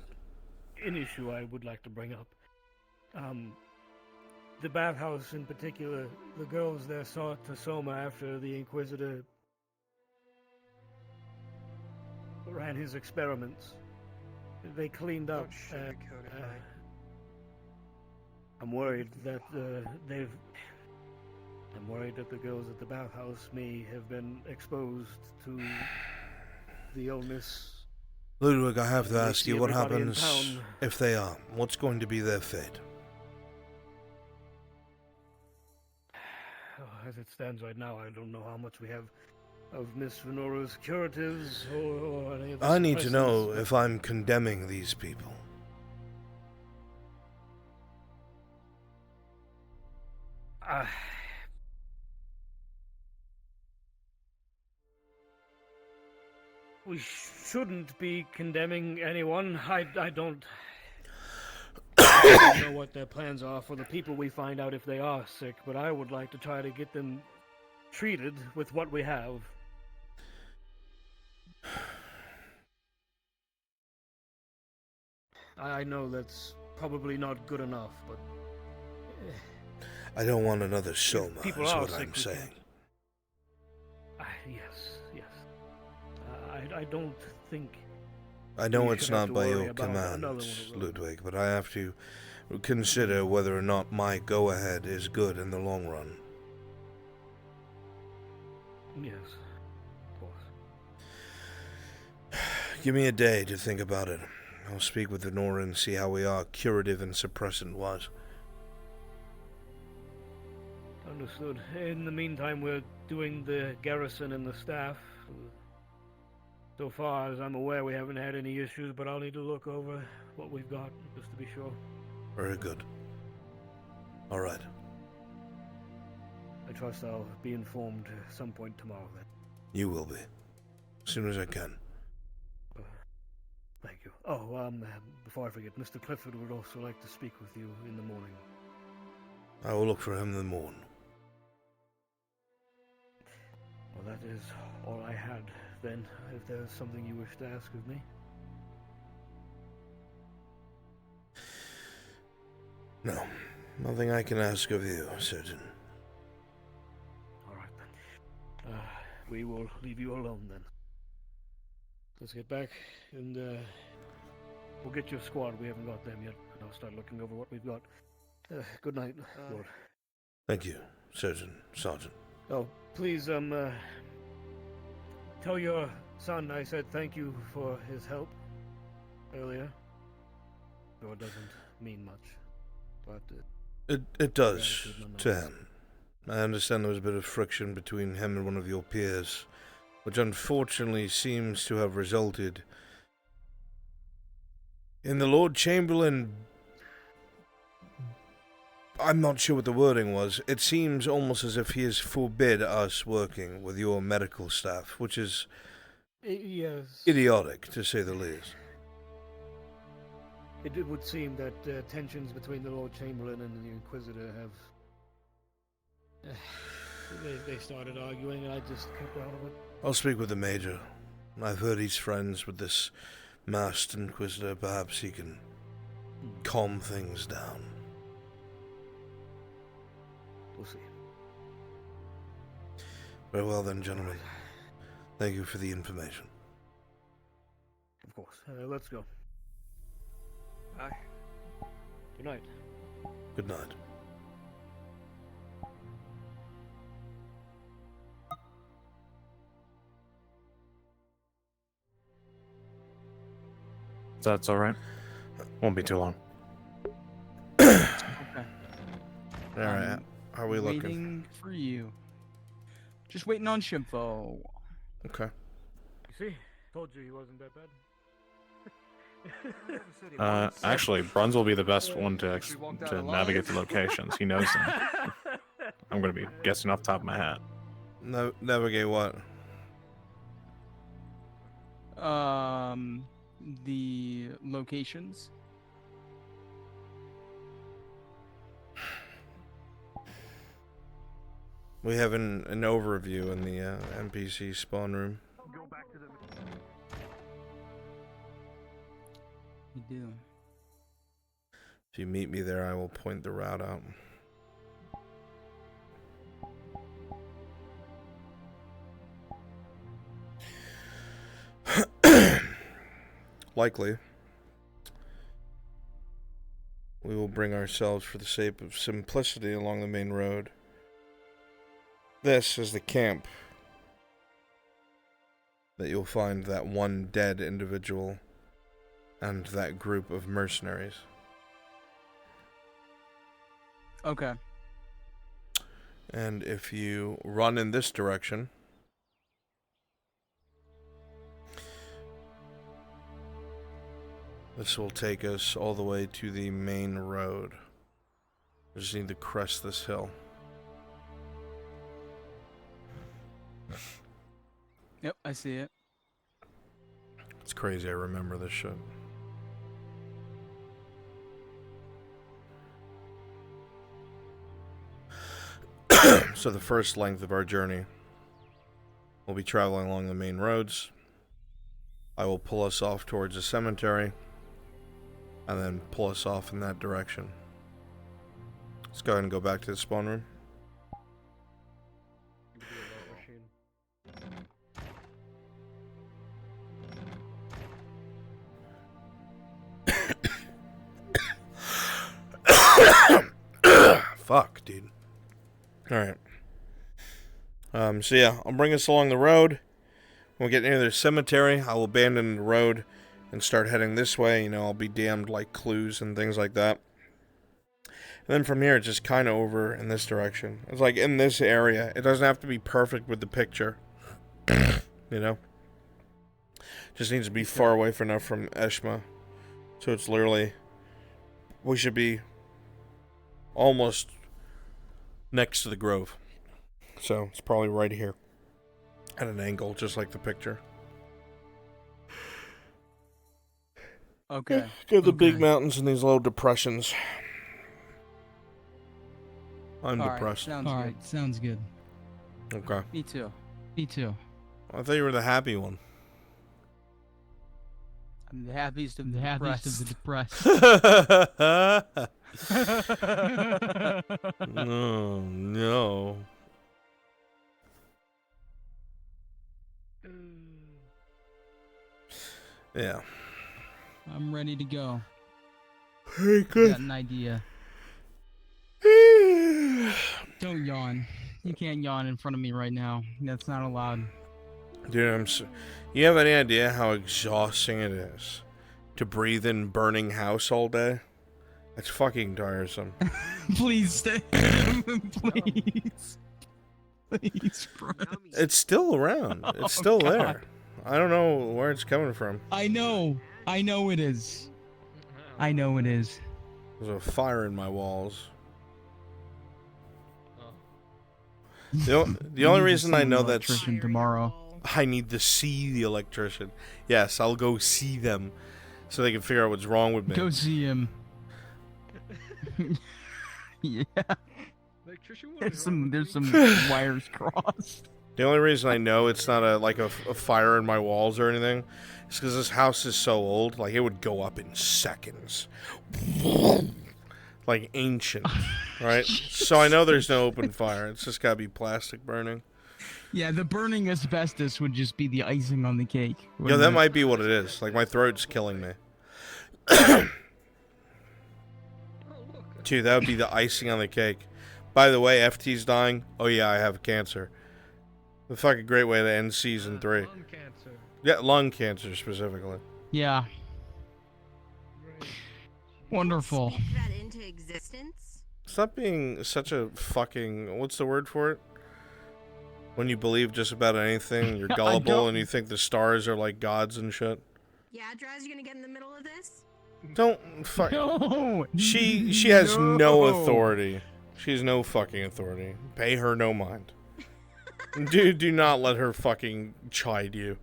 P: an issue I would like to bring up. The bathhouse in particular, the girls there saw Tasoma after the Inquisitor ran his experiments. They cleaned up. I'm worried that I'm worried that the girls at the bathhouse may have been exposed to the illness.
A: Ludwig, I have to
P: We
A: ask
P: see
A: you what
P: everybody in
A: happens
P: town.
A: if they are. What's going to be their fate?
P: As it stands right now, I don't know how much we have of Miss Venora's curatives or any of the
A: I need to
P: suppressants,
A: know
P: but-
A: if I'm condemning these people.
P: We shouldn't be condemning anyone. I don't know what their plans are for the people we find out if they are sick, but I would like to try to get them treated with what we have. I know that's probably not good enough, but...
A: I don't want another Soma,
P: people
A: is
P: are
A: what
P: sick,
A: I'm
P: we
A: saying.
P: Yes. I don't think...
A: I know
P: we
A: it's
P: should have
A: not
P: to
A: by
P: worry
A: your
P: about
A: command,
P: another one of those.
A: Ludwig, but I have to consider whether or not my go-ahead is good in the long run.
P: Yes, of course.
A: Give me a day to think about it. I'll speak with the Nora and see how we are, curative and suppressant-wise.
P: Understood. In the meantime, we're doing the garrison and the staff. So far as I'm aware, we haven't had any issues, but I'll need to look over what we've got, just to be sure.
A: Very good. All right.
P: I trust I'll be informed at some point tomorrow, then.
A: You will be. As soon as I can.
P: Thank you. Oh, before I forget, Mr. Clifford would also like to speak with you in the morning.
A: I will look for him in the morning.
P: Well, that is all I had, then. If there's something you wish to ask of me.
A: No. Nothing I can ask of you, Surgeon.
P: All right, then. We will leave you alone, then. Let's get back, and we'll get your squad. We haven't got them yet, and I'll start looking over what we've got. Good night, Lord.
A: Thank you, Sergeant.
P: Oh, please, tell your son I said thank you for his help earlier. Though it doesn't mean much, but
A: It does to him. I understand there was a bit of friction between him and one of your peers, which unfortunately seems to have resulted in the Lord Chamberlain. I'm not sure what the wording was. It seems almost as if he has forbid us working with your medical staff, which is
P: yes,
A: idiotic, to say the least.
P: It would seem that tensions between the Lord Chamberlain and the Inquisitor have... They started arguing, and I just kept out of it.
A: I'll speak with the Major. I've heard he's friends with this masked Inquisitor. Perhaps he can calm things down.
P: We'll see.
A: Very well then, gentlemen. Thank you for the information.
P: Of course. Let's go.
B: Bye.
P: Good night.
A: Good night.
E: That's all right. Won't be too long.
C: Okay.
A: All right. How are we looking?
C: Waiting for you. Just waiting on Shimfo.
A: Okay.
P: You see? Told you he wasn't that bad.
E: Actually, Bruns will be the best one to navigate the locations. He knows them. I'm going to be guessing off the top of my hat.
A: Navigate what?
C: The locations.
A: We have an overview in the NPC spawn room.
P: Go back to the...
C: You do.
A: If you meet me there, I will point the route out. Likely, we will bring ourselves for the sake of simplicity along the main road. This is the camp that you'll find that one dead individual and that group of mercenaries.
C: Okay.
A: And if you run in this direction, this will take us all the way to the main road. We just need to crest this hill.
C: Yep, I see it.
A: crazy I remember this shit. So the first length of our journey, we'll be traveling along the main roads. I will pull us off towards the cemetery, and then pull us off in that direction. Let's go ahead and go back to the spawn room. Fuck, dude. Alright. So yeah, I'll bring us along the road. When we get near the cemetery, I will abandon the road and start heading this way. You know, I'll be damned like clues and things like that. And then from here, it's just kind of over in this direction. It's like in this area. It doesn't have to be perfect with the picture. You know? Just needs to be far away enough from Eshma. So it's literally... We should be almost next to the grove. So it's probably right here. At an angle, just like the picture.
C: Okay.
A: Got the big mountains and these little depressions. I'm depressed.
N: Alright, sounds good.
A: Okay.
C: Me too.
N: Me too.
A: I thought you were the happy one.
C: I'm the happiest of
N: The happiest of the depressed.
A: No, no. Yeah.
N: I'm ready to go.
A: Very good.
N: Got an idea. Don't yawn. You can't yawn in front of me right now. That's not allowed.
A: Dude, you have any idea how exhausting it is to breathe in burning house all day? It's fucking tiresome.
N: Please stay. Please. Please, bro.
A: It's still around. It's still there. I don't know where it's coming from.
N: I know. I know it is. I know it is.
A: There's a fire in my walls. The only reason I know that's
N: tomorrow.
A: I need to see the electrician. Yes, I'll go see them so they can figure out what's wrong with me.
N: Go see him. Yeah. There's some wires crossed.
A: The only reason I know it's not a fire in my walls or anything is because this house is so old. Like, it would go up in seconds. Like ancient, right? So I know there's no open fire. It's just gotta be plastic burning.
N: Yeah, the burning asbestos would just be the icing on the cake.
A: Yeah, that might be what it is. Like, my throat's killing me. Dude, that would be the icing on the cake. By the way, FT's dying. Oh yeah, I have cancer. The fucking great way to end season 3.
B: Lung cancer.
A: Yeah, lung cancer specifically.
N: Yeah. Wonderful.
H: Speak that into existence?
A: Stop being such a fucking... What's the word for it? When you believe just about anything, you're gullible and you think the stars are like gods and shit.
H: Yeah, Draz, you gonna get in the middle of this?
A: Don't fuck.
N: No.
A: She has no authority. She has no fucking authority. Pay her no mind. Do not let her fucking chide you.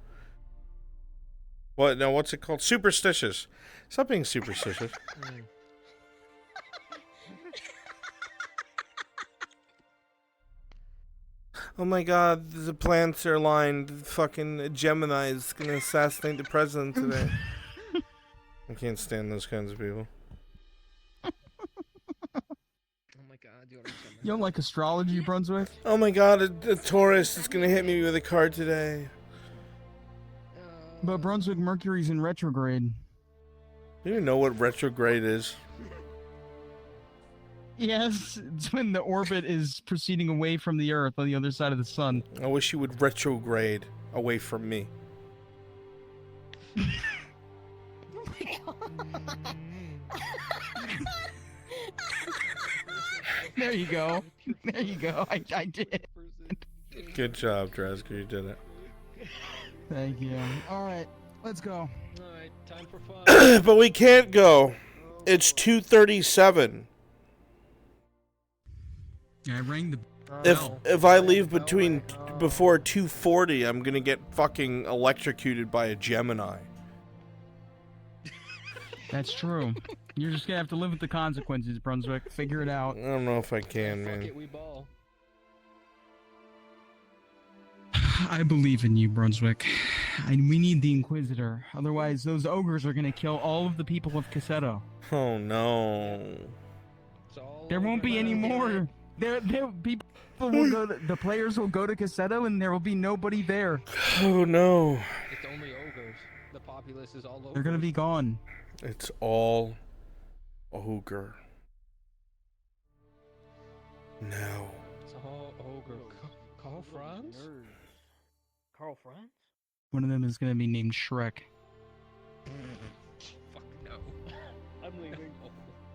A: What? No, what's it called? Superstitious. Stop being superstitious. Oh my god, the plants are lined. Fucking Gemini is gonna assassinate the president today. I can't stand those kinds of people.
N: You don't like astrology, Brunswick?
A: Oh my god, a Taurus is gonna hit me with a card today.
N: But Brunswick Mercury's in retrograde.
A: Do you know what retrograde is?
N: Yes, it's when the orbit is proceeding away from the Earth on the other side of the sun.
A: I wish you would retrograde away from me.
N: There you go. There you go. I did.
A: Good job, Drasker. You did it.
N: Thank you. Alright, let's go.
B: Alright, time for fun.
A: But we can't go. It's 2:37.
N: Yeah, I rang the...
A: If I leave before 2:40, I'm gonna get fucking electrocuted by a Gemini.
C: That's true. You're just gonna have to live with the consequences, Brunswick. Figure it out.
A: I don't know if I can, man.
D: we ball.
C: I believe in you, Brunswick. We need the Inquisitor. Otherwise, those ogres are gonna kill all of the people of Cassetto.
A: Oh no.
C: There won't be any more. People will go. The players will go to Cassetto, and there will be nobody there.
A: Oh no.
D: It's only ogres. The populace is all over.
C: They're gonna be gone.
A: It's all ogre. No.
D: It's all ogre. Carl Franz?
V: Carl Franz?
C: One of them is gonna be named Shrek.
D: Fuck no. I'm leaving.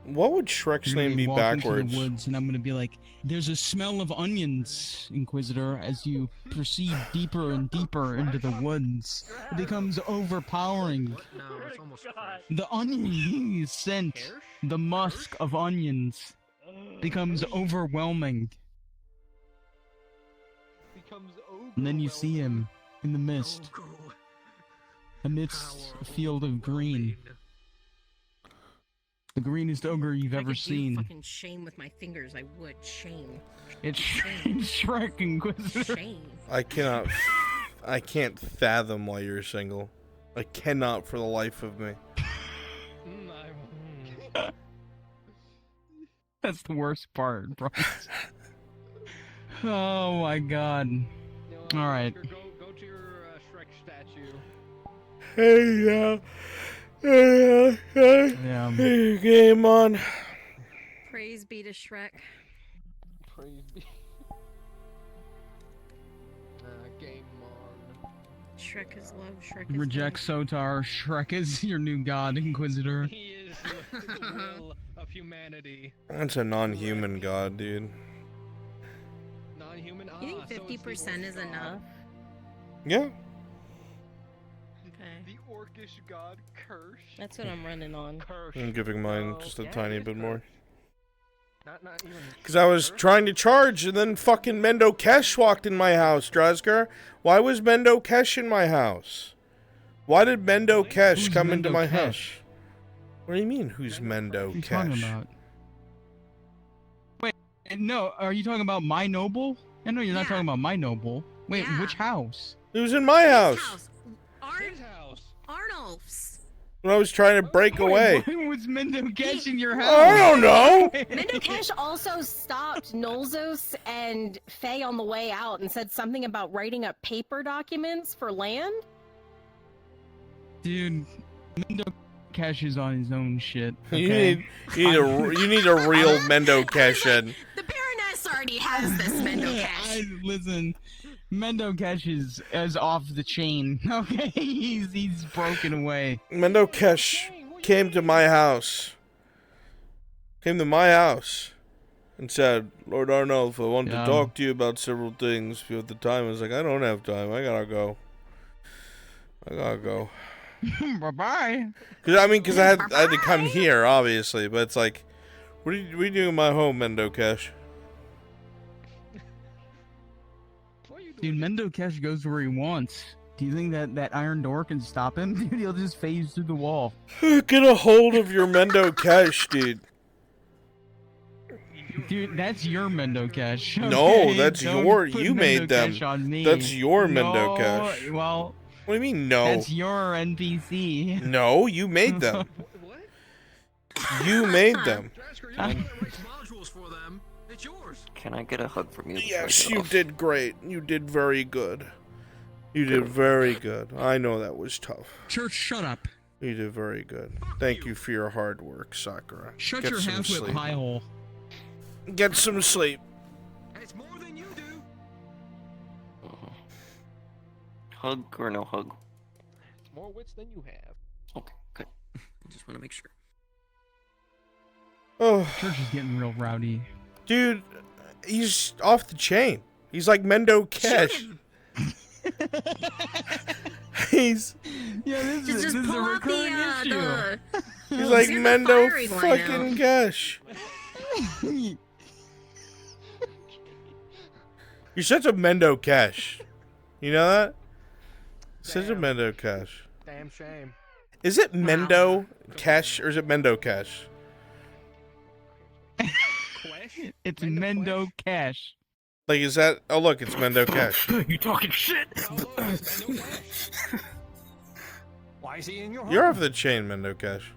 A: What would Shrek's
C: You're gonna
A: name be
C: walk into
A: backwards?
C: the woods, and I'm gonna be like, "There's a smell of onions, Inquisitor." As you proceed deeper and deeper into the woods, it becomes overpowering.
B: No, it's almost
C: The onion scent, the musk of onions, becomes overwhelming. And then you see him in the mist, amidst a field of green. The greenest ogre you've
H: If I
C: ever
H: could do
C: seen.
H: fucking shame with my fingers, I would. Shame.
C: It's Shrek, Inquisitor.
H: Shame.
A: I can't fathom why you're single. I cannot for the life of me.
C: That's the worst part, bro. Oh my god. Alright.
D: Go to your Shrek statue.
A: Hey, yeah. Game on.
H: Praise be to Shrek.
D: Praise be. Game on.
H: Shrek is love. Shrek is
C: Reject Sotar. Shrek is your new god, Inquisitor.
D: He is the will of humanity.
A: That's a non-human god, dude.
D: Non-human.
H: You think 50% is enough?
A: Yeah.
H: Okay.
D: The orcish god Kirsch.
H: That's what I'm running on.
A: I'm giving mine just a tiny bit more.
D: Not even.
A: Because I was trying to charge, and then fucking Mendo Kesh walked in my house, Drazgar. Why was Mendo Kesh in my house? Why did Mendo Kesh come into my house? What do you mean, who's Mendo
C: What are you
A: Kesh?
C: talking about? Wait, no, are you talking about my noble? No, you're not talking about my noble. Wait, which house?
A: He was in my house.
D: His house.
H: Arnulf's.
A: When I was trying to break away.
C: Why was Mendo Kesh in your house?
A: I don't know.
J: Mendokesh also stopped Nolzos and Faye on the way out and said something about writing up paper documents for land.
C: Dude, Mendo Kesh is on his own shit.
A: You
C: Okay?
A: need a real Mendo Kesh in.
H: The Baroness already has this Mendokesh.
C: Listen, Mendo Kesh is off the chain. Okay, he's broken away.
A: Mendo Kesh came to my house. And said, Lord Arnulf, I want to talk to you about several things. If you have the time, I was like, I don't have time. I gotta go.
C: Bye-bye.
A: Because I had to come here, obviously. But it's like, what are you doing in my home, Mendo Kesh?
C: Dude, Mendo Kesh goes where he wants. Do you think that iron door can stop him? Dude, he'll just phase through the wall.
A: Get a hold of your Mendo Kesh, dude.
C: Dude, that's your Mendo Kesh.
A: No,
C: okay?
A: that's
C: Don't
A: your.
C: put
A: You
C: Mendo
A: made them.
C: Kesh on me.
A: That's your
C: No,
A: Mendo Kesh.
C: Well,
A: what do you mean no?
C: That's your NPC.
A: No, you made them. You made them.
W: Can I get a hug from you?
A: Yes, you did great. You did very good. You did very good. I know that was tough.
N: Church, shut up.
A: You did very good. Thank you for your hard work, Sakura.
N: Shut
A: Get
N: your
A: some
N: half-wit
A: sleep.
N: pie hole.
A: Get some sleep.
W: Hug or no hug?
D: It's more wits than you have.
W: Okay, good.
B: I just want to make sure.
A: Oh,
C: Church is getting real rowdy.
A: Dude, he's off the chain. He's like Mendo Kesh. He's
H: Just pull out the
A: he's like
H: zero
A: Mendo
H: firing line
A: fucking
H: out.
A: Kesh. You're such a Mendo Kesh. You know that? Such a Mendo Kesh.
D: Damn shame.
A: Is it Mendo Cash or is it Mendo Cash?
N: It's Mendo Cash.
A: Like, is that? Oh, look, it's Mendo Cash.
X: You talking shit?
L: Why is he in your
A: You're off the chain, Mendo Cash.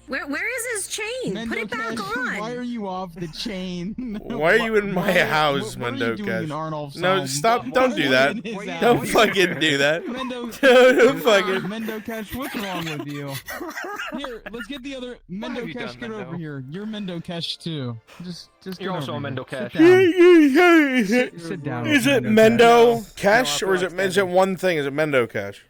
H: Where is his chain? Put it back on.
N: Why are you off the chain?
A: Why are you in my house,
N: what are
A: Mendo
N: you doing
A: Cash?
N: in Arnold's
A: No,
N: home?
A: stop!
N: Why
A: Don't
N: are
A: do
N: you
A: that!
N: in his
A: Don't
N: house?
A: fucking do that!
N: Mendo,
A: Don't fucking.
N: Mendo Cash, what's wrong with you? Here, let's get the other
L: have
N: Mendo
L: you
N: Cash.
L: done,
N: Get
L: Mendo?
N: over here. You're Mendo Cash too. Just
L: You're
N: get
L: also
N: over
L: a
N: here.
L: Mendo Cash.
N: Sit down.
A: Is it
N: Mendo
A: Mendo Cash or is it one thing? Is it Mendo Cash?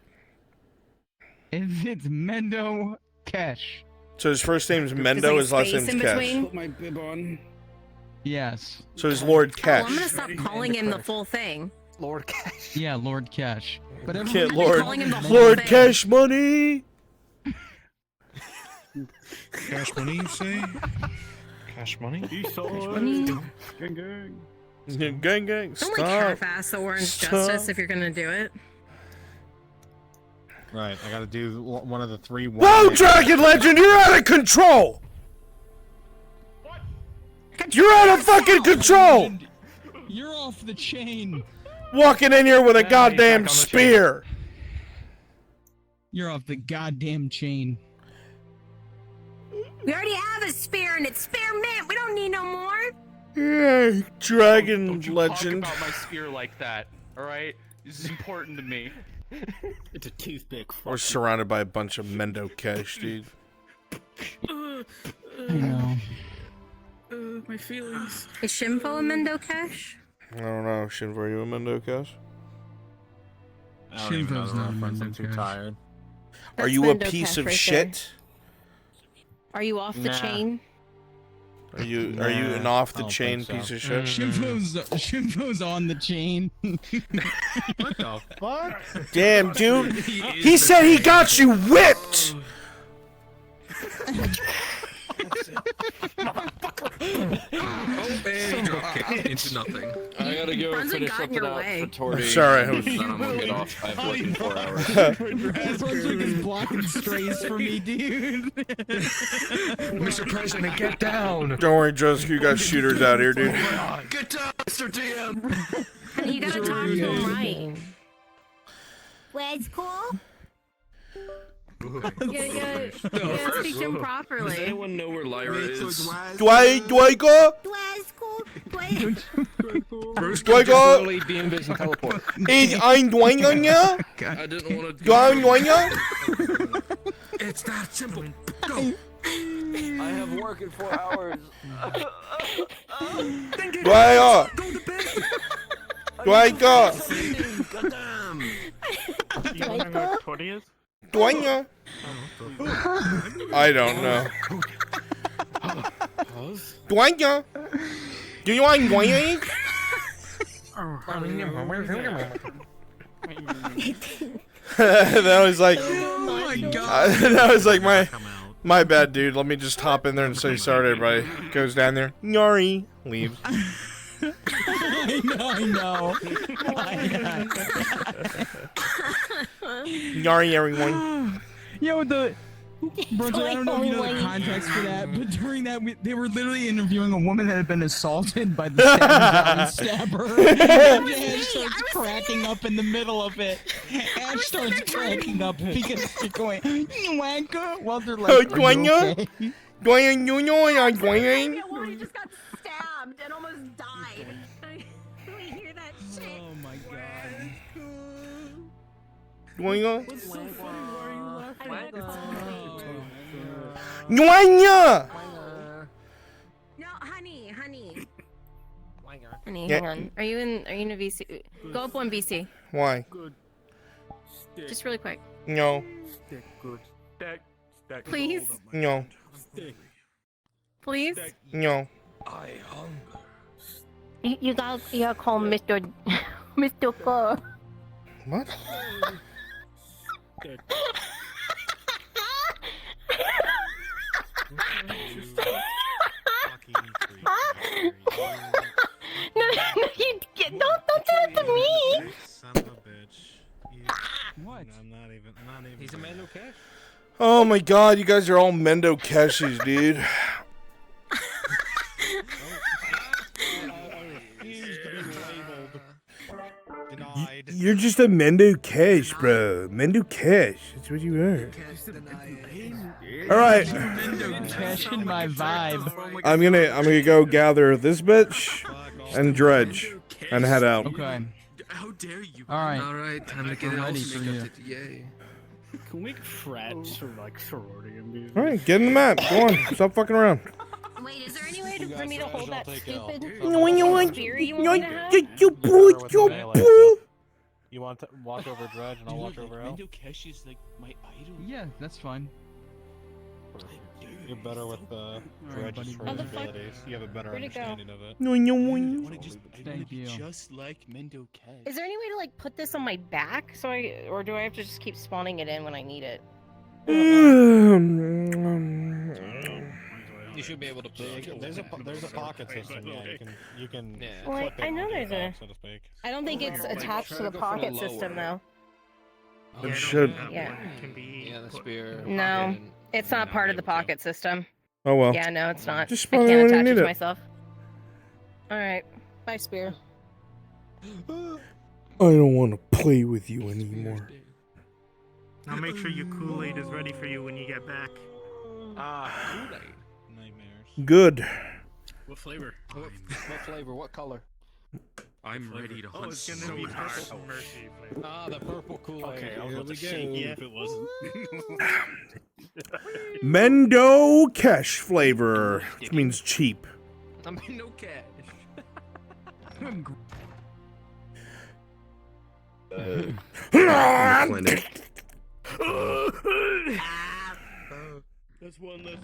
N: It's Mendo Cash.
A: So his first name's Mendo, his last name's Cash.
X: Put my bib on.
N: Yes.
A: So he's Lord
H: Oh,
A: Cash.
H: I'm gonna stop calling him the full thing.
L: Lord Cash.
N: Yeah, Lord Cash. But
A: Can't
N: everybody
A: Lord
H: calling him the whole
A: Lord
H: thing.
A: Cash Money.
E: Cash money, you say? Cash money?
X: Gang gang.
A: Gang gang.
H: Don't
A: Stop.
H: like half-ass the Orange
A: Stop.
H: Justice if you're gonna do it.
R: Right, I gotta do one of the three.
A: Whoa, Dragon Legend, you're out of control! You're out of fucking control!
N: You're off the chain.
A: Walking in here with a goddamn spear.
N: You're off the goddamn chain.
H: We already have a spear and it's spearmint. We don't need no more.
A: Yeah, Dragon
T: Don't you
A: Legend.
T: talk about my spear like that, alright? This is important to me.
X: It's a toothpick.
A: We're surrounded by a bunch of Mendo Cash, dude.
N: I know.
X: My feelings.
H: Is Shimfo a Mendo Cash?
A: I don't know. Shinvo, are you a Mendo Cash?
R: I don't even know
N: Shinvo's
R: the
N: not
R: reference. I'm
N: Mendo
R: too
N: Cash.
R: tired.
A: Are
H: That's
A: you a
H: Mendo
A: piece
H: Cash
A: of
H: right
A: shit?
H: Are you off the
R: Nah.
H: chain?
A: Are you an
R: Nah,
A: off
R: I
A: the
R: don't
A: chain
R: think
A: piece
R: so.
A: of shit?
N: Shimfo's on the chain.
R: What the fuck?
A: Damn, dude. He said he got you whipped.
B: And drop kick into nothing.
I: I gotta go
H: Brunswick
I: finish
H: got in
I: something
H: your
I: out
H: way.
I: for Tori.
A: Sorry.
I: Then I'm gonna get off. I have work in 4 hours.
N: Brunswick is blocking strays for me, dude.
B: Mr. President, get down.
A: Don't worry, Jessica. You got shooters out here, dude.
B: Get down, Mr. DM.
H: Honey, you gotta talk to him right.
J: Where's cool?
H: You gotta speak to him
I: Does
H: properly.
I: anyone know where Lyra is?
A: Do I go?
J: Where's cool?
I: Bruce,
A: Do I go?
I: Totally de-invis and teleport.
A: Is I'm doing on ya?
I: I didn't want to.
A: Do I'm doing ya?
B: It's that simple. Go.
I: I have work in 4 hours.
A: Do I go? Do I go?
B: Goddamn.
S: You wanna know what 20 is?
A: Do I know? I don't know. Do I know? Do you want going? That was like,
N: Oh my god.
A: that was like my bad, dude. Let me just hop in there and say sorry to everybody. Goes down there, Yari, leaves.
N: I know.
A: Yari, everyone.
N: Yo, Brunswick, I don't know if you know the context for that, but during that, they were literally interviewing a woman that had been assaulted by the stabber. Ash starts cracking up in the middle of it. Ash starts cracking up because they're going, wanker, while they're like, are you okay?
A: Going, you know, I'm going.
H: Well, he just got stabbed and almost died. We hear that shit.
N: Oh my god.
A: Going on.
H: What's so funny? Why are you laughing?
A: Nuanya.
H: No, honey. Honey,
A: Yeah.
H: hang on. Are you in a VC? Go up one VC.
A: Why?
H: Just really quick.
A: No.
H: Please?
A: No.
H: Please?
A: No.
J: You gotta call Mr. Mr. Kerr.
A: What?
J: No, don't do that to me.
R: Son of a bitch.
N: What?
R: I'm not even.
B: He's a Mendo Cash?
A: Oh my god, you guys are all Mendo Keshes, dude. You're just a Mendo Kesh, bro. Mendo Kesh. That's what you are. Alright.
C: Catching my vibe.
A: I'm gonna go gather this bitch and dredge and head out.
C: Okay.
B: How dare you?
C: Alright.
B: Alright, time to get it all
C: ready for you.
B: scripted. Yay.
O: Can we make frats or like sorority and music?
A: Alright, get in the map. Go on. Stop fucking around.
J: Wait, is there any way for me to hold that stupid
A: No,
J: spear you want me to have?
E: You want to watch over Dredge and I'll watch over L?
L: Keshi's like my idol.
C: Yeah, that's fine.
E: You're better with Dredge's abilities. You have a better
J: Where'd it go?
E: understanding of it.
C: Thank you.
L: Just like Mendo Kesh.
J: Is there any way to like put this on my back or do I have to just keep spawning it in when I need it?
E: You should be able to put there's a pocket system, yeah. You can
J: Well,
E: clip it
J: I know
E: onto your
J: there's
E: back,
J: a.
E: so to speak.
J: I don't think it's attached to the pocket system though.
A: It should.
J: Yeah.
V: Yeah, the spear.
J: No, it's not part of the pocket system.
A: Oh well.
J: Yeah, no, it's not.
A: Just
J: I
A: spawn it
J: can't
A: when you
J: attach it
A: need
J: to
A: it.
J: myself. All right, bye, spear.
A: I don't want to play with you anymore.
S: Now make sure your Kool-Aid is ready for you when you get back.
V: Kool-Aid.
A: Good.
L: What flavor?
V: What flavor? What color?
B: I'm ready to hunt.
S: Oh, it's gonna be purple mercy flavor.
V: Ah, the purple Kool-Aid.
L: Okay, I was
V: Here
L: about to
V: we
L: shake
V: go.
L: you if it wasn't.
A: Mendo Kesh flavor, which means cheap.
V: I mean, no cash.
S: That's one less.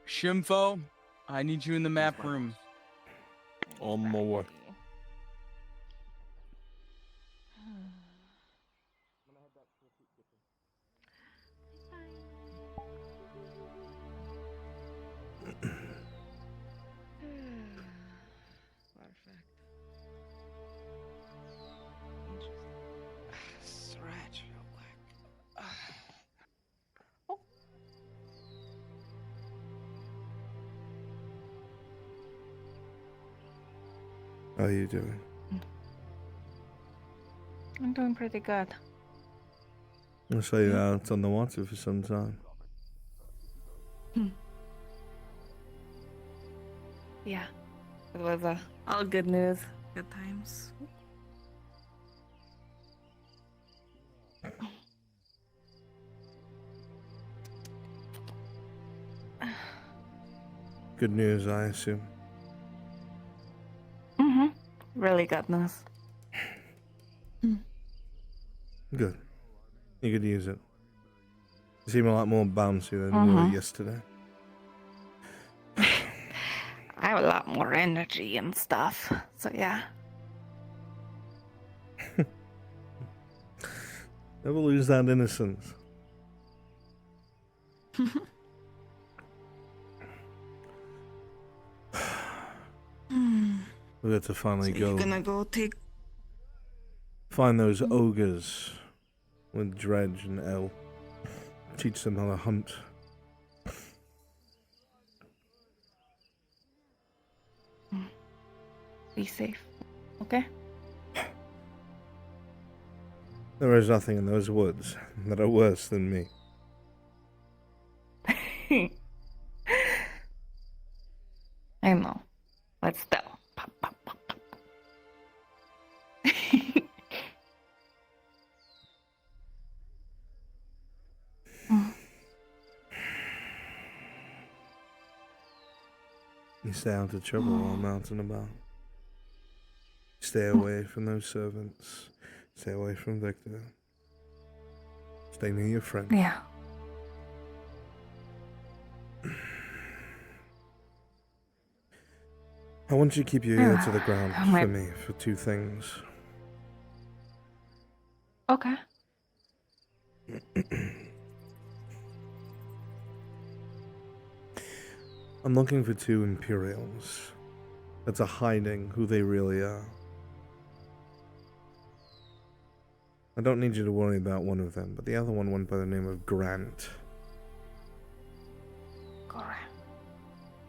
C: Shimfo, I need you in the map room.
E: On my way.
V: Stretch real quick.
A: How are you doing?
J: I'm doing pretty good.
A: I'll show you out on the water for some time.
F: Yeah, it was all good news. Good times.
A: Good news, I assume.
F: Really good news.
A: Good. You could use it. You seem a lot more bouncy than you were yesterday.
F: I have a lot more energy and stuff. So yeah.
A: Never lose that innocence. We got to finally
F: So
A: go
F: you're gonna go take.
A: find those ogres with Dredge and Elle. Teach them how to hunt.
F: Be safe. Okay?
A: There is nothing in those woods that are worse than me.
F: I know. But still. Pop, pop, pop, pop.
A: You stay out of trouble while I'm out and about. Stay away from those servants. Stay away from Victor. Stay near your friends.
F: Yeah.
A: I want you to keep your ear to the ground
F: My-
A: for me for two things.
F: Okay.
A: I'm looking for two Imperials. That's a hiding who they really are. I don't need you to worry about one of them, but the other one went by the name of Grant.
F: Grant.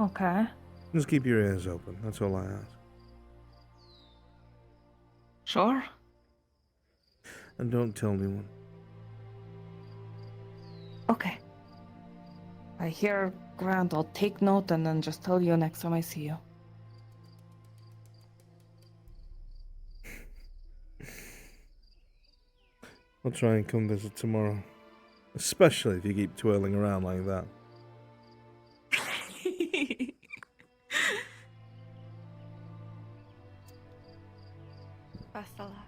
F: Okay.
A: Just keep your ears open, that's all I ask.
F: Sure.
A: And don't tell anyone.
F: Okay. I hear Grant. I'll take note and then just tell you next time I see you.
A: I'll try and come visit tomorrow. Especially if you keep twirling around like that.
F: Best of luck.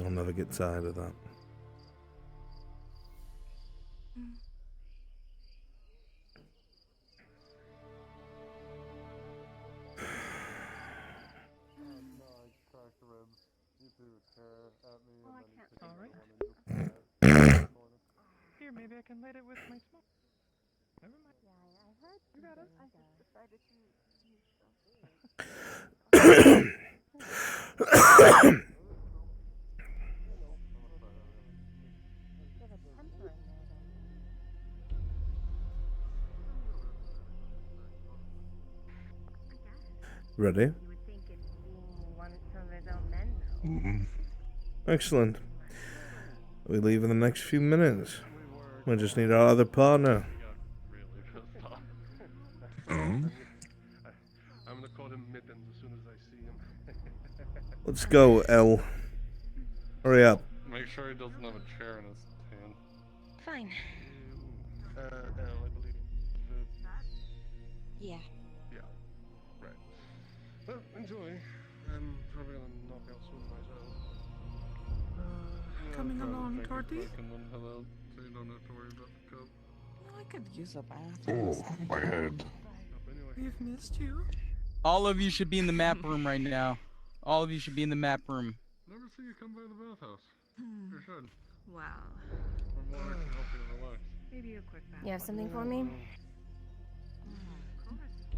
A: I'll never get tired of that.
B: Here, maybe I can light it with my smoke. Never mind. Yeah, I heard. You got it. I just decided to
A: Ready? Excellent. We leave in the next few minutes. We just need our other partner.
Q: Oh?
G: I'm gonna call him Mittens as soon as I see him.
A: Let's go, L. Hurry up.
E: Make sure he doesn't have a chair in his hand.
J: Fine.
G: L, I believe.
J: Yeah.
G: Yeah. Right. Well, enjoy. I'm probably gonna knock out soon myself.
B: Coming along, Torty?
E: Hello, so you don't have to worry about the cup.
F: I could use a bathroom.
Q: Oh, my head.
B: We've missed you.
C: All of you should be in the map room right now. All of you should be in the map room.
E: Never see you come by the bathhouse. You should.
H: Wow.
E: Water can help you relax.
H: Maybe a quick bath.
J: You have something for me?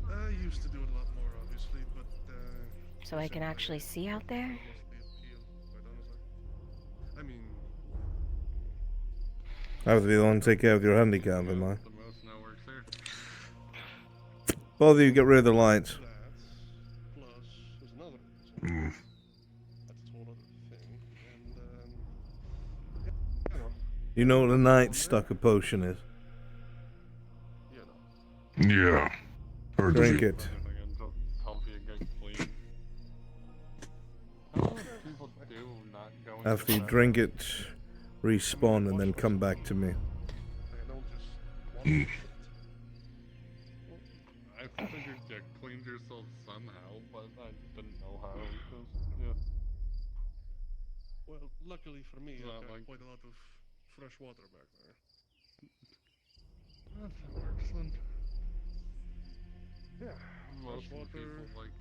G: I used to do it a lot more, obviously, but
J: So I can actually see out there?
G: I mean,
A: I have to be the one to take care of your handicap, am I?
E: The mouse now works there.
A: Both of you get rid of the lights.
G: plus there's another reason.
Q: Mm.
G: That's a whole other thing.
A: You know what a night stucker potion is?
Q: Yeah. Heard of
A: Drink
Q: it.
A: it.
E: Comfy and get clean. How do people do not go into
A: After you
E: the
A: drink it, respawn and then come back to me.
Q: Mm.
E: I figured you cleaned yourself somehow, but I didn't know how. Yeah.
G: Well, luckily for me,
E: Not
G: I've got
E: like-
G: quite a lot of fresh water back there.
E: That works then.
G: Yeah.
E: Most
G: fresh
E: of the
G: water.
E: people like.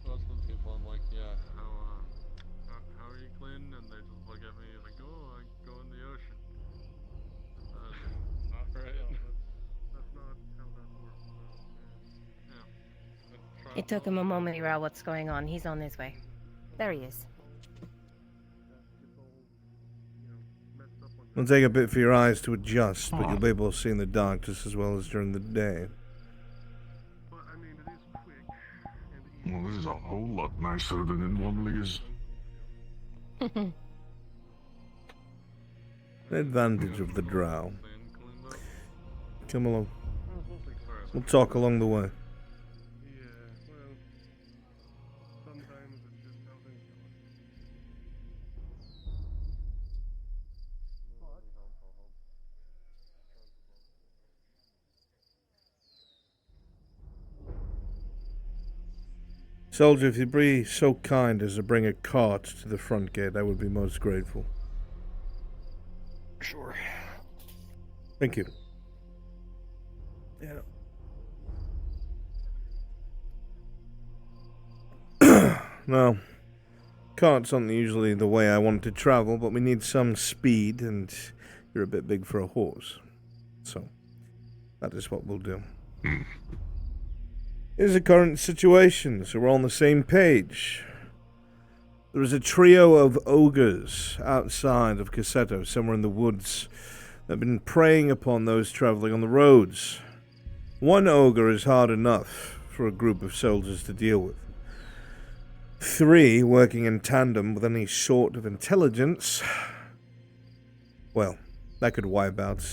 E: Most of the people I'm like, yeah, how are you clean? And they just look at me like, oh, I go in the ocean. Not right.
G: That's not how that works.
E: Yeah.
J: It took him a moment to figure out what's going on. He's on his way. There he is.
A: It'll take a bit for your eyes to adjust, but you'll be able to see in the dark just as well as during the day.
Q: Well, this is a whole lot nicer than it normally is.
A: The advantage of the drow. Come along. We'll talk along the way.
G: Sometimes it's just how things go.
A: Soldier, if you'd be so kind as to bring a cart to the front gate, I would be most grateful.
I: Sure.
A: Thank you. Yeah. Now, carts aren't usually the way I want to travel, but we need some speed, and You're a bit big for a horse. So, that is what we'll do. Here's the current situation, so we're on the same page. There is a trio of ogres outside of Cassetto, somewhere in the woods, that have been preying upon those traveling on the roads. One ogre is hard enough for a group of soldiers to deal with. 3 working in tandem with any sort of intelligence, well, that could wipe out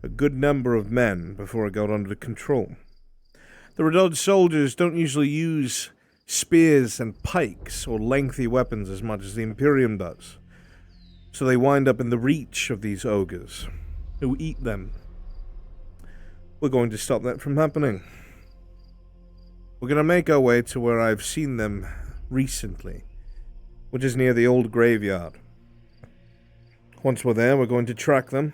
A: a good number of men before it got under control. The Redod soldiers don't usually use spears and pikes or lengthy weapons as much as the Imperium does, so they wind up in the reach of these ogres, who eat them. We're going to stop that from happening. We're going to make our way to where I've seen them recently, which is near the old graveyard. Once we're there, we're going to track them,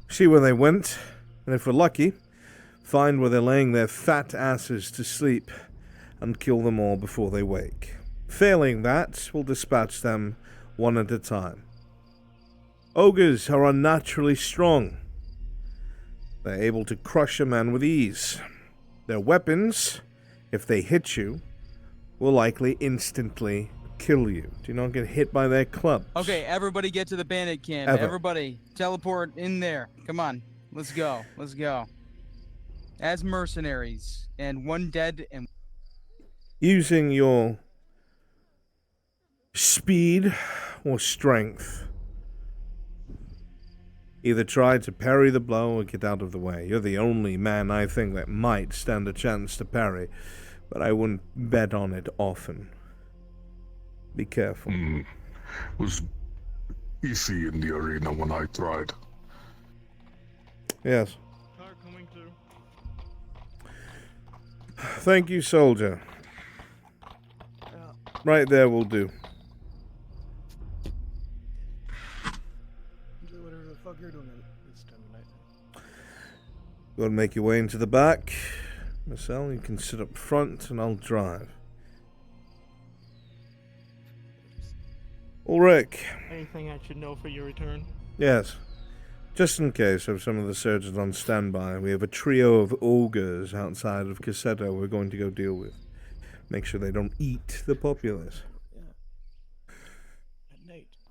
A: see where they went, and if we're lucky, find where they're laying their fat asses to sleep, and kill them all before they wake. Failing that, we'll dispatch them one at a time. Ogres are unnaturally strong. They're able to crush a man with ease. Their weapons, if they hit you, will likely instantly kill you. Do not get hit by their clubs.
C: Okay, everybody get to the bandit camp.
A: Ever.
C: Everybody, teleport in there. Come on, let's go. Let's go. As mercenaries, and one dead and...
A: Using your speed or strength, either try to parry the blow or get out of the way. You're the only man, I think, that might stand a chance to parry, but I wouldn't bet on it often. Be careful.
Q: Was easy in the arena when I tried.
A: Yes. Thank you, soldier. Right there will do.
S: Do whatever the fuck you're doing this time of night.
A: Go and make your way into the back. Marcel, you can sit up front and I'll drive. Ulrich.
S: Anything I should know for your return?
A: Yes. Just in case of some of the surgeons on standby, we have a trio of ogres outside of Cassetto we're going to go deal with. Make sure they don't eat the populace.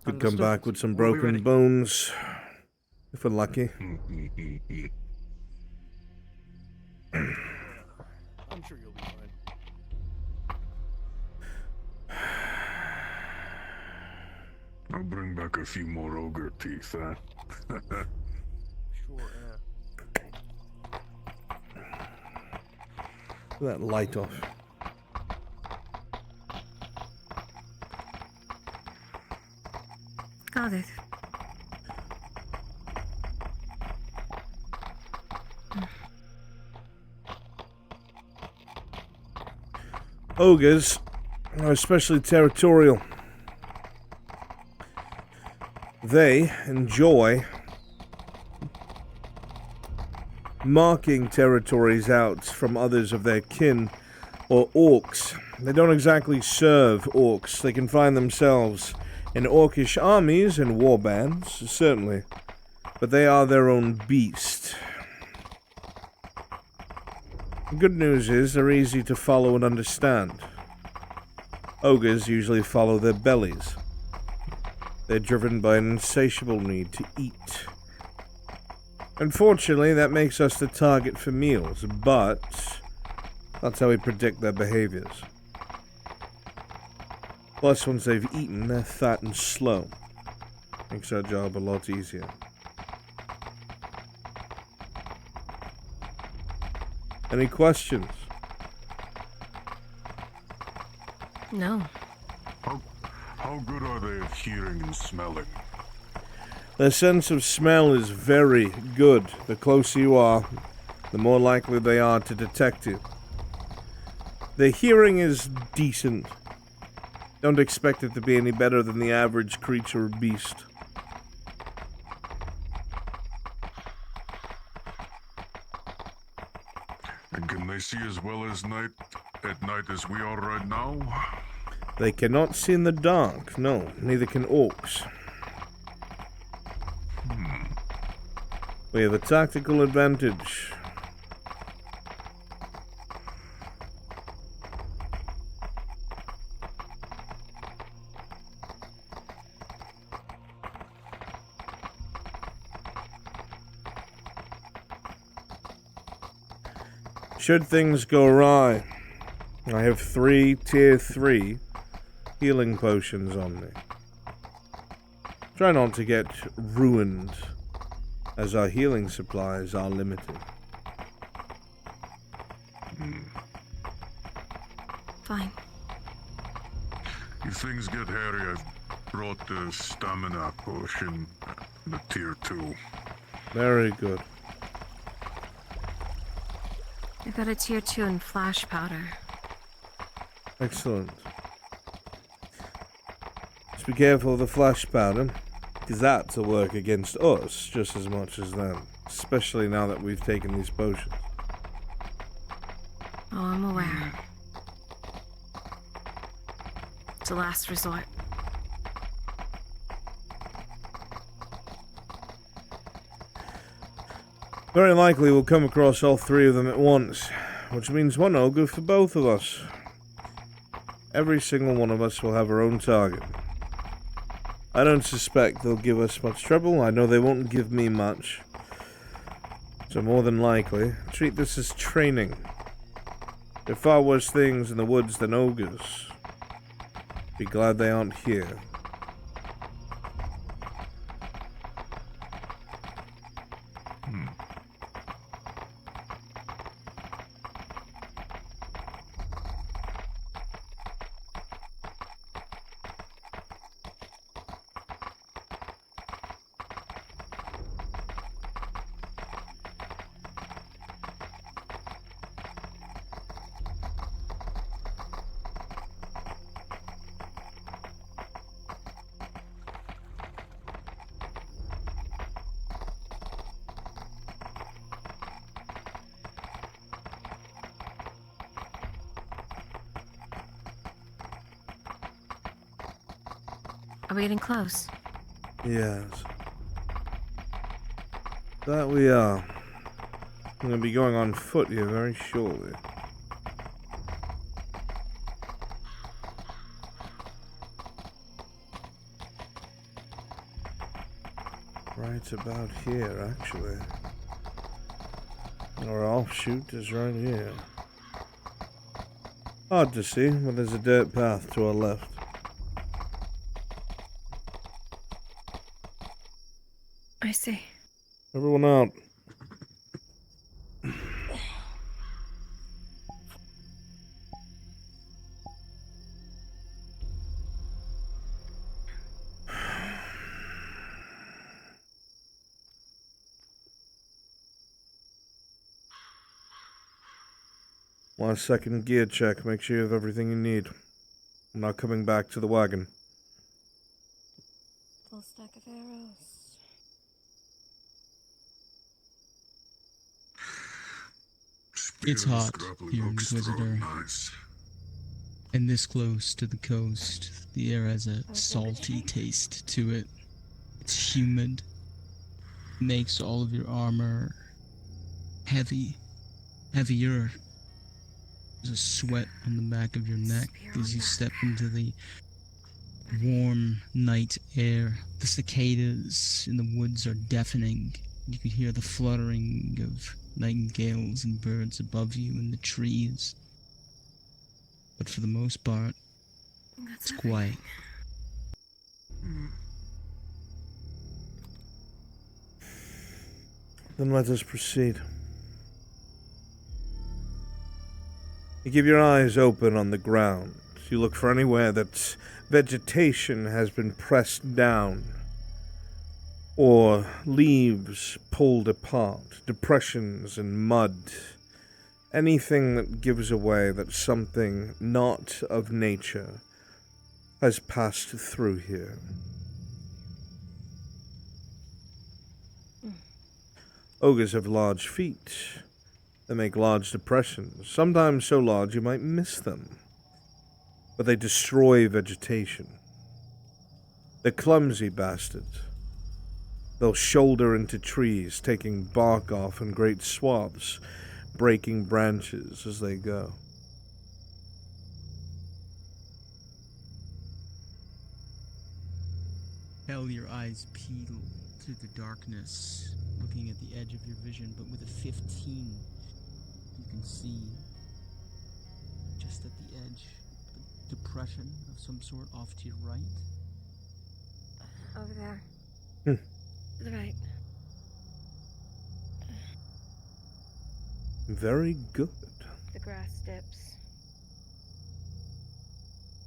A: Could come back with some broken bones, if we're lucky.
S: I'm sure you'll be fine.
Q: I'll bring back a few more ogre teeth, huh?
S: Sure,
A: That light off.
H: Got it.
A: Ogres are especially territorial. They enjoy marking territories out from others of their kin or orcs. They don't exactly serve orcs. They can find themselves in orcish armies and war bands, certainly, but they are their own beast. The good news is they're easy to follow and understand. Ogres usually follow their bellies. They're driven by an insatiable need to eat. Unfortunately, that makes us the target for meals, but that's how we predict their behaviors. Plus, once they've eaten, they're fat and slow. Makes our job a lot easier. Any questions?
H: No.
Q: How good are they at hearing and smelling?
A: Their sense of smell is very good. The closer you are, the more likely they are to detect you. Their hearing is decent. Don't expect it to be any better than the average creature or beast.
Q: And can they see as well as at night as we are right now?
A: They cannot see in the dark, no, neither can orcs. We have a tactical advantage. Should things go awry, I have 3 tier 3 healing potions on me. Try not to get ruined, as our healing supplies are limited.
H: Fine.
Q: If things get hairy, I've brought the stamina potion, the tier 2.
A: Very good.
H: I got a tier 2 in flash powder.
A: Excellent. Just be careful of the flash powder, because that'll work against us just as much as them. Especially now that we've taken these potions.
H: Oh, I'm aware. It's a last resort.
A: Very likely we'll come across all 3 of them at once, which means one ogre for both of us. Every single one of us will have our own target. I don't suspect they'll give us much trouble. I know they won't give me much. So more than likely, treat this as training. There are far worse things in the woods than ogres. Be glad they aren't here.
H: Are we getting close?
A: Yes. That we are. I'm going to be going on foot here very shortly. Right about here, actually. Our offshoot is right here. Hard to see, but there's a dirt path to our left.
H: I see.
A: Everyone out. One second gear check. Make sure you have everything you need. I'm not coming back to the wagon.
H: Full stack of arrows.
N: It's hot here, Inquisitor. And this close to the coast, the air has a salty taste to it. It's humid. Makes all of your armor heavier. There's a sweat on the back of your neck as you step into the warm night air. The cicadas in the woods are deafening. You can hear the fluttering of nightingales and birds above you in the trees. But for the most part, it's quiet.
A: Then let us proceed. You keep your eyes open on the ground. You look for anywhere that vegetation has been pressed down, or leaves pulled apart, depressions and mud. Anything that gives away that something not of nature has passed through here. Ogres have large feet. They make large depressions, sometimes so large you might miss them. But they destroy vegetation. They're clumsy bastards. They'll shoulder into trees, taking bark off in great swaths, breaking branches as they go.
N: Hell, your eyes peel through the darkness, looking at the edge of your vision, but with a 15, you can see, just at the edge, a depression of some sort off to your right.
J: Over there.
A: Hmm.
J: To the right.
A: Very good.
J: The grass dips.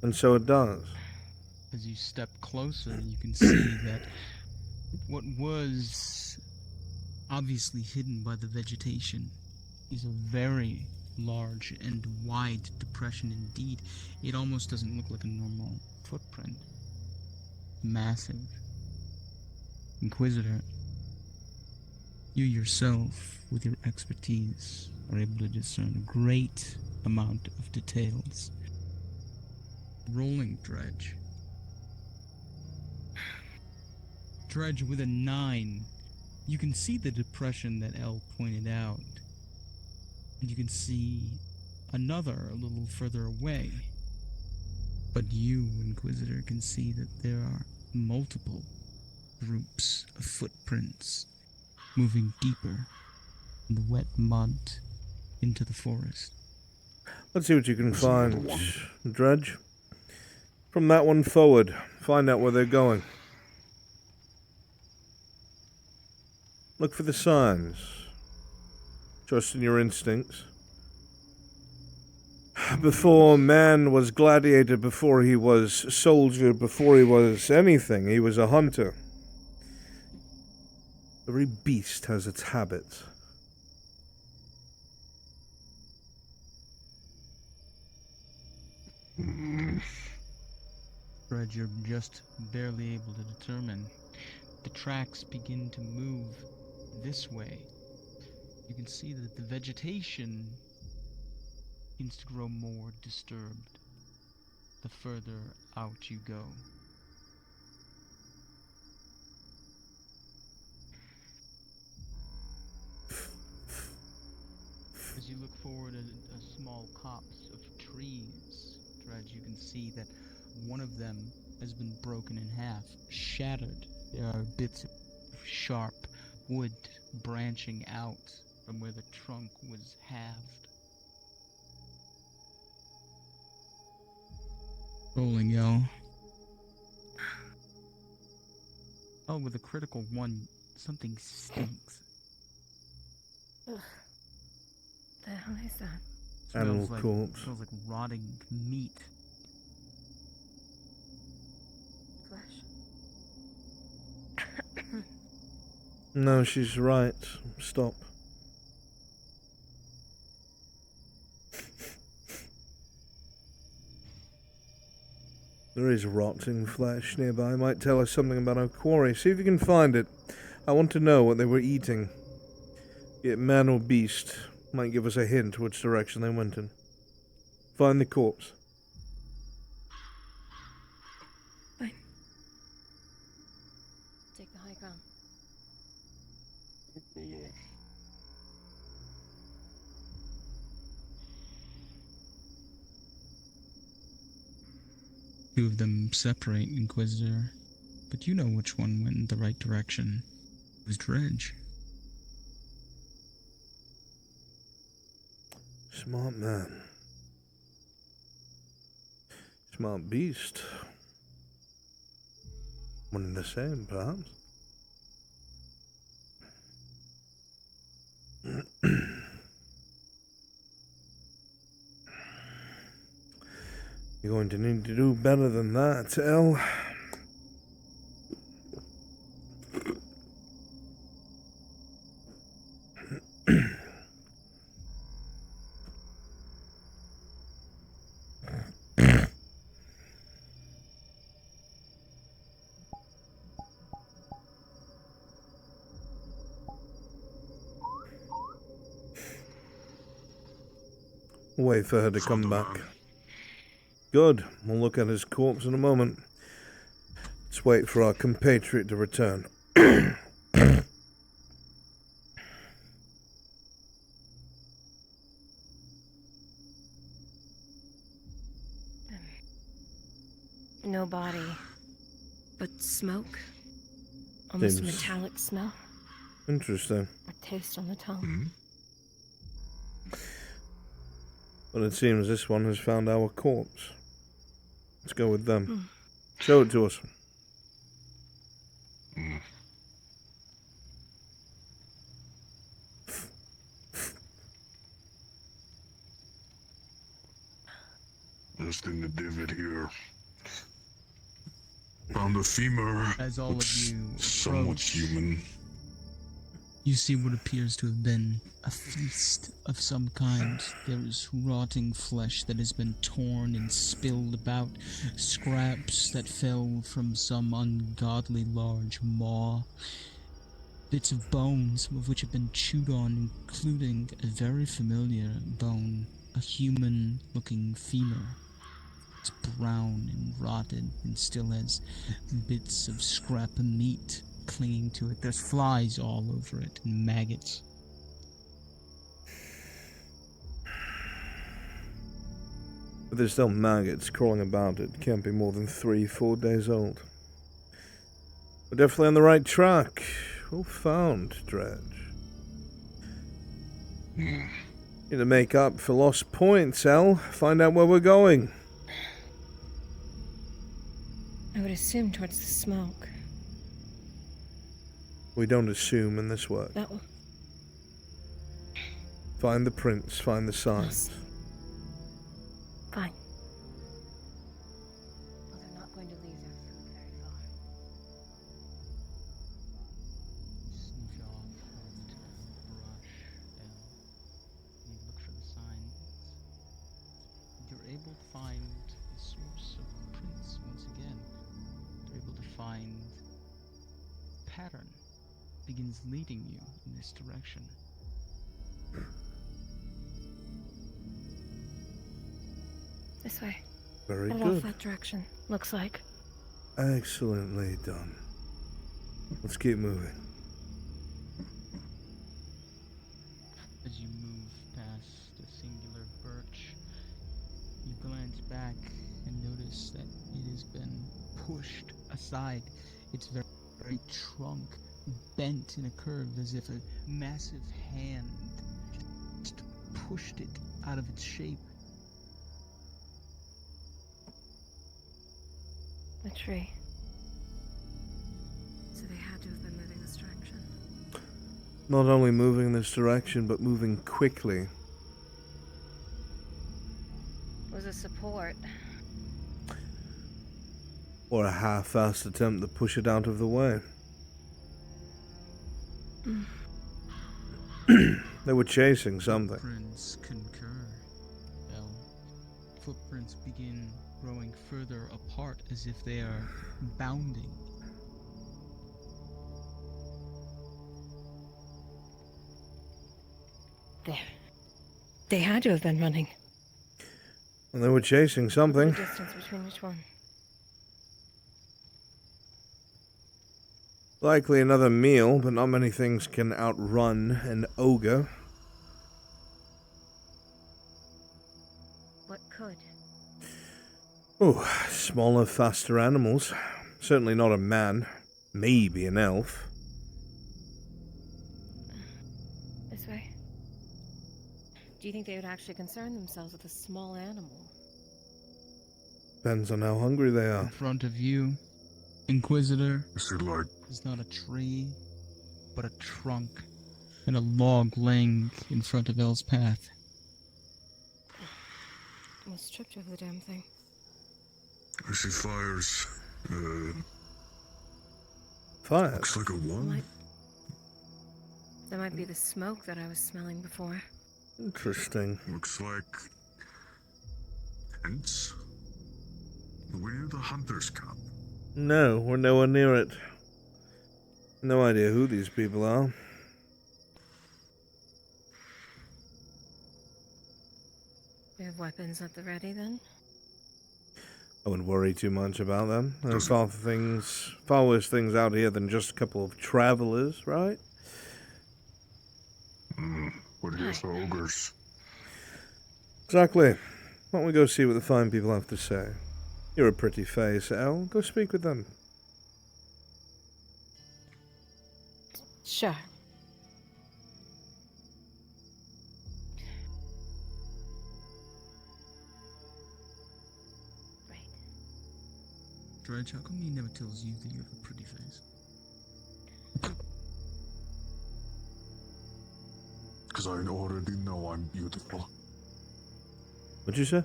A: And so it does.
N: As you step closer, you can see that what was obviously hidden by the vegetation is a very large and wide depression indeed. It almost doesn't look like a normal footprint. Massive. Inquisitor, you yourself, with your expertise, are able to discern a great amount of details. Rolling dredge. Dredge with a 9. You can see the depression that Elle pointed out. And you can see another a little further away. But you, Inquisitor, can see that there are multiple groups of footprints moving deeper in the wet mud into the forest.
A: Let's see what you can find, Dredge. From that one forward, find out where they're going. Look for the signs. Trust in your instincts. Before man was gladiator, before he was soldier, before he was anything, he was a hunter. Every beast has its habits.
N: Fred, you're just barely able to determine. The tracks begin to move this way. You can see that the vegetation begins to grow more disturbed the further out you go. As you look forward at a small copse of trees, Dredge, you can see that one of them has been broken in half, shattered. There are bits of sharp wood branching out from where the trunk was halved. Rolling, yo. Oh, with a critical 1, something stinks.
J: Ugh. The hell is that?
A: Animal
N: Smells like,
A: corpse.
N: Smells like rotting meat.
J: Flesh.
A: No, she's right. Stop. There is rotting flesh nearby. Might tell us something about our quarry. See if you can find it. I want to know what they were eating. Be it man or beast. Might give us a hint which direction they went in. Find the corpse.
J: Fine. Take the high ground.
N: Two of them separate, Inquisitor, but you know which one went in the right direction. It was Dredge.
A: Smart man. Smart beast. One and the same, perhaps. You're going to need to do better than that, Elle. Wait for her to come back. Good. We'll look at his corpse in a moment. Let's wait for our compatriot to return.
J: smoke. Almost a
A: Seems-
J: metallic smell.
A: Interesting.
J: A taste on the tongue.
A: But it seems this one has found our corpse. Let's go with them. Show it to us.
Q: Just in the divot here. Found a femur.
N: As all of
Q: Looks
N: you
Q: somewhat
N: approach,
Q: human.
N: you see what appears to have been a feast of some kind. There is rotting flesh that has been torn and spilled about, scraps that fell from some ungodly large maw, bits of bone, some of which have been chewed on, including a very familiar bone, a human-looking femur. It's brown and rotted and still has bits of scrap of meat clinging to it. There's flies all over it and maggots.
A: But there's still maggots crawling about it. Can't be more than 3-4 days old. We're definitely on the right track. Well found, Dredge. Need to make up for lost points, El. Find out where we're going.
J: I would assume towards the smoke.
A: We don't assume in this work.
J: That will...
A: Find the prints, find the signs.
J: Fine. Well, they're not going to leave their food very far.
N: Sneak off into the brush, and you look for the signs. You're able to find the source of the prints once again. You're able to find pattern begins leading you in this direction.
J: This way.
A: Very
J: Head
A: good.
J: off that direction. Looks like.
A: Excellently done. Let's keep moving.
N: As you move past the singular birch, you glance back and notice that it has been pushed aside. Its very trunk bent in a curve as if a massive hand just pushed it out of its shape.
J: The tree.
B: So they had to have been moving this direction.
A: Not only moving in this direction, but moving quickly.
J: Was a support.
A: Or a half-assed attempt to push it out of the way. They were chasing something.
N: Footprints concur. Well, footprints begin growing further apart as if they are bounding.
J: There. They had to have been running.
A: And they were chasing something.
J: The distance between each one.
A: Likely another meal, but not many things can outrun an ogre.
J: What could?
A: Oh, smaller, faster animals. Certainly not a man. Maybe an elf.
J: This way. Do you think they would actually concern themselves with a small animal?
A: Depends on how hungry they
N: In
A: are.
N: front of you, Inquisitor,
Q: Is it like
N: is not a tree, but a trunk, and a log laying in front of Elle's path.
J: Almost tripped over the damn thing.
Q: I see fires?
A: Fire?
Q: Looks like a one.
J: That might be the smoke that I was smelling before.
A: Interesting.
Q: Looks like tents. We're near the hunter's camp.
A: No, we're nowhere near it. No idea who these people are.
J: We have weapons at the ready then?
A: I wouldn't worry too much about them. There's far worse things out here than just a couple of travelers, right?
Q: We're here for ogres.
A: Exactly. Why don't we go see what the fine people have to say? You're a pretty face, Elle. Go speak with them.
J: Sure.
N: Dredge, how come he never tells you that you have a pretty face?
Q: Because I already know I'm beautiful.
A: What'd you say?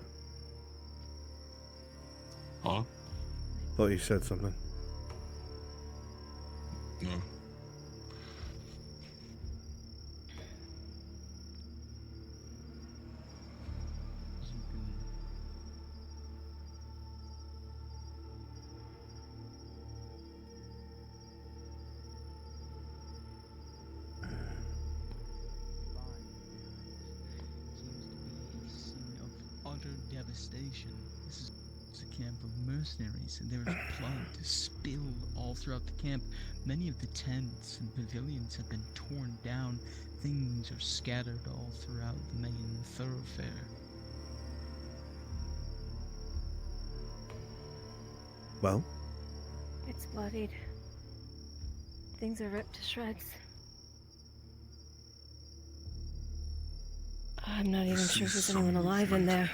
Q: Huh?
A: Thought you said something.
Q: No.
N: Utter devastation. This is a camp of mercenaries, and there is blood spilled all throughout the camp. Many of the tents and pavilions have been torn down. Things are scattered all throughout the main thoroughfare.
A: Well?
J: It's bloodied. Things are ripped to shreds. I'm not even sure if there's anyone alive in there.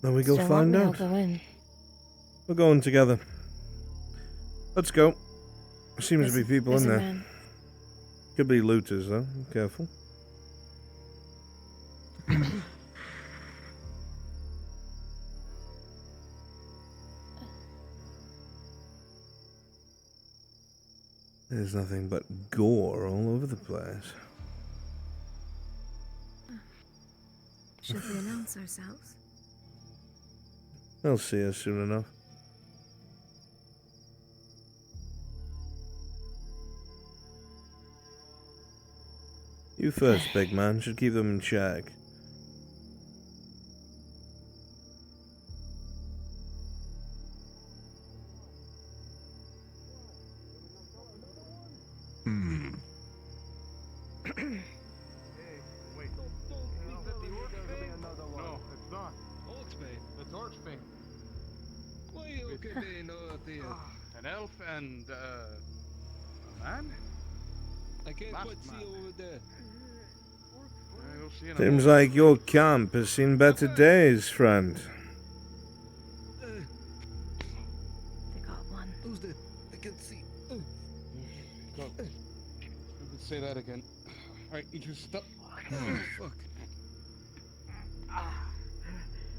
A: Then we go
J: Still
A: find
J: want me,
A: out.
J: I'll go in.
A: We're going together. Let's go. Seems to be people
J: There's
A: in
J: a
A: there.
J: man.
A: Could be looters though. Be careful. There's nothing but gore all over the place.
H: Should we announce ourselves?
A: They'll see us soon enough. You first, big man. Should keep them in check.
G: No, it's not. Orcsbane. It's Orcsbane. Why you look at me now, dear?
T: An elf and a man?
G: I can't quite see over there.
T: You'll see in a
A: Seems
T: moment.
A: like your camp has seen better days, friend.
J: They got one.
G: Who's there? I can see.
T: God. You could say that again. Alright, you just stop.
G: Oh, fuck.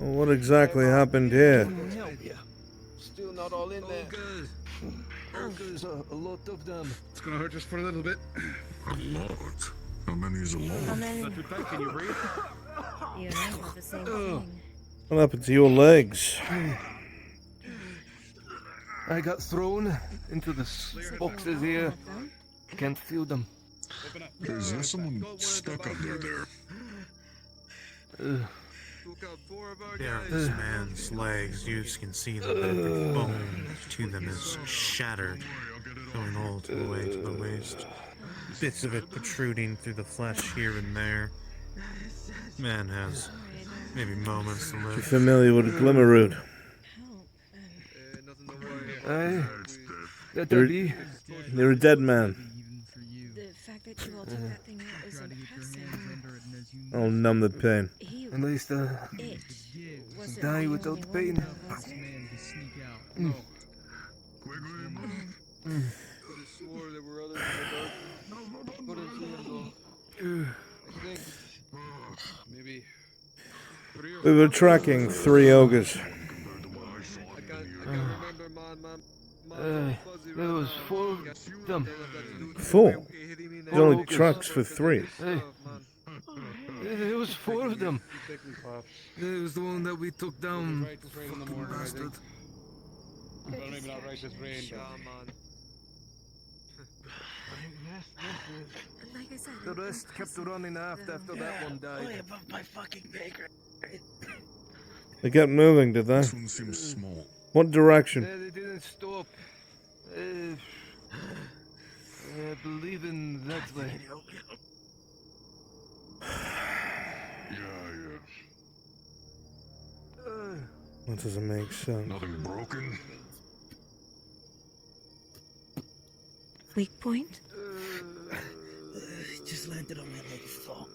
A: Well, what exactly happened here?
G: Help ya. Still not all in there. Good. There's a lot of them.
T: It's gonna hurt just for a little bit.
Q: A lot. How many is a lot?
J: How many?
T: Not too tight, can you breathe?
H: You and I have the same thing.
A: What happened to your legs?
G: I got thrown into the boxes here. Can't feel them.
Q: Is there someone stuck under there?
K: There, this man's legs, you can see that the bone to them is shattered, going all the way to the waist. Bits of it protruding through the flesh here and there. Man has maybe moments to
A: You
K: live.
A: familiar with Glimmerroot? You're a dead man.
H: The fact that you all took that thing out is impressive.
A: I'll numb the pain.
G: At least die without the pain.
B: Swore there were others in the dark. Couldn't see them though. I think maybe 3 or
A: We were tracking 3 ogres.
B: I can't remember, man.
G: There was 4 of them.
A: 4? There's only trucks for 3.
G: There was 4 of them. It was the one that we took down. Fucking bastard.
T: Well, maybe not right this brain, but...
H: Like I said,
G: The rest kept running after that one died.
H: above my fucking baker.
A: They kept moving, did they?
Q: This one seems small.
A: What direction?
G: They didn't stop. I believe in that way.
A: That doesn't make sense.
Q: Nothing broken?
M: Weak point?
S: Just landed on my leg, so.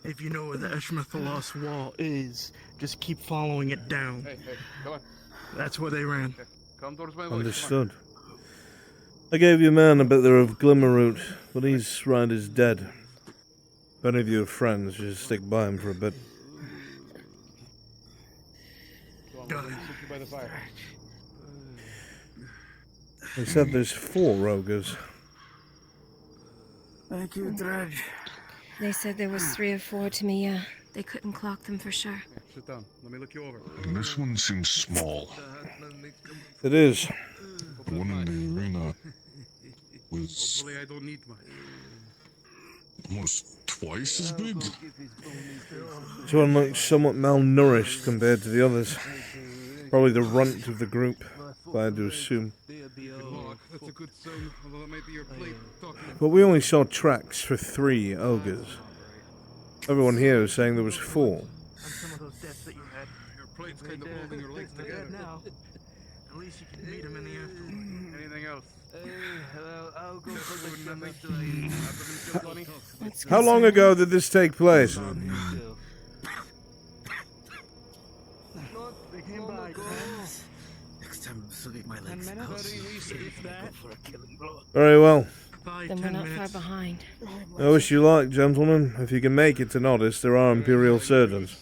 S: If you know where the Eshmethalos wall is, just keep following it down.
T: Hey, come on.
S: That's where they ran.
T: Come towards my leg.
A: Understood. I gave your man a bit there of Glimmerroot, but he's right as dead. If any of you are friends, just stick by him for a bit.
T: Sit you by the fire.
A: They said there's 4 ogres.
S: Thank you, Dredge.
M: They said there was 3 or 4 to me, yeah. They couldn't clock them for sure.
T: Sit down. Let me look you over.
Q: This one seems small.
A: It is.
Q: The one in the arena was
T: Hopefully I don't need much.
Q: almost twice as big.
A: This one looks somewhat malnourished compared to the others. Probably the runt of the group, if I had to assume.
T: That's a good sign, although it might be your plate talking.
A: But we only saw tracks for 3 ogres. Everyone here is saying there was 4.
S: Some of those deaths that you had.
T: Your plate's kind of holding your legs together.
S: Now. At least you can meet him in the afternoon.
T: Anything else?
B: I'll go for the
A: How long ago did this take place?
S: They came by.
X: Next time, salute my legs.
S: 10 minutes?
X: For a killing blow.
A: Very well.
M: Then we're not far behind.
A: I wish you luck, gentlemen. If you can make it to Nodis, there are Imperial surgeons.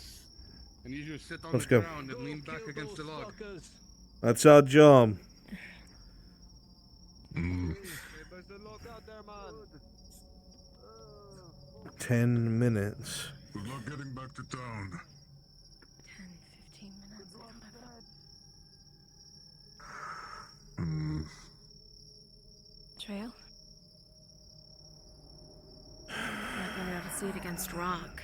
T: I need you to sit on
A: Let's
T: the
A: go.
T: ground and lean back against the log.
A: That's our job. 10 minutes.
Q: Good luck getting back to town.
M: 10, 15 minutes. Trail? Not gonna be able to see it against rock.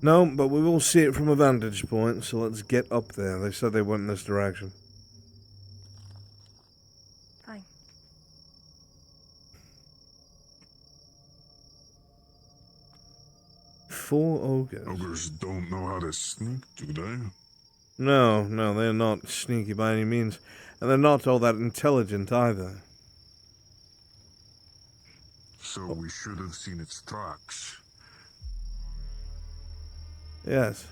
A: No, but we will see it from a vantage point, so let's get up there. They said they went in this direction.
M: Fine.
A: Four ogres.
Q: Ogres don't know how to sneak, do they?
A: No, they're not sneaky by any means. And they're not all that intelligent either.
Q: So we should have seen its tracks.
A: Yes.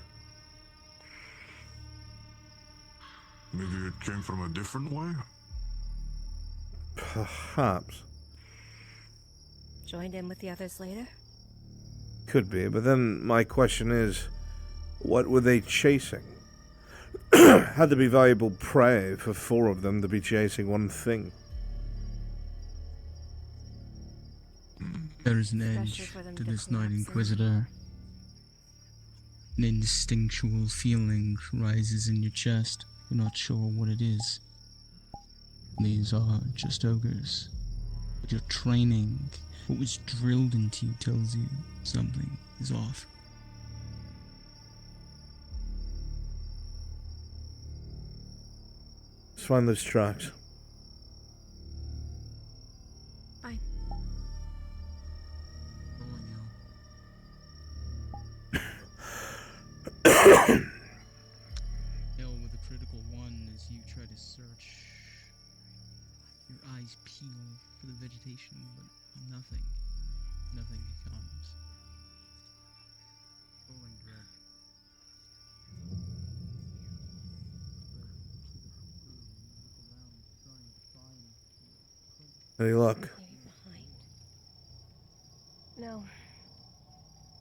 Q: Maybe it came from a different way?
A: Perhaps.
M: Joined in with the others later?
A: Could be, but then my question is, what were they chasing? Had to be valuable prey for 4 of them to be chasing one thing.
N: There is an edge to this Night Inquisitor. An instinctual feeling rises in your chest. You're not sure what it is. These are just ogres. But your training, what was drilled into you, tells you something is off.
A: Let's find those tracks.
M: Fine.
N: Hell with a critical 1 as you try to search. Your eyes peel for the vegetation, but nothing comes. Rolling dread.
A: Any luck?
M: No. I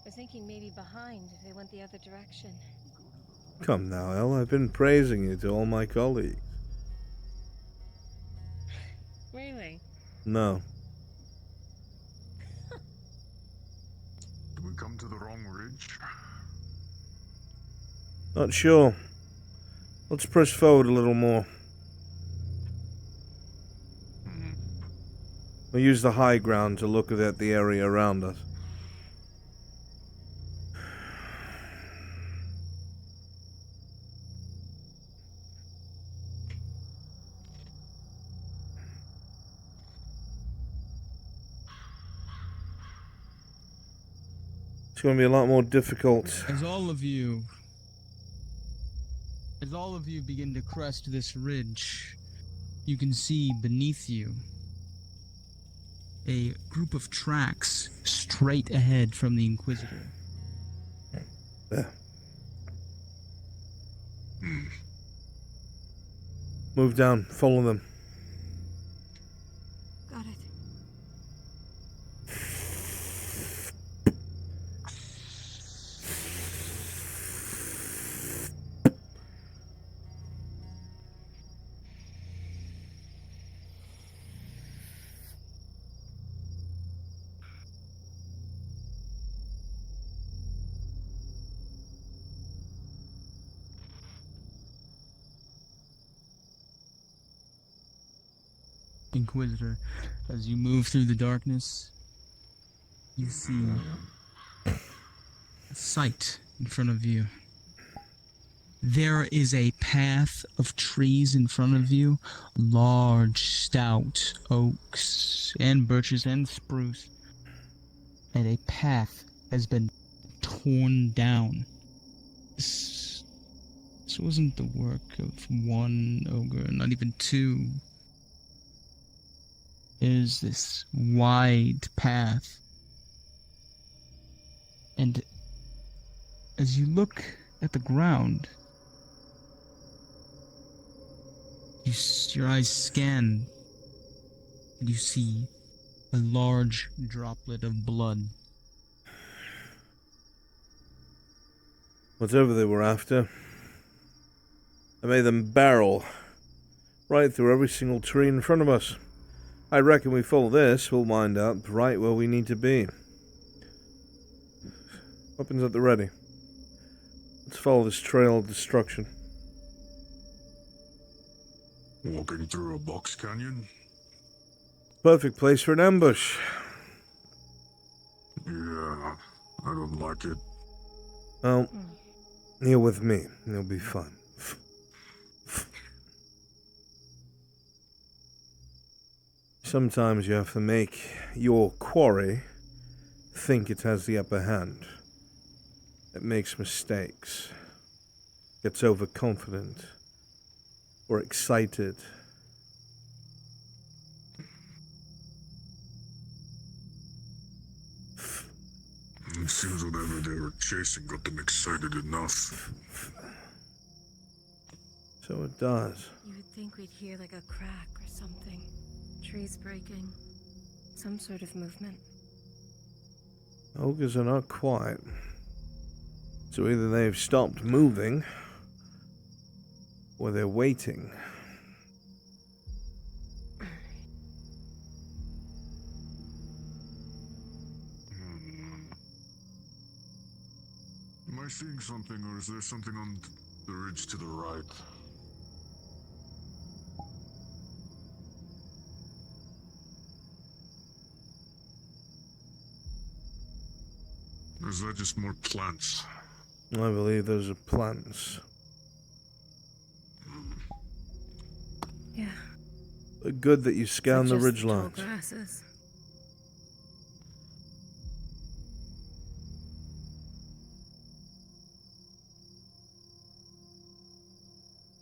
M: was thinking maybe behind if they went the other direction.
A: Come now, Elle. I've been praising you to all my colleagues.
M: Really?
A: No.
Q: Did we come to the wrong ridge?
A: Not sure. Let's press forward a little more. We'll use the high ground to look at the area around us. It's going to be a lot more difficult.
N: As all of you begin to crest this ridge, you can see beneath you a group of tracks straight ahead from the Inquisitor.
A: There. Move down. Follow them.
H: Got it.
N: Inquisitor, as you move through the darkness, you see a sight in front of you. There is a path of trees in front of you, large, stout oaks and birches and spruce, and a path has been torn down. This wasn't the work of one ogre, not even two. Is this wide path, and as you look at the ground, your eyes scan, and you see a large droplet of blood.
A: Whatever they were after, I made them barrel right through every single tree in front of us. I reckon we follow this, we'll wind up right where we need to be. Weapons at the ready. Let's follow this trail of destruction.
Q: Walking through a box canyon?
A: Perfect place for an ambush.
Q: Yeah, I don't like it.
A: Well, you're with me. It'll be fun. Sometimes you have to make your quarry think it has the upper hand. It makes mistakes, gets overconfident, or excited.
Q: It seems whatever they were chasing got them excited enough.
A: So it does.
M: You would think we'd hear like a crack or something. Trees breaking. Some sort of movement.
A: Ogres are not quiet. So either they've stopped moving, or they're waiting.
Q: Am I seeing something, or is there something on the ridge to the right? Or is that just more plants?
A: I believe those are plants.
M: Yeah.
A: But good that you scanned the ridge
M: Tall
A: lines.
M: grasses.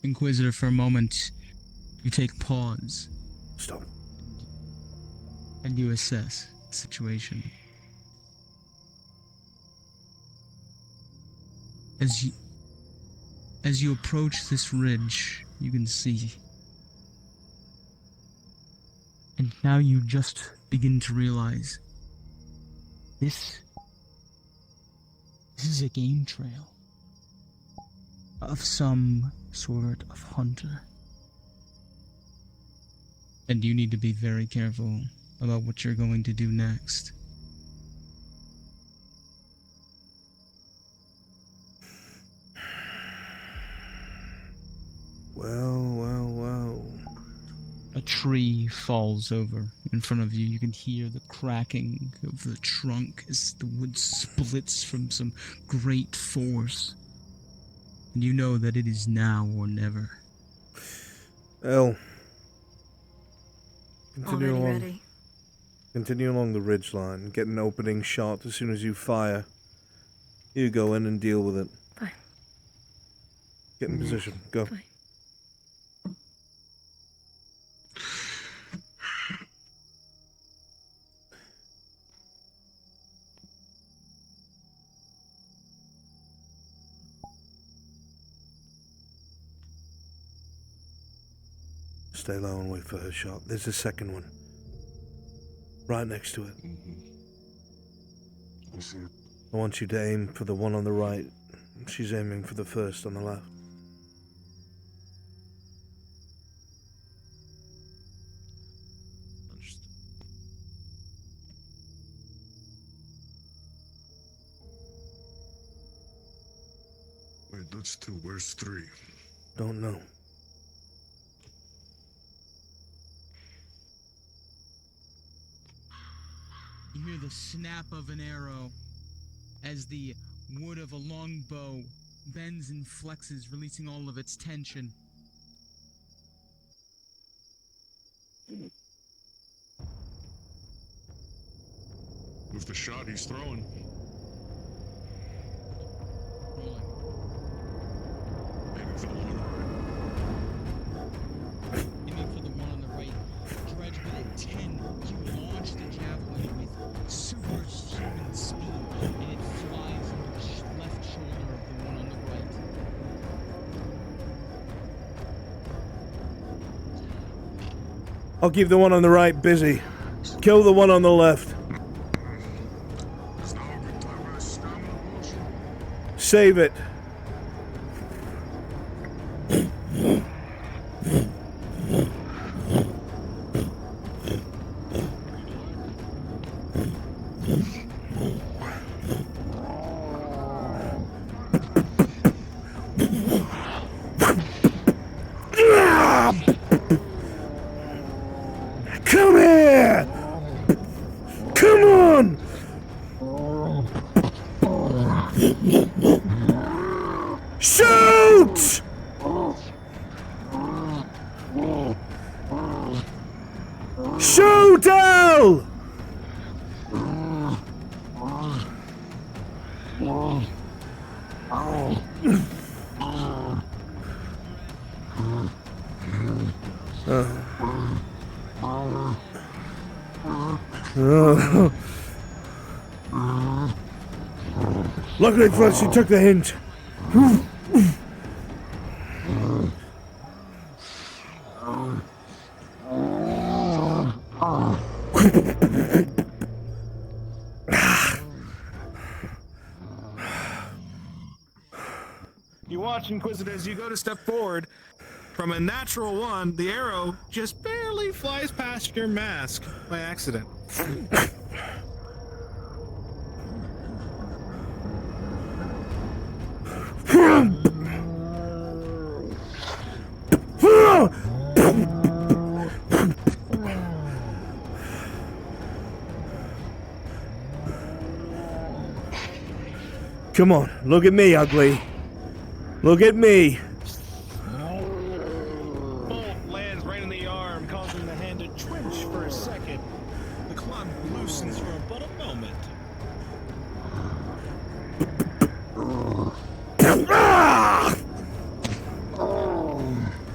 N: Inquisitor, for a moment, you take pause.
A: Stop.
N: And you assess the situation. As you approach this ridge, you can see. And now you just begin to realize this is a game trail of some sort of hunter. And you need to be very careful about what you're going to do next.
A: Well.
N: A tree falls over in front of you. You can hear the cracking of the trunk as the wood splits from some great force. And you know that it is now or never.
A: Well, continue
M: Already
A: along.
M: ready.
A: Continue along the ridge line. Get an opening shot as soon as you fire. You go in and deal with it.
M: Fine.
A: Get in position. Go.
M: Fine.
A: Stay low and wait for her shot. There's a second one. Right next to it.
Q: I see it.
A: I want you to aim for the one on the right. She's aiming for the first on the left.
V: Understood.
Q: Wait, that's 2. Where's 3?
A: Don't know.
N: You hear the snap of an arrow as the wood of a long bow bends and flexes, releasing all of its tension.
Q: With the shot he's throwing. Aiming for the one on the right.
N: Aiming for the one on the right. Dredge, with a 10, you launch the javelin with superhuman speed, and it flies into the left shoulder of the one on the right.
A: I'll keep the one on the right busy. Kill the one on the left. Save it. Come here! Come on! Shoot! Shoot, Al! Luckily for us, she took the hint.
K: You watch, Inquisitors, you go to step forward. From a natural 1, the arrow just barely flies past your mask by accident.
A: Come on, look at me, ugly. Look at me.
K: Bolt lands right in the arm, causing the hand to twitch for a second. The club loosens for but a moment.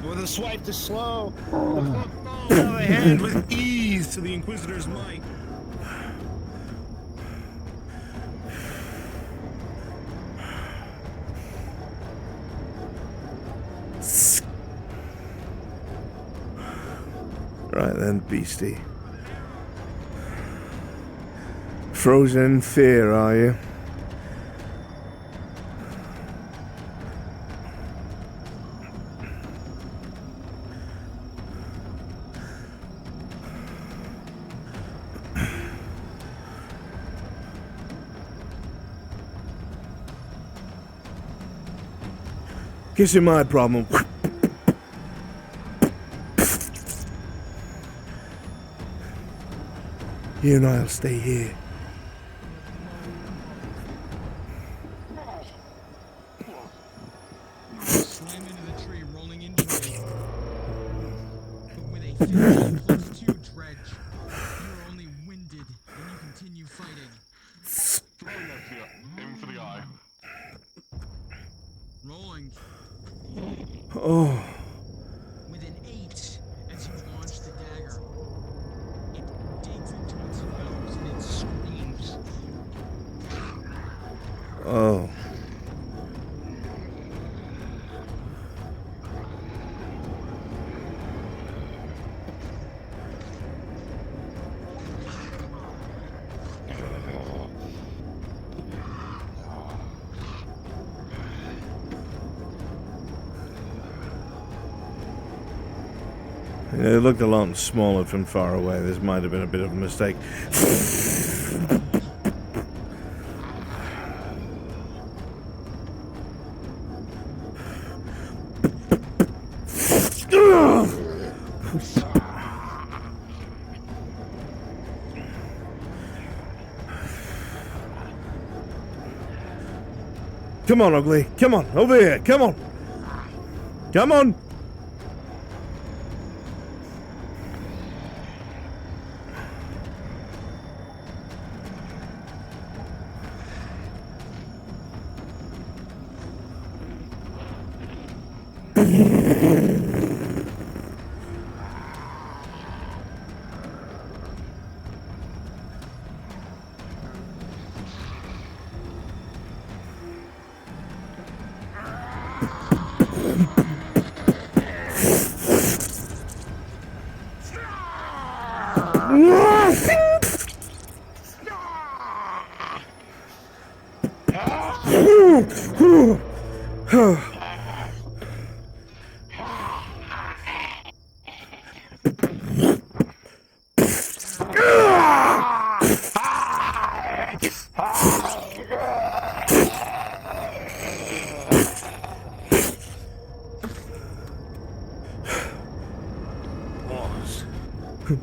K: With a swipe to slow, the club falls out of the hand with ease to the Inquisitor's might.
A: Right then, beastie. Frozen in fear, are you? Guess it's my problem. You and I'll stay here.
N: Slam into the tree, rolling into it. But with a 15 plus 2 dredge, you're only winded and you continue fighting.
Q: Throwing that to you. Aiming for the eye.
N: Rolling.
A: Oh.
N: With an 8 as you launch the dagger. It digs into its nose and it screams.
A: Oh. It looked a lot smaller from far away. This might have been a bit of a mistake. Come on, Ugly. Come on, over here. Come on. Come on.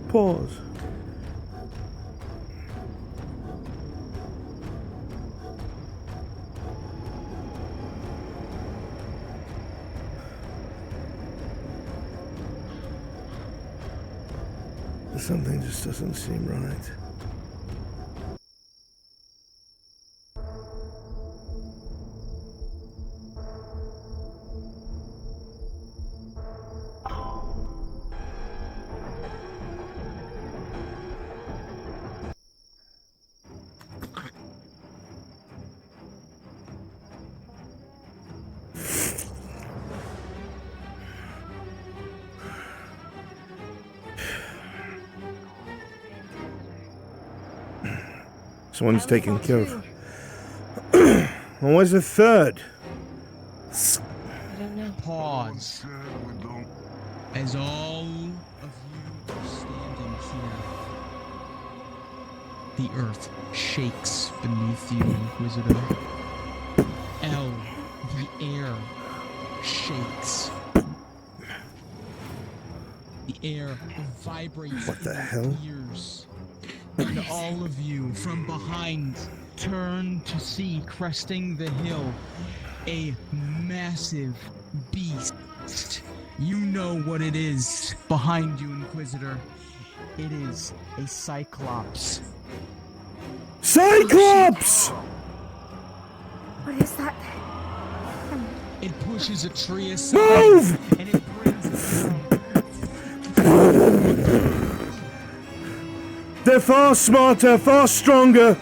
A: Pause. Something just doesn't seem right. Someone's taken care of. Well, where's the third?
J: I don't know.
N: Pause. As all of you are standing here, the earth shakes beneath you, Inquisitor. L, the air shakes. The air vibrates.
A: What the hell?
N: Ears. And all of you from behind turn to see, cresting the hill, a massive beast. You know what it is behind you, Inquisitor. It is a Cyclops.
A: Cyclops!
M: What is that?
N: It pushes a tree aside.
A: Move!
N: And it brings it down.
A: They're far smarter, far stronger.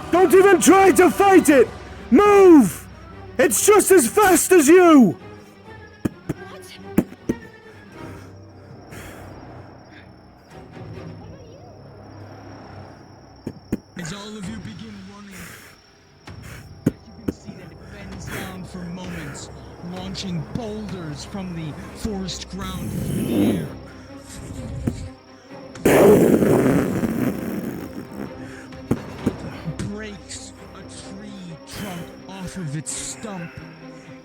A: Don't even try to fight it! Move! It's just as fast as you!
N: As all of you begin running, you can see that it bends down for moments, launching boulders from the forest ground through the air. Breaks a tree trunk off of its stump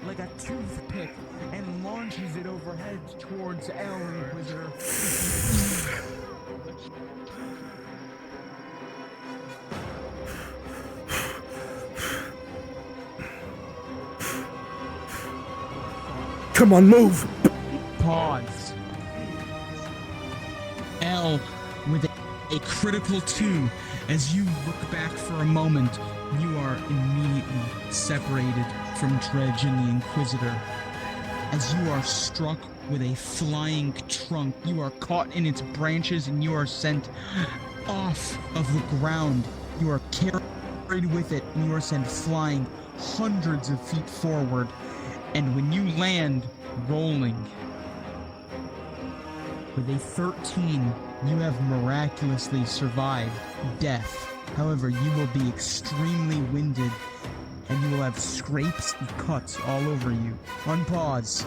N: like a toothpick and launches it overhead towards El Inquisitor.
A: Come on, move!
N: Pause. L with a critical 2. As you look back for a moment, you are immediately separated from Dredge and the Inquisitor. As you are struck with a flying trunk, you are caught in its branches and you are sent off of the ground. You are carried with it and you are sent flying hundreds of feet forward. And when you land, rolling with a 13, you have miraculously survived death. However, you will be extremely winded, and you will have scrapes and cuts all over you. Unpause.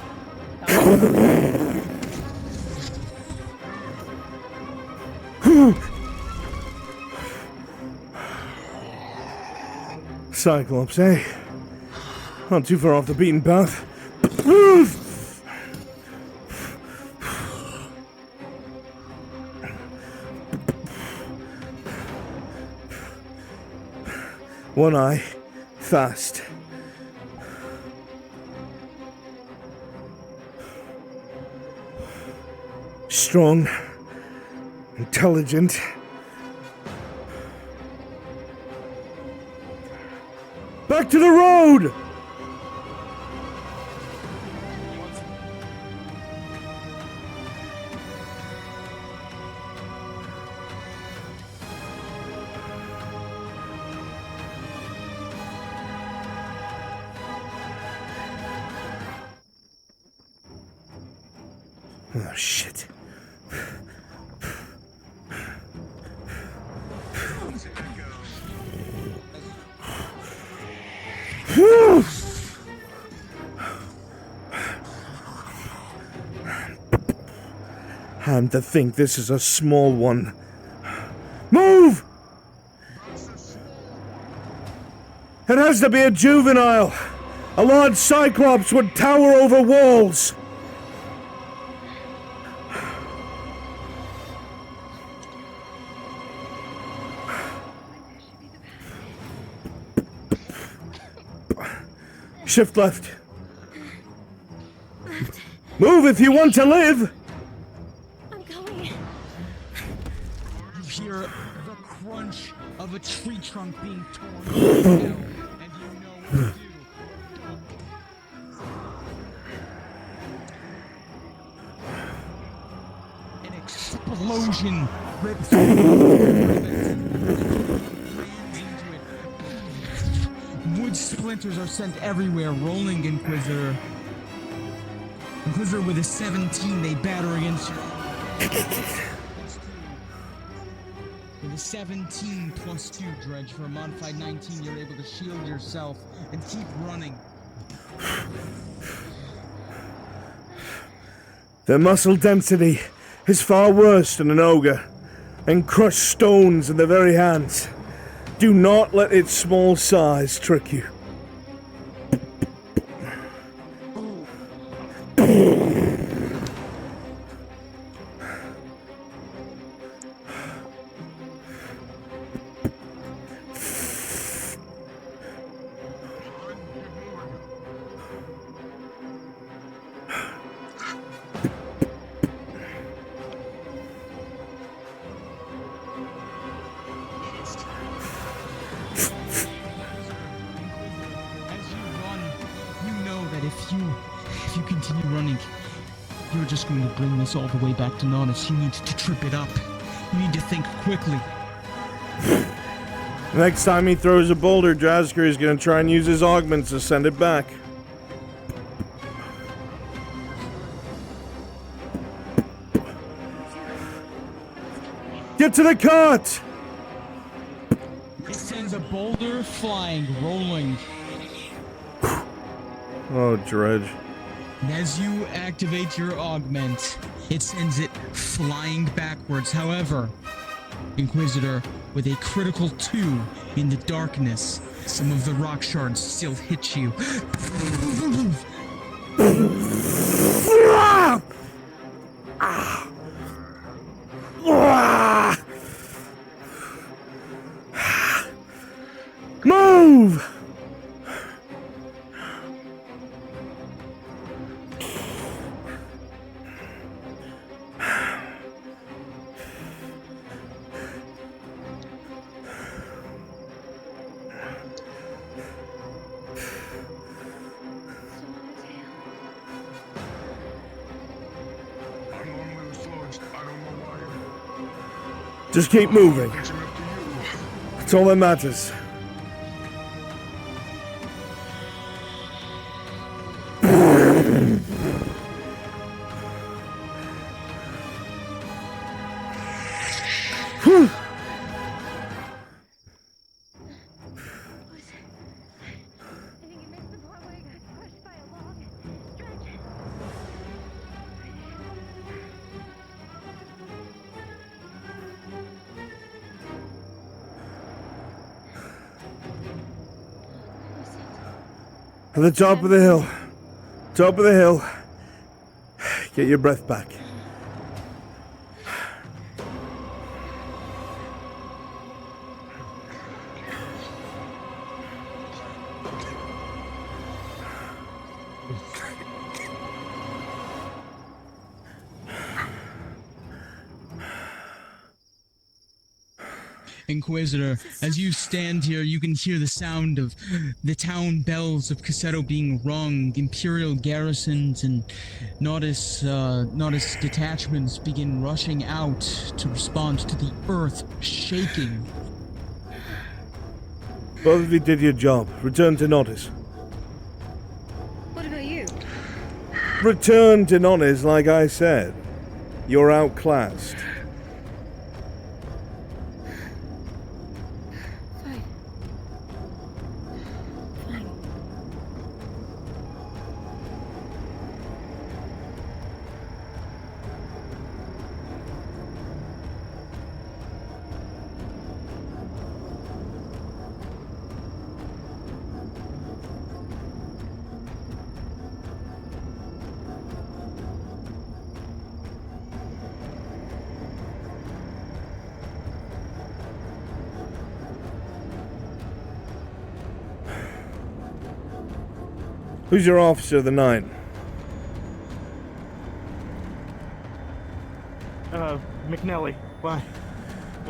A: Cyclops, eh? Not too far off the beaten path. One eye, fast. Strong, intelligent. Back to the road! Oh, shit. And to think this is a small one. Move! It has to be a juvenile. A large cyclops would tower over walls. Shift left. Move if you want to live.
N: You hear the crunch of a tree trunk being torn down, and you know what to do. An explosion rips wood splinters are sent everywhere, rolling Inquisitor. Inquisitor with a 17, they batter against you. With a 17 plus 2, Dredge, for a modified 19, you're able to shield yourself and keep running.
A: Their muscle density is far worse than an ogre, and crushed stones in their very hands. Do not let its small size trick you.
N: If you continue running, you're just going to bring this all the way back to Nodus. You need to trip it up. You need to think quickly.
A: Next time he throws a boulder, Jasker is going to try and use his augments to send it back. Get to the cart!
N: It sends a boulder flying, rolling.
A: Oh, Dredge.
N: And as you activate your augment, it sends it flying backwards. However, Inquisitor, with a critical 2 in the darkness, some of the rock shards still hit you.
A: Move! Just keep moving. That's all that matters. Whew. At the top of the hill. Top of the hill. Get your breath back.
N: Inquisitor, as you stand here, you can hear the sound of the town bells of Cassetto being rung. Imperial garrisons and Nautis detachments begin rushing out to respond to the earth shaking.
A: Both of you did your job. Return to Nautis.
M: What about you?
A: Return to Nautis, like I said. You're outclassed. Who's your officer of the night?
S: McNelly. Why?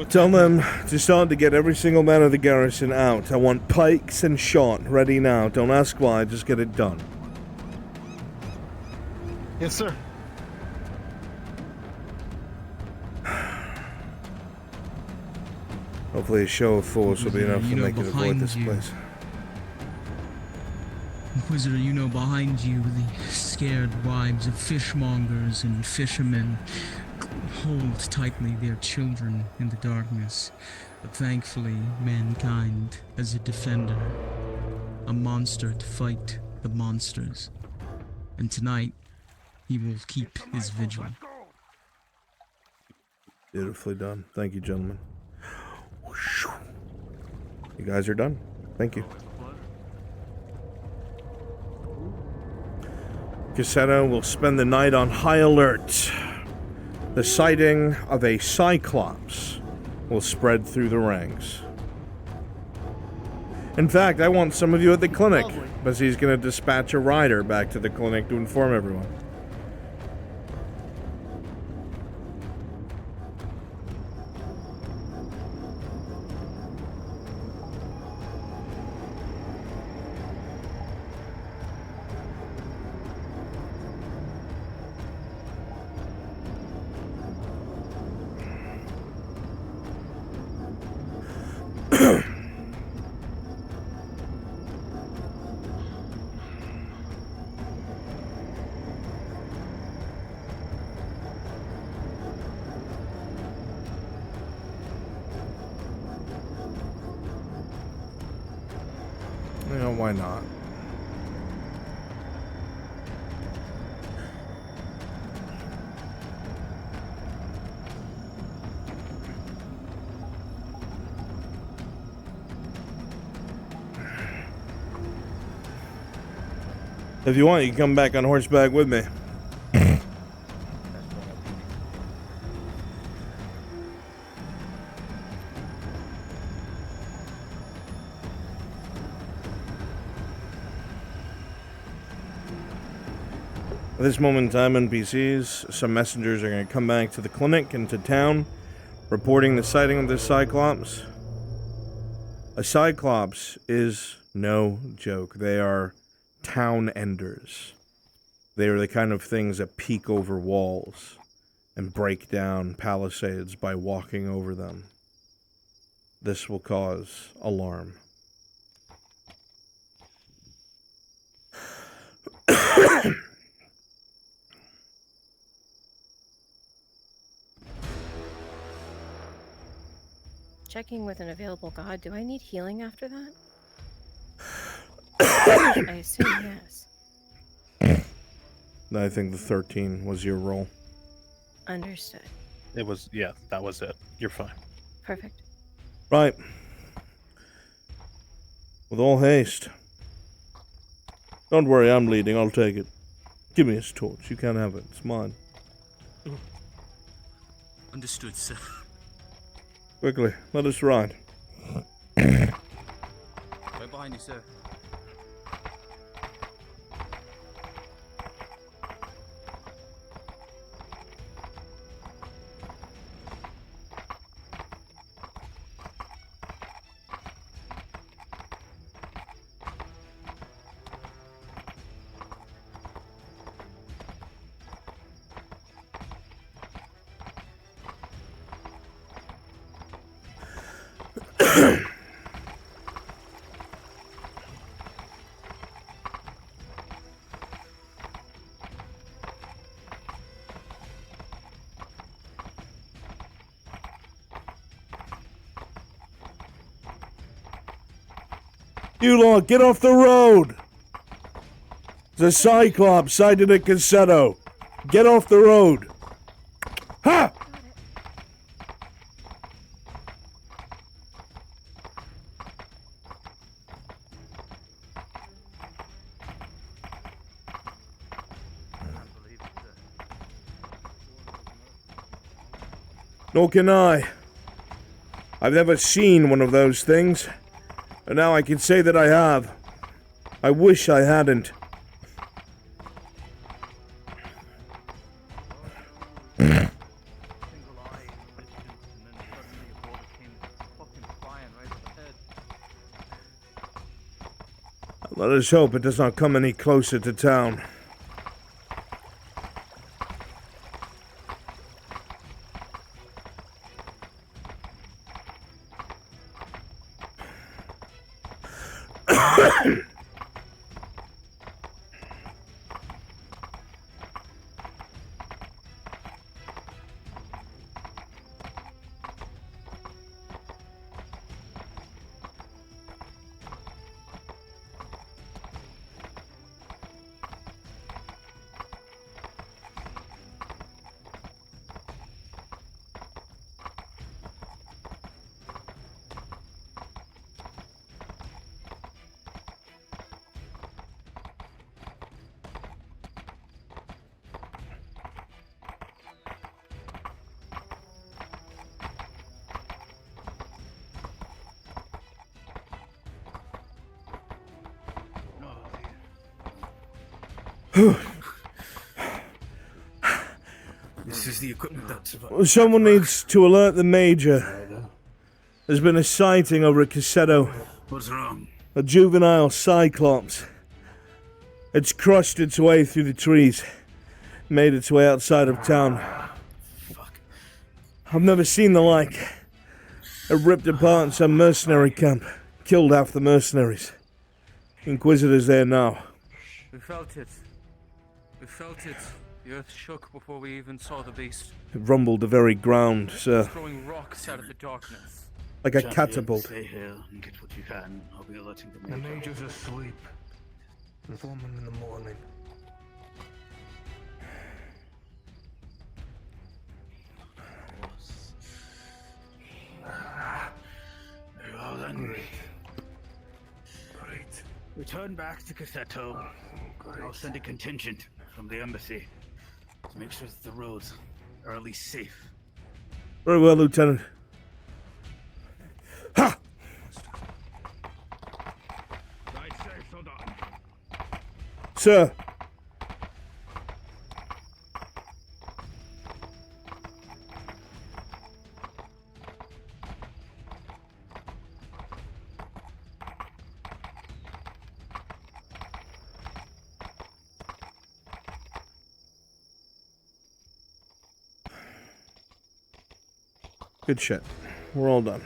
A: Tell them to start to get every single man of the garrison out. I want pikes and shot ready now. Don't ask why, just get it done.
S: Yes, sir.
A: Hopefully a show of force will be enough to make it avoid
N: behind
A: this
N: you.
A: place.
N: Inquisitor, you know behind you the scared wives of fishmongers and fishermen hold tightly their children in the darkness. But thankfully, mankind as a defender, a monster to fight the monsters. And tonight, he will keep his vigil.
A: Beautifully done. Thank you, gentlemen. You guys are done. Thank you. Cassetto will spend the night on high alert. The sighting of a Cyclops will spread through the ranks. In fact, I want some of you at the clinic, because he's going to dispatch a rider back to the clinic to inform everyone. You know, why not? If you want, you can come back on horseback with me. At this moment in time, NPCs, some messengers are going to come back to the clinic and to town, reporting the sighting of this Cyclops. A Cyclops is no joke. They are town enders. They are the kind of things that peek over walls and break down palisades by walking over them. This will cause alarm.
J: Checking with an available god. Do I need healing after that? I assume yes.
A: I think the 13 was your roll.
J: Understood.
D: It was, yeah, that was it. You're fine.
J: Perfect.
A: Right. With all haste. Don't worry, I'm leading. I'll take it. Give me his torch. You can't have it. It's mine.
L: Understood, sir.
A: Quickly, let us ride.
L: Right behind you, sir.
A: You lot, get off the road! There's a Cyclops sighted at Cassetto. Get off the road. Ha! Nor can I. I've never seen one of those things. And now I can say that I have. I wish I hadn't. Let us hope it does not come any closer to town.
X: This is the equipment that's
A: Well, someone needs to alert the Major. There's been a sighting over at Cassetto.
X: What's wrong?
A: A juvenile Cyclops. It's crushed its way through the trees. Made its way outside of town. I've never seen the like. It ripped apart some mercenary camp. Killed half the mercenaries. Inquisitor's there now.
L: We felt it. We felt it. The earth shook before we even saw the beast.
A: It rumbled the very ground, sir.
L: Throwing rocks out of the darkness.
A: Like a catapult.
X: Stay here and get what you can. I'll be alerting the
Q: The
X: Major.
Q: Major's asleep. Inform him in the morning.
X: You're all angry. Great. Return back to Cassetto. I'll send a contingent from the embassy to make sure that the roads are at least safe.
A: Very well, Lieutenant. Ha! Sir. Good shit. We're all done.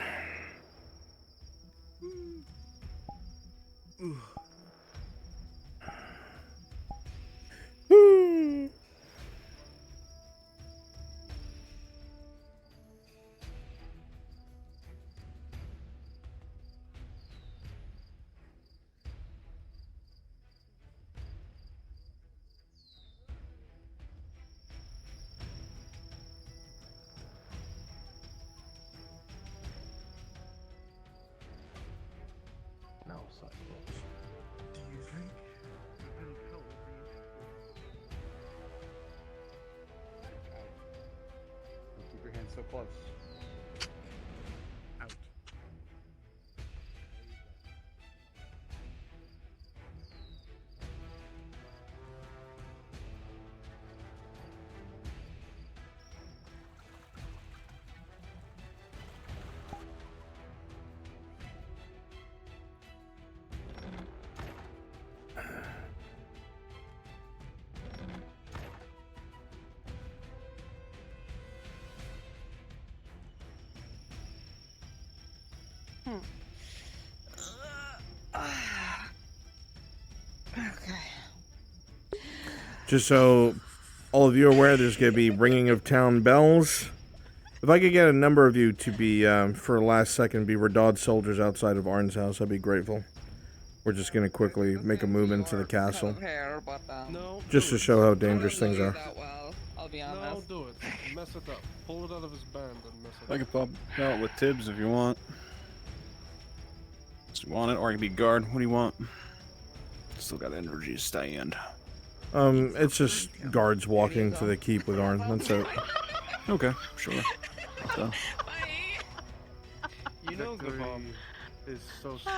G: so close. Out.
A: Just so all of you are aware, there's going to be ringing of town bells. If I could get a number of you to be, for a last second, be Radad soldiers outside of Arn's house, I'd be grateful. We're just going to quickly make a move into the castle. Just to show how dangerous things are.
F: I'll be honest.
G: No, do it. Mess it up. Pull it out of his band and mess it
P: I
G: up.
P: can pop out with Tibbs if you want. Just want it, or I can be guard. What do you want? Still got energy to stand.
A: It's just guards walking to the keep with Arn. That's it.
P: Okay, sure. So.
G: You know Gavam is so sweet.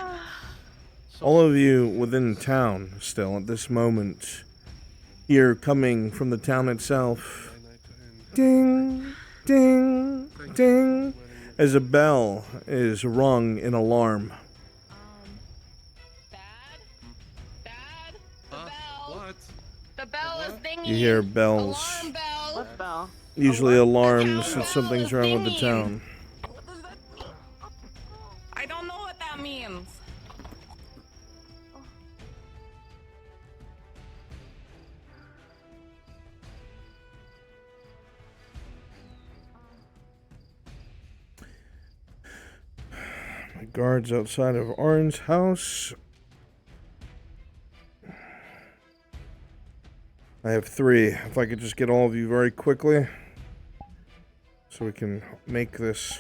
A: All of you within town still at this moment hear coming from the town itself. Ding, ding, ding, as a bell is rung in alarm.
G: What?
J: The bell is thingy.
A: You hear bells.
J: Alarm bell.
F: What bell?
A: Usually alarms that something's wrong with the town.
F: I don't know what that means.
A: My guards outside of Arn's house. I have 3. If I could just get all of you very quickly, so we can make this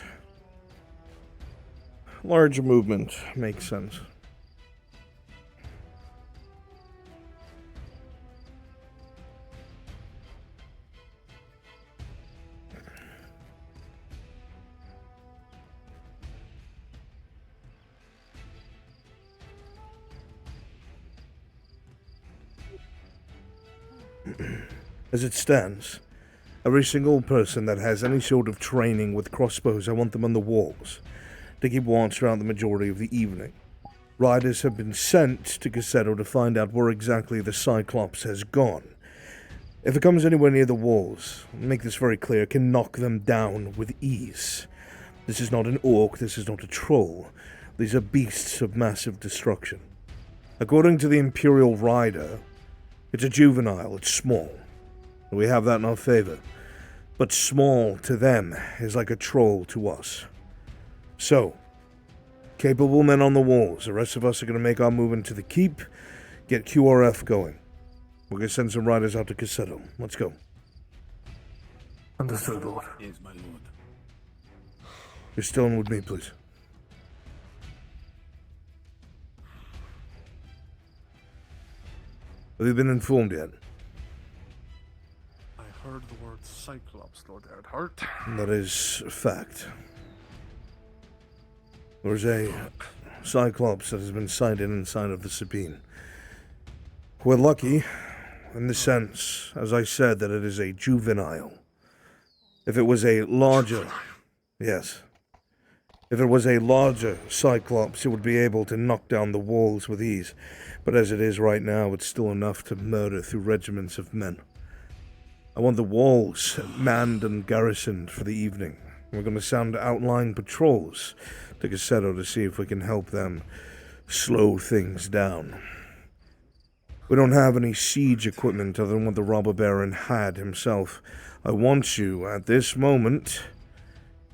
A: large movement make sense. As it stands, every single person that has any sort of training with crossbows, I want them on the walls to keep watch throughout the majority of the evening. Riders have been sent to Cassetto to find out where exactly the Cyclops has gone. If it comes anywhere near the walls, make this very clear, can knock them down with ease. This is not an orc, this is not a troll. These are beasts of massive destruction. According to the Imperial Rider, it's a juvenile, it's small. We have that in our favor. But small to them is like a troll to us. So, capable men on the walls. The rest of us are going to make our move into the keep, get QRF going. We're going to send some riders out to Cassetto. Let's go.
K: Understood, Lord.
X: Yes, my lord.
A: You're still in with me, please. Have you been informed yet?
G: I heard the word Cyclops, Lord Erdhart.
A: That is fact. There's a Cyclops that has been sighted inside of the Sabine. We're lucky, in the sense, as I said, that it is a juvenile. If it was a larger... Yes. If it was a larger Cyclops, it would be able to knock down the walls with ease. But as it is right now, it's still enough to murder through regiments of men. I want the walls manned and garrisoned for the evening. We're going to sound outlying patrols to Cassetto to see if we can help them slow things down. We don't have any siege equipment other than what the robber baron had himself. I want you, at this moment,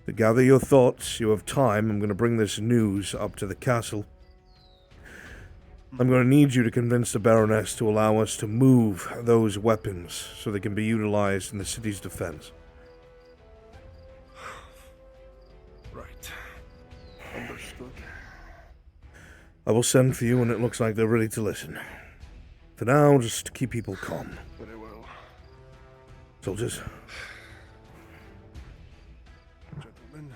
A: to gather your thoughts. You have time. I'm going to bring this news up to the castle. I'm going to need you to convince the Baroness to allow us to move those weapons so they can be utilized in the city's defense.
G: Right. Understood.
A: I will send for you when it looks like they're ready to listen. For now, just keep people calm.
G: Very well.
A: Soldiers.
G: happen.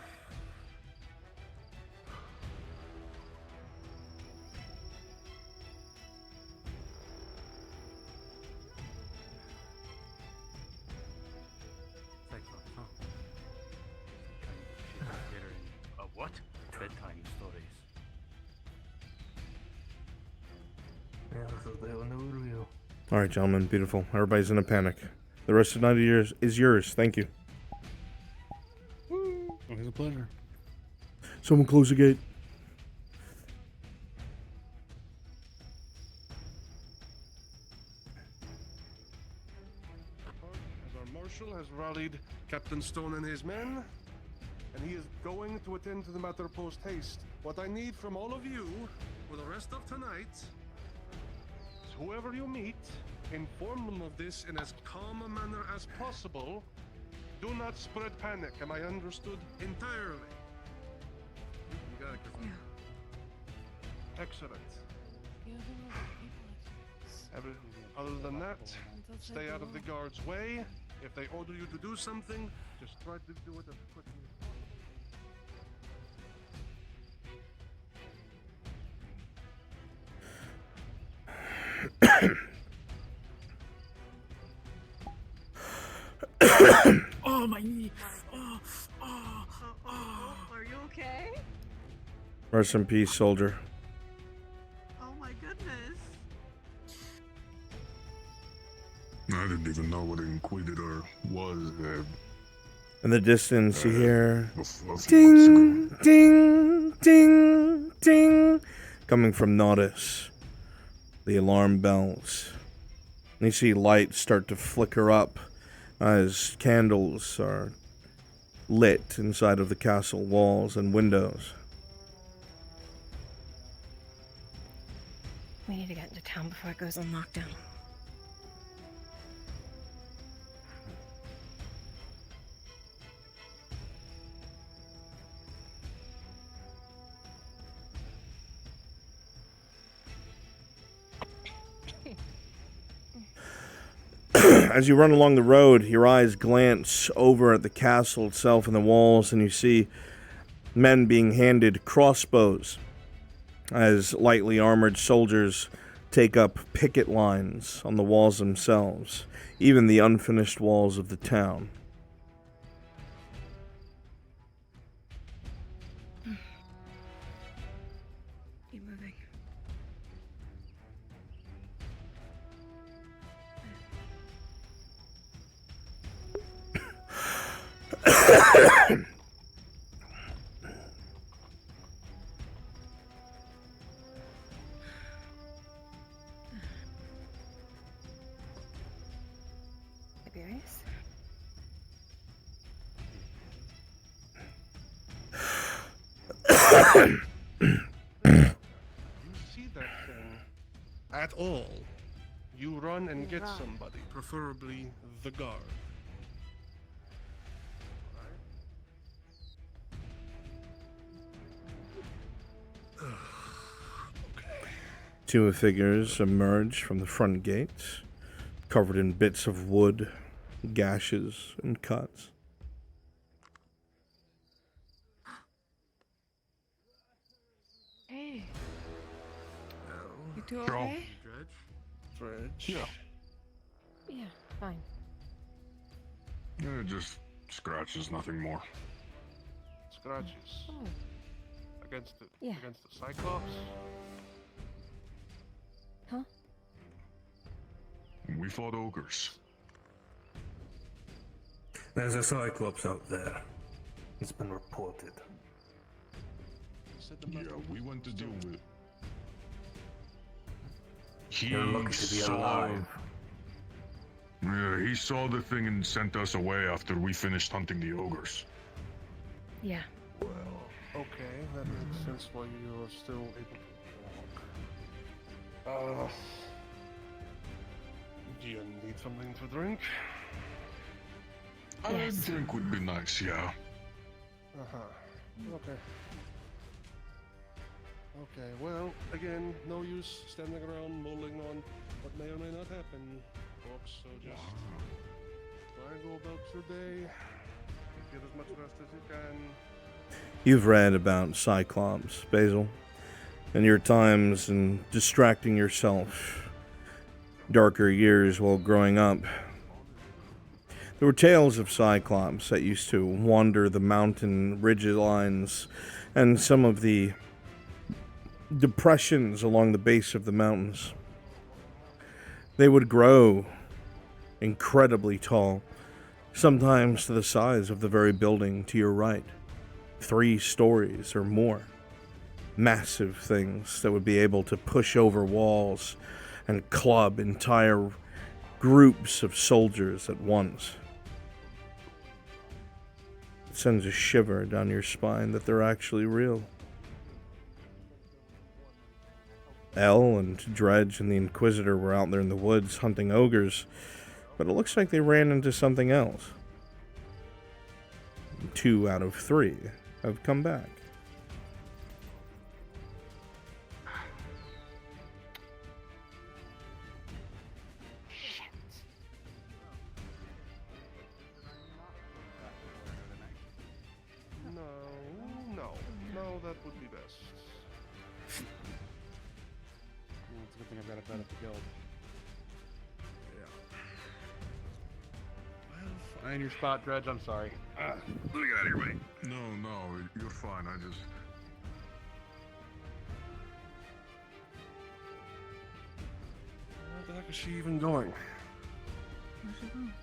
L: Cyclops, huh? Some kind of shit theater in what? Bedtime stories.
A: All right, gentlemen, beautiful. Everybody's in a panic. The rest of the night is yours. Thank you.
T: Always a pleasure.
A: Someone close the gate.
G: As our marshal has rallied Captain Stone and his men, and he is going to attend to the matter post haste. What I need from all of you for the rest of tonight is whoever you meet, inform them of this in as calm a manner as possible. Do not spread panic. Am I understood entirely?
E: You got it, Cassandra.
G: Excellent. Other than that, stay out of the guard's way. If they order you to do something, just try to do it as quickly as possible.
X: Oh, my knee. Oh.
H: Are you okay?
A: Rest in peace, soldier.
H: Oh my goodness.
Q: I didn't even know what an inquisitor was.
A: In the distance, you hear
Q: a few months
A: ding,
Q: ago.
A: ding, ding, ding, coming from Naudis. The alarm bells. And you see lights start to flicker up as candles are lit inside of the castle walls and windows.
J: We need to get into town before it goes on lockdown.
A: As you run along the road, your eyes glance over at the castle itself and the walls, and you see men being handed crossbows as lightly armored soldiers take up picket lines on the walls themselves, even the unfinished walls of the town.
J: Keep moving. Tiberius?
G: You see that thing at all, you run and get somebody, preferably the guard.
A: Two figures emerge from the front gate, covered in bits of wood, gashes, and cuts.
F: Hey. You two
Q: Joe.
F: okay?
G: Dredge?
Q: Yeah.
J: Yeah, fine.
Q: Yeah, just scratches, nothing more.
G: Scratches.
J: Oh.
G: Against the
J: Yeah.
G: Cyclops?
J: Huh?
Q: We fought ogres.
X: There's a Cyclops out there. It's been reported.
Q: Yeah, we went to deal with.
X: You're lucky to be alive.
Q: Yeah, he saw the thing and sent us away after we finished hunting the ogres.
J: Yeah.
G: Well, okay, that makes sense why you are still able to walk. Do you need something to drink?
Q: A drink would be nice, yeah.
G: Okay. Okay, well, again, no use standing around mulling on what may or may not happen, folks, so just try and go about your day, get as much rest as you can,
A: You've read about Cyclops, Basil, and your times in distracting yourself, darker years while growing up. There were tales of Cyclops that used to wander the mountain ridgelines and some of the depressions along the base of the mountains. They would grow incredibly tall, sometimes to the size of the very building to your right. 3 stories or more. Massive things that would be able to push over walls and club entire groups of soldiers at once. It sends a shiver down your spine that they're actually real. Elle and Dredge and the Inquisitor were out there in the woods hunting ogres, but it looks like they ran into something else. 2 out of 3 have come back.
G: No, that would be best.
T: It's a good thing I've got a bet at the guild.
G: Yeah.
E: I in your spot, Dredge. I'm sorry.
Q: Let me get out of here, mate. No, you're fine. I just...
G: Where the heck is she even going?
F: Where's she going?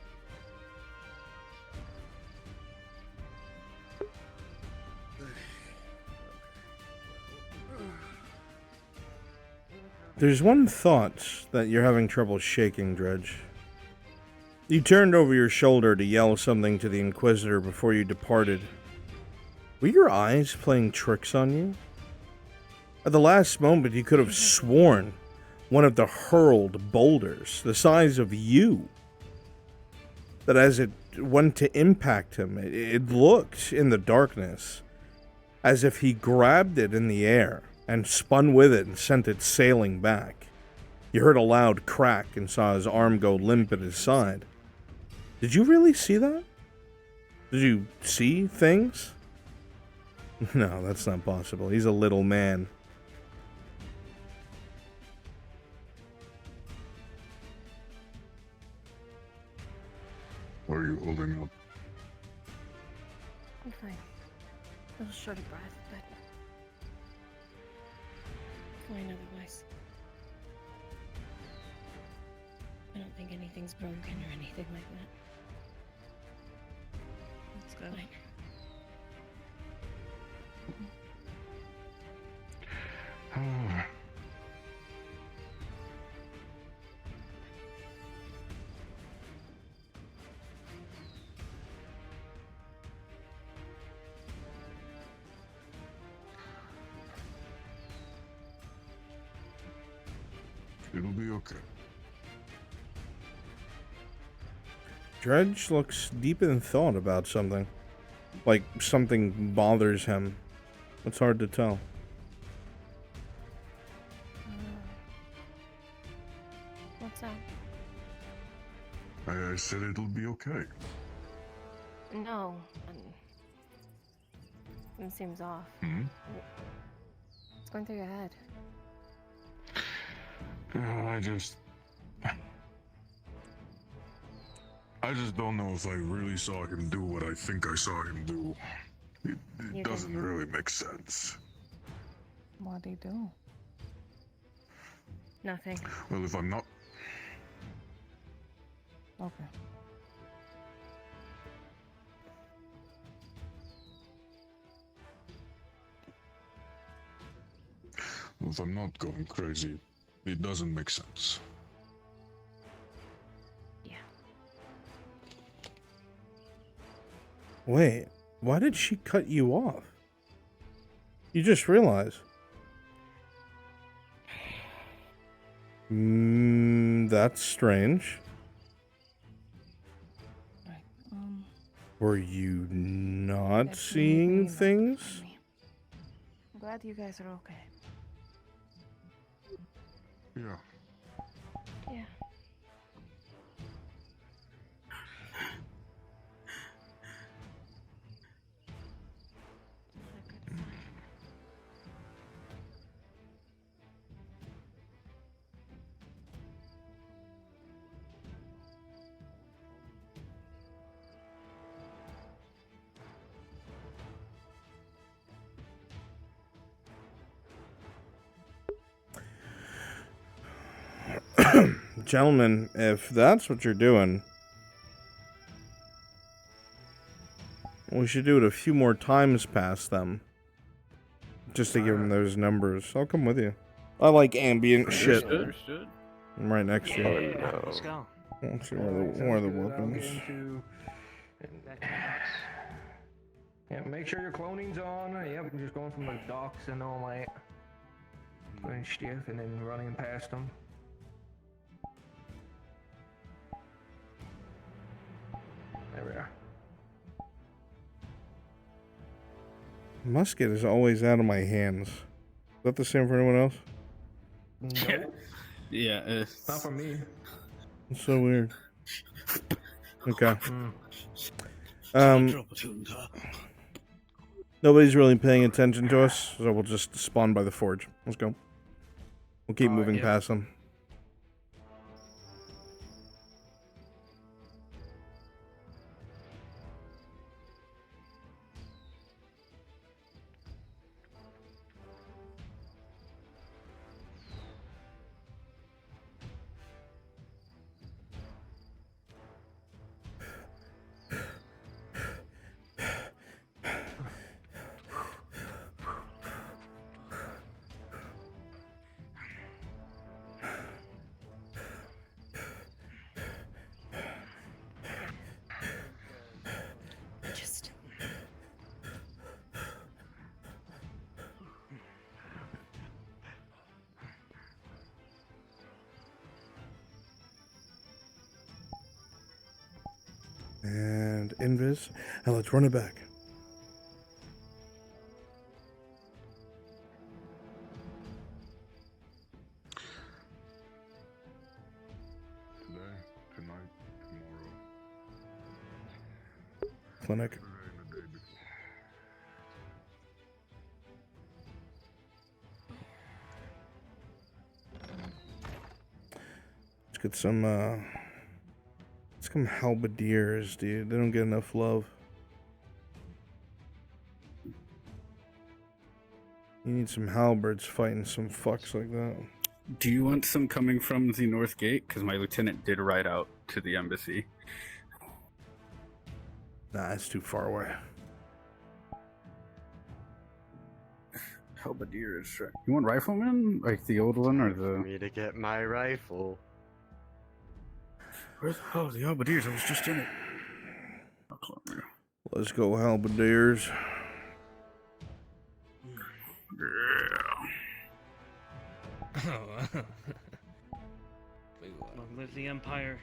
A: There's one thought that you're having trouble shaking, Dredge. You turned over your shoulder to yell something to the Inquisitor before you departed. Were your eyes playing tricks on you? At the last moment, you could have sworn one of the hurled boulders, the size of you, that as it went to impact him, it looked in the darkness as if he grabbed it in the air and spun with it and sent it sailing back. You heard a loud crack and saw his arm go limp at his side. Did you really see that? Did you see things? No, that's not possible. He's a little man.
Q: What are you holding up?
J: I'm fine. A little short of breath, but fine otherwise. I don't think anything's broken or anything like that. That's good. Fine.
Q: It'll be okay.
A: Dredge looks deep in thought about something. Like something bothers him. It's hard to tell.
J: What's that?
Q: I said it'll be okay.
J: No. It seems off.
Q: Hmm?
J: What's going through your head?
Q: I just don't know if I really saw him do what I think I saw him do. It doesn't really make sense.
F: What'd he do?
J: Nothing.
Q: Well, if I'm not...
F: Okay.
Q: Well, if I'm not going crazy, it doesn't make sense.
A: Wait, why did she cut you off? You just realized. That's strange. Were you not seeing things?
F: I'm glad you guys are okay.
Q: Yeah.
J: Yeah.
A: Gentlemen, if that's what you're doing, we should do it a few more times past them. Just to give them those numbers. I'll come with you. I like ambient shit.
X: Understood.
A: I'm right next to you.
X: Yeah, let's go.
A: Let's see where the weapons.
O: Yeah, make sure your cloning's on. Yep, just going from the docks and all that. Going stiff and then running past them. There we are.
A: Musket is always out of my hands. Is that the same for anyone else?
O: No.
P: Yeah.
O: Not for me.
A: It's so weird. Okay. Nobody's really paying attention to us, so we'll just spawn by the forge. Let's go. We'll keep moving past them. And invis. And let's run it back.
Q: Today, tonight, tomorrow.
A: Clinic. Let's get some halberdiers, dude. They don't get enough love. You need some halberds fighting some fucks like that.
P: Do you want some coming from the north gate? Because my lieutenant did ride out to the embassy.
A: Nah, it's too far away.
P: Halberdiers. You want riflemen? Like the old one or the...
R: Me to get my rifle.
P: Where the hell are the halberdiers? I was just in it.
A: Let's go, halberdiers.
U: Long live the Empire.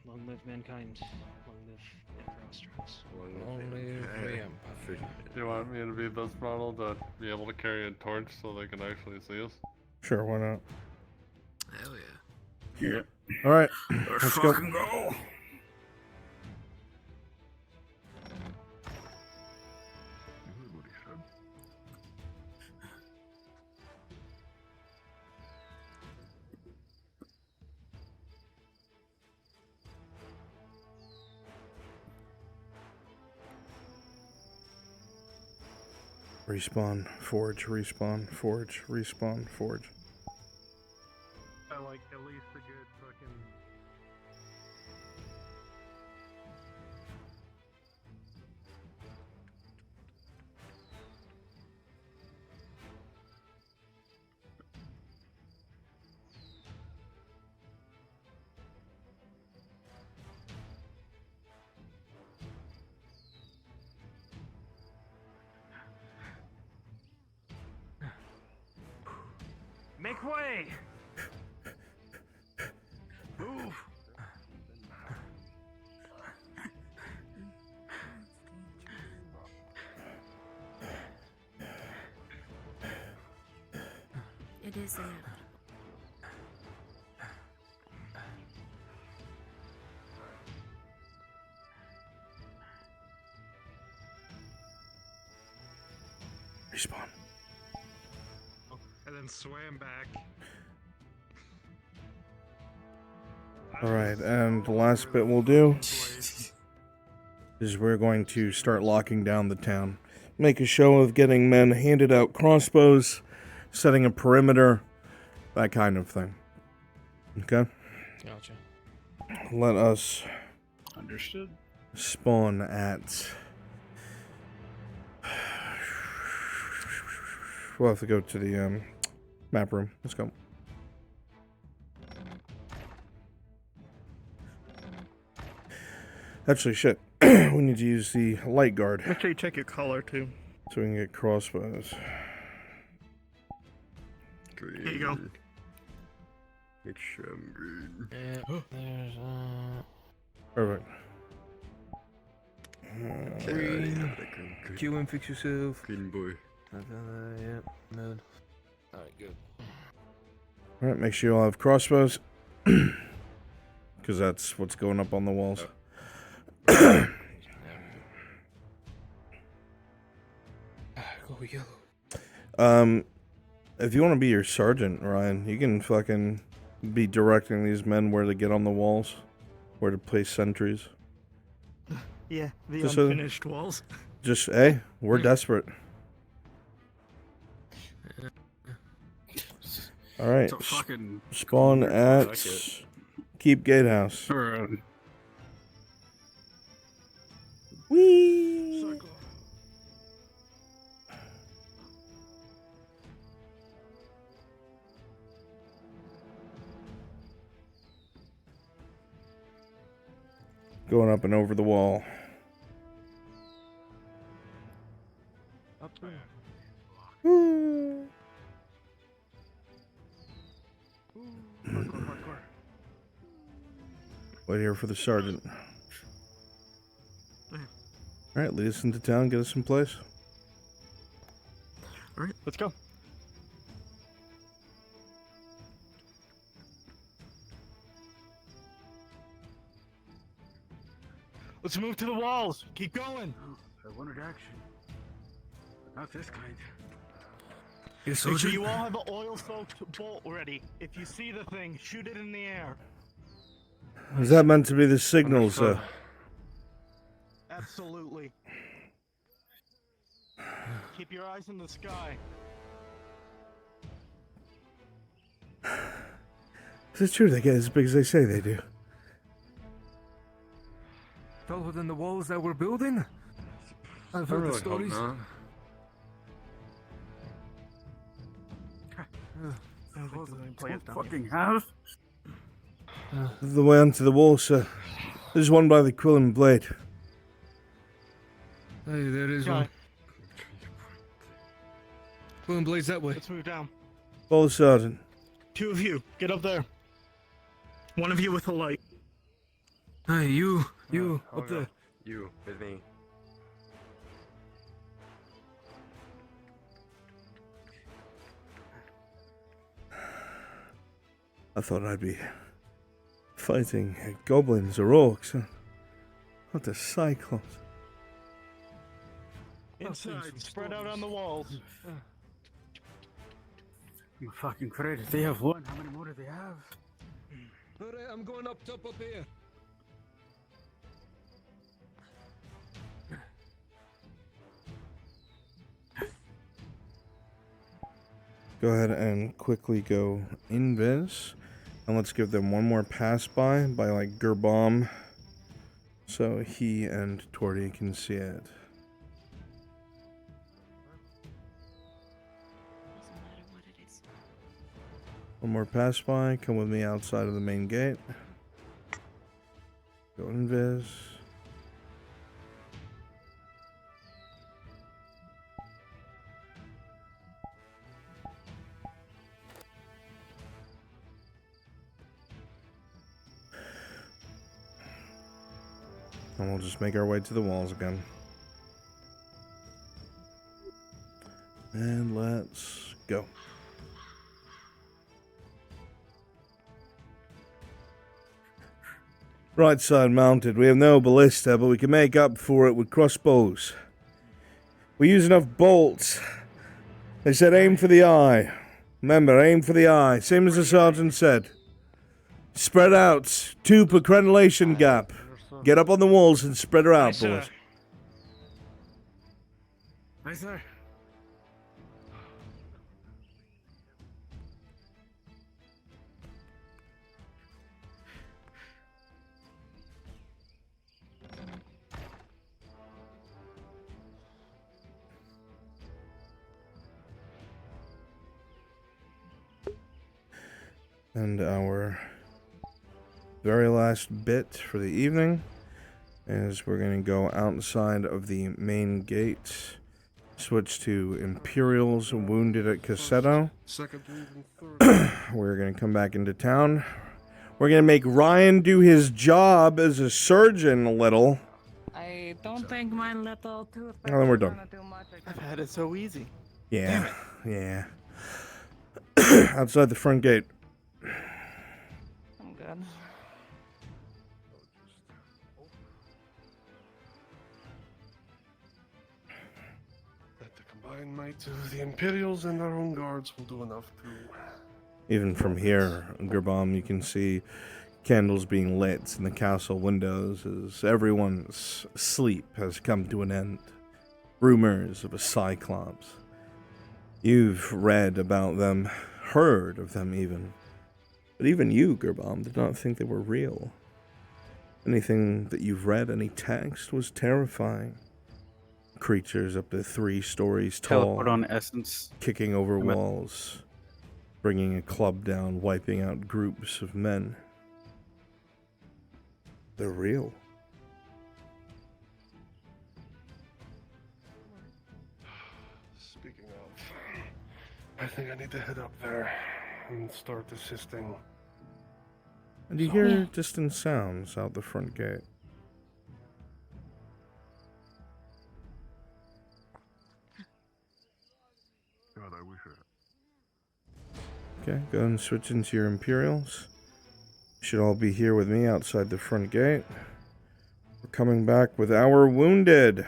U: Long live mankind. Long live Emperor Ostrax.
B: Long live the Empire.
E: Do you want me to be this model to be able to carry a torch so they can actually see us?
A: Sure, why not?
R: Hell yeah.
P: Yeah.
A: All right,
P: Let's
A: let's go.
P: fucking go.
A: Respawn, forge, respawn, forge, respawn, forge.
O: I like at least a good fucking.
X: Make way! Move!
M: It is inevitable.
A: Respawn.
O: And then swam back.
A: Alright, and the last bit we'll do is we're going to start locking down the town. Make a show of getting men handed out crossbows, setting a perimeter, that kind of thing. Okay?
C: Gotcha.
A: Let us
P: Understood.
A: spawn at. We'll have to go to the map room. Let's go. Actually, shit. We need to use the light guard
S: Make sure you check your color too.
A: so we can get crossbows.
S: Here you go.
R: Make sure I'm green.
C: Yeah, there's
A: Perfect.
C: green. Q and fix yourself.
R: Green boy.
C: Yeah, mode. Alright, good.
A: Alright, make sure you all have crossbows. Because that's what's going up on the walls.
C: Go yellow.
A: If you want to be your sergeant, Ryan, you can fucking be directing these men where to get on the walls, where to place sentries.
S: Yeah, the
A: Just
S: unfinished walls.
A: Just, hey, we're desperate. Alright,
P: It's a fucking
A: spawn
P: cool
A: at
P: I like it.
A: Keep Gatehouse. Whee! Going up and over the wall.
S: Up there.
A: Woo.
S: Hardcore.
A: Wait here for the sergeant. Alright, lead us into town, get us some place.
S: Alright, let's go. Let's move to the walls. Keep going.
X: I wanted action. But not this kind.
S: Make sure you all have an oil-soaked bolt ready. If you see the thing, shoot it in the air.
A: Is that meant to be the signal, sir?
S: Absolutely. Keep your eyes in the sky.
A: Is it true they get as big as they say they do?
L: Taller than the walls that we're building? I've heard the stories.
X: Fucking house.
A: The way onto the wall, sir. There's one by the quill and blade.
L: Hey, there is one. Quill and blade's that way.
S: Let's move down.
A: Follow the sergeant.
S: 2 of you, get up there. 1 of you with a light.
L: Hey, you up there.
R: You with me.
A: I thought I'd be fighting goblins or orcs. Not the Cyclops.
S: Inside, spread out on the walls.
X: I'm fucking afraid. They have one. How many more do they have?
B: Alright, I'm going up top up here.
A: Go ahead and quickly go invis. And let's give them one more pass by like Gerbomb. So he and Torty can see it. One more pass by. Come with me outside of the main gate. Go invis. And we'll just make our way to the walls again. And let's go. Right side mounted. We have no ballista, but we can make up for it with crossbows. We use enough bolts. They said aim for the eye. Remember, aim for the eye. Same as the sergeant said. Spread out. 2 per crenellation gap. Get up on the walls and spread her out, boys.
X: Aye, sir.
A: And our very last bit for the evening is we're going to go outside of the main gate, switch to Imperials wounded at Cassetto. We're going to come back into town. We're going to make Ryan do his job as a surgeon a little.
F: I don't think my little toothpick
A: And then we're
F: is
A: done.
F: gonna do much.
S: I've had it so easy.
A: Yeah, yeah. Outside the front gate.
F: I'm good.
G: That the combined might of the Imperials and our own guards will do enough to...
A: Even from here, Gerbom, you can see candles being lit in the castle windows as everyone's sleep has come to an end. Rumors of a Cyclops. You've read about them, heard of them even. But even you, Gerbom, did not think they were real. Anything that you've read, any text, was terrifying. Creatures up to 3 stories tall.
P: Teleport on essence.
A: Kicking over walls. Bringing a club down, wiping out groups of men. They're real.
G: Speaking of, I think I need to head up there and start assisting.
A: And you hear distant sounds out the front gate.
Q: God, I wish I...
A: Okay, go and switch into your Imperials. Should all be here with me outside the front gate. We're coming back with our wounded.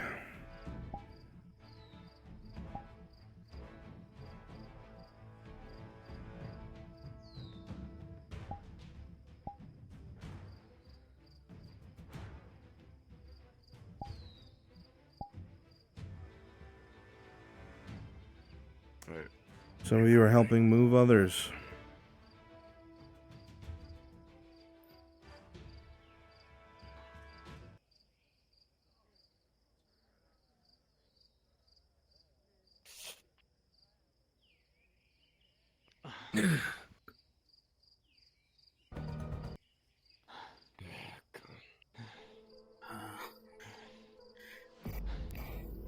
A: Some of you are helping move others.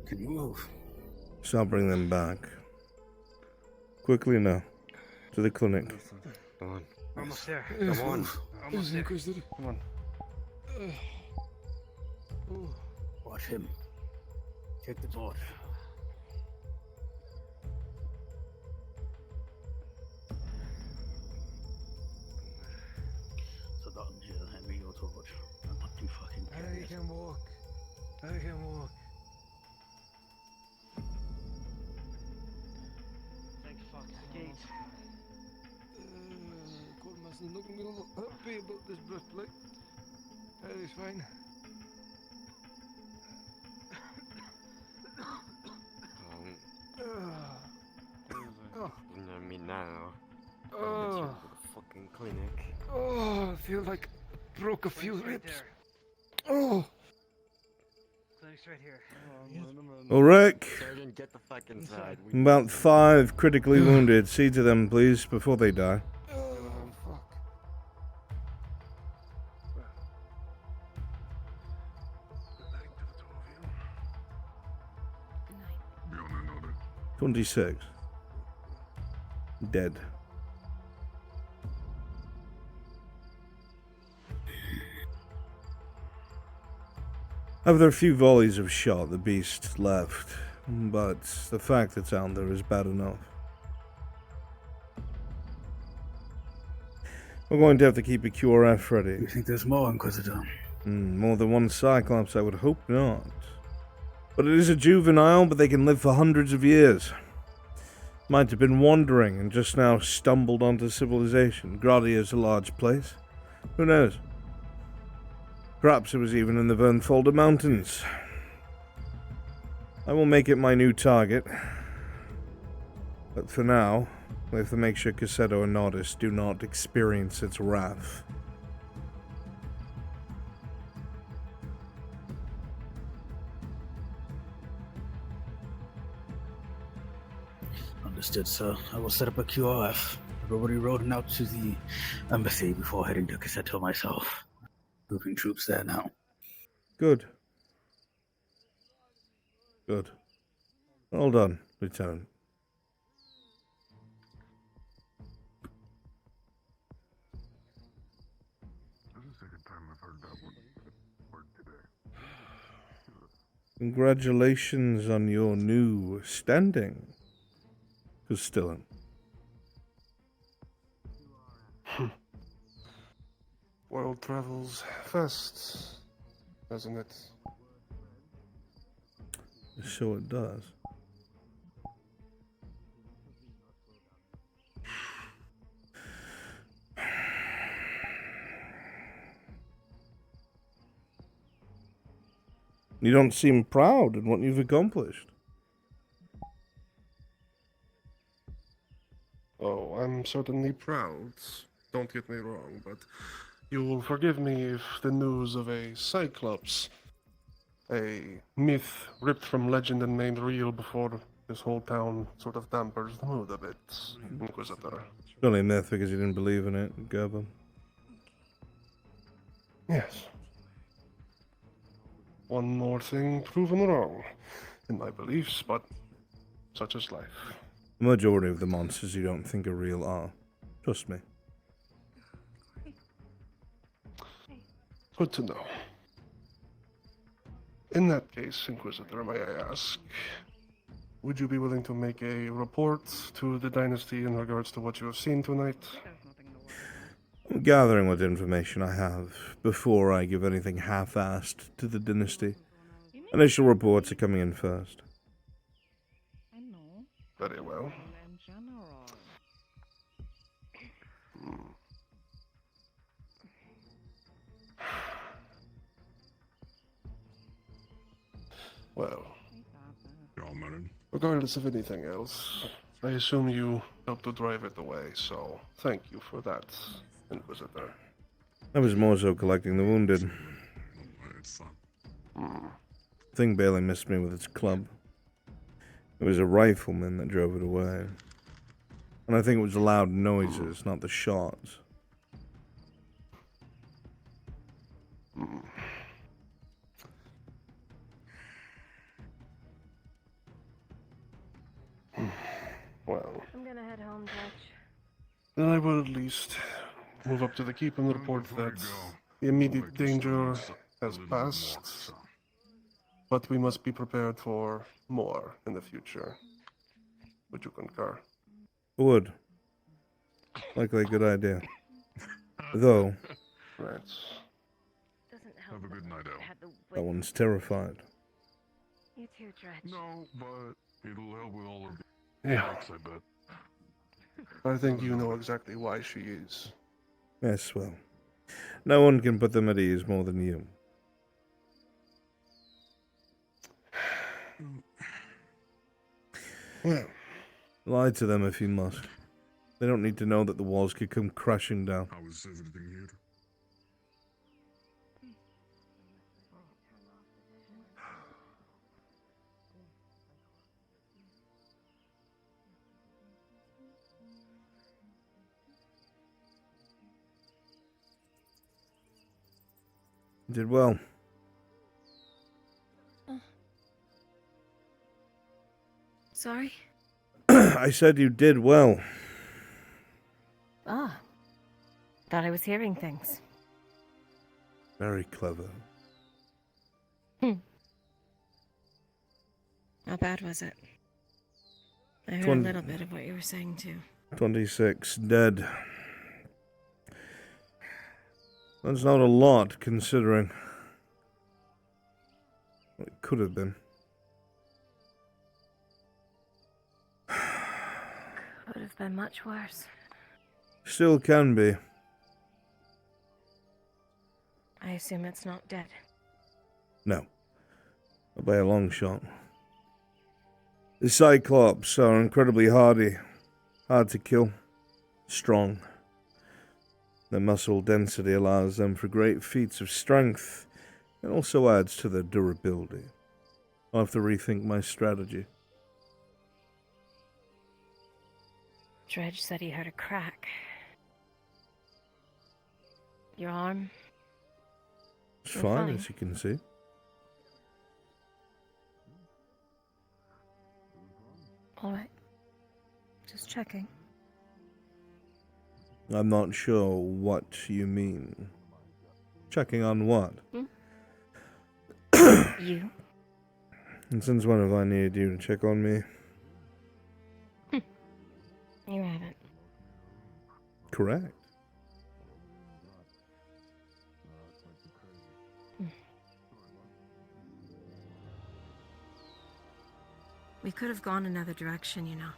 X: Can you move?
A: So I'll bring them back. Quickly now. To the clinic.
R: Come on.
X: Almost there.
R: Come on.
X: Almost there.
G: Come on.
X: Watch him. Take the torch. So Dr. Jill, hand me your torch. I'm not too fucking
B: I can walk. I can walk.
U: Thank fuck, the gate.
B: Cole mustn't look a little happy about this breastplate. That is fine.
R: You know me now.
B: Oh.
R: The fucking clinic.
B: Oh, I feel like I broke a few
U: Clinic's right
B: ribs.
U: there.
B: Oh.
U: Clinic's right here.
A: Ulrich.
R: Sergeant, get the fuck inside.
A: About 5 critically wounded. See to them, please, before they die.
B: Oh, fuck.
Q: Be on another.
A: 26. Dead. After a few volleys of shot, the beast left, but the fact it's out there is bad enough. We're going to have to keep a QRF ready.
X: You think there's more, Inquisitor?
A: More than one Cyclops, I would hope not. But it is a juvenile, but they can live for hundreds of years. Might have been wandering and just now stumbled onto civilization. Gradia's a large place. Who knows? Perhaps it was even in the Vernfolder Mountains. I will make it my new target. But for now, we have to make sure Cassetto and Nodis do not experience its wrath.
X: Understood, sir. I will set up a QRF. I've already ridden out to the embassy before heading to Cassetto myself. Moving troops there now.
A: Good. Good. Well done, Lieutenant.
Q: This is the second time I've heard that word today.
A: Congratulations on your new standing, Castellan.
G: World travels fast, doesn't it?
A: So it does. You don't seem proud in what you've accomplished.
G: Oh, I'm certainly proud. Don't get me wrong, but you will forgive me if the news of a Cyclops, a myth ripped from legend and made real before this whole town, sort of dampers the mood a bit, Inquisitor.
A: It's only a myth because you didn't believe in it, Gerber.
G: Yes. One more thing proven wrong in my beliefs, but such is life.
A: The majority of the monsters you don't think are real are. Trust me.
G: Good to know. In that case, Inquisitor, may I ask, would you be willing to make a report to the Dynasty in regards to what you have seen tonight?
A: I'm gathering what information I have before I give anything half-assed to the Dynasty. Initial reports are coming in first.
G: Very well. Well, regardless of anything else, I assume you helped to drive it away, so thank you for that, Inquisitor.
A: I was more so collecting the wounded. Thing barely missed me with its club. It was a rifleman that drove it away. And I think it was the loud noises, not the shots.
G: Well,
J: I'm gonna head home, Dutch.
G: then I will at least move up to the keep and report that the immediate danger has passed, but we must be prepared for more in the future. Would you concur?
A: Would. Likely a good idea. Though,
G: Right.
Q: Have a good night out.
A: that one's terrified.
J: You too, Dredge.
Q: No, but it'll help with all of the
G: Yeah.
Q: attacks, I bet.
G: I think you know exactly why she is.
A: Yes, well. No one can put them at ease more than you.
G: Well,
A: lie to them if you must. They don't need to know that the walls could come crashing down.
Q: How is everything here?
A: You did well.
M: Sorry?
A: I said you did well.
J: Ah. Thought I was hearing things.
A: Very clever.
M: How bad was it? I heard a little bit of what you were saying, too.
A: 26 dead. That's not a lot, considering what it could have been.
J: Could have been much worse.
A: Still can be.
J: I assume it's not dead.
A: No. Not by a long shot. The Cyclops are incredibly hardy. Hard to kill. Strong. Their muscle density allows them for great feats of strength, and also adds to their durability. I'll have to rethink my strategy.
M: Dredge said he heard a crack. Your arm?
A: It's
M: You're
A: fine,
M: fine.
A: as you can see.
M: All right. Just checking.
A: I'm not sure what you mean. Checking on what?
M: You?
A: And since when have I needed you to check on me?
M: You haven't.
A: Correct.
M: We could have gone another direction, you know.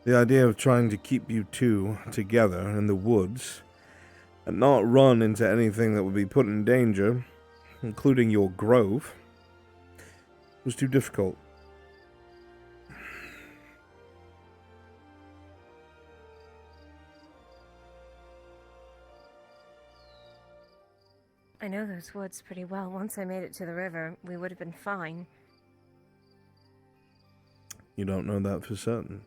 A: The idea of trying to keep you two together in the woods and not run into anything that would be put in danger, including your grove, was too difficult.
M: I know those woods pretty well. Once I made it to the river, we would have been fine.
A: You don't know that for certain.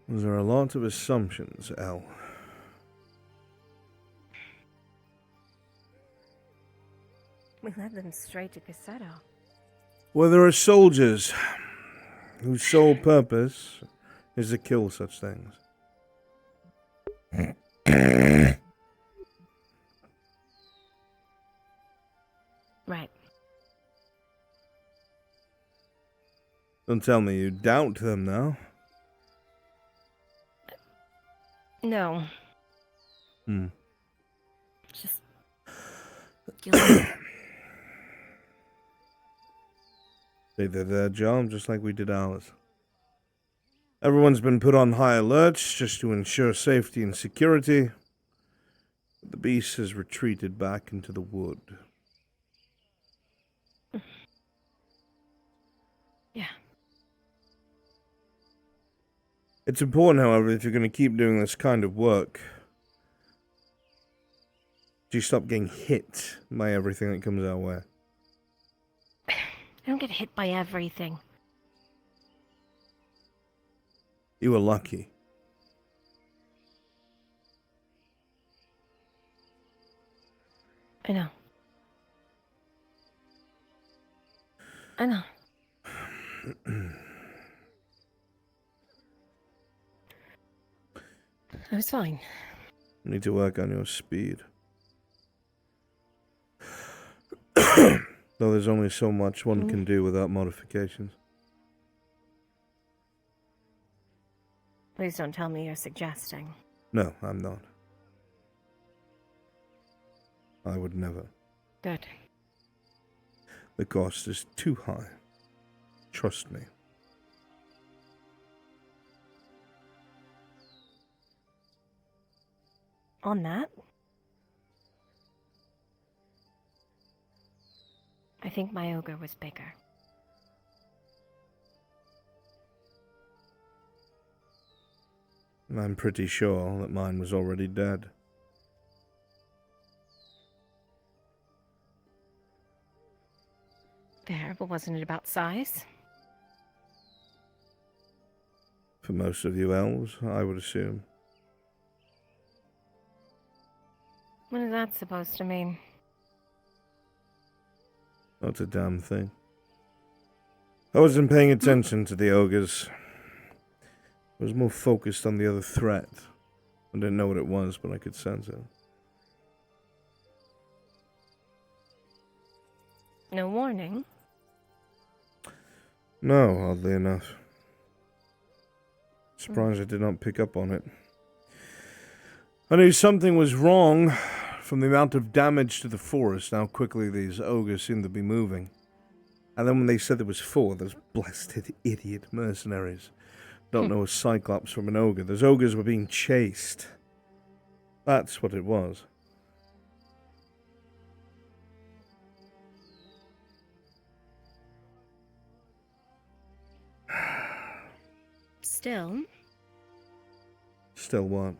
A: Those are a lot of assumptions, Elle.
M: We led them straight to Cassetto.
A: Well, there are soldiers whose sole purpose is to kill such things.
M: Right.
A: Don't tell me you doubt them now.
M: No.
A: Hmm.
M: Just guilty.
A: They did their job just like we did ours. Everyone's been put on high alert just to ensure safety and security. The beast has retreated back into the wood.
M: Yeah.
A: It's important, however, if you're going to keep doing this kind of work, do you stop getting hit by everything that comes our way?
M: I don't get hit by everything.
A: You were lucky.
M: I know. I know. I was fine.
A: You need to work on your speed. Though there's only so much one can do without modifications.
M: Please don't tell me you're suggesting.
A: No, I'm not. I would never.
M: Good.
A: The cost is too high. Trust me.
M: On that, I think my ogre was bigger.
A: I'm pretty sure that mine was already dead.
M: Fair, but wasn't it about size?
A: For most of you elves, I would assume.
M: What is that supposed to mean?
A: Not a damn thing. I wasn't paying attention to the ogres. I was more focused on the other threat. I didn't know what it was, but I could sense it.
M: No warning?
A: No, oddly enough. Surprised I did not pick up on it. I knew something was wrong from the amount of damage to the forest, how quickly these ogres seemed to be moving. And then when they said there was 4, those blasted idiot mercenaries don't know a cyclops from an ogre. Those ogres were being chased. That's what it was.
M: Still,
A: Still what?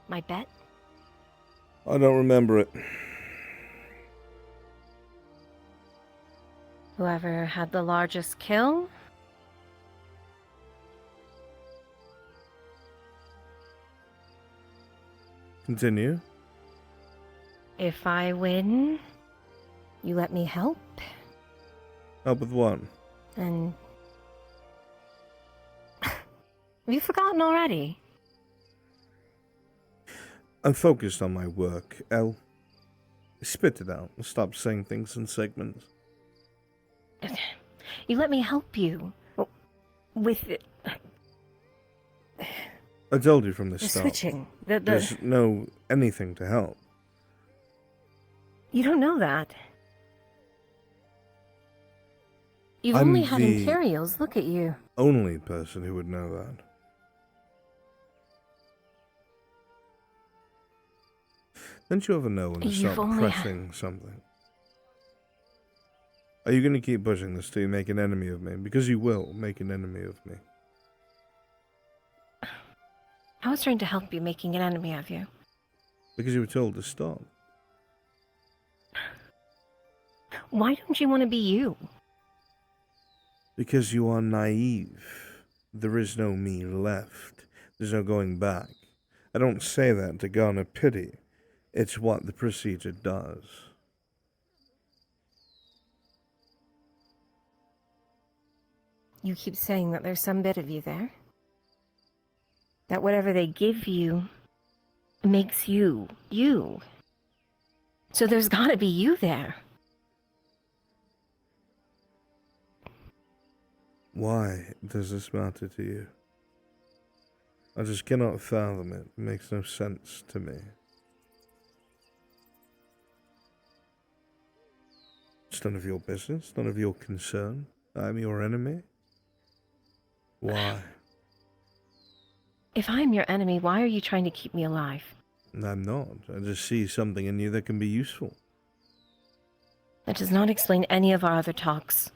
M: my bet?
C: I don't remember it.
J: Whoever had the largest kill?
C: Continue.
J: If I win, you let me help,
C: Help with what?
J: and... Have you forgotten already?
C: I'm focused on my work, El. Spit it out. Stop saying things in segments.
J: You let me help you. With it.
C: I told you from the
J: The
C: start.
J: switching.
C: There's no anything to help.
J: You don't know that. You've
C: I'm
J: only had
C: the
J: Imperials. Look at you.
C: only person who would know that. Don't you ever know when to
J: You've
C: stop
J: only
C: pressing something? Are you going to keep pushing this till you make an enemy of me? Because you will make an enemy of me.
J: I was trying to help you, making an enemy of you.
C: Because you were told to stop.
J: Why don't you want to be you?
C: Because you are naive. There is no me left. There's no going back. I don't say that to garner pity. It's what the procedure does.
J: You keep saying that there's some bit of you there. That whatever they give you makes you, you. So there's gotta be you there.
C: Why does this matter to you? I just cannot fathom it. It makes no sense to me. It's none of your business, none of your concern. I'm your enemy. Why?
J: If I'm your enemy, why are you trying to keep me alive?
C: I'm not. I just see something in you that can be useful.
J: That does not explain any of our other talks.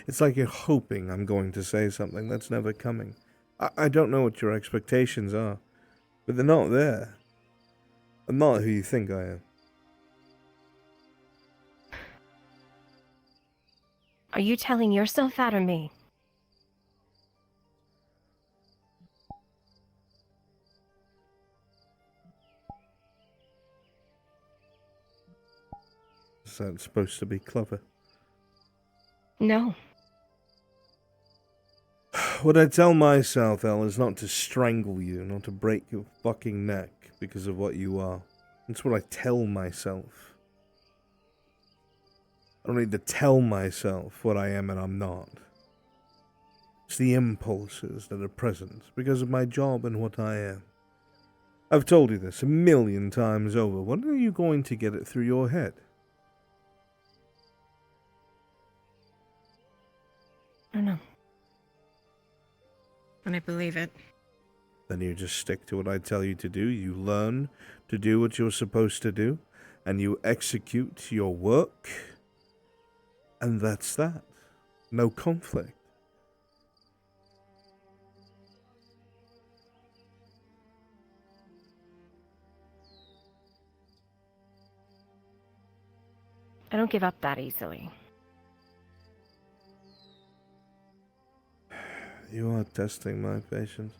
C: It's like you're hoping I'm going to say something that's never coming. I don't know what your expectations are, but they're not there. I'm not who you think I am.
J: Are you telling yourself that or me?
C: Is that supposed to be clever?
J: No.
C: What I tell myself, El, is not to strangle you, not to break your fucking neck because of what you are. That's what I tell myself. I don't need to tell myself what I am and I'm not. It's the impulses that are present because of my job and what I am. I've told you this 1,000,000 times over. When are you going to get it through your head?
J: I don't know. And I believe it.
C: Then you just stick to what I tell you to do. You learn to do what you're supposed to do, and you execute your work, and that's that. No conflict.
J: I don't give up that easily.
C: You are testing my patience.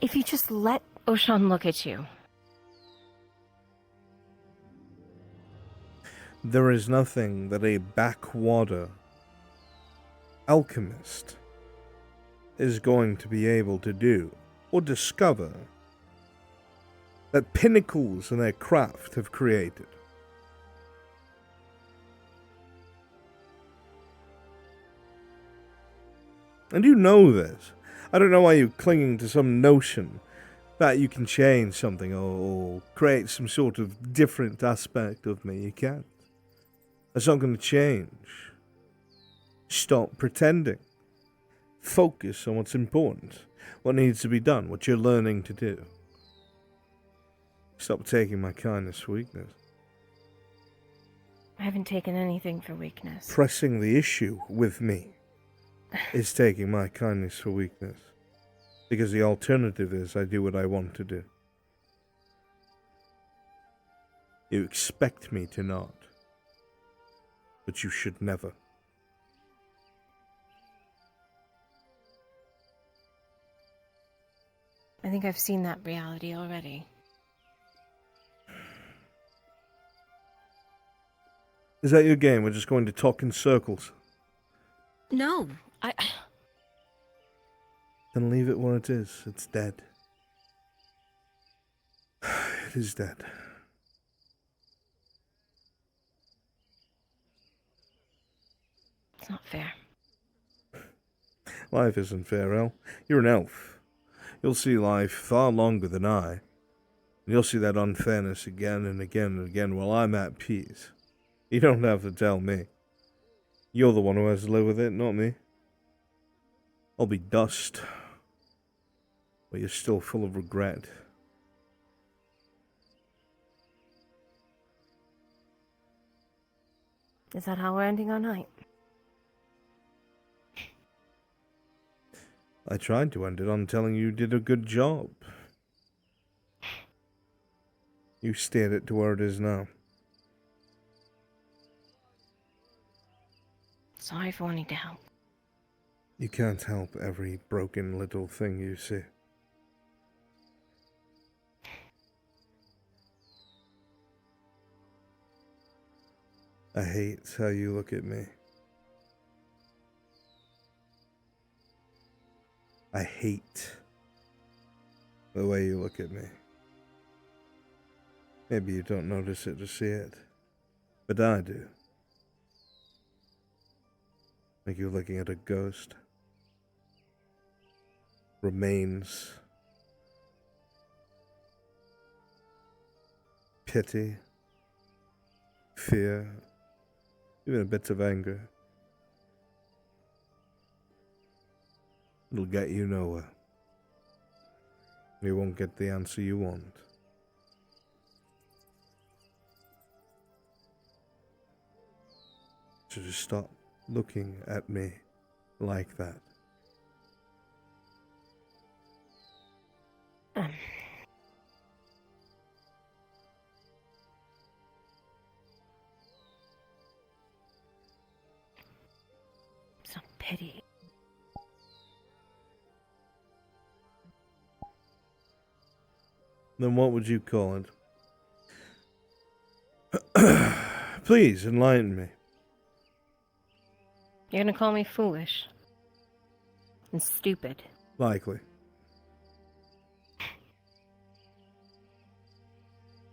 J: If you just let Oshan look at you.
C: There is nothing that a backwater alchemist is going to be able to do or discover that pinnacles in their craft have created. And you know this. I don't know why you're clinging to some notion that you can change something or create some sort of different aspect of me. You can't. That's not going to change. Stop pretending. Focus on what's important, what needs to be done, what you're learning to do. Stop taking my kindness for weakness.
J: I haven't taken anything for weakness.
C: Pressing the issue with me is taking my kindness for weakness. Because the alternative is I do what I want to do. You expect me to not. But you should never.
J: I think I've seen that reality already.
C: Is that your game? We're just going to talk in circles.
J: No,
C: Then leave it where it is. It's dead. It is dead.
J: It's not fair.
C: Life isn't fair, El. You're an elf. You'll see life far longer than I. And you'll see that unfairness again and again and again while I'm at peace. You don't have to tell me. You're the one who has to live with it, not me. I'll be dust. But you're still full of regret.
J: Is that how we're ending our night?
C: I tried to end it on telling you did a good job. You steered it to where it is now.
J: Sorry for wanting to help.
C: You can't help every broken little thing you see. I hate how you look at me. I hate the way you look at me. Maybe you don't notice it or see it, but I do. Like you're looking at a ghost. Remains. Pity. Fear. Even a bit of anger. It'll get you nowhere. You won't get the answer you want. So just stop looking at me like that.
J: Some pity.
C: Then what would you call it? Please enlighten me.
J: You're gonna call me foolish and stupid.
C: Likely.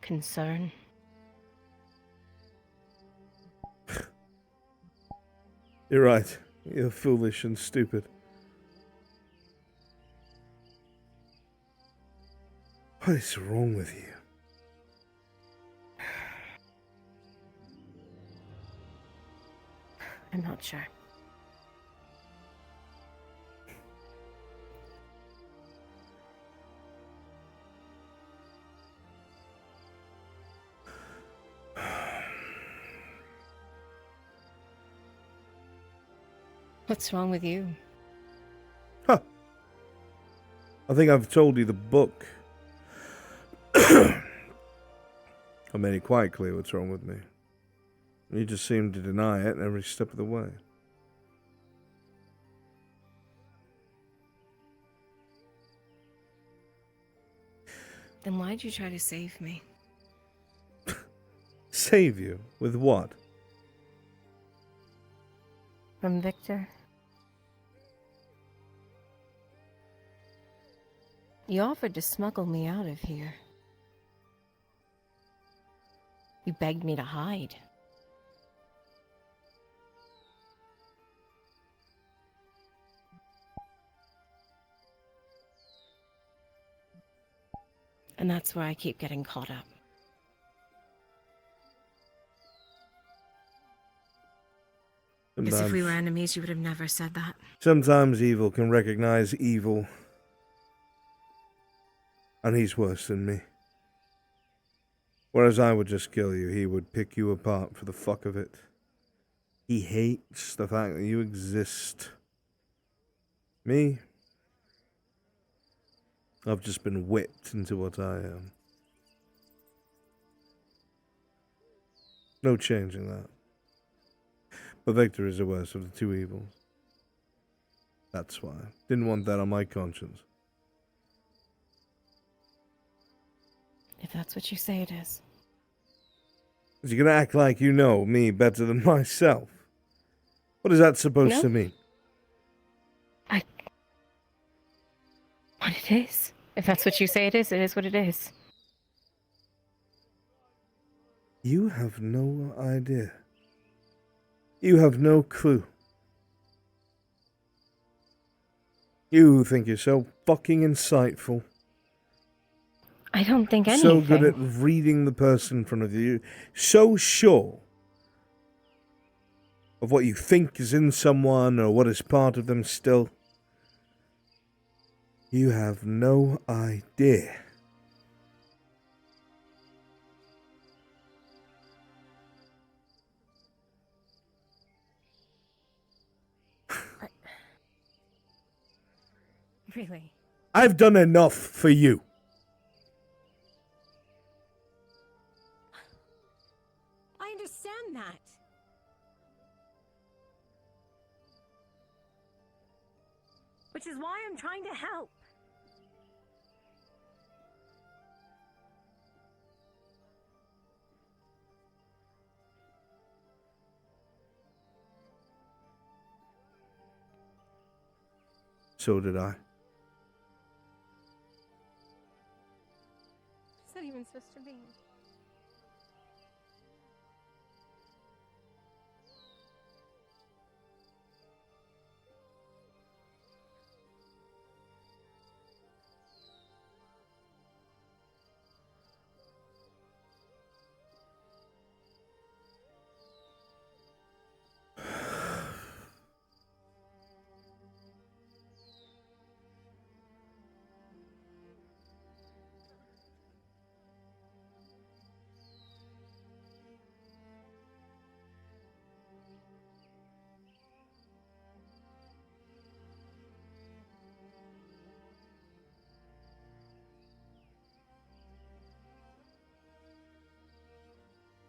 J: Concern.
C: You're right. You're foolish and stupid. What is wrong with you?
J: I'm not sure. What's wrong with you?
C: Huh. I think I've told you the book. I made it quite clear what's wrong with me. You just seem to deny it every step of the way.
J: Then why'd you try to save me?
C: Save you? With what?
J: From Victor? You offered to smuggle me out of here. You begged me to hide. And that's where I keep getting caught up. As if we were enemies, you would have never said that.
C: Sometimes evil can recognize evil. And he's worse than me. Whereas I would just kill you, he would pick you apart for the fuck of it. He hates the fact that you exist. Me? I've just been whipped into what I am. No changing that. But Victor is the worst of the two evils. That's why. Didn't want that on my conscience.
J: If that's what you say it is.
C: Is you gonna act like you know me better than myself? What is that supposed to mean?
J: What it is. If that's what you say it is what it is.
C: You have no idea. You have no clue. You think you're so fucking insightful.
J: I don't think anything.
C: So good at reading the person in front of you. So sure of what you think is in someone or what is part of them still. You have no idea.
J: Really?
C: I've done enough for you.
M: I understand that. Which is why I'm trying to help.
C: So did I.
J: What's that even supposed to mean?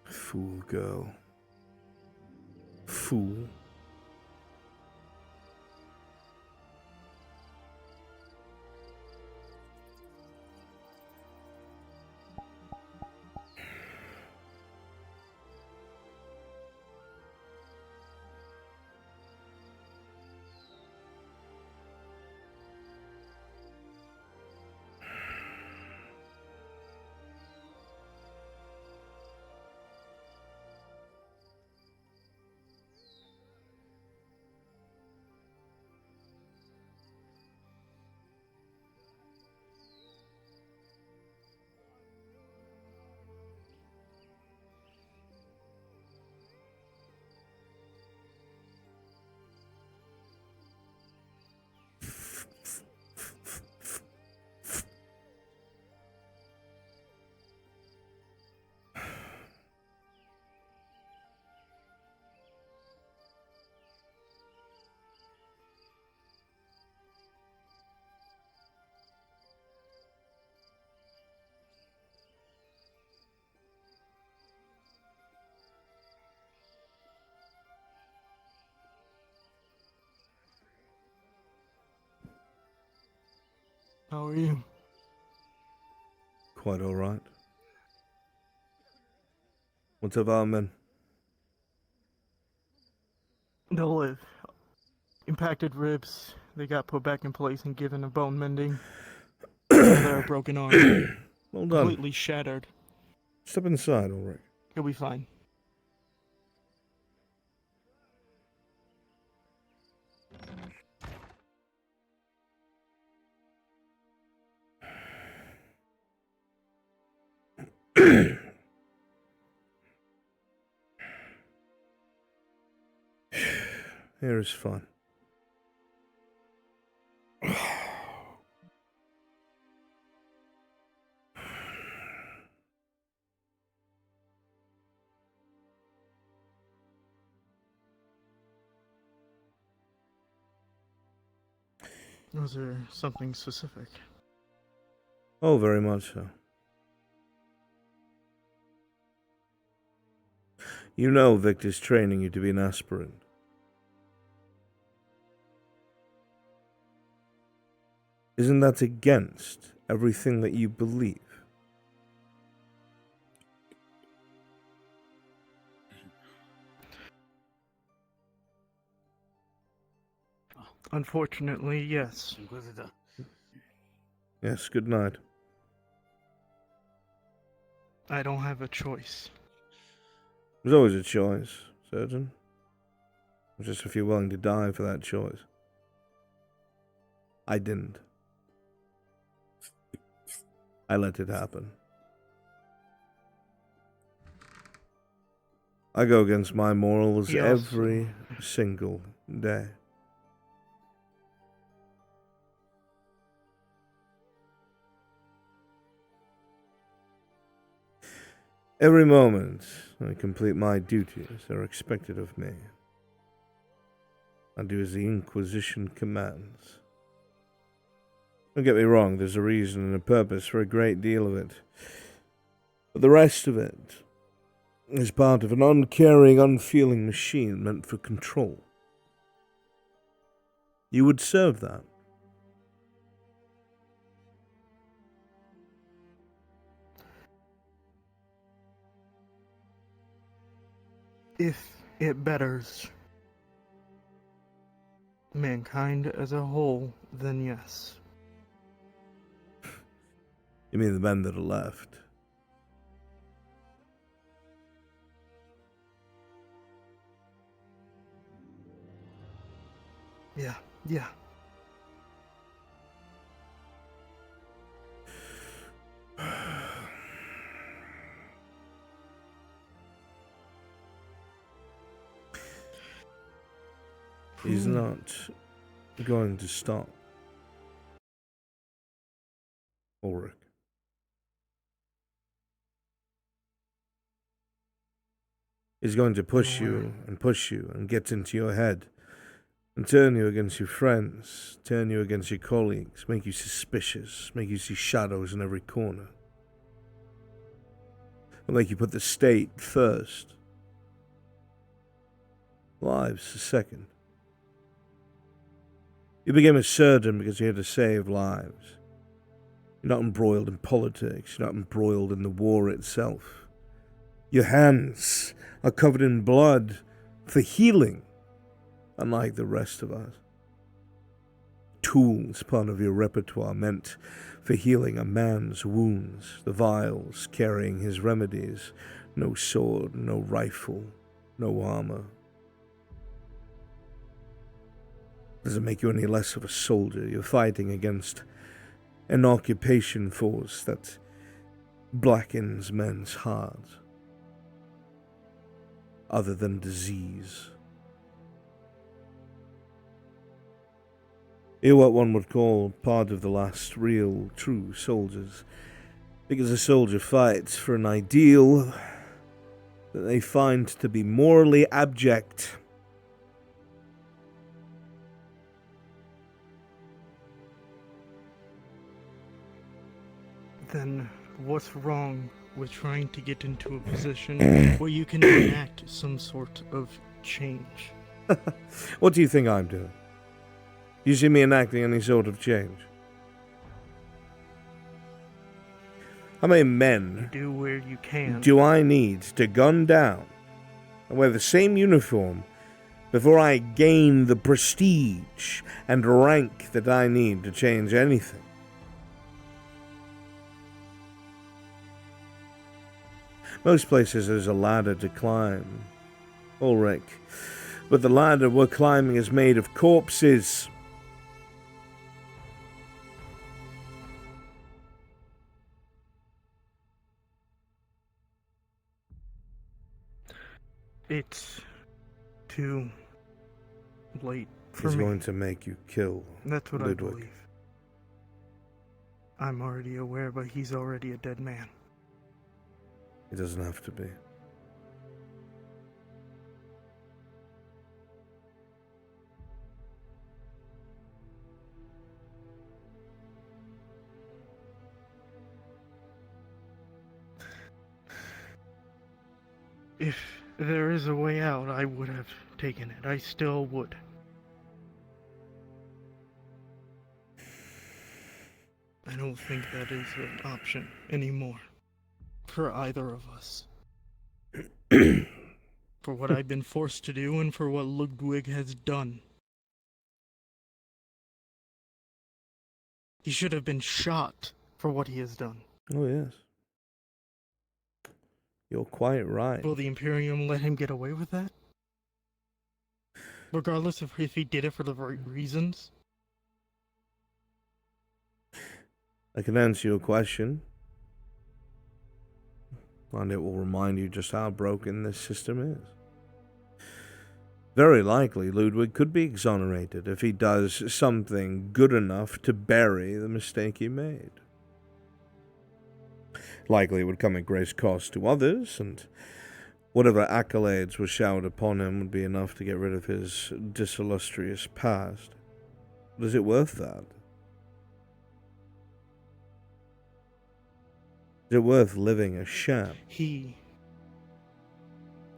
C: Fool girl. Fool.
S: How are you?
C: Quite alright. What's up, our men?
S: They'll live. Impacted ribs. They got put back in place and given a bone mending. They're a broken arm.
C: Well done.
S: Completely shattered.
C: Step inside, Ulrich.
S: He'll be fine.
C: Here is fun.
S: Was there something specific?
C: Oh, very much so. You know Victor's training you to be an aspirant. Isn't that against everything that you believe?
S: Unfortunately, yes.
C: Yes, good night.
S: I don't have a choice.
C: There's always a choice, Surgeon. Just if you're willing to die for that choice. I didn't. I let it happen. I go against my morals
S: He also-
C: every single day. Every moment I complete my duties that are expected of me. I do as the Inquisition commands. Don't get me wrong, there's a reason and a purpose for a great deal of it. But the rest of it is part of an uncaring, unfeeling machine meant for control. You would serve that.
S: If it betters mankind as a whole, then yes.
C: You mean the men that are left?
S: Yeah.
C: He's not going to stop. Ulrich. He's going to push you and get into your head and turn you against your friends, turn you against your colleagues, make you suspicious, make you see shadows in every corner. He'll make you put the state first. Lives second. You became a surgeon because you had to save lives. You're not embroiled in politics. You're not embroiled in the war itself. Your hands are covered in blood for healing, unlike the rest of us. Tools, part of your repertoire, meant for healing a man's wounds. The vials carrying his remedies. No sword, no rifle, no armor. Doesn't make you any less of a soldier. You're fighting against an occupation force that blackens men's hearts. Other than disease. You're what one would call part of the last real, true soldiers. Because a soldier fights for an ideal that they find to be morally abject.
S: Then what's wrong with trying to get into a position where you can enact some sort of change?
C: What do you think I'm doing? Do you see me enacting any sort of change? How many men
S: You do where you can.
C: do I need to gun down and wear the same uniform before I gain the prestige and rank that I need to change anything? Most places there's a ladder to climb, Ulrich, but the ladder we're climbing is made of corpses.
S: It's too late for
C: He's
S: me.
C: going to make you kill
S: That's what
C: Ludwig.
S: I believe. I'm already aware, but he's already a dead man.
C: It doesn't have to be.
S: If there is a way out, I would have taken it. I still would. I don't think that is an option anymore for either of us. For what I've been forced to do and for what Ludwig has done. He should have been shot for what he has done.
C: Oh, yes. You're quite right.
S: Will the Imperium let him get away with that? Regardless of if he did it for the right reasons?
C: I can answer your question. And it will remind you just how broken this system is. Very likely, Ludwig could be exonerated if he does something good enough to bury the mistake he made. Likely it would come at great cost to others, and whatever accolades were showered upon him would be enough to get rid of his disillustrious past. But is it worth that? Is it worth living a sham?
S: He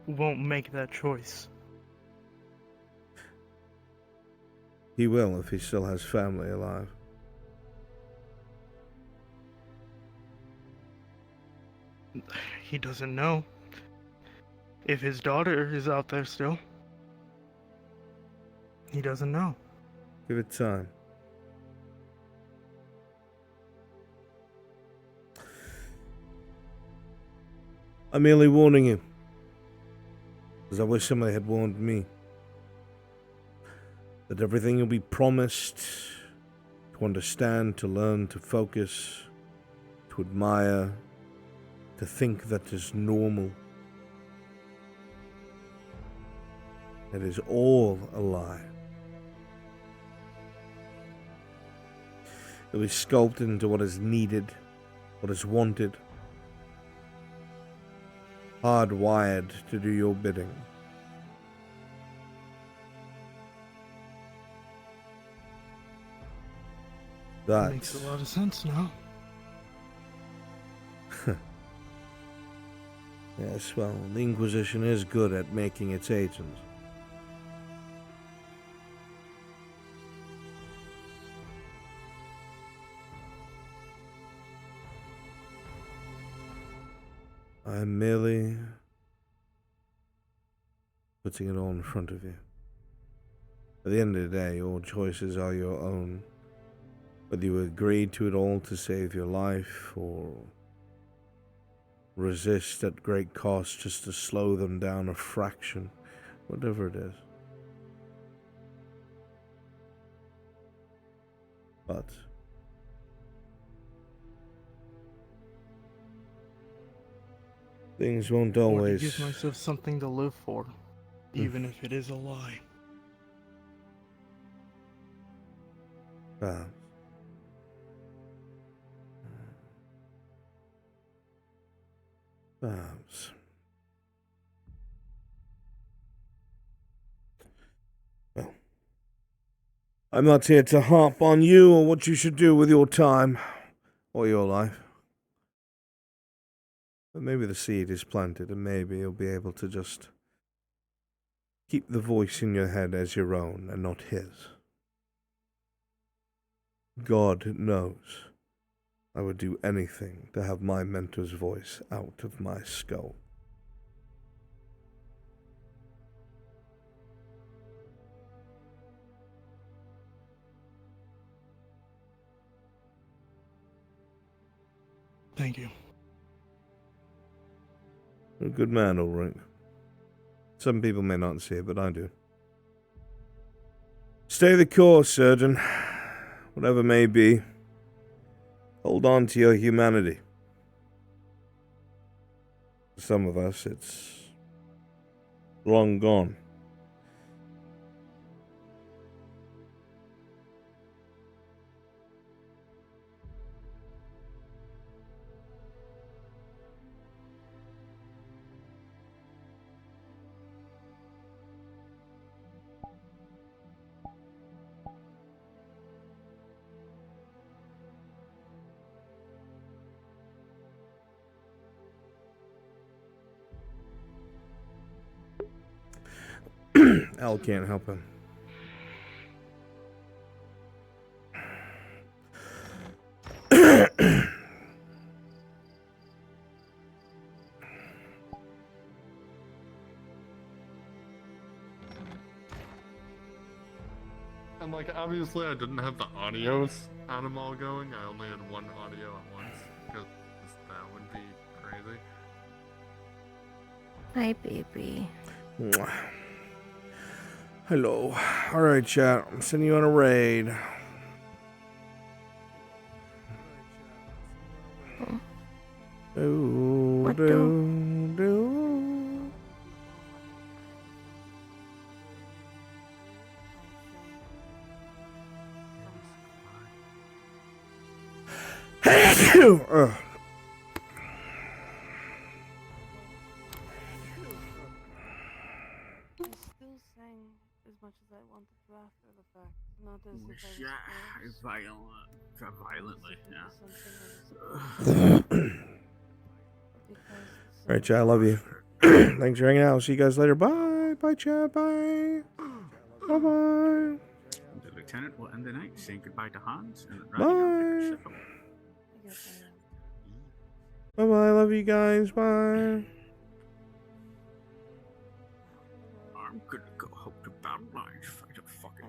S: won't make that choice.
C: He will if he still has family alive.
S: He doesn't know if his daughter is out there still. He doesn't know.
C: Give it time. I'm merely warning you, because I wish somebody had warned me, that everything you'll be promised, to understand, to learn, to focus, to admire, to think that is normal, it is all a lie. It was sculpted into what is needed, what is wanted, hardwired to do your bidding. That
S: makes a lot of sense now.
C: Yes, well, the Inquisition is good at making its agents. I'm merely putting it all in front of you. At the end of the day, your choices are your own. Whether you agree to it all to save your life, or resist at great cost just to slow them down a fraction, whatever it is. But things won't
S: Or to
C: always...
S: give myself something to live for, even if it is a lie.
C: Perhaps. Perhaps. Well, I'm not here to harp on you or what you should do with your time or your life. But maybe the seed is planted, and maybe you'll be able to just keep the voice in your head as your own and not his. God knows I would do anything to have my mentor's voice out of my skull.
S: Thank you.
C: You're a good man, Ulrich. Some people may not see it, but I do. Stay the course, surgeon. Whatever may be. Hold on to your humanity. For some of us, it's long gone. Al can't help him.
E: And like, obviously I didn't have the audios on them all going. I only had one audio at once, because that would be crazy.
J: Hi, baby.
C: Mwah. Hello. Alright, chat. I'm sending you on a raid. Do, do. Ugh.
I: Still saying as much as I wanted to after the fact, not as if I was
P: Violently,
C: Alright, chat. I love you. Thanks for hanging out. I'll see you guys later. Bye. Bye, chat. Bye. Bye-bye.
P: The lieutenant will end the night saying goodbye to Hans and then
C: Bye.
P: riding out to the ship.
C: Bye-bye. I love you guys. Bye.